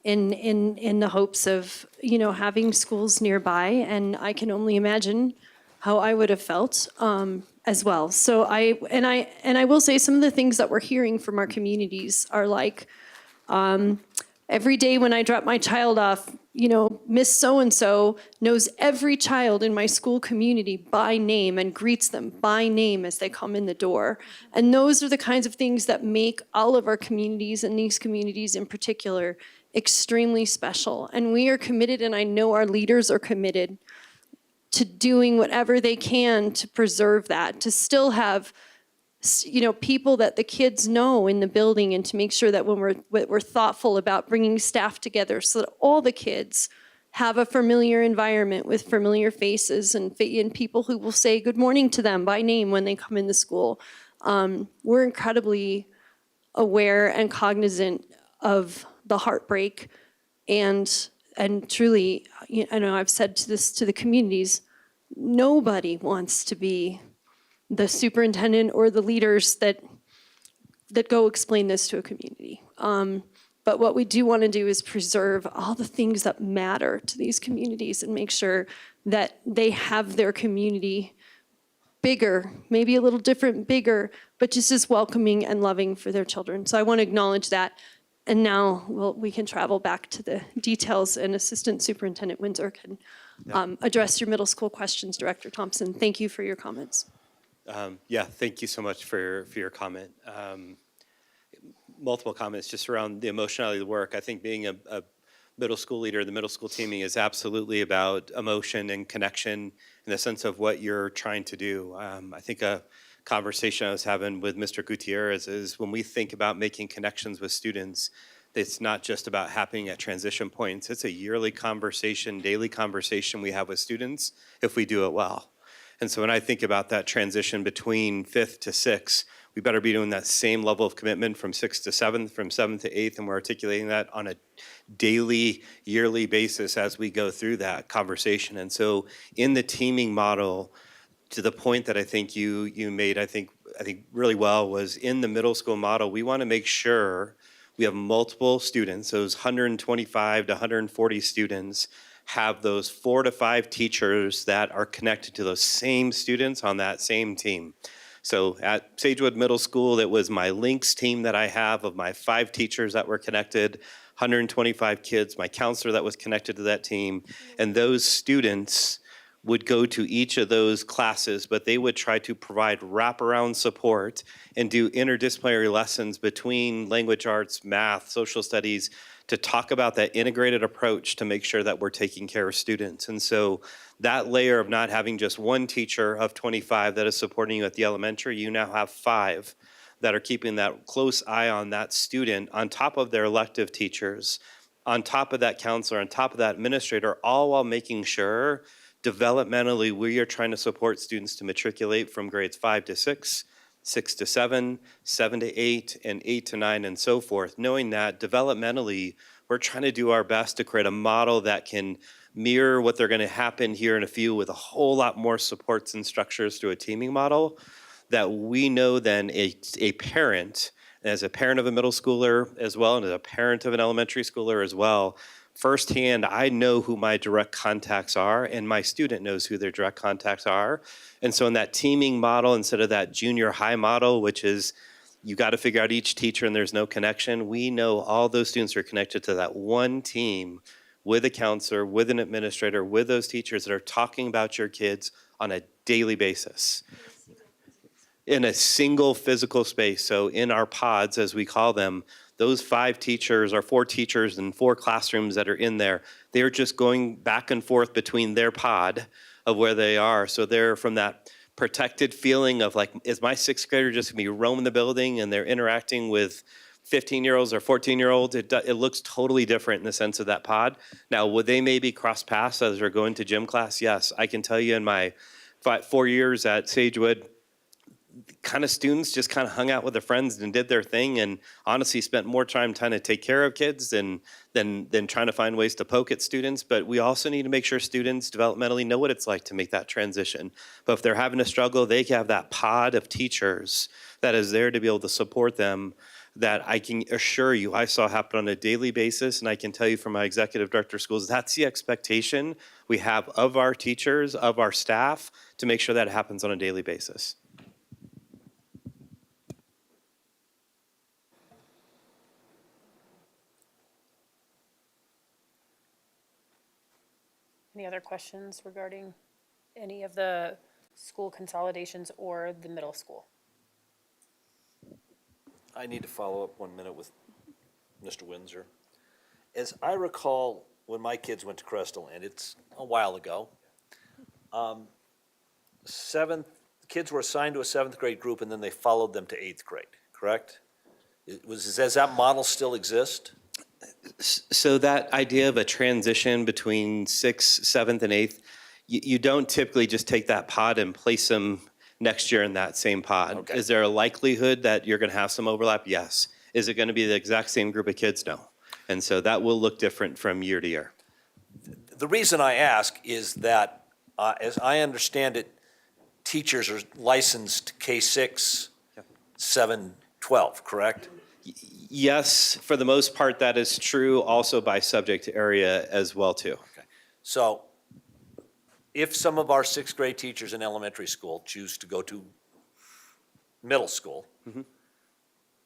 in the hopes of having schools nearby, and I can only imagine how I would have felt as well. So I will say some of the things that we're hearing from our communities are like, every day when I drop my child off, Miss So-and-so knows every child in my school community by name and greets them by name as they come in the door. And those are the kinds of things that make all of our communities, and these communities in particular, extremely special. And we are committed, and I know our leaders are committed to doing whatever they can to preserve that, to still have people that the kids know in the building, and to make sure that when we're thoughtful about bringing staff together so that all the kids have a familiar environment with familiar faces and people who will say good morning to them by name when they come into school. We're incredibly aware and cognizant of the heartbreak, and truly, I know I've said this to the communities, nobody wants to be the superintendent or the leaders that go explain this to a community. But what we do want to do is preserve all the things that matter to these communities and make sure that they have their community bigger, maybe a little different, bigger, but just as welcoming and loving for their children. So I want to acknowledge that. And now we can travel back to the details, and Assistant Superintendent Windsor can address your middle school questions, Director Thompson. Thank you for your comments. Yeah, thank you so much for your comment. Multiple comments just around the emotionality of the work. I think being a middle school leader, the middle school teaming is absolutely about emotion and connection in the sense of what you're trying to do. I think a conversation I was having with Mr. Gutierrez is when we think about making connections with students, it's not just about happening at transition points. It's a yearly conversation, daily conversation we have with students if we do it well. And so when I think about that transition between 5th to 6th, we better be doing that same level of commitment from 6th to 7th, from 7th to 8th, and we're articulating that on a daily, yearly basis as we go through that conversation. And so in the teaming model, to the point that I think you made, I think really well, was in the middle school model, we want to make sure we have multiple students, those 125 to 140 students, have those 4 to 5 teachers that are connected to those same students on that same team. So at Sagewood Middle School, it was my links team that I have of my 5 teachers that were connected, 125 kids, my counselor that was connected to that team, and those students would go to each of those classes, but they would try to provide wraparound support and do interdisciplinary lessons between language arts, math, social studies, to talk about that integrated approach to make sure that we're taking care of students. And so that layer of not having just one teacher of 25 that is supporting you at the elementary, you now have 5 that are keeping that close eye on that student on top of their elective teachers, on top of that counselor, on top of that administrator, all while making sure developmentally we are trying to support students to matriculate from grades 5 to 6, 6 to 7, 7 to 8, and 8 to 9, and so forth, knowing that developmentally we're trying to do our best to create a model that can mirror what they're going to happen here in a few with a whole lot more supports and structures through a teaming model that we know then a parent, as a parent of a middle schooler as well, and as a parent of an elementary schooler as well, firsthand, I know who my direct contacts are, and my student knows who their direct contacts are. And so in that teaming model, instead of that junior high model, which is you got to figure out each teacher and there's no connection, we know all those students are connected to that one team with a counselor, with an administrator, with those teachers that are talking about your kids on a daily basis. In a single physical space. So in our pods, as we call them, those 5 teachers or 4 teachers and 4 classrooms that are in there, they're just going back and forth between their pod of where they are. So they're from that protected feeling of like, is my 6th grader just gonna be roaming the building and they're interacting with 15-year-olds or 14-year-olds? It looks totally different in the sense of that pod. Now, would they maybe cross paths as they're going to gym class? Yes, I can tell you in my 4 years at Sagewood, kind of students just kind of hung out with their friends and did their thing, and honestly spent more time trying to take care of kids than trying to find ways to poke at students. But we also need to make sure students developmentally know what it's like to make that transition. But if they're having a struggle, they have that pod of teachers that is there to be able to support them, that I can assure you I saw happen on a daily basis. And I can tell you from my executive director of schools, that's the expectation we have of our teachers, of our staff, to make sure that it happens on a daily basis. Any other questions regarding any of the school consolidations or the middle school? I need to follow up 1 minute with Mr. Windsor. As I recall, when my kids went to Crystal, and it's a while ago, kids were assigned to a 7th grade group, and then they followed them to 8th grade, correct? Does that model still exist? So that idea of a transition between 6th, 7th, and 8th, you don't typically just take that pod and place them next year in that same pod. Okay. Is there a likelihood that you're going to have some overlap? Yes. Is it going to be the exact same group of kids? No. And so that will look different from year to year. The reason I ask is that, as I understand it, teachers are licensed K-6, 7, 12, correct? Yes, for the most part, that is true, also by subject area as well, too. Okay. So if some of our 6th grade teachers in elementary school choose to go to middle school,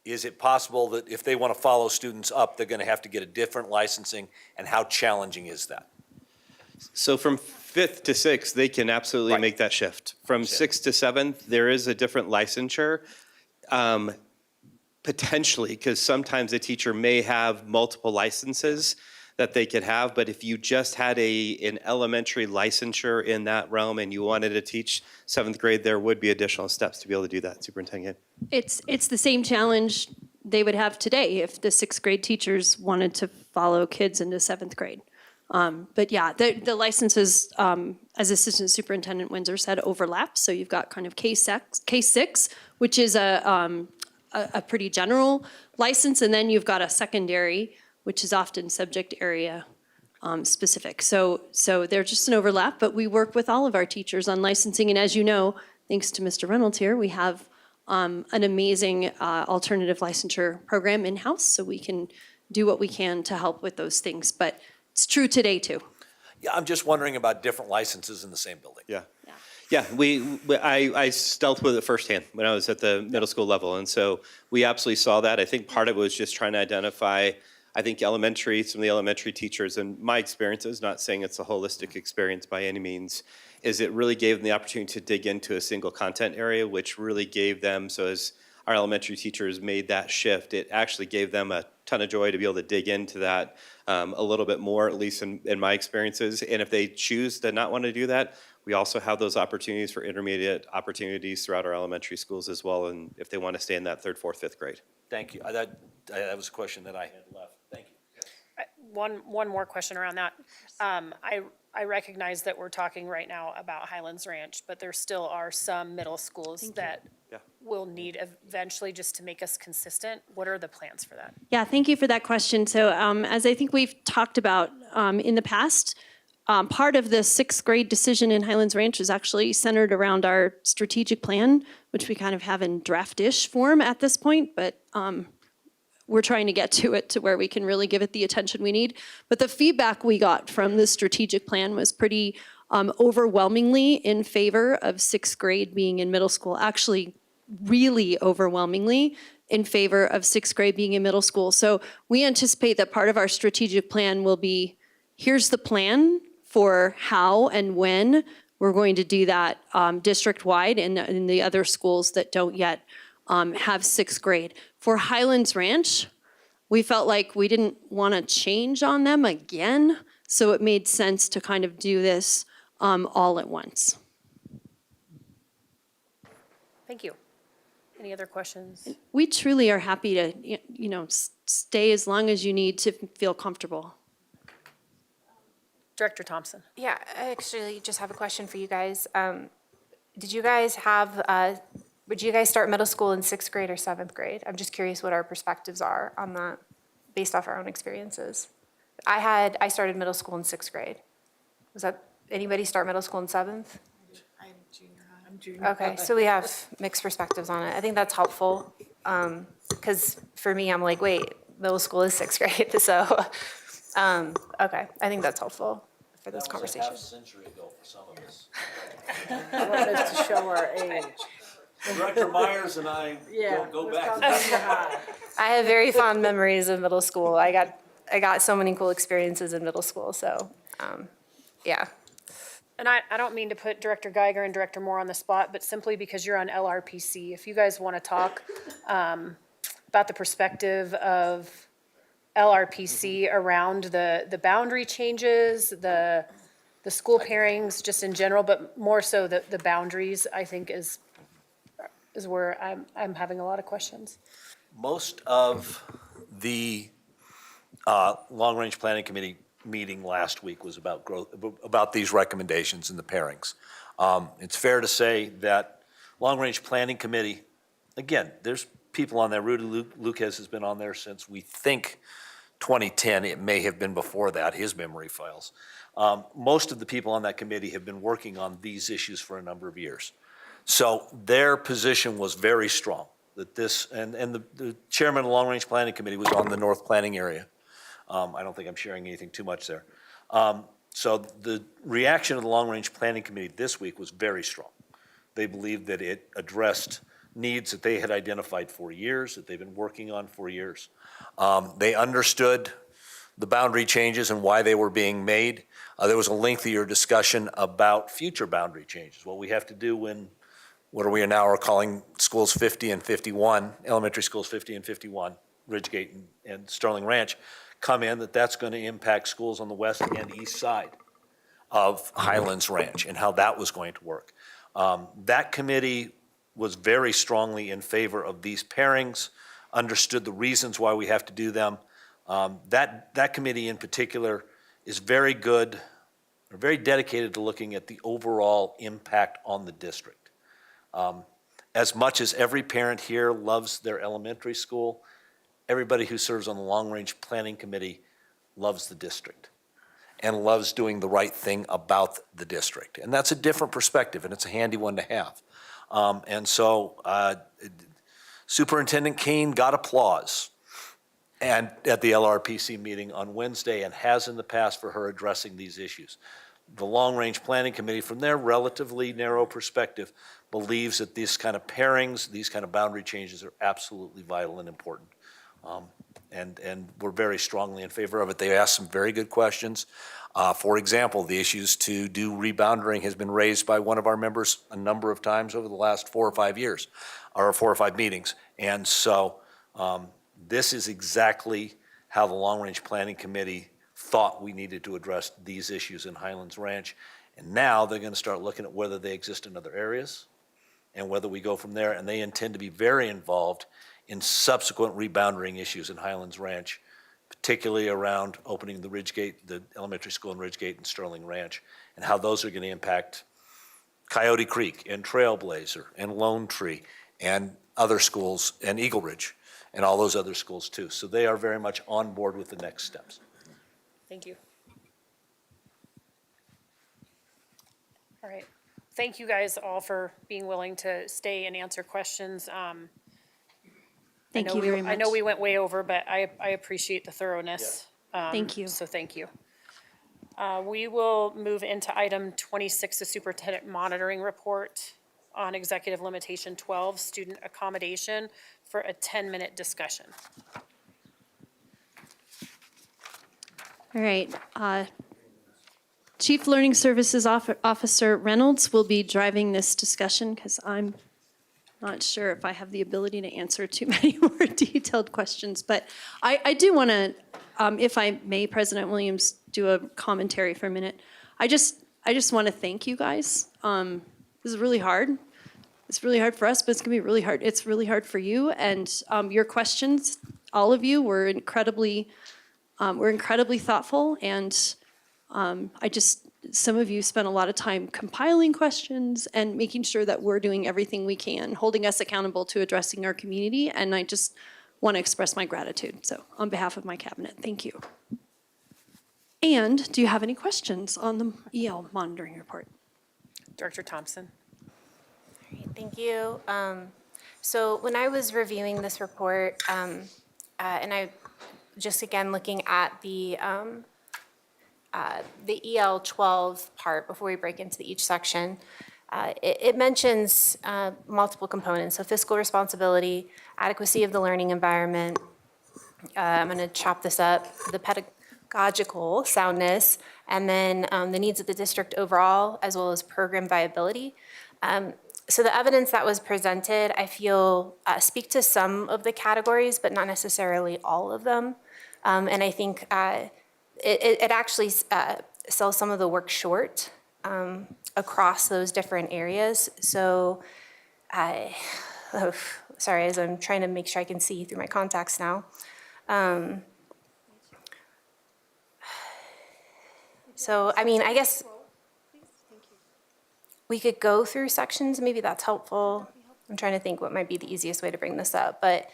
is it possible that if they want to follow students up, they're going to have to get a different licensing, and how challenging is that? So from 5th to 6th, they can absolutely make that shift. From 6th to 7th, there is a different licensure. Potentially, because sometimes a teacher may have multiple licenses. that they could have. But if you just had an elementary licensure in that realm and you wanted to teach 7th grade, there would be additional steps to be able to do that, Superintendent. It's the same challenge they would have today if the 6th grade teachers wanted to follow kids into 7th grade. But yeah, the licenses, as Assistant Superintendent Windsor said, overlap. So you've got kind of K6, which is a pretty general license, and then you've got a secondary, which is often subject area specific. So there's just an overlap, but we work with all of our teachers on licensing. And as you know, thanks to Mr. Reynolds here, we have an amazing alternative licensure program in-house, so we can do what we can to help with those things. But it's true today, too. Yeah, I'm just wondering about different licenses in the same building. Yeah. Yeah, I dealt with it firsthand when I was at the middle school level, and so we absolutely saw that. I think part of it was just trying to identify, I think some of the elementary teachers, and my experience is not saying it's a holistic experience by any means, is it really gave them the opportunity to dig into a single content area, which really gave them, so as our elementary teachers made that shift, it actually gave them a ton of joy to be able to dig into that a little bit more, at least in my experiences. And if they choose to not want to do that, we also have those opportunities for intermediate opportunities throughout our elementary schools as well, and if they want to stay in that 3rd, 4th, 5th grade. Thank you. That was a question that I had left. Thank you. One more question around that. I recognize that we're talking right now about Highlands Ranch, but there still are some middle schools that will need eventually, just to make us consistent. What are the plans for that? Yeah, thank you for that question. So as I think we've talked about in the past, part of the 6th grade decision in Highlands Ranch is actually centered around our strategic plan, which we kind of have in draft-ish form at this point, but we're trying to get to it to where we can really give it the attention we need. But the feedback we got from the strategic plan was pretty overwhelmingly in favor of 6th grade being in middle school, actually really overwhelmingly in favor of 6th grade being in middle school. So we anticipate that part of our strategic plan will be, here's the plan for how and when we're going to do that district-wide in the other schools that don't yet have 6th grade. For Highlands Ranch, we felt like we didn't want to change on them again, so it made sense to kind of do this all at once. Thank you. Any other questions? We truly are happy to, stay as long as you need to feel comfortable. Director Thompson. Yeah, I actually just have a question for you guys. Did you guys would you guys start middle school in 6th grade or 7th grade? I'm just curious what our perspectives are on that based off our own experiences. I started middle school in 6th grade. Was that, anybody start middle school in 7th? I'm junior. Okay, so we have mixed perspectives on it. I think that's helpful, because for me, I'm like, wait, middle school is 6th grade, so, okay, I think that's helpful for this conversation. That was a half century ago for some of us. I want us to show our age. Director Myers and I don't go back. I have very fond memories of middle school. I got so many cool experiences in middle school, so, yeah. And I don't mean to put Director Geiger and Director Moore on the spot, but simply because you're on LRPC, if you guys want to talk about the perspective of LRPC around the boundary changes, the school pairings just in general, but more so the boundaries, I think is where I'm having a lot of questions. Most of the long-range planning committee meeting last week was about these recommendations and the pairings. It's fair to say that long-range planning committee, again, there's people on there. Rudy Lucas has been on there since we think 2010. It may have been before that, his memory files. Most of the people on that committee have been working on these issues for a number of years. So their position was very strong that this, and the chairman of the Long Range Planning Committee was on the North Planning area. I don't think I'm sharing anything too much there. So the reaction of the Long Range Planning Committee this week was very strong. They believed that it addressed needs that they had identified for years, that they've been working on for years. They understood the boundary changes and why they were being made. There was a lengthier discussion about future boundary changes, what we have to do when, what we now are calling schools 50 and 51, elementary schools 50 and 51, Ridgegate and Sterling Ranch, come in, that's going to impact schools on the west and east side of Highlands Ranch and how that was going to work. That committee was very strongly in favor of these pairings, understood the reasons why we have to do them. That committee in particular is very good, or very dedicated to looking at the overall impact on the district. As much as every parent here loves their elementary school, everybody who serves on the long-range planning committee loves the district and loves doing the right thing about the district. And that's a different perspective, and it's a handy one to have. And so Superintendent Kane got applause and at the LRPC meeting on Wednesday, and has in the past, for her addressing these issues. The Long-Range Planning Committee, from their relatively narrow perspective, believes that these kind of pairings, these kind of boundary changes are absolutely vital and important. And we're very strongly in favor of it. They asked some very good questions. For example, the issues to do rebounding has been raised by one of our members a number of times over the last 4 or 5 years, or 4 or 5 meetings. And so this is exactly how the Long-Range Planning Committee thought we needed to address these issues in Highlands Ranch. And now they're going to start looking at whether they exist in other areas and whether we go from there. And they intend to be very involved in subsequent rebounding issues in Highlands Ranch, particularly around opening the Ridgegate, the elementary school in Ridgegate and Sterling Ranch, and how those are going to impact Coyote Creek and Trailblazer and Lone Tree and other schools, and Eagle Ridge and all those other schools too. So they are very much on board with the next steps. Thank you. All right. Thank you guys all for being willing to stay and answer questions. Thank you very much. I know we went way over, but I appreciate the thoroughness. Thank you. So thank you. We will move into item 26, the superintendent monitoring report on executive limitation 12, student accommodation, for a 10-minute discussion. All right. Chief Learning Services Officer Reynolds will be driving this discussion because I'm not sure if I have the ability to answer too many more detailed questions. But I do want to, if I may, President Williams, do a commentary for a minute. I just want to thank you guys. This is really hard. It's really hard for us, but it's going to be really hard. It's really hard for you. And your questions, all of you, were incredibly thoughtful. And some of you spent a lot of time compiling questions and making sure that we're doing everything we can, holding us accountable to addressing our community. And I just want to express my gratitude. So on behalf of my cabinet, thank you. And do you have any questions on the EL monitoring report? Director Thompson. All right, thank you. So when I was reviewing this report, and I just again looking at the EL 12 part before we break into each section, it mentions multiple components. So fiscal responsibility, adequacy of the learning environment. I'm going to chop this up. The pedagogical soundness, and then the needs of the district overall, as well as program viability. So the evidence that was presented, I feel, speak to some of the categories, but not necessarily all of them. And I think it actually sells some of the work short across those different areas. So sorry, as I'm trying to make sure I can see through my contacts now. So, I mean, I guess we could go through sections, maybe that's helpful. I'm trying to think what might be the easiest way to bring this up. But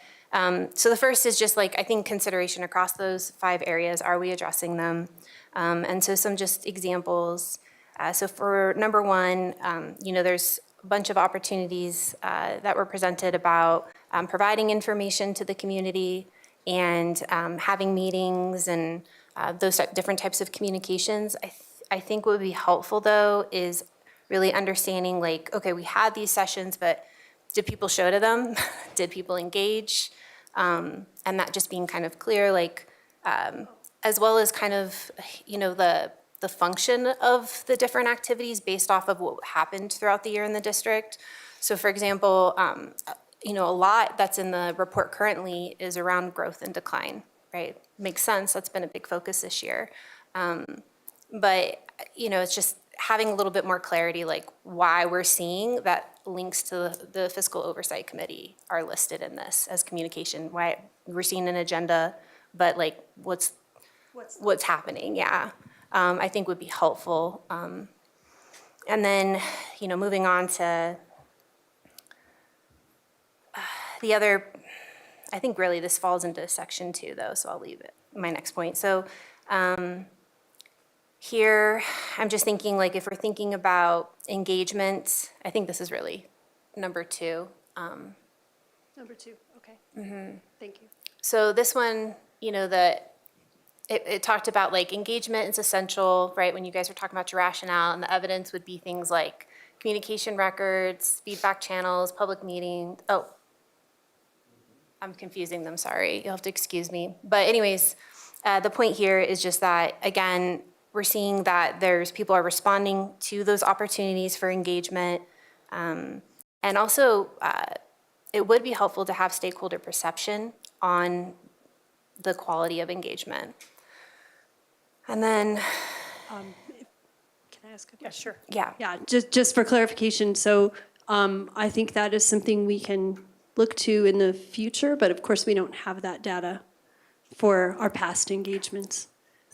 so the first is just like, I think consideration across those 5 areas, are we addressing them? And so some just examples. So for number 1, there's a bunch of opportunities that were presented about providing information to the community and having meetings and those different types of communications. I think what would be helpful though is really understanding like, okay, we had these sessions, but did people show to them? Did people engage? And that just being kind of clear, like, as well as kind of, the function of the different activities based off of what happened throughout the year in the district. So for example, a lot that's in the report currently is around growth and decline, right? makes sense. That's been a big focus this year. But, it's just having a little bit more clarity, like why we're seeing that links to the Fiscal Oversight Committee are listed in this as communication, why we're seeing an agenda, but like what's happening, yeah. I think would be helpful. And then, moving on to the other, I think really this falls into section 2 though, so I'll leave it, my next point. So here, I'm just thinking like if we're thinking about engagement, I think this is really number 2. Number 2, okay. Thank you. So this one, it talked about like engagement is essential, right? When you guys were talking about your rationale, and the evidence would be things like communication records, feedback channels, public meeting. Oh, I'm confusing them, sorry. You'll have to excuse me. But anyways, the point here is just that, again, we're seeing that people are responding to those opportunities for engagement. And also, it would be helpful to have stakeholder perception on the quality of engagement. And then, Can I ask a question? Yeah, sure. yeah. Yeah, just for clarification, so I think that is something we can look to in the future, but of course, we don't have that data for our past engagements.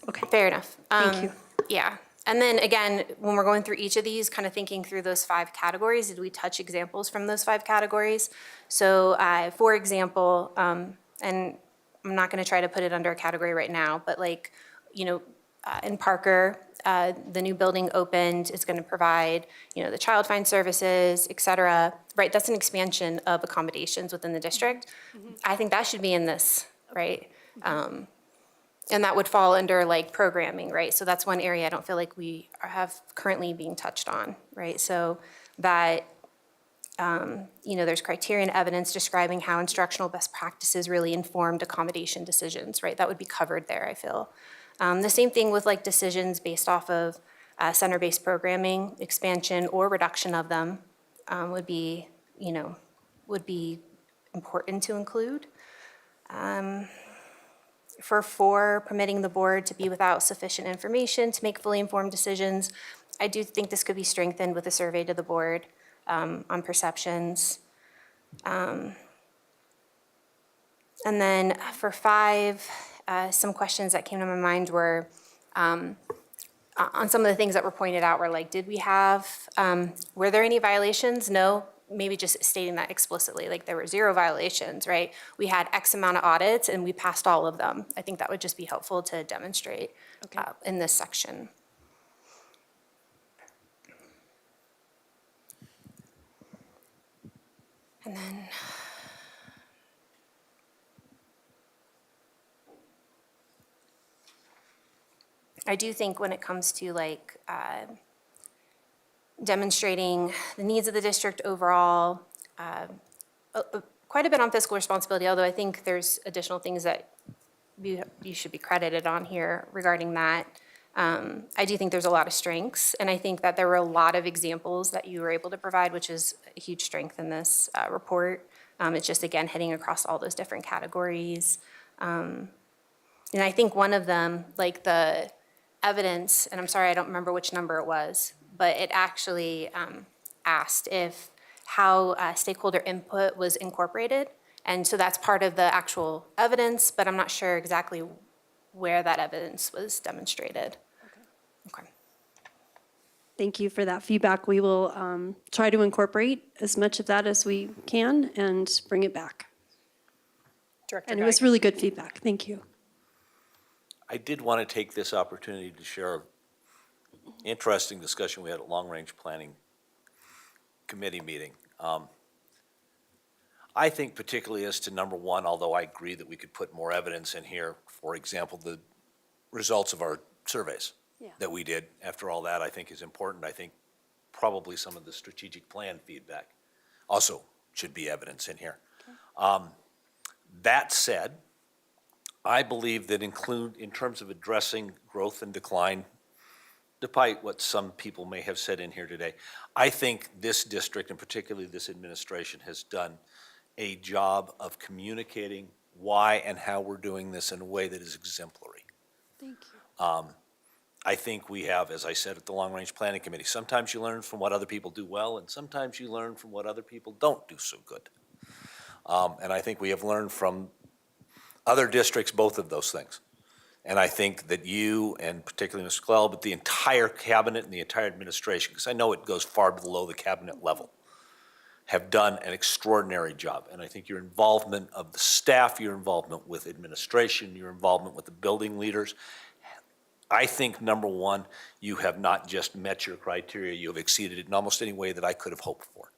Okay. Fair enough. Thank you. Yeah. And then again, when we're going through each of these, kind of thinking through those 5 categories, did we touch examples from those 5 categories? So for example, and I'm not going to try to put it under a category right now, but like, in Parker, the new building opened, it's going to provide, the child find services, et cetera, right? That's an expansion of accommodations within the district. I think that should be in this, right? And that would fall under like programming, right? So that's one area I don't feel like we have currently being touched on, right? So that, there's criteria and evidence describing how instructional best practices really informed accommodation decisions, right? That would be covered there, I feel. The same thing with like decisions based off of center-based programming, expansion or reduction of them would be important to include. For 4, permitting the board to be without sufficient information to make fully informed decisions, I do think this could be strengthened with a survey to the board on perceptions. And then for 5, some questions that came to my mind were on some of the things that were pointed out were like, were there any violations? No. Maybe just stating that explicitly, like there were 0 violations, right? We had X amount of audits and we passed all of them. I think that would just be helpful to demonstrate in this section. And then, I do think when it comes to like, demonstrating the needs of the district overall, quite a bit on fiscal responsibility, although I think there's additional things that you should be credited on here regarding that. I do think there's a lot of strengths, and I think that there were a lot of examples that you were able to provide, which is a huge strength in this report. It's just, again, hitting across all those different categories. And I think one of them, like the evidence, and I'm sorry, I don't remember which number it was, but it actually asked how stakeholder input was incorporated. And so that's part of the actual evidence, but I'm not sure exactly where that evidence was demonstrated. Okay. Thank you for that feedback. We will try to incorporate as much of that as we can and bring it back. Director And it was Geiger. really good feedback. Thank you. I did want to take this opportunity to share an interesting discussion we had at Long Range Planning Committee meeting. I think particularly as to number 1, although I agree that we could put more evidence in here, for example, the results of our surveys that we did. After all that, I think is important. I think probably some of the strategic plan feedback also should be evidence in here. That said, I believe that in terms of addressing growth and decline, despite what some people may have said in here today, I think this district, and particularly this administration, has done a job of communicating why and how we're doing this in a way that is exemplary. Thank you. I think we have, as I said at the Long Range Planning Committee, sometimes you learn from what other people do well, and sometimes you learn from what other people don't do so good. And I think we have learned from other districts both of those things. And I think that you, and particularly Mr. Clell, but the entire cabinet and the entire administration, because I know it goes far below the cabinet level, have done an extraordinary job. And I think your involvement of the staff, your involvement with administration, your involvement with the building leaders, I think, number one, you have not just met your criteria, you have exceeded it in almost any way that I could have hoped for.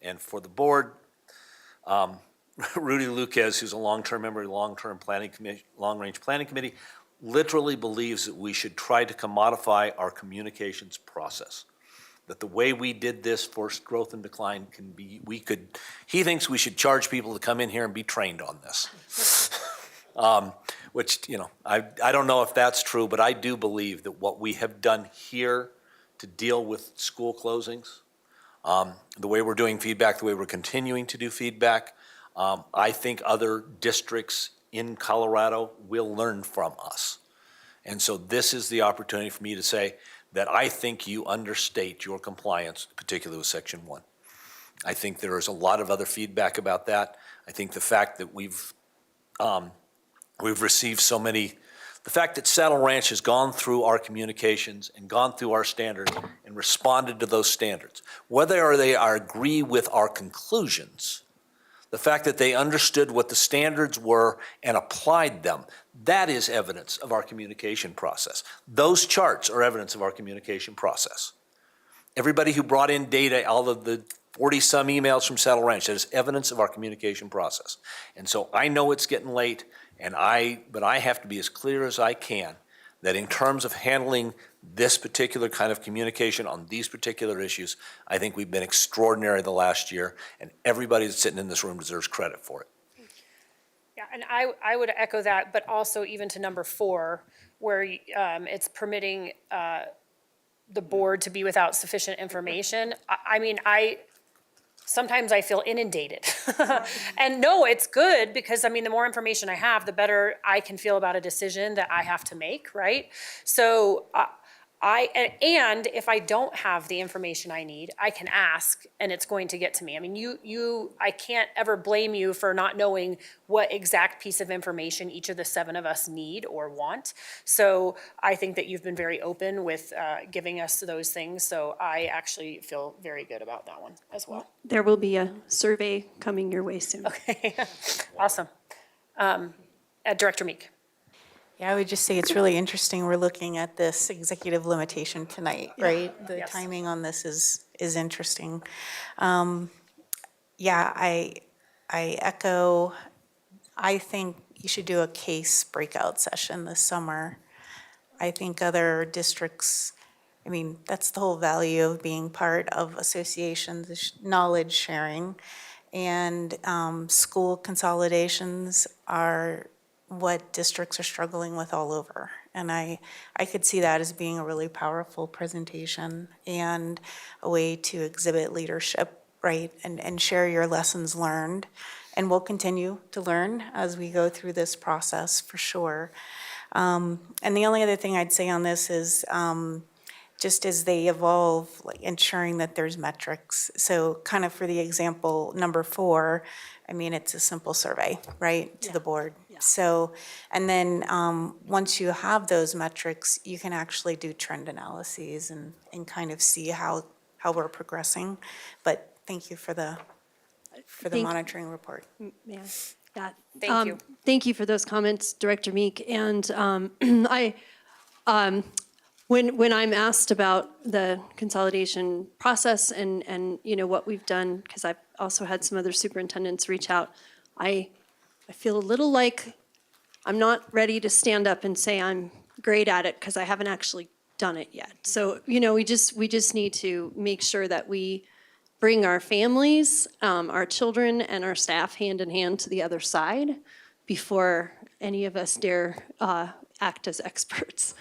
And for the board, Rudy Luquez, who's a long-term member of the Long Range Planning Committee, literally believes that we should try to commodify our communications process. That the way we did this forced growth and decline can be, he thinks we should charge people to come in here and be trained on this. Which, you know, I don't know if that's true, but I do believe that what we have done here to deal with school closings, the way we're doing feedback, the way we're continuing to do feedback, I think other districts in Colorado will learn from us. And so this is the opportunity for me to say that I think you understate your compliance, particularly with Section 1. I think there is a lot of other feedback about that. I think the fact that we've received so many, the fact that Saddle Ranch has gone through our communications and gone through our standards and responded to those standards, whether they agree with our conclusions, the fact that they understood what the standards were and applied them, that is evidence of our communication process. Those charts are evidence of our communication process. Everybody who brought in data, all of the 40-some emails from Saddle Ranch, that is evidence of our communication process. And so I know it's getting late, but I have to be as clear as I can that in terms of handling this particular kind of communication on these particular issues, I think we've been extraordinary the last year, and everybody that's sitting in this room deserves credit for it. Yeah, and I would echo that, but also even to number 4, where it's permitting the board to be without sufficient information. I mean, sometimes I feel inundated. And no, it's good because, I mean, the more information I have, the better I can feel about a decision that I have to make, right? So and if I don't have the information I need, I can ask and it's going to get to me. I mean, I can't ever blame you for not knowing what exact piece of information each of the 7 of us need or want. So I think that you've been very open with giving us those things. So I actually feel very good about that one as well. There will be a survey coming your way soon. Okay, awesome. Director Meek. Yeah, I would just say it's really interesting. We're looking at this executive limitation tonight, right? The Yes. timing on this is interesting. Yeah, I echo. I think you should do a case breakout session this summer. I think other districts, I mean, that's the whole value of being part of associations, is knowledge sharing. And school consolidations are what districts are struggling with all over. And I could see that as being a really powerful presentation and a way to exhibit leadership, right? And share your lessons learned. And we'll continue to learn as we go through this process for sure. And the only other thing I'd say on this is just as they evolve, like ensuring that there's metrics. So kind of for the example, number 4, I mean, it's a simple survey, right, to the board. Yeah. So, and then once you have those metrics, you can actually do trend analyses and kind of see how we're progressing. But thank you for the monitoring report. Yeah, that. Thank you. Thank you for those comments, Director Meek. And when I'm asked about the consolidation process and you know what we've done, because I've also had some other superintendents reach out, I feel a little like I'm not ready to stand up and say I'm great at it because I haven't actually done it yet. So you know, we just need to make sure that we bring our families, our children, and our staff hand in hand to the other side before any of us dare act as experts.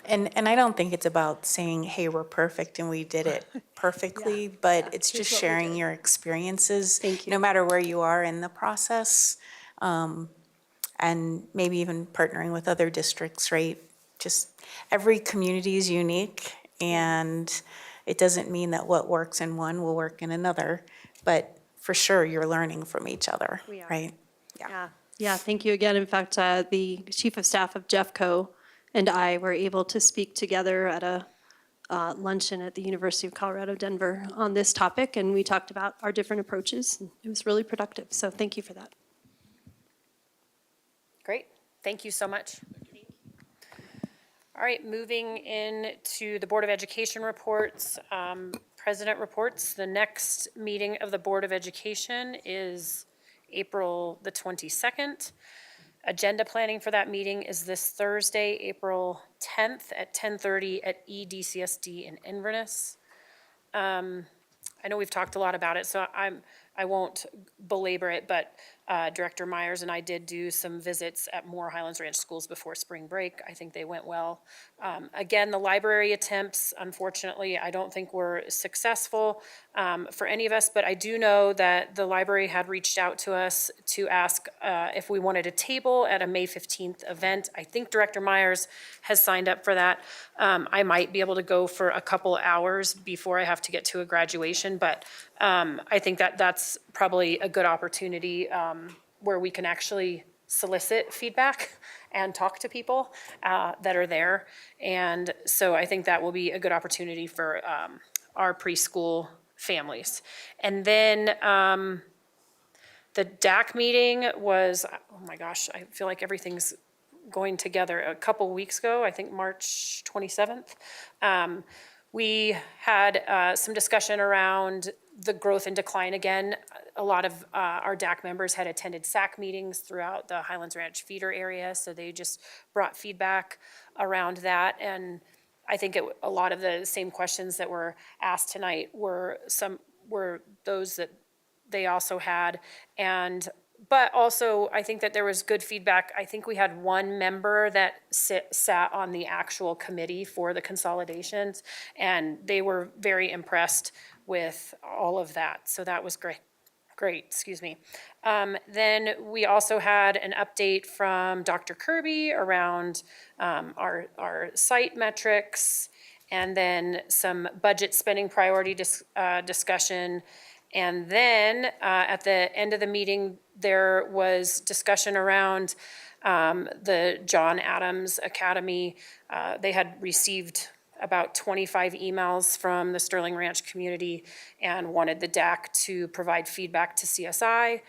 And I don't think it's about saying, hey, we're perfect and we did it perfectly, but it's just sharing your experiences. Thank you. No matter where you are in the process, And maybe even partnering with other districts, right? Just every community is unique, and it doesn't mean that what works in one will work in another, but for sure, you're learning from each other, right? Yeah, thank you again. In fact, the Chief of Staff of Jeffco and I were able to speak together at a luncheon at the University of Colorado, Denver on this topic, and we talked about our different approaches. It was really productive, so thank you for that. Great. Thank you so much. All right, moving into the Board of Education reports, President reports. The next meeting of the Board of Education is April the 22nd. Agenda planning for that meeting is this Thursday, April 10th at 10:30 at EDCSD in Inverness. I know we've talked a lot about it, so I won't belabor it, but Director Myers and I did do some visits at more Highlands Ranch schools before spring break. I think they went well. Again, the library attempts, unfortunately, I don't think were successful for any of us, but I do know that the library had reached out to us to ask if we wanted a table at a May 15th event. I think Director Myers has signed up for that. I might be able to go for a couple hours before I have to get to a graduation, but I think that that's probably a good opportunity where we can actually solicit feedback and talk to people that are there. And so I think that will be a good opportunity for our preschool families. And then the DAC meeting was, oh my gosh, I feel like everything's going together. A couple weeks ago, I think March 27th, we had some discussion around the growth and decline again. A lot of our DAC members had attended SAC meetings throughout the Highlands Ranch feeder area, so they just brought feedback around that. And I think a lot of the same questions that were asked tonight were those that they also had. But also, I think that there was good feedback. I think we had one member that sat on the actual committee for the consolidations, and they were very impressed with all of that. So that was great. Excuse me. Then we also had an update from Dr. Kirby around our site metrics, and then some budget spending priority discussion. And then at the end of the meeting, there was discussion around the John Adams Academy. They had received about 25 emails from the Sterling Ranch community and wanted the DAC to provide feedback to CSI,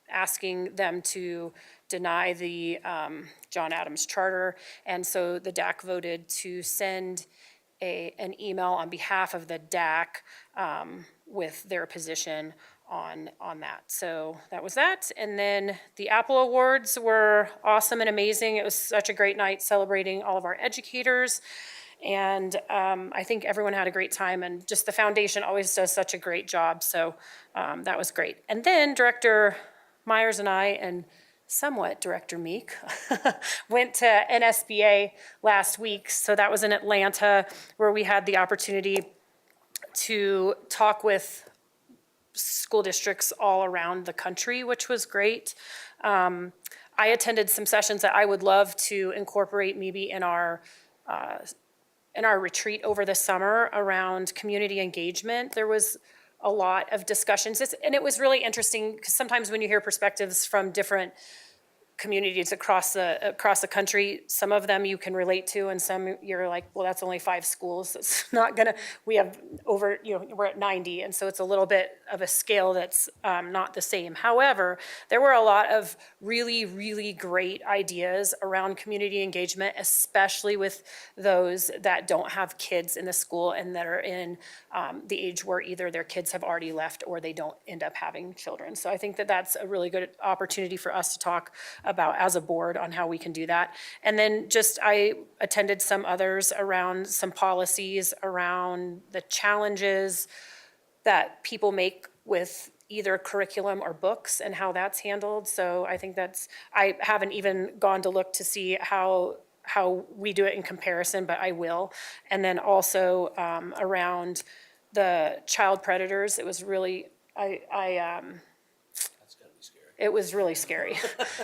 asking them to deny the John Adams charter. And so the DAC voted to send an email on behalf of the DAC with their position on that. So that was that. And then the Apple Awards were awesome and amazing. It was such a great night celebrating all of our educators. And I think everyone had a great time, and just the foundation always does such a great job. So that was great. And then Director Myers and I, and somewhat Director Meek, went to NSBA last week. So that was in Atlanta, where we had the opportunity to talk with school districts all around the country, which was great. I attended some sessions that I would love to incorporate maybe in our retreat over the summer around community engagement. There was a lot of discussions, and it was really interesting because sometimes when you hear perspectives from different communities across the country, some of them you can relate to, and some you're like, well, that's only 5 schools. It's not gonna. We have over, we're at 90, and so it's a little bit of a scale that's not the same. However, there were a lot of really, really great ideas around community engagement, especially with those that don't have kids in the school and that are in the age where either their kids have already left or they don't end up having children. So I think that that's a really good opportunity for us to talk about as a board on how we can do that. And then I attended some others around some policies around the challenges that people make with either curriculum or books and how that's handled. So I think I haven't even gone to look to see how we do it in comparison, but I will. And then also around the child predators, it was really, It was really scary.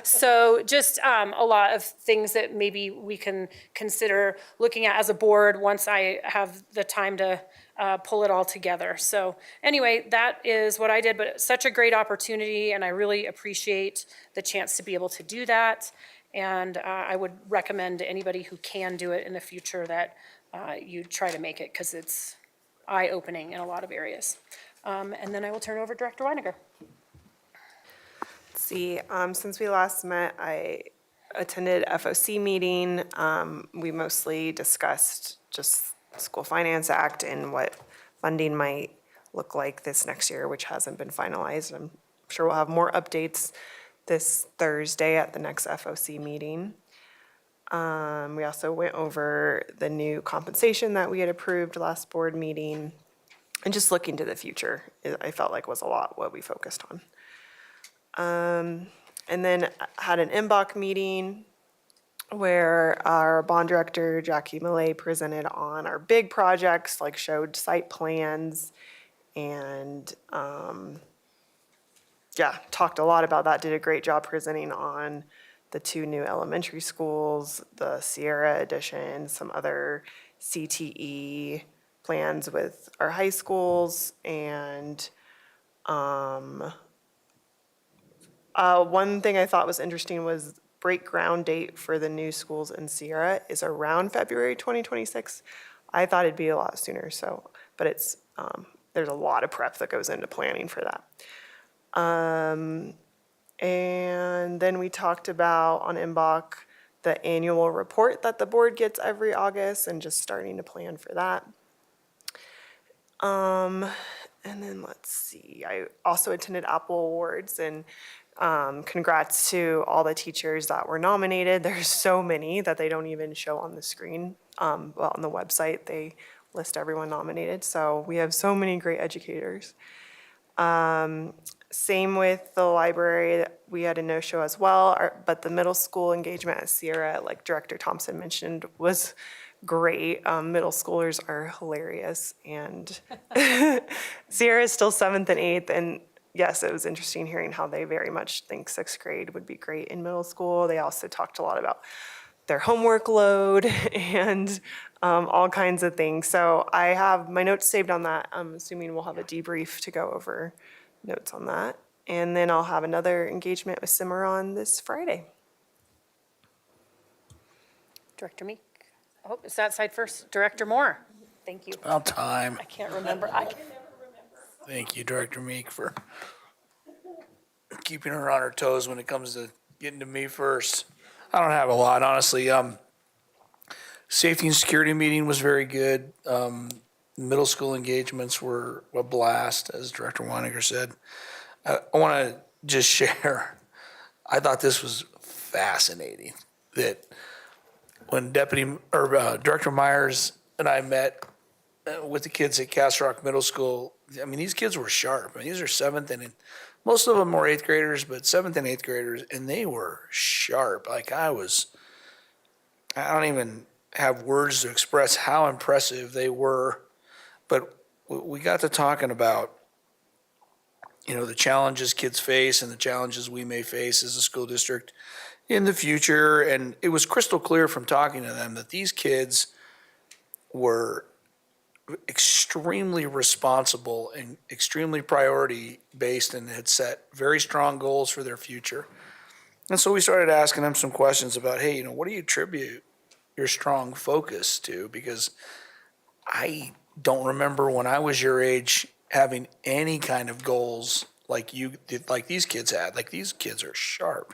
So just a lot of things that maybe we can consider looking at as a board once I have the time to pull it all together. So anyway, that is what I did, but such a great opportunity, and I really appreciate the chance to be able to do that. And I would recommend to anybody who can do it in the future that you try to make it, because it's eye-opening in a lot of areas. And then I will turn it over to Director Weiniger. See, since we last met, I attended FOC meeting. We mostly discussed just School Finance Act and what funding might look like this next year, which hasn't been finalized. I'm sure we'll have more updates this Thursday at the next FOC meeting. We also went over the new compensation that we had approved last board meeting, and just looking to the future, I felt like was a lot what we focused on. And then had an MBOC meeting where our bond director, Jackie Millay, presented on our big projects, like showed site plans, and talked a lot about that, did a great job presenting on the 2 new elementary schools, the Sierra Edition, some other CTE plans with our high schools, and one thing I thought was interesting was break ground date for the new schools in Sierra is around February 2026. I thought it'd be a lot sooner, but it's there's a lot of prep that goes into planning for that. And then we talked about on MBOC the annual report that the board gets every August, and just starting to plan for that. And then let's see, I also attended Apple Awards, and congrats to all the teachers that were nominated. There's so many that they don't even show on the screen. Well, on the website, they list everyone nominated. So we have so many great educators. Same with the library, we had a no-show as well, but the middle school engagement at Sierra, like Director Thompson mentioned, was great. Middle schoolers are hilarious, and Sierra is still 7th and 8th, and yes, it was interesting hearing how they very much think 6th grade would be great in middle school. They also talked a lot about their homework load and all kinds of things. So I have my notes saved on that. I'm assuming we'll have a debrief to go over notes on that. And then I'll have another engagement with Cimarron this Friday. Director Meek. Oh, it's that side first. Director Moore. Thank you. About time. I can't remember. I can never remember. Thank you, Director Meek, for keeping her on her toes when it comes to getting to me first. I don't have a lot, honestly. Safety and security meeting was very good. Middle school engagements were a blast, as Director Weiniger said. I want to just share, I thought this was fascinating, that when Director Myers and I met with the kids at Castle Rock Middle School, I mean, these kids were sharp. I mean, these are 7th and most of them were 8th graders, but 7th and 8th graders, and they were sharp. Like I don't even have words to express how impressive they were. But we got to talking about, the challenges kids face and the challenges we may face as a school district in the future. And it was crystal clear from talking to them that these kids were extremely responsible and extremely priority based, and had set very strong goals for their future. And so we started asking them some questions about, hey, what do you attribute your strong focus to? Because I don't remember when I was your age having any kind of goals like these kids had. Like, these kids are sharp.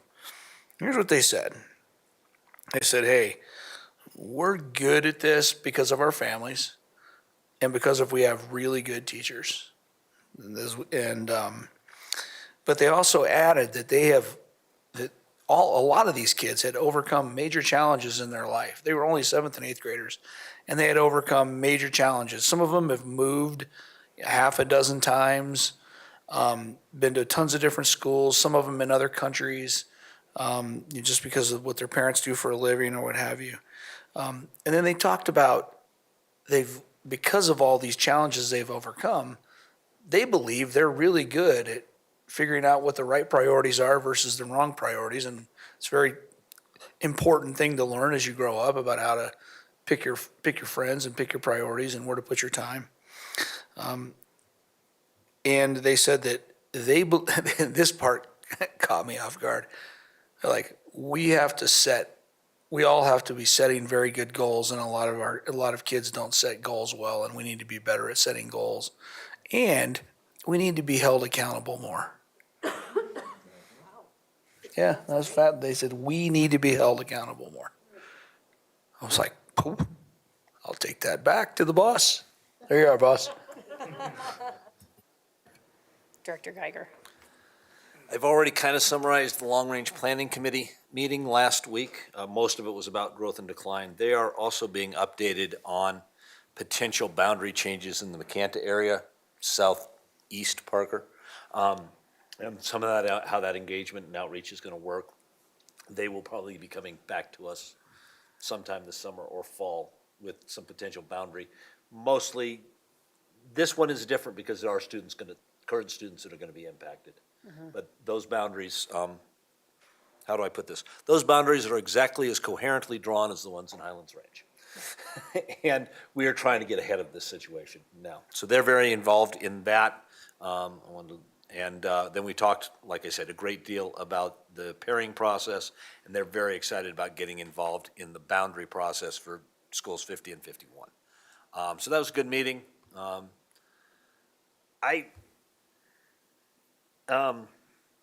Here's what they said. They said, hey, we're good at this because of our families and because we have really good teachers. But they also added that a lot of these kids had overcome major challenges in their life. They were only 7th and 8th graders, and they had overcome major challenges. Some of them have moved half a dozen times, been to tons of different schools, some of them in other countries, just because of what their parents do for a living or what have you. And then they talked about because of all these challenges they've overcome, they believe they're really good at figuring out what the right priorities are versus the wrong priorities. And it's a very important thing to learn as you grow up about how to pick your friends and pick your priorities and where to put your time. And they said that this part caught me off guard. They're like, we all have to be setting very good goals, and a lot of kids don't set goals well, and we need to be better at setting goals. And we need to be held accountable more. Yeah, that was fat. They said, we need to be held accountable more. I was like, "Poop. I'll take that back to the boss." There you are, boss. Director Geiger. I've already kind of summarized the long-range planning committee meeting last week. Most of it was about growth and decline. They are also being updated on potential boundary changes in the McCanta area, southeast Parker. And some of that, how that engagement and outreach is going to work. They will probably be coming back to us sometime this summer or fall with some potential boundary. Mostly, this one is different because there are current students that are going to be impacted. But those boundaries, how do I put this? Those boundaries are exactly as coherently drawn as the ones in Highlands Ranch. And we are trying to get ahead of this situation now. So they're very involved in that. Then we talked, like I said, a great deal about the pairing process, and they're very excited about getting involved in the boundary process for schools 50 and 51. So that was a good meeting.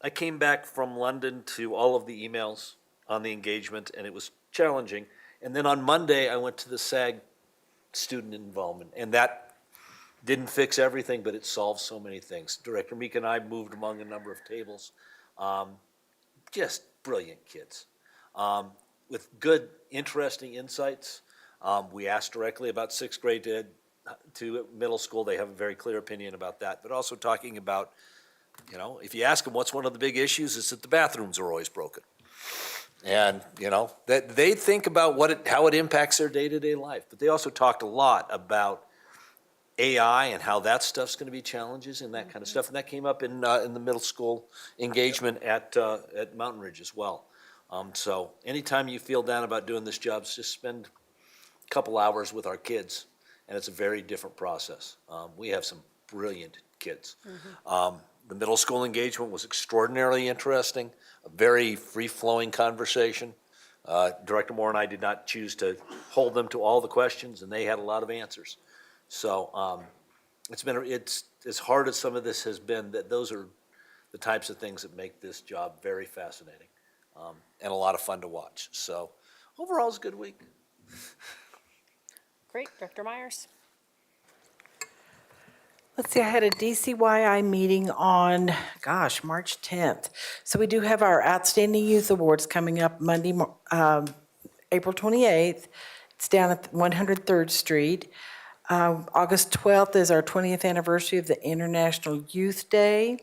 I came back from London to all of the emails on the engagement, and it was challenging. And then on Monday, I went to the SAG student involvement, and that didn't fix everything, but it solved so many things. Director Meek and I moved among a number of tables. Just brilliant kids with good, interesting insights. We asked directly about sixth grade to middle school. They have a very clear opinion about that, but also talking about, if you ask them what's one of the big issues, it's that the bathrooms are always broken. And, that they think about how it impacts their day-to-day life. But they also talked a lot about AI and how that stuff's going to be challenges and that kind of stuff. And that came up in the middle school engagement at Mountain Ridge as well. So anytime you feel down about doing this job, just spend a couple hours with our kids, and it's a very different process. We have some brilliant kids. The middle school engagement was extraordinarily interesting, a very free-flowing conversation. Director Moore and I did not choose to hold them to all the questions, and they had a lot of answers. So it's as hard as some of this has been, that those are the types of things that make this job very fascinating and a lot of fun to watch. So overall, it's a good week. Great, Director Myers. Let's see, I had a DCYI meeting on, March 10th. So we do have our Outstanding Youth Awards coming up Monday, April 28th. It's down at 103rd Street. August 12th is our 20th anniversary of the International Youth Day.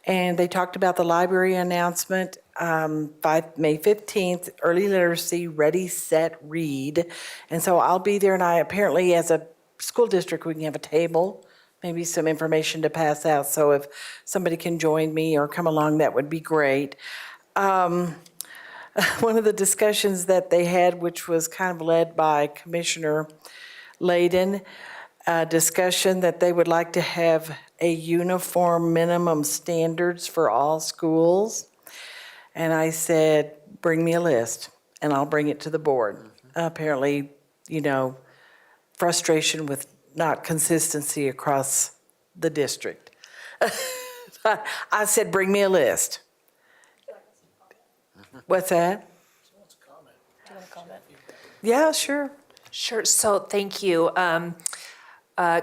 And they talked about the library announcement by May 15th, early literacy, ready, set, read. And so I'll be there, and I apparently, as a school district, we can have a table, maybe some information to pass out. So if somebody can join me or come along, that would be great. One of the discussions that they had, which was kind of led by Commissioner Layden, a discussion that they would like to have a uniform minimum standards for all schools. And I said, bring me a list and I'll bring it to the board. Apparently, frustration with not consistency across the district. I said, bring me a list. What's that? Do you want to comment? Yeah, sure. Sure. So thank you.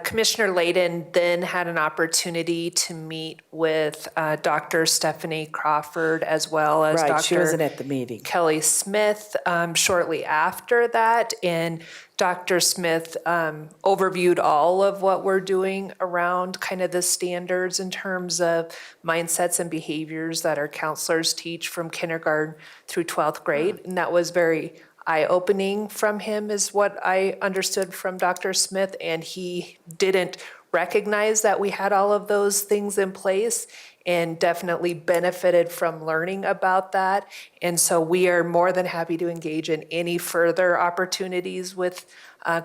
Commissioner Layden then had an opportunity to meet with Dr. Stephanie Crawford as well as Right, she wasn't Dr. at the meeting. Kelly Smith shortly after that. And Dr. Smith overviewed all of what we're doing around kind of the standards in terms of mindsets and behaviors that our counselors teach from kindergarten through 12th grade. And that was very eye-opening from him, is what I understood from Dr. Smith, and he didn't recognize that we had all of those things in place and definitely benefited from learning about that. And so we are more than happy to engage in any further opportunities with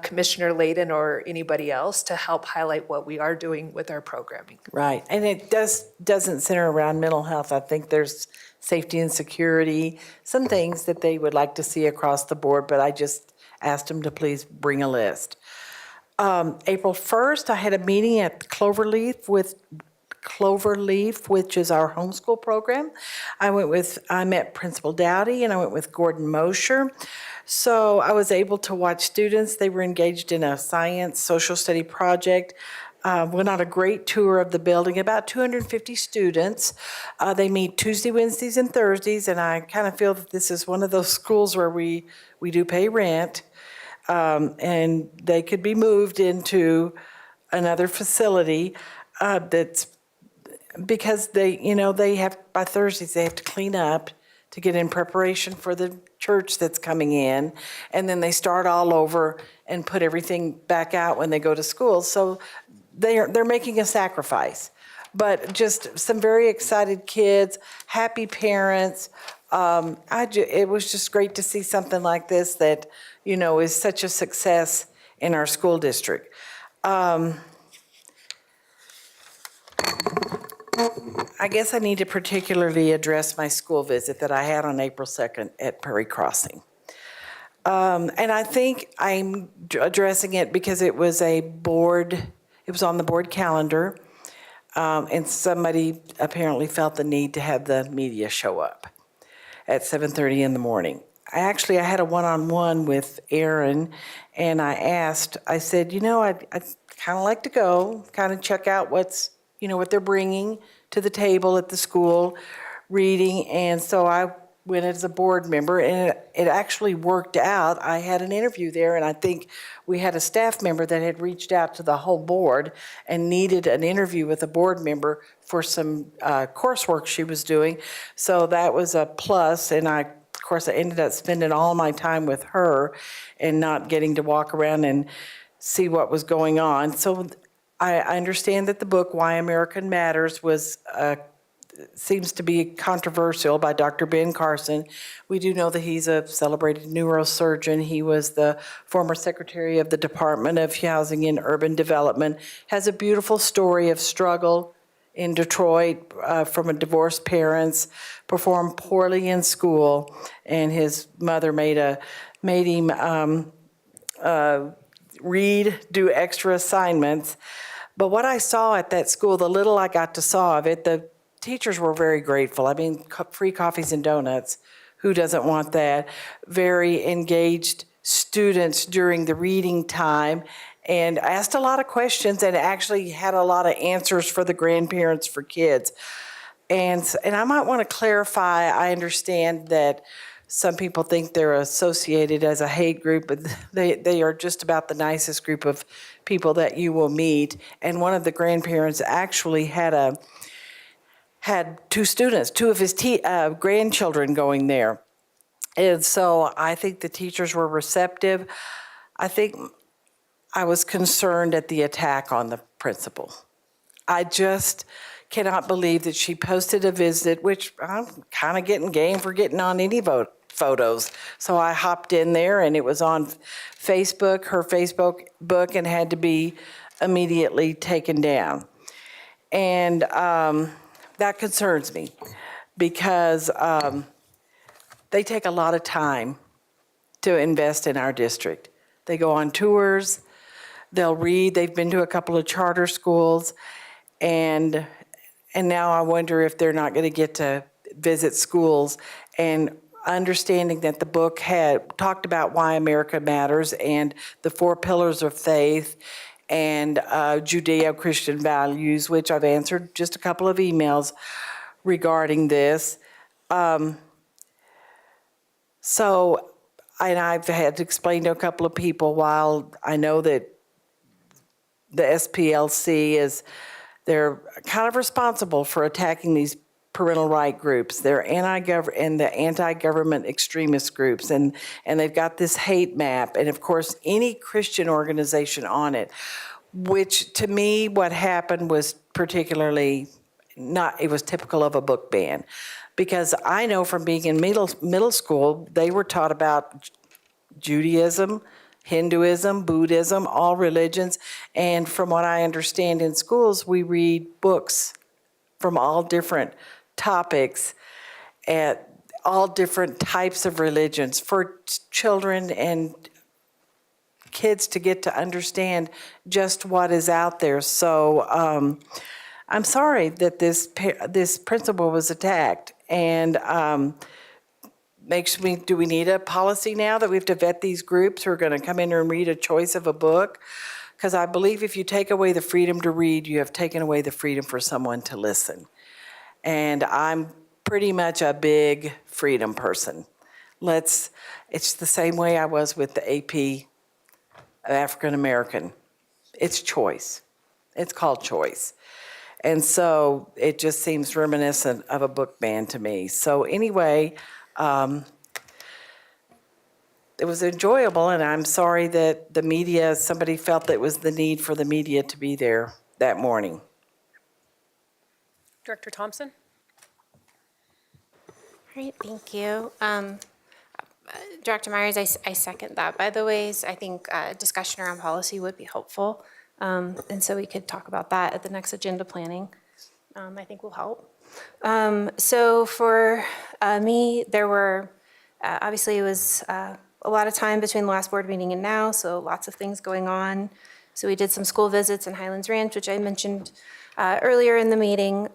Commissioner Layden or anybody else to help highlight what we are doing with our programming. Right, and it doesn't center around mental health. I think there's safety and security, some things that they would like to see across the board, but I just asked them to please bring a list. April 1st, I had a meeting at Cloverleaf, which is our homeschool program. I met Principal Dowdy and I went with Gordon Mosher. So I was able to watch students. They were engaged in a science social study project. Went on a great tour of the building, about 250 students. They meet Tuesday, Wednesdays, and Thursdays, and I kind of feel that this is one of those schools where we do pay rent, and they could be moved into another facility that's because they have, by Thursdays, they have to clean up to get in preparation for the church that's coming in, and then they start all over and put everything back out when they go to school. So they're making a sacrifice, but just some very excited kids, happy parents. It was just great to see something like this that, is such a success in our school district. I guess I need to particularly address my school visit that I had on April 2nd at Prairie Crossing. And I think I'm addressing it because it was on the board calendar, and somebody apparently felt the need to have the media show up at 7:30 in the morning. I had a one-on-one with Aaron, and I said, I'd kind of like to go, kind of check out what they're bringing to the table at the school, reading. And so I went as a board member, and it actually worked out. I had an interview there, and I think we had a staff member that had reached out to the whole board and needed an interview with a board member for some coursework she was doing. So that was a plus, and I ended up spending all my time with her and not getting to walk around and see what was going on. So I understand that the book, Why America Matters, seems to be controversial, by Dr. Ben Carson. We do know that he's a celebrated neurosurgeon. He was the former secretary of the Department of Housing and Urban Development. Has a beautiful story of struggle in Detroit from divorced parents, performed poorly in school, and his mother made him do extra assignments. But what I saw at that school, the little I got to saw of it, the teachers were very grateful. I mean, free coffees and donuts. Who doesn't want that? Very engaged students during the reading time, and asked a lot of questions and actually had a lot of answers for the grandparents for kids. And I might want to clarify, I understand that some people think they're associated as a hate group, but they are just about the nicest group of people that you will meet. And one of the grandparents actually had two of his grandchildren going there. And so I think the teachers were receptive. I think I was concerned at the attack on the principal. I just cannot believe that she posted a visit, which I'm kind of getting game for getting on any photos. So I hopped in there, and it was on Facebook, her Facebook book, and had to be immediately taken down. And that concerns me because they take a lot of time to invest in our district. They go on tours, they'll read, they've been to a couple of charter schools, and now I wonder if they're not going to get to visit schools. And understanding that the book had talked about why America matters and the 4 pillars of faith and Judeo-Christian values, which I've answered just a couple of emails regarding this. And I've had to explain to a couple of people, while I know that the SPLC they're kind of responsible for attacking these parental right groups. They're the anti-government extremist groups, and they've got this hate map, and of course any Christian organization on it. which to me, what happened was particularly not, it was typical of a book ban. Because I know from being in middle school, they were taught about Judaism, Hinduism, Buddhism, all religions. And from what I understand in schools, we read books from all different topics at all different types of religions for children and kids to get to understand just what is out there. So I'm sorry that this principal was attacked, and makes me, do we need a policy now that we have to vet these groups who are going to come in and read a choice of a book? Because I believe if you take away the freedom to read, you have taken away the freedom for someone to listen. And I'm pretty much a big freedom person. It's the same way I was with the AP African American. It's choice. It's called choice. And so it just seems reminiscent of a book ban to me. So anyway, it was enjoyable, and I'm sorry that the media, somebody felt that it was the need for the media to be there that morning. Director Thompson? All right, thank you. Director Myers, I second that. By the ways, I think discussion around policy would be helpful. And so we could talk about that at the next agenda planning. I think will help. So for me, there were, obviously it was a lot of time between the last board meeting and now, so lots of things going on. So we did some school visits in Highlands Ranch, which I mentioned earlier in the meeting.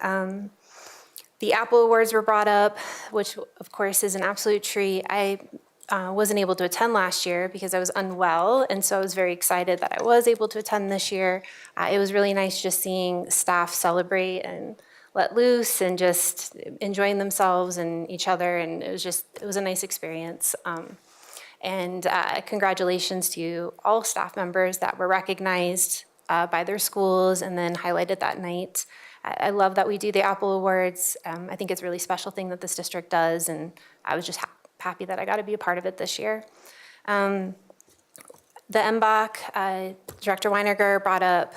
The Apple Awards were brought up, which of course is an absolute treat. I wasn't able to attend last year because I was unwell, and so I was very excited that I was able to attend this year. It was really nice just seeing staff celebrate and let loose and just enjoying themselves and each other, and it was a nice experience. And congratulations to all staff members that were recognized by their schools and then highlighted that night. I love that we do the Apple Awards. I think it's a really special thing that this district does, and I was just happy that I got to be a part of it this year. The MBOC, Director Weinerger brought up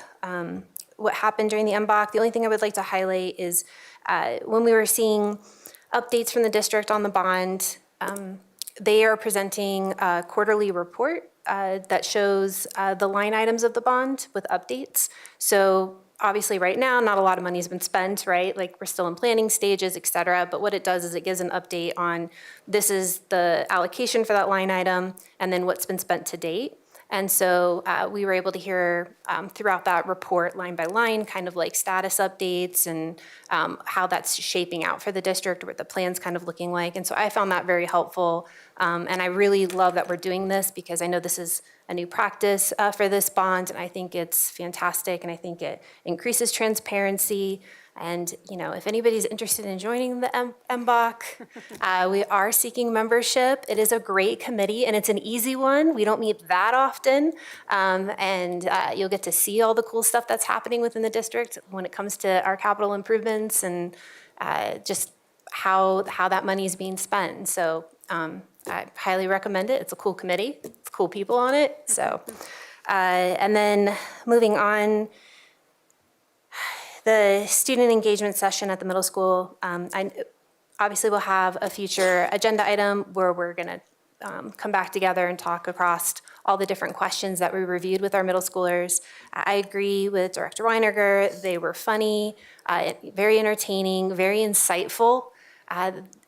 what happened during the MBOC. The only thing I would like to highlight is when we were seeing updates from the district on the bond, they are presenting a quarterly report that shows the line items of the bond with updates. So obviously right now, not a lot of money has been spent, right? Like we're still in planning stages, et cetera. But what it does is it gives an update on this is the allocation for that line item and then what's been spent to date. And so we were able to hear throughout that report, line by line, kind of like status updates and how that's shaping out for the district, what the plan's kind of looking like. And so I found that very helpful. And I really love that we're doing this because I know this is a new practice for this bond, and I think it's fantastic, and I think it increases transparency. And, you know, if anybody's interested in joining the MBOC, we are seeking membership. It is a great committee, and it's an easy one. We don't meet that often, and you'll get to see all the cool stuff that's happening within the district when it comes to our capital improvements and just how that money is being spent. So I highly recommend it. It's a cool committee. It's cool people on it. So, and then moving on, the student engagement session at the middle school, obviously we'll have a future agenda item where we're going to come back together and talk across all the different questions that we reviewed with our middle schoolers. I agree with Director Weinerger. They were funny, very entertaining, very insightful.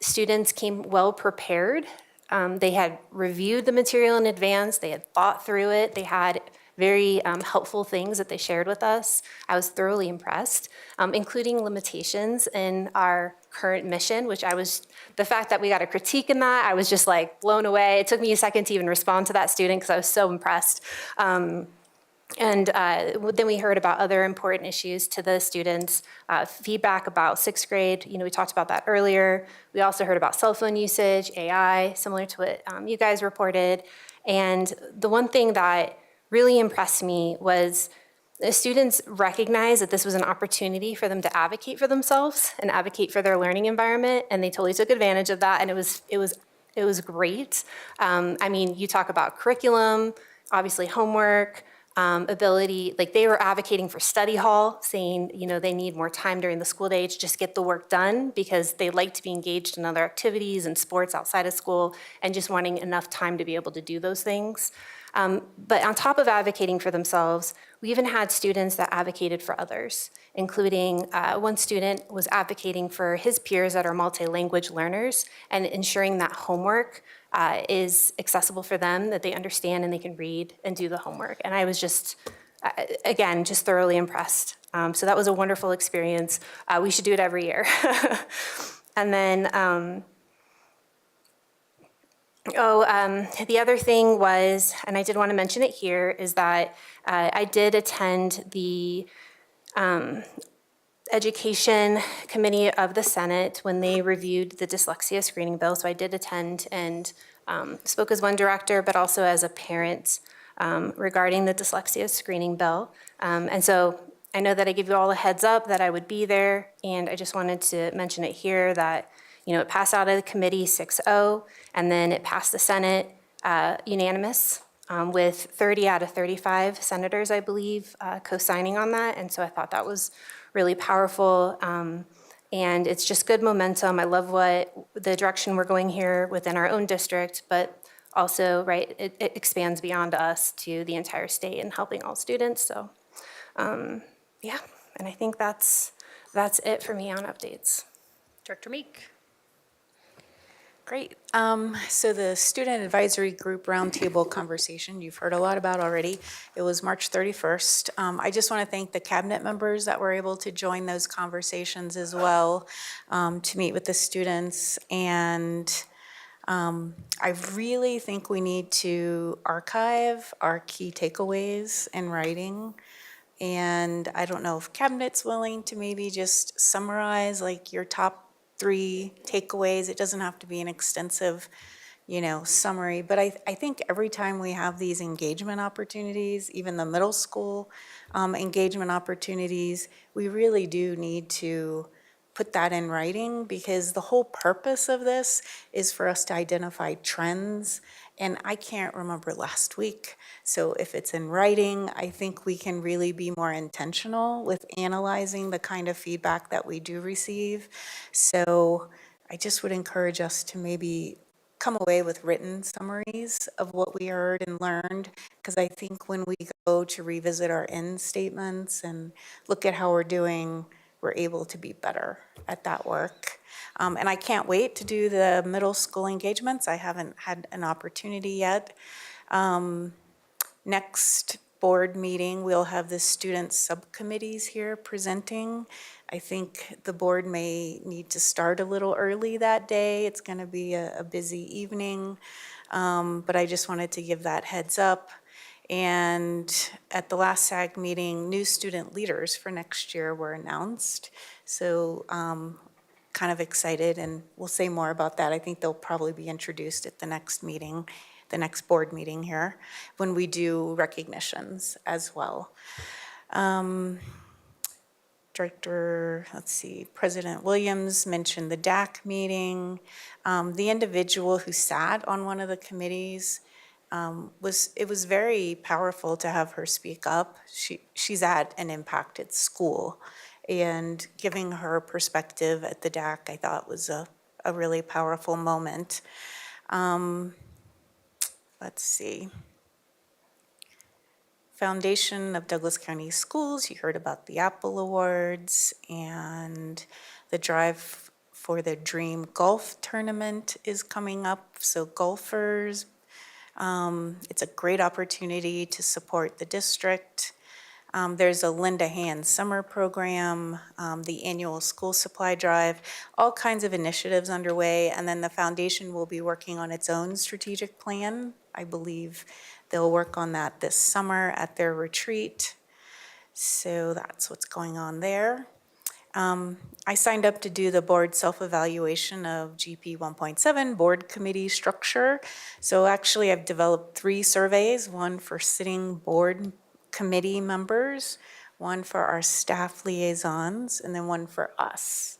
Students came well prepared. They had reviewed the material in advance. They had thought through it. They had very helpful things that they shared with us. I was thoroughly impressed, including limitations in our current mission, which the fact that we got a critique in that, I was just like blown away. It took me a second to even respond to that student because I was so impressed. And then we heard about other important issues to the students, feedback about sixth grade. You know, we talked about that earlier. We also heard about cell phone usage, AI, similar to what you guys reported. And the one thing that really impressed me was the students recognized that this was an opportunity for them to advocate for themselves and advocate for their learning environment, and they totally took advantage of that, and it was great. I mean, you talk about curriculum, obviously homework, ability, like they were advocating for study hall, saying, you know, they need more time during the school day to just get the work done because they like to be engaged in other activities and sports outside of school and just wanting enough time to be able to do those things. But on top of advocating for themselves, we even had students that advocated for others, including one student was advocating for his peers that are multi-language learners and ensuring that homework is accessible for them, that they understand and they can read and do the homework. And I was just, again, just thoroughly impressed. So that was a wonderful experience. We should do it every year. And then, the other thing was, and I did want to mention it here, is that I did attend the Education Committee of the Senate when they reviewed the dyslexia screening bill. So I did attend and spoke as one director, but also as a parent regarding the dyslexia screening bill. And so I know that I gave you all a heads up that I would be there, and I just wanted to mention it here that, you know, it passed out of the committee 6-0, and then it passed the Senate unanimous with 30 out of 35 senators, I believe, co-signing on that. And so I thought that was really powerful. And it's just good momentum. I love what the direction we're going here within our own district, but also, right, it expands beyond us to the entire state and helping all students. So, yeah, and I think that's it for me on updates. Director Meek. Great. So the Student Advisory Group Roundtable conversation, you've heard a lot about already. It was March 31st. I just want to thank the cabinet members that were able to join those conversations as well, to meet with the students. And I really think we need to archive our key takeaways in writing. And I don't know if cabinet's willing to maybe just summarize like your top 3 takeaways. It doesn't have to be an extensive, you know, summary, but I think every time we have these engagement opportunities, even the middle school engagement opportunities, we really do need to put that in writing, because the whole purpose of this is for us to identify trends. And I can't remember last week. So if it's in writing, I think we can really be more intentional with analyzing the kind of feedback that we do receive. So I just would encourage us to maybe come away with written summaries of what we heard and learned, because I think when we go to revisit our end statements and look at how we're doing, we're able to be better at that work. And I can't wait to do the middle school engagements. I haven't had an opportunity yet. Next board meeting, we'll have the student subcommittees here presenting. I think the board may need to start a little early that day. It's going to be a busy evening, but I just wanted to give that heads up. And at the last SAG meeting, new student leaders for next year were announced. So kind of excited, and we'll say more about that. I think they'll probably be introduced at the next meeting, the next board meeting here, when we do recognitions as well. President Williams mentioned the DAC meeting. The individual who sat on one of the committees, it was very powerful to have her speak up. She's at an impacted school, and giving her perspective at the DAC, I thought was a really powerful moment. Let's see. Foundation of Douglas County Schools, you heard about the Apple Awards, and the Drive for the Dream Golf Tournament is coming up. So golfers, it's a great opportunity to support the district. There's a Linda Hand Summer Program, the annual school supply drive, all kinds of initiatives underway. And then the foundation will be working on its own strategic plan. I believe they'll work on that this summer at their retreat. So that's what's going on there. I signed up to do the board self-evaluation of GP 1.7 board committee structure. So actually I've developed 3 surveys, one for sitting board committee members, one for our staff liaisons, and then one for us,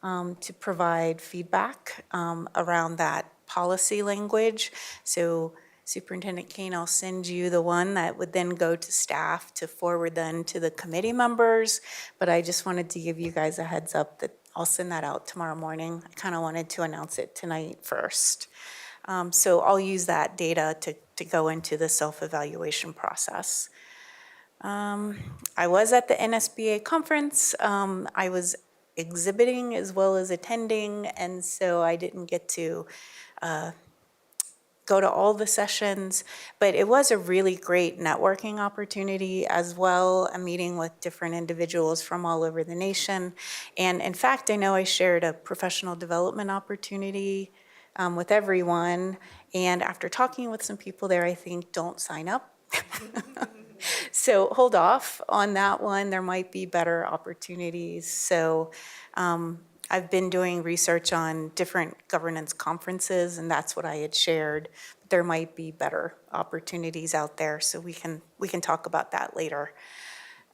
to provide feedback around that policy language. So Superintendent Kane, I'll send you the one that would then go to staff to forward then to the committee members. But I just wanted to give you guys a heads up that I'll send that out tomorrow morning. I kind of wanted to announce it tonight first. So I'll use that data to go into the self-evaluation process. I was at the NSBA conference. I was exhibiting as well as attending, and so I didn't get to go to all the sessions, but it was a really great networking opportunity as well, a meeting with different individuals from all over the nation. And in fact, I know I shared a professional development opportunity with everyone, and after talking with some people there, I think don't sign up. So hold off on that one. There might be better opportunities. So I've been doing research on different governance conferences, and that's what I had shared. There might be better opportunities out there, so we can talk about that later.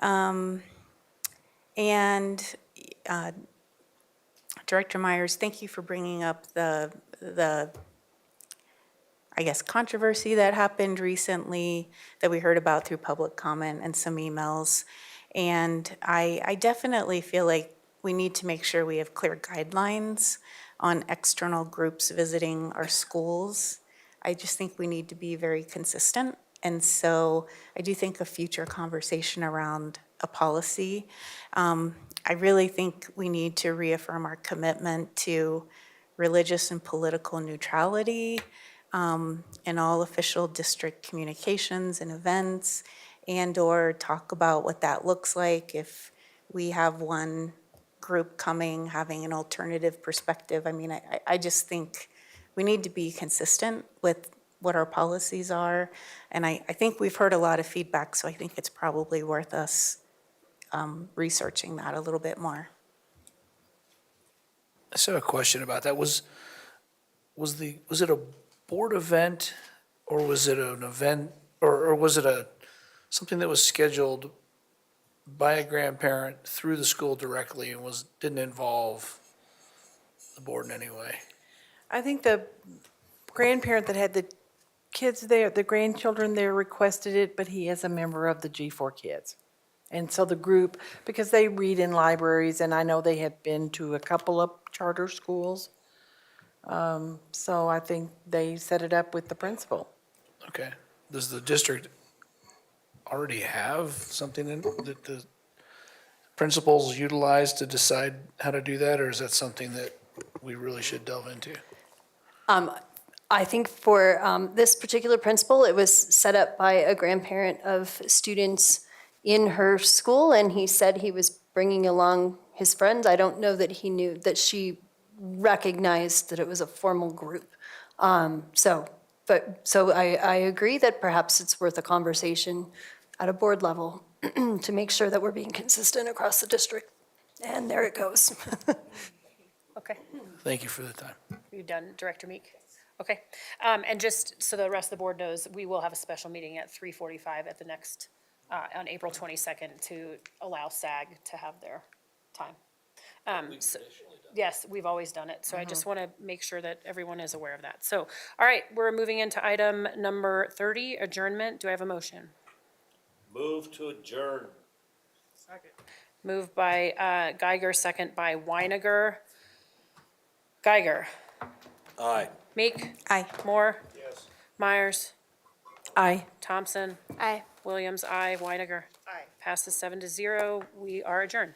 And Director Myers, thank you for bringing up the I guess, controversy that happened recently that we heard about through public comment and some emails. And I definitely feel like we need to make sure we have clear guidelines on external groups visiting our schools. I just think we need to be very consistent. And so I do think a future conversation around a policy. I really think we need to reaffirm our commitment to religious and political neutrality in all official district communications and events, and/or talk about what that looks like if we have one group coming, having an alternative perspective. I mean, I just think we need to be consistent with what our policies are. And I think we've heard a lot of feedback, so I think it's probably worth us researching that a little bit more. I just have a question about that. Was it a board event, or was it an event, or was it something that was scheduled by a grandparent through the school directly and didn't involve the board in any way? I think the grandparent that had the kids there, the grandchildren there requested it, but he is a member of the G4 Kids. And so the group, because they read in libraries, and I know they have been to a couple of charter schools, so I think they set it up with the principal. Okay. Does the district already have something that the principals utilize to decide how to do that, or is that something that we really should delve into? I think for this particular principal, it was set up by a grandparent of students in her school, and he said he was bringing along his friends. I don't know that he knew that she recognized that it was a formal group. So I agree that perhaps it's worth a conversation at a board level to make sure that we're being consistent across the district. And there it goes. Okay. Thank you for the time. You done, Director Meek? Okay. And just so the rest of the board knows, we will have a special meeting at 3:45 at the next, on April 22nd to allow SAG to have their time. Yes, we've always done it. So I just want to make sure that everyone is aware of that. So, all right, we're moving into item number 30, adjournment. Do I have a motion? Move to adjourn. Moved by Geiger, second by Weiniger. Geiger. Aye. Meek. Aye. Moore. Yes. Myers. Aye. Thompson. Aye. Williams, aye. Weiniger. Aye. Passes 7-0. We are adjourned.